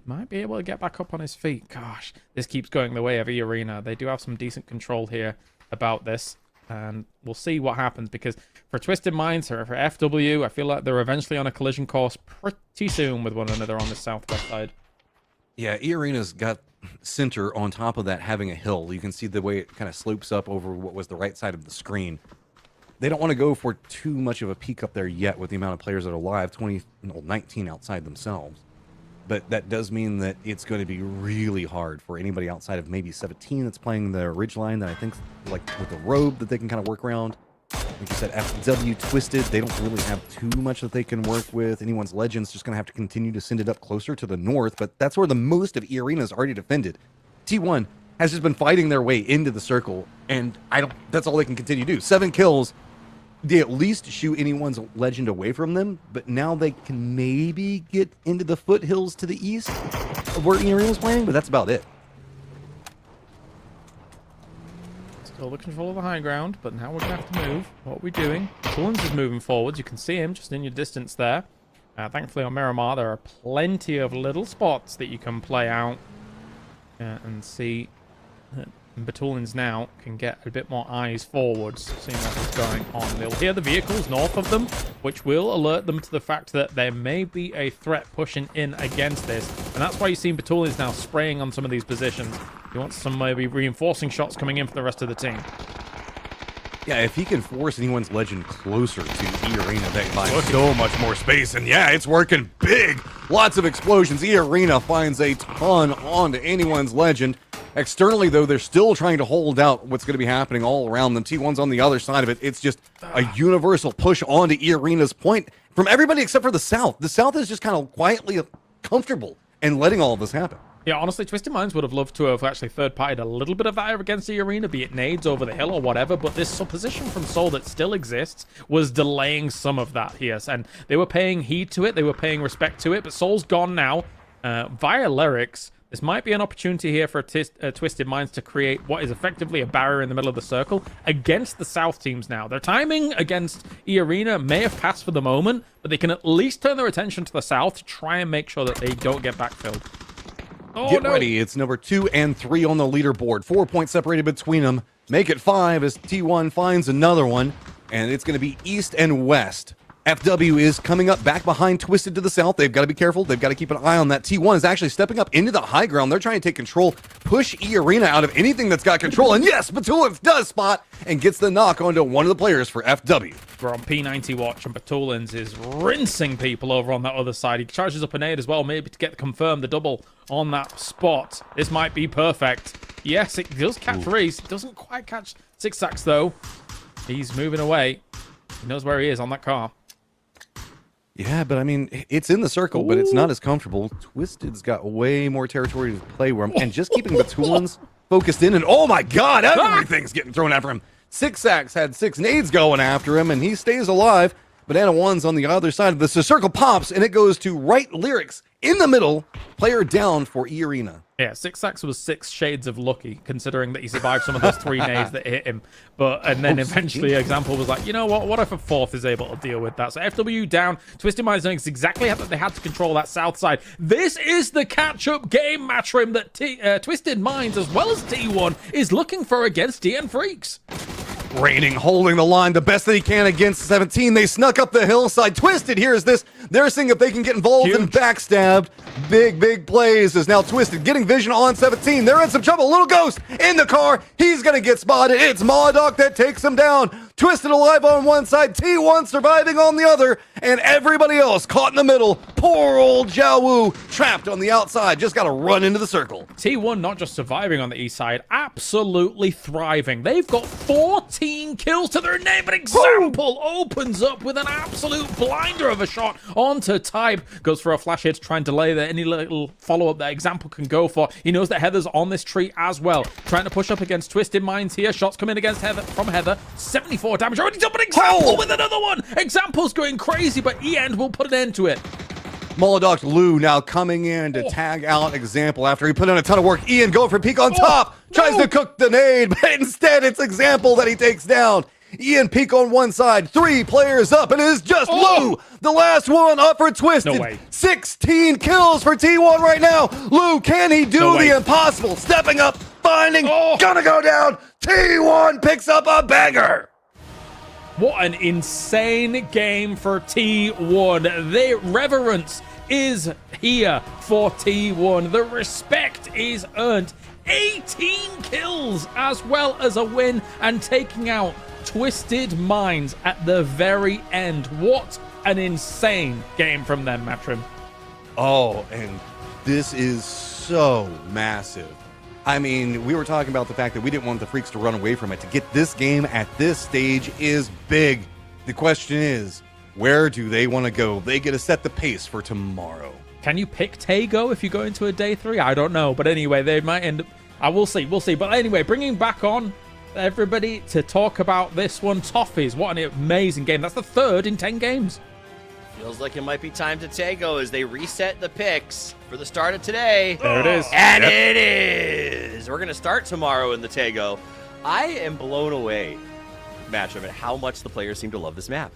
might be able to get back up on his feet. Gosh, this keeps going the way of E-Arena. They do have some decent control here about this. And we'll see what happens, because for Twisted Minds or for FW, I feel like they're eventually on a collision course pretty soon with one another on the southwest side. Yeah, E-Arena's got center on top of that having a hill. You can see the way it kind of slopes up over what was the right side of the screen. They don't want to go for too much of a peak up there yet with the amount of players that are live, 19 outside themselves. But that does mean that it's going to be really hard for anybody outside of maybe 17 that's playing the Ridgeline that I think, like with the robe, that they can kind of work around. Like you said, FW Twisted, they don't really have too much that they can work with. Anyone's Legends just going to have to continue to send it up closer to the north, but that's where the most of E-Arena is already defended. T1 has just been fighting their way into the circle, and that's all they can continue to do. 7 kills. They at least shoot anyone's legend away from them, but now they can maybe get into the foothills to the east of where Arena's playing, but that's about it. Still the control of the high ground, but now we're going to have to move. What are we doing? Collins is moving forwards. You can see him just in your distance there. Thankfully on Miramar, there are plenty of little spots that you can play out and see. Batulins now can get a bit more eyes forwards, seeing what's going on. They'll hear the vehicles north of them, which will alert them to the fact that there may be a threat pushing in against this. And that's why you've seen Batulins now spraying on some of these positions. He wants some maybe reinforcing shots coming in for the rest of the team. Yeah, if he can force anyone's legend closer to E-Arena, they find so much more space. And yeah, it's working big. Lots of explosions. E-Arena finds a ton onto anyone's legend. Externally, though, they're still trying to hold out what's going to be happening all around them. T1's on the other side of it. It's just a universal push onto E-Arena's point from everybody except for the South. The South is just kind of quietly comfortable and letting all of this happen. Yeah, honestly, Twisted Minds would have loved to have actually third-partied a little bit of that against the Arena, be it nades over the hill or whatever, but this supposition from Seoul that still exists was delaying some of that here. And they were paying heed to it, they were paying respect to it, but Seoul's gone now. Via Lyrics, this might be an opportunity here for Twisted Minds to create what is effectively a barrier in the middle of the circle against the South teams now. Their timing against E-Arena may have passed for the moment, but they can at least turn their attention to the South to try and make sure that they don't get backfilled. Oh, Get ready. It's number 2 and 3 on the leaderboard. 4 points separated between them. Make it 5 as T1 finds another one. And it's going to be east and west. FW is coming up back behind Twisted to the south. They've got to be careful. They've got to keep an eye on that. T1 is actually stepping up into the high ground. They're trying to take control, push E-Arena out of anything that's got control. And yes, Batulins does spot and gets the knock onto one of the players for FW. We're on P90 watch, and Batulins is rinsing people over on that other side. He charges up a nade as well, maybe to get confirmed the double on that spot. This might be perfect. Yes, it does catch Reese. It doesn't quite catch Zigzags, though. He's moving away. He knows where he is on that car. Yeah, but I mean, it's in the circle, but it's not as comfortable. Twisted's got way more territory to play with him, and just keeping Batulins focused in, and oh my god, everything's getting thrown after him. Zigzags had 6 nades going after him, and he stays alive. Banana 1's on the other side of this. The circle pops, and it goes to right Lyrics in the middle. Player down for E-Arena. Yeah, Zigzags was 6 shades of lucky, considering that he survived some of those 3 nades that hit him. And then eventually, Example was like, you know what if a 4th is able to deal with that? So FW down. Twisted Minds knowing exactly how they had to control that south side. This is the catch-up game, Matrim, that Twisted Minds, as well as T1, is looking for against DN Freaks. Raining, holding the line the best that he can against 17. They snuck up the hillside. Twisted hears this. They're seeing if they can get involved and backstabbed. Big plays is now Twisted getting vision on 17. They're in some trouble. Little Ghost in the car. He's going to get spotted. It's Molodok that takes him down. Twisted alive on one side. T1 surviving on the other. And everybody else caught in the middle. Poor old Jiawu trapped on the outside. Just got to run into the circle. T1 not just surviving on the east side, absolutely thriving. They've got 14 kills to their name, but Example opens up with an absolute blinder of a shot onto Type. Goes for a flash here to try and delay any little follow-up that Example can go for. He knows that Heather's on this tree as well. Trying to push up against Twisted Minds here. Shots coming against Heather from Heather. 74 damage already done, but Example with another one. Example's going crazy, but E-End will put an end to it. Molodok Lou now coming in to tag out Example after he put in a ton of work. Ian going for peek on top. Tries to cook the nade, but instead it's Example that he takes down. Ian peek on one side. 3 players up, and it is just Lou. The last one up for Twisted. No way. 16 kills for T1 right now. Lou, can he do the impossible? Stepping up, finding, gonna go down. T1 picks up a banger. What an insane game for T1. The reverence is here for T1. The respect is earned. 18 kills as well as a win and taking out Twisted Minds at the very end. What an insane game from them, Matrim. Oh, and this is so massive. I mean, we were talking about the fact that we didn't want the Freaks to run away from it. To get this game at this stage is big. The question is, where do they want to go? They get to set the pace for tomorrow. Can you pick Tago if you go into a day 3? I don't know. But anyway, they might end up We'll see. But anyway, bringing back on everybody to talk about this one. Toffees, what an amazing game. That's the third in 10 games. Feels like it might be time to Tego as they reset the picks for the start of today. There it is. And it is. We're going to start tomorrow in the Tego. I am blown away, Matchup, at how much the players seem to love this map.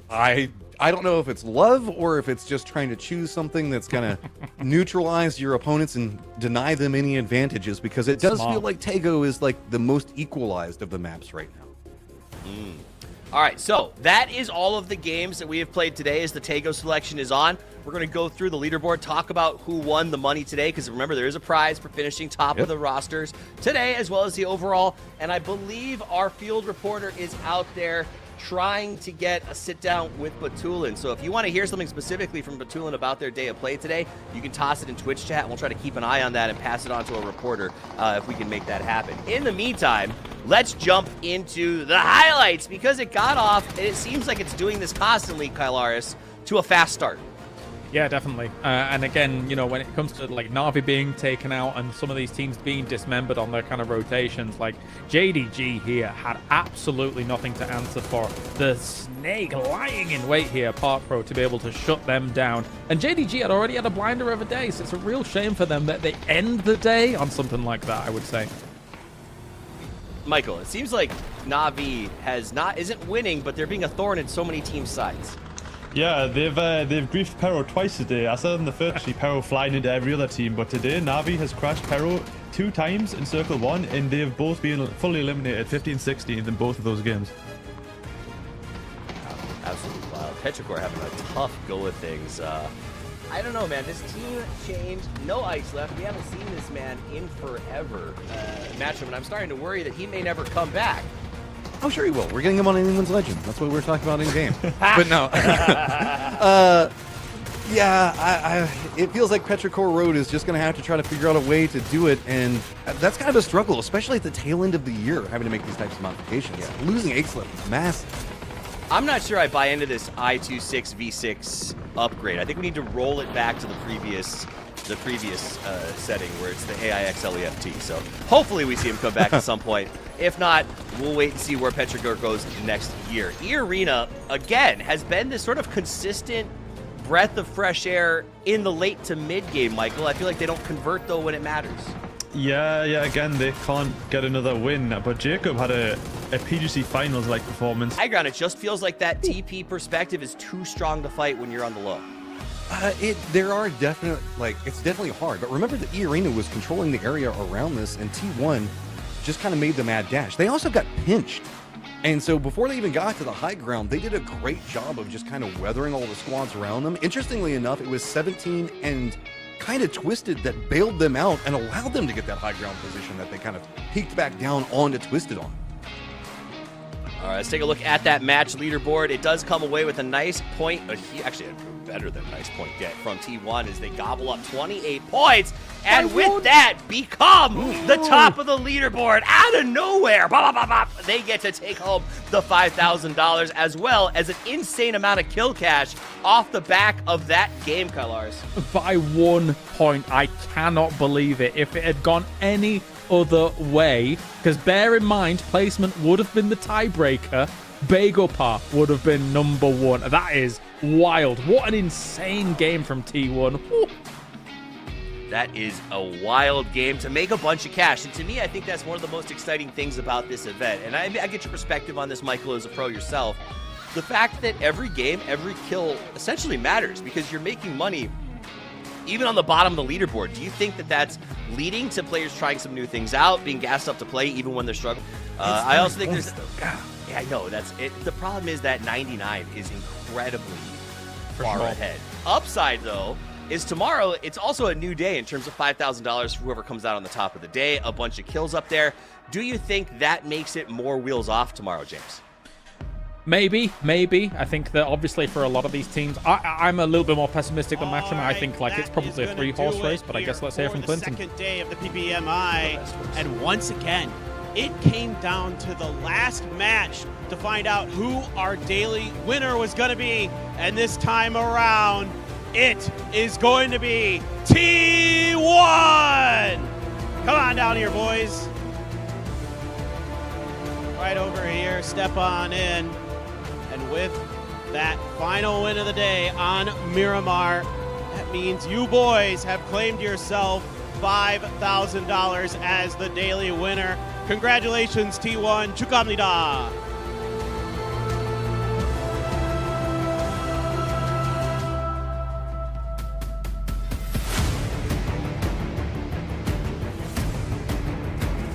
I don't know if it's love or if it's just trying to choose something that's going to neutralize your opponents and deny them any advantages, because it does feel like Tego is like the most equalized of the maps right now. All right, so that is all of the games that we have played today as the Tego selection is on. We're going to go through the leaderboard, talk about who won the money today, because remember, there is a prize for finishing top of the rosters today, as well as the overall. And I believe our field reporter is out there trying to get a sit-down with Batulin. So if you want to hear something specifically from Batulin about their day of play today, you can toss it in Twitch chat, and we'll try to keep an eye on that and pass it on to a reporter if we can make that happen. In the meantime, let's jump into the highlights, because it got off, and it seems like it's doing this constantly, Kylaris, to a fast start. Yeah, definitely. And again, you know, when it comes to like Na'Vi being taken out and some of these teams being dismembered on their kind of rotations, like JDG here had absolutely nothing to answer for. The snake lying in wait here, Park Pro, to be able to shut them down. And JDG had already had a blinder of a day, so it's a real shame for them that they end the day on something like that, I would say. Michael, it seems like Na'Vi isn't winning, but they're being a thorn in so many teams' sides. Yeah, they've griefed Pero twice today. I said in the first Pero flying into every other team, but today Na'Vi has crashed Pero 2 times in Circle 1, and they've both been fully eliminated 15-16 in both of those games. Absolutely wild. Petrichor having a tough go of things. I don't know, man. This team changed. No ice left. We haven't seen this man in forever. Matchup, and I'm starting to worry that he may never come back. Oh, sure he will. We're getting him on Anyone's Legend. That's what we're talking about in game. But no. It feels like Petrichor Road is just going to have to try to figure out a way to do it, and that's kind of a struggle, especially at the tail end of the year, having to make these types of modifications. Yeah. Losing 8 slip is massive. I'm not sure I buy into this I-26 V6 upgrade. I think we need to roll it back to the previous setting where it's the AIX LEFT. So hopefully we see him come back at some point. If not, we'll wait and see where Petrichor goes next year. E-Arena, again, has been this sort of consistent breath of fresh air in the late to mid game, Michael. I feel like they don't convert, though, when it matters. Yeah, again, they can't get another win, but Jacob had a PGC Finals-like performance. High ground, it just feels like that TP perspective is too strong to fight when you're on the low. There are definite, it's definitely hard, but remember that E-Arena was controlling the area around this, and T1 just kind of made the mad dash. They also got pinched, and so before they even got to the high ground, they did a great job of just kind of weathering all the squads around them. Interestingly enough, it was 17 and kind of Twisted that bailed them out and allowed them to get that high ground position that they kind of peeked back down onto Twisted on. All right, let's take a look at that match leaderboard. It does come away with a nice point. Actually, better than a nice point get from T1 as they gobble up 28 points. And with that, become the top of the leaderboard out of nowhere. They get to take home the $5,000 as well as an insane amount of kill cash off the back of that game, Kylars. By 1 point. I cannot believe it. If it had gone any other way, because bear in mind, placement would have been the tiebreaker. Bagopar would have been number 1. That is wild. What an insane game from T1. Woo. That is a wild game to make a bunch of cash. And to me, I think that's one of the most exciting things about this event. And I get your perspective on this, Michael, as a pro yourself. The fact that every game, every kill essentially matters because you're making money even on the bottom of the leaderboard. Do you think that that's leading to players trying some new things out, being gassed up to play even when they're struggling? I also think there's... Yeah, I know. That's it. The problem is that 99 is incredibly far ahead. Upside, though, is tomorrow, it's also a new day in terms of $5,000 for whoever comes out on the top of the day. A bunch of kills up there. Do you think that makes it more wheels off tomorrow, James? Maybe. I think that obviously for a lot of these teams, I'm a little bit more pessimistic than Matcham. I think it's probably a 3-horse race, but I guess let's hear from Clinton. Second day of the PPMI, and once again, it came down to the last match to find out who our daily winner was going to be. And this time around, it is going to be T1. Come on down here, boys. Right over here, step on in. And with that final win of the day on Miramar, that means you boys have claimed yourself $5,000 as the daily winner. Congratulations, T1. 축하합니다.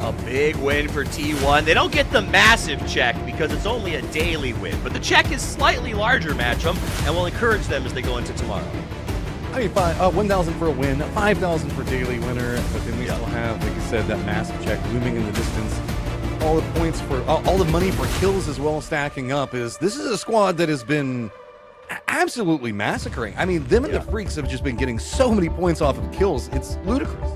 A big win for T1. They don't get the massive check because it's only a daily win, but the check is slightly larger, Matchum, and will encourage them as they go into tomorrow. I mean, 1,000 for a win, 5,000 for daily winner, but then we still have, like you said, that massive check looming in the distance. All the points for, all the money for kills as well stacking up. This is a squad that has been absolutely massacring. I mean, them and the Freaks have just been getting so many points off of kills. It's ludicrous.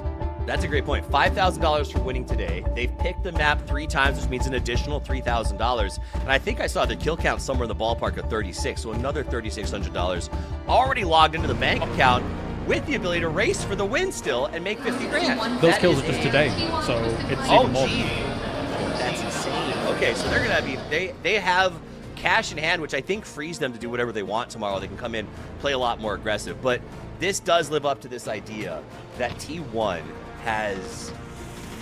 That's a great point. $5,000 for winning today. They've picked the map 3 times, which means an additional $3,000. And I think I saw the kill count somewhere in the ballpark of 36, so another $3,600 already logged into the bank account with the ability to race for the win still and make 50 grand. Those kills are just today, so it's even more. That's insane. Okay, so they're gonna be they have cash in hand, which I think frees them to do whatever they want tomorrow. They can come in, play a lot more aggressive. But this does live up to this idea that T1 has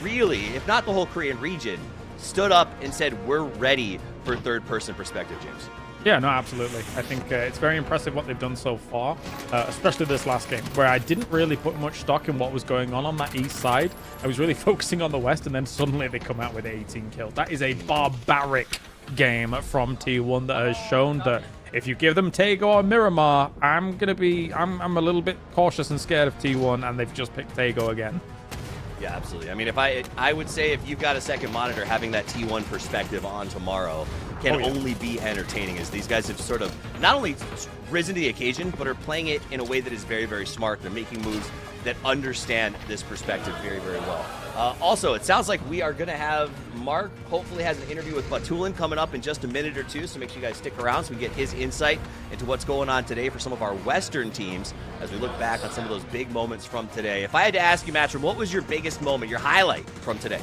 really, if not the whole Korean region, stood up and said, we're ready for third-person perspective, James. Yeah, no, absolutely. I think it's very impressive what they've done so far, especially this last game, where I didn't really put much stock in what was going on that east side. I was really focusing on the west, and then suddenly they come out with 18 kills. That is a barbaric game from T1 that has shown that if you give them Taego or Miramar, I'm a little bit cautious and scared of T1, and they've just picked Taego again. Yeah, absolutely. I mean, if I would say if you've got a second monitor, having that T1 perspective on tomorrow can only be entertaining, as these guys have sort of not only risen to the occasion, but are playing it in a way that is very, very smart. They're making moves that understand this perspective very, very well. Also, it sounds like we are going to have Mark hopefully has an interview with Batulin coming up in just a minute or two, so make sure you guys stick around so we get his insight into what's going on today for some of our Western teams as we look back on some of those big moments from today. If I had to ask you, Matchroom, what was your biggest moment, your highlight from today?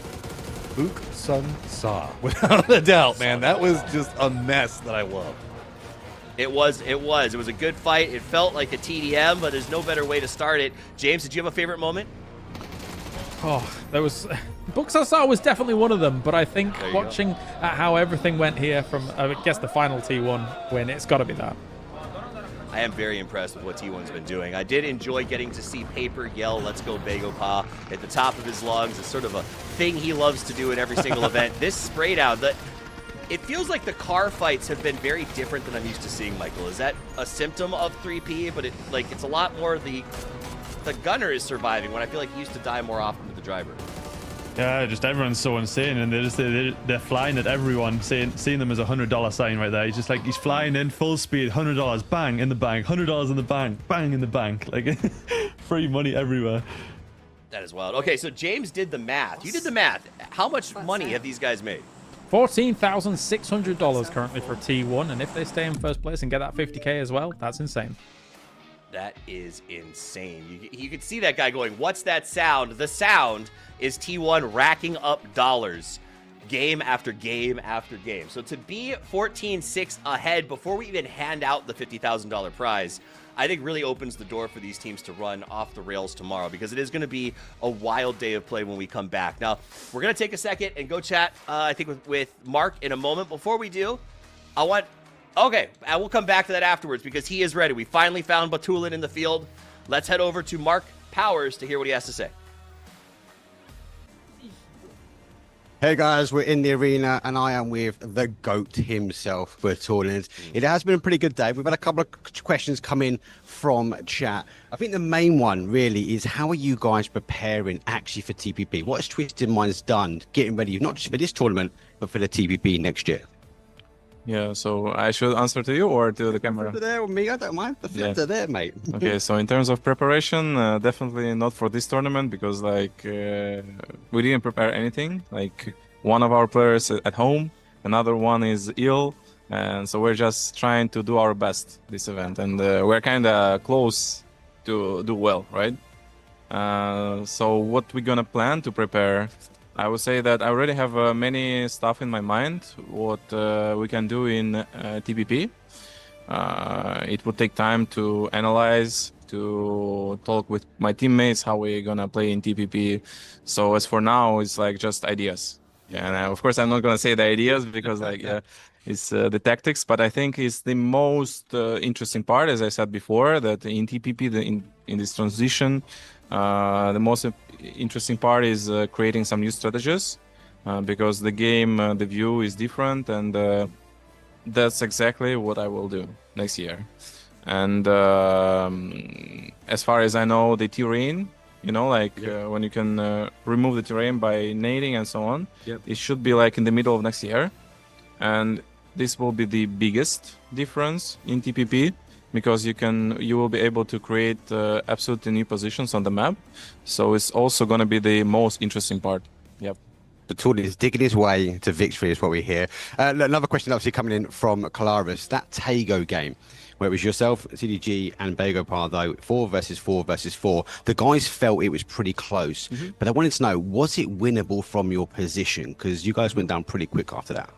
Book Sun Sa, without a doubt, man. That was just a mess that I love. It was a good fight. It felt like a TDM, but there's no better way to start it. James, did you have a favorite moment? Oh, there was... Buxasar was definitely one of them, but I think watching at how everything went here from, I guess, the final T1 win, it's got to be that. I am very impressed with what T1's been doing. I did enjoy getting to see Paper yell, "Let's go Bagopa" at the top of his lungs. It's sort of a thing he loves to do in every single event. This spray down, it feels like the car fights have been very different than I'm used to seeing, Michael. Is that a symptom of 3P? But it's a lot more the gunner is surviving when I feel like he used to die more often with the driver. Yeah, just everyone's so insane, and they're flying at everyone, seeing them as a $100 sign right there. He's flying in full speed, $100, bang in the bank, $100 in the bank, bang in the bank, like free money everywhere. That is wild. Okay, so James did the math. You did the math. How much money have these guys made? $14,600 currently for T1, and if they stay in first place and get that 50K as well, that's insane. That is insane. You could see that guy going, what's that sound? The sound is T1 racking up dollars game after game after game. So to be 14-6 ahead before we even hand out the $50,000 prize, I think really opens the door for these teams to run off the rails tomorrow, because it is going to be a wild day of play when we come back. Now, we're going to take a second and go chat, I think, with Mark in a moment. Before we do, okay, and we'll come back to that afterwards because he is ready. We finally found Batulin in the field. Let's head over to Mark Powers to hear what he has to say. Hey guys, we're in the arena and I am with the GOAT himself, Batulin. It has been a pretty good day. We've had a couple of questions come in from chat. I think the main one really is, how are you guys preparing actually for TPP? What has Twisted Minds done getting ready, not just for this tournament, but for the TPP next year? Yeah, so I should answer to you or to the camera? To there with me, I don't mind. The filter there, mate. Okay, so in terms of preparation, definitely not for this tournament, because we didn't prepare anything. Like, one of our players at home, another one is ill, and so we're just trying to do our best this event, and we're kind of close to do well, right? So what we're gonna plan to prepare, I would say that I already have many stuff in my mind what we can do in TPP. It would take time to analyze, to talk with my teammates how we're gonna play in TPP. So as for now, it's like just ideas. Yeah, and of course I'm not gonna say the ideas because it's the tactics. But I think it's the most interesting part, as I said before, that in TPP, in this transition, the most interesting part is creating some new strategies because the game, the view is different, and that's exactly what I will do next year. And as far as I know, the terrain, when you can remove the terrain by nading and so on, it should be like in the middle of next year. And this will be the biggest difference in TPP because you will be able to create absolutely new positions on the map. So it's also going to be the most interesting part. Yep. Batul is digging his way to victory is what we hear. Another question obviously coming in from Kalaris. That Tego game, where it was yourself, CDG and Bego Pardo, 4 versus 4 versus 4. The guys felt it was pretty close, but I wanted to know, was it winnable from your position? Because you guys went down pretty quick after that.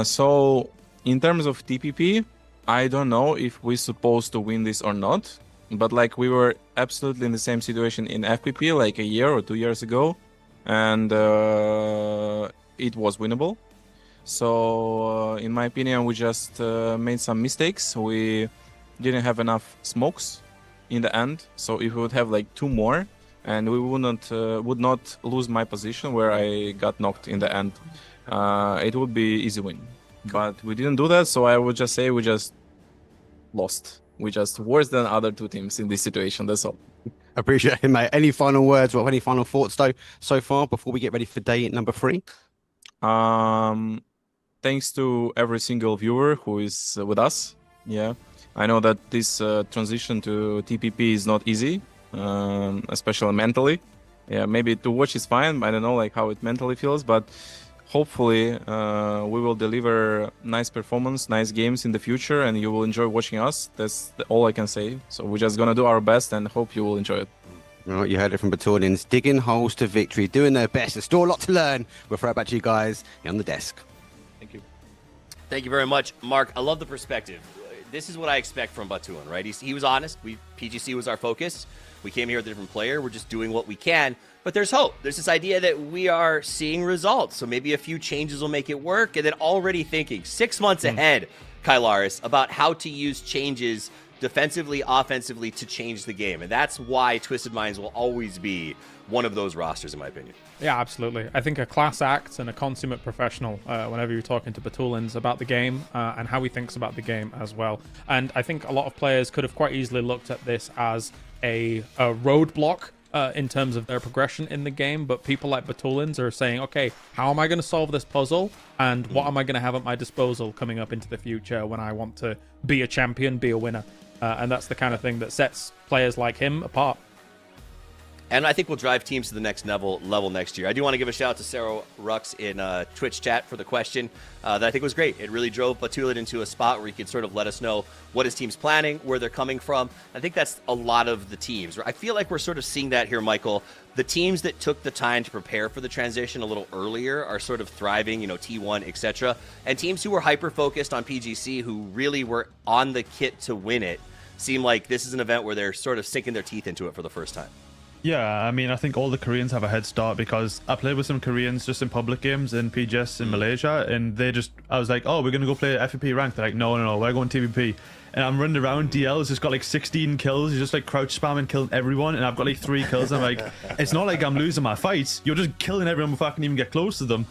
So in terms of TPP, I don't know if we're supposed to win this or not, but like we were absolutely in the same situation in FPP like a year or 2 years ago, and it was winnable. So in my opinion, we just made some mistakes. We didn't have enough smokes in the end. So if we would have like 2 more, and we would not lose my position where I got knocked in the end, it would be easy win. But we didn't do that, so I would just say we just lost. We just worse than other 2 teams in this situation. That's all. Appreciate it, mate. Any final words or any final thoughts though so far before we get ready for day number 3? Thanks to every single viewer who is with us. Yeah, I know that this transition to TPP is not easy, especially mentally. Yeah, maybe to watch is fine. I don't know like how it mentally feels, but hopefully we will deliver nice performance, nice games in the future, and you will enjoy watching us. That's all I can say. So we're just gonna do our best and hope you will enjoy it. All right, you heard it from Baturians, digging holes to victory, doing their best. There's still a lot to learn. We'll throw it back to you guys on the desk. Thank you. Thank you very much, Mark. I love the perspective. This is what I expect from Baturian, right? He was honest. PGC was our focus. We came here with a different player. We're just doing what we can. But there's hope. There's this idea that we are seeing results. So maybe a few changes will make it work. And then already thinking 6 months ahead, Kylaris, about how to use changes defensively, offensively to change the game. And that's why Twisted Minds will always be one of those rosters, in my opinion. Yeah, absolutely. I think a class act and a consummate professional whenever you're talking to Batulins about the game and how he thinks about the game as well. And I think a lot of players could have quite easily looked at this as a roadblock in terms of their progression in the game, but people like Batulins are saying, okay, how am I going to solve this puzzle, and what am I going to have at my disposal coming up into the future when I want to be a champion, be a winner? And that's the kind of thing that sets players like him apart. And I think we'll drive teams to the next level next year. I do want to give a shout out to Sarah Rux in Twitch chat for the question that I think was great. It really drove Batulin into a spot where he could sort of let us know what his team's planning, where they're coming from. I think that's a lot of the teams. I feel like we're sort of seeing that here, Michael. The teams that took the time to prepare for the transition a little earlier are sort of thriving, T1, etc. And teams who were hyper-focused on PGC, who really were on the kit to win it, seem like this is an event where they're sort of sinking their teeth into it for the first time. Yeah, I mean, I think all the Koreans have a head start because I played with some Koreans just in public games in PGS in Malaysia, and I was like, oh, we're going to go play FPP rank. They're like, no, we're going TPP. And I'm running around, DL has just got like 16 kills. He's just like crouch spamming, killing everyone, and I've got like 3 kills. I'm like, it's not like I'm losing my fights. You're just killing everyone before I can even get close to them.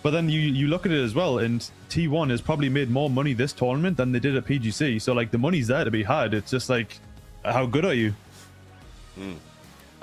But then you look at it as well, and T1 has probably made more money this tournament than they did at PGC. So like the money's there to be had. It's just like, how good are you?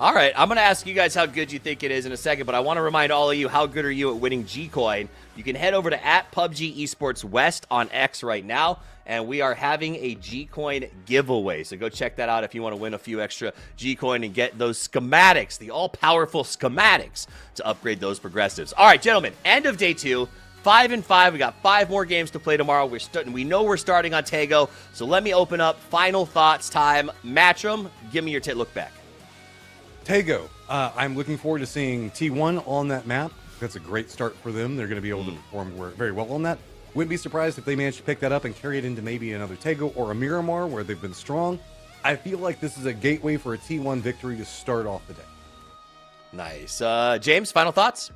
All right, I'm going to ask you guys how good you think it is in a second, but I want to remind all of you, how good are you at winning G-Coin? You can head over to @PUBG Esports West on X right now, and we are having a G-Coin giveaway. So go check that out if you want to win a few extra G-Coin and get those schematics, the all-powerful schematics, to upgrade those progressives. All right, gentlemen, end of day 2. 5-5. We got 5 more games to play tomorrow. We know we're starting on Tego, so let me open up final thoughts time. Matchroom, give me your look back. Taego, I'm looking forward to seeing T1 on that map. That's a great start for them. They're going to be able to perform very well on that. Wouldn't be surprised if they manage to pick that up and carry it into maybe another Taego or a Miramar where they've been strong. I feel like this is a gateway for a T1 victory to start off the day. Nice. James, final thoughts?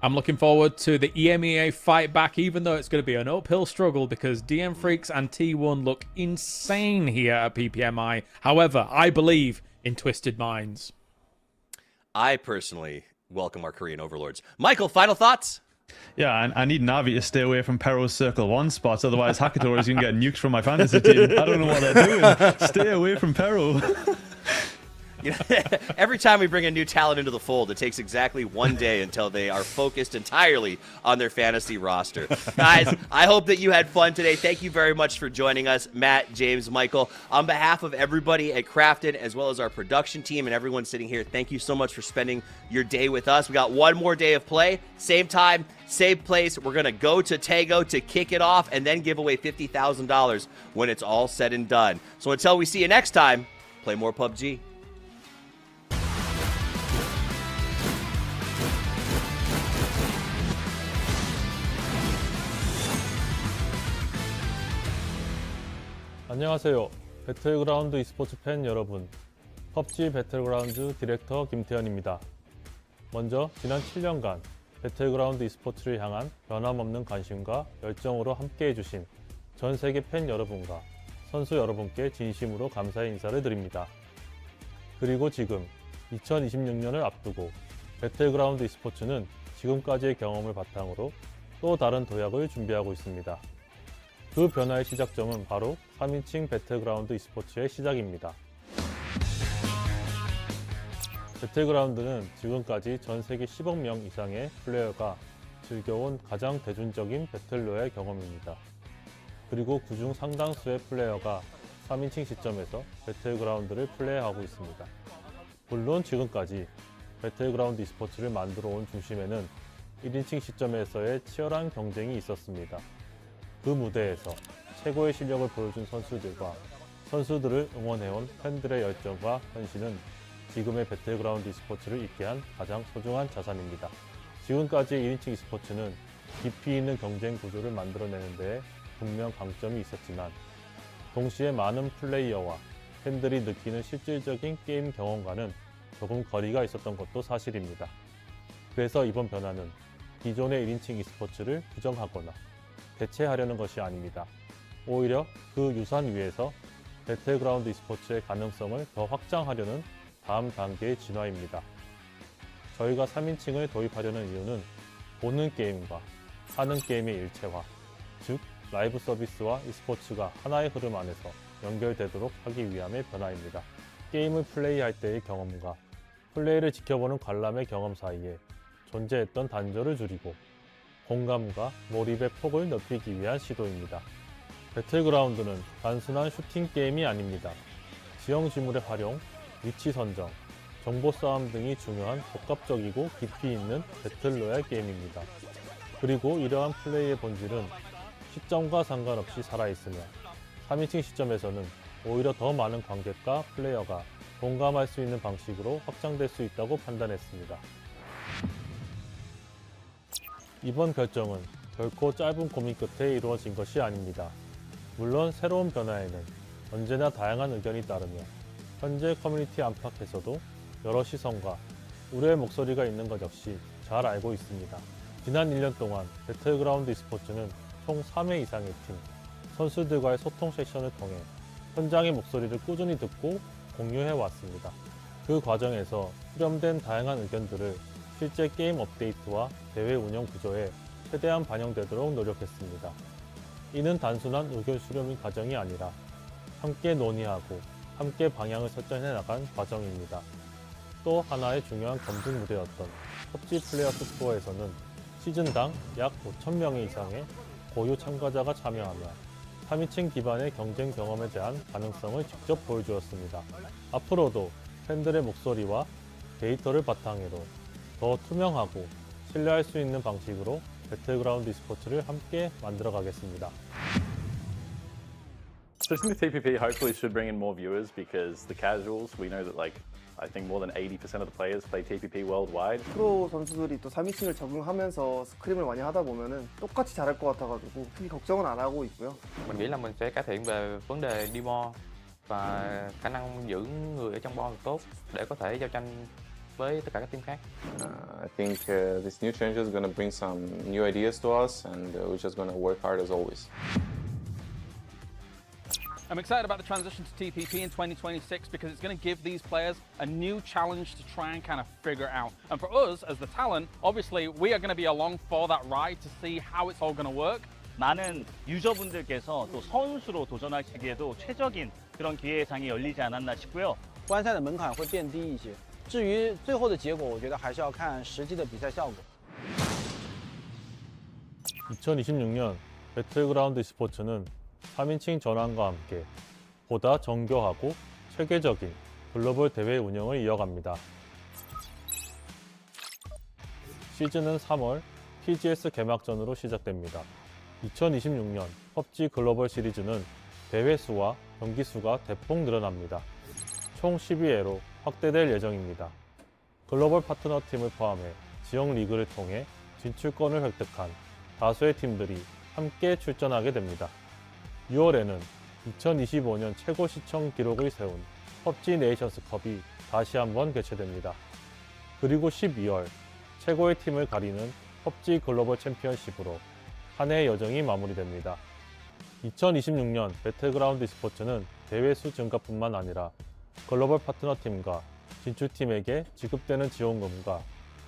I'm looking forward to the EMEA fight back, even though it's going to be an uphill struggle because DM Freaks and T1 look insane here at PPMI. However, I believe in Twisted Minds. I personally welcome our Korean overlords. Michael, final thoughts? Yeah, and I need Navi to stay away from Perro's Circle 1 spots, otherwise Hakator is going to get nuked from my fantasy team. I don't know what they're doing. Stay away from Perro. You know, every time we bring a new talent into the fold, it takes exactly 1 day until they are focused entirely on their fantasy roster. Guys, I hope that you had fun today. Thank you very much for joining us, Matt, James, Michael. On behalf of everybody at Crafted, as well as our production team and everyone sitting here, thank you so much for spending your day with us. We got one more day of play, same time, same place. We're going to go to Taego to kick it off and then give away $50,000 when it's all said and done. So until we see you next time, play more PUBG. 안녕하세요. 배틀그라운드 e스포츠 팬 여러분. PUBG 배틀그라운드 디렉터 김태현입니다. 먼저 지난 7년간 배틀그라운드 e스포츠를 향한 변함없는 관심과 열정으로 함께해주신 전 세계 팬 여러분과 선수 여러분께 진심으로 감사의 인사를 드립니다. 그리고 지금 2026년을 앞두고 배틀그라운드 e스포츠는 지금까지의 경험을 바탕으로 또 다른 도약을 준비하고 있습니다. 그 변화의 시작점은 바로 3인칭 배틀그라운드 e스포츠의 시작입니다. 배틀그라운드는 지금까지 전 세계 10억 명 이상의 플레이어가 즐겨온 가장 대중적인 배틀로얄 경험입니다. 그리고 그중 상당수의 플레이어가 3인칭 시점에서 배틀그라운드를 플레이하고 있습니다. 물론 지금까지 배틀그라운드 e스포츠를 만들어 온 중심에는 1인칭 시점에서의 치열한 경쟁이 있었습니다. 그 무대에서 최고의 실력을 보여준 선수들과 선수들을 응원해온 팬들의 열정과 헌신은 지금의 배틀그라운드 e스포츠를 있게 한 가장 소중한 자산입니다. 지금까지의 1인칭 e스포츠는 깊이 있는 경쟁 구조를 만들어내는 데에 분명 강점이 있었지만 동시에 많은 플레이어와 팬들이 느끼는 실질적인 게임 경험과는 조금 거리가 있었던 것도 사실입니다. 그래서 이번 변화는 기존의 1인칭 e스포츠를 부정하거나 대체하려는 것이 아닙니다. 오히려 그 유산 위에서 배틀그라운드 e스포츠의 가능성을 더 확장하려는 다음 단계의 진화입니다. 저희가 3인칭을 도입하려는 이유는 보는 게임과 하는 게임의 일체화, 즉 라이브 서비스와 e스포츠가 하나의 흐름 안에서 연결되도록 하기 위함의 변화입니다. 게임을 플레이할 때의 경험과 플레이를 지켜보는 관람의 경험 사이에 존재했던 단절을 줄이고 공감과 몰입의 폭을 넓히기 위한 시도입니다. 배틀그라운드는 단순한 슈팅 게임이 아닙니다. 지형 지물의 활용, 위치 선정, 정보 싸움 등이 중요한 복합적이고 깊이 있는 배틀로얄 게임입니다. 그리고 이러한 플레이의 본질은 시점과 상관없이 살아있으며 3인칭 시점에서는 오히려 더 많은 관객과 플레이어가 공감할 수 있는 방식으로 확장될 수 있다고 판단했습니다. 이번 결정은 결코 짧은 고민 끝에 이루어진 것이 아닙니다. 물론 새로운 변화에는 언제나 다양한 의견이 따르며 현재 커뮤니티 안팎에서도 여러 시선과 우려의 목소리가 있는 것 역시 잘 알고 있습니다. 지난 1년 동안 배틀그라운드 e스포츠는 총 3회 이상의 팀, 선수들과의 소통 세션을 통해 현장의 목소리를 꾸준히 듣고 공유해 왔습니다. 그 과정에서 수렴된 다양한 의견들을 실제 게임 업데이트와 대회 운영 구조에 최대한 반영되도록 노력했습니다. 이는 단순한 의견 수렴의 과정이 아니라 함께 논의하고 함께 방향을 설정해 나간 과정입니다. 또 하나의 중요한 검증 무대였던 PUBG 플레이어스 투어에서는 시즌당 약 5,000명 이상의 고유 참가자가 참여하며 3인칭 기반의 경쟁 경험에 대한 가능성을 직접 보여주었습니다. 앞으로도 팬들의 목소리와 데이터를 바탕으로 더 투명하고 신뢰할 수 있는 방식으로 배틀그라운드 e스포츠를 함께 만들어 가겠습니다. Switching to TPP hopefully should bring in more viewers because the casuals, we know that like I think more than 80% of the players play TPP worldwide. 프로 선수들이 또 3인칭을 적응하면서 스크림을 많이 하다 보면은 똑같이 잘할 것 같아가지고 크게 걱정은 안 하고 있고요. Mình nghĩ là mình sẽ cải thiện về vấn đề đi bo và khả năng giữ người ở trong bo tốt để có thể giao tranh với tất cả các team khác. I think this new change is going to bring some new ideas to us, and we're just going to work hard as always. I'm excited about the transition to TPP in 2026 because it's going to give these players a new challenge to try and kind of figure out. And for us, as the talent, obviously we are going to be along for that ride to see how it's all going to work. 많은 유저분들께서 또 선수로 도전하시기에도 최적인 그런 기회의 장이 열리지 않았나 싶고요. 观赛的门槛会变低一些。至于最后的结果，我觉得还是要看实际的比赛效果。 2026년 배틀그라운드 e스포츠는 3인칭 전환과 함께 보다 정교하고 체계적인 글로벌 대회 운영을 이어갑니다. 시즌은 3월 TGS 개막전으로 시작됩니다. 2026년 PUBG 글로벌 시리즈는 대회 수와 경기 수가 대폭 늘어납니다. 총 12회로 확대될 예정입니다. 글로벌 파트너 팀을 포함해 지역 리그를 통해 진출권을 획득한 다수의 팀들이 함께 출전하게 됩니다. 6월에는 2025년 최고 시청 기록을 세운 PUBG 네이션스컵이 다시 한번 개최됩니다. 그리고 12월 최고의 팀을 가리는 PUBG 글로벌 챔피언십으로 한 해의 여정이 마무리됩니다. 2026년 배틀그라운드 e스포츠는 대회 수 증가뿐만 아니라 글로벌 파트너 팀과 진출팀에게 지급되는 지원금과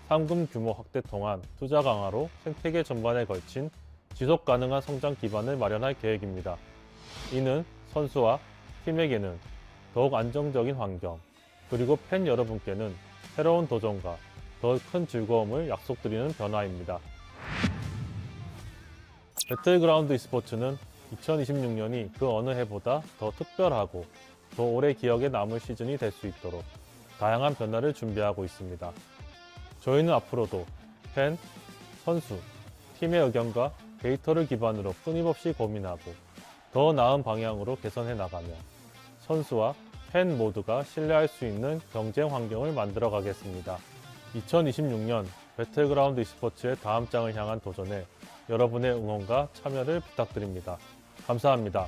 상금 규모 확대 통한 투자 강화로 생태계 전반에 걸친 지속 가능한 성장 기반을 마련할 계획입니다. 이는 선수와 팀에게는 더욱 안정적인 환경, 그리고 팬 여러분께는 새로운 도전과 더 큰 즐거움을 약속드리는 변화입니다. 배틀그라운드 e스포츠는 2026년이 그 어느 해보다 더 특별하고 더 오래 기억에 남을 시즌이 될 수 있도록 다양한 변화를 준비하고 있습니다. 저희는 앞으로도 팬, 선수, 팀의 의견과 데이터를 기반으로 끊임없이 고민하고 더 나은 방향으로 개선해 나가며 선수와 팬 모두가 신뢰할 수 있는 경쟁 환경을 만들어 가겠습니다. 2026년 배틀그라운드 e스포츠의 다음 장을 향한 도전에 여러분의 응원과 참여를 부탁드립니다. 감사합니다.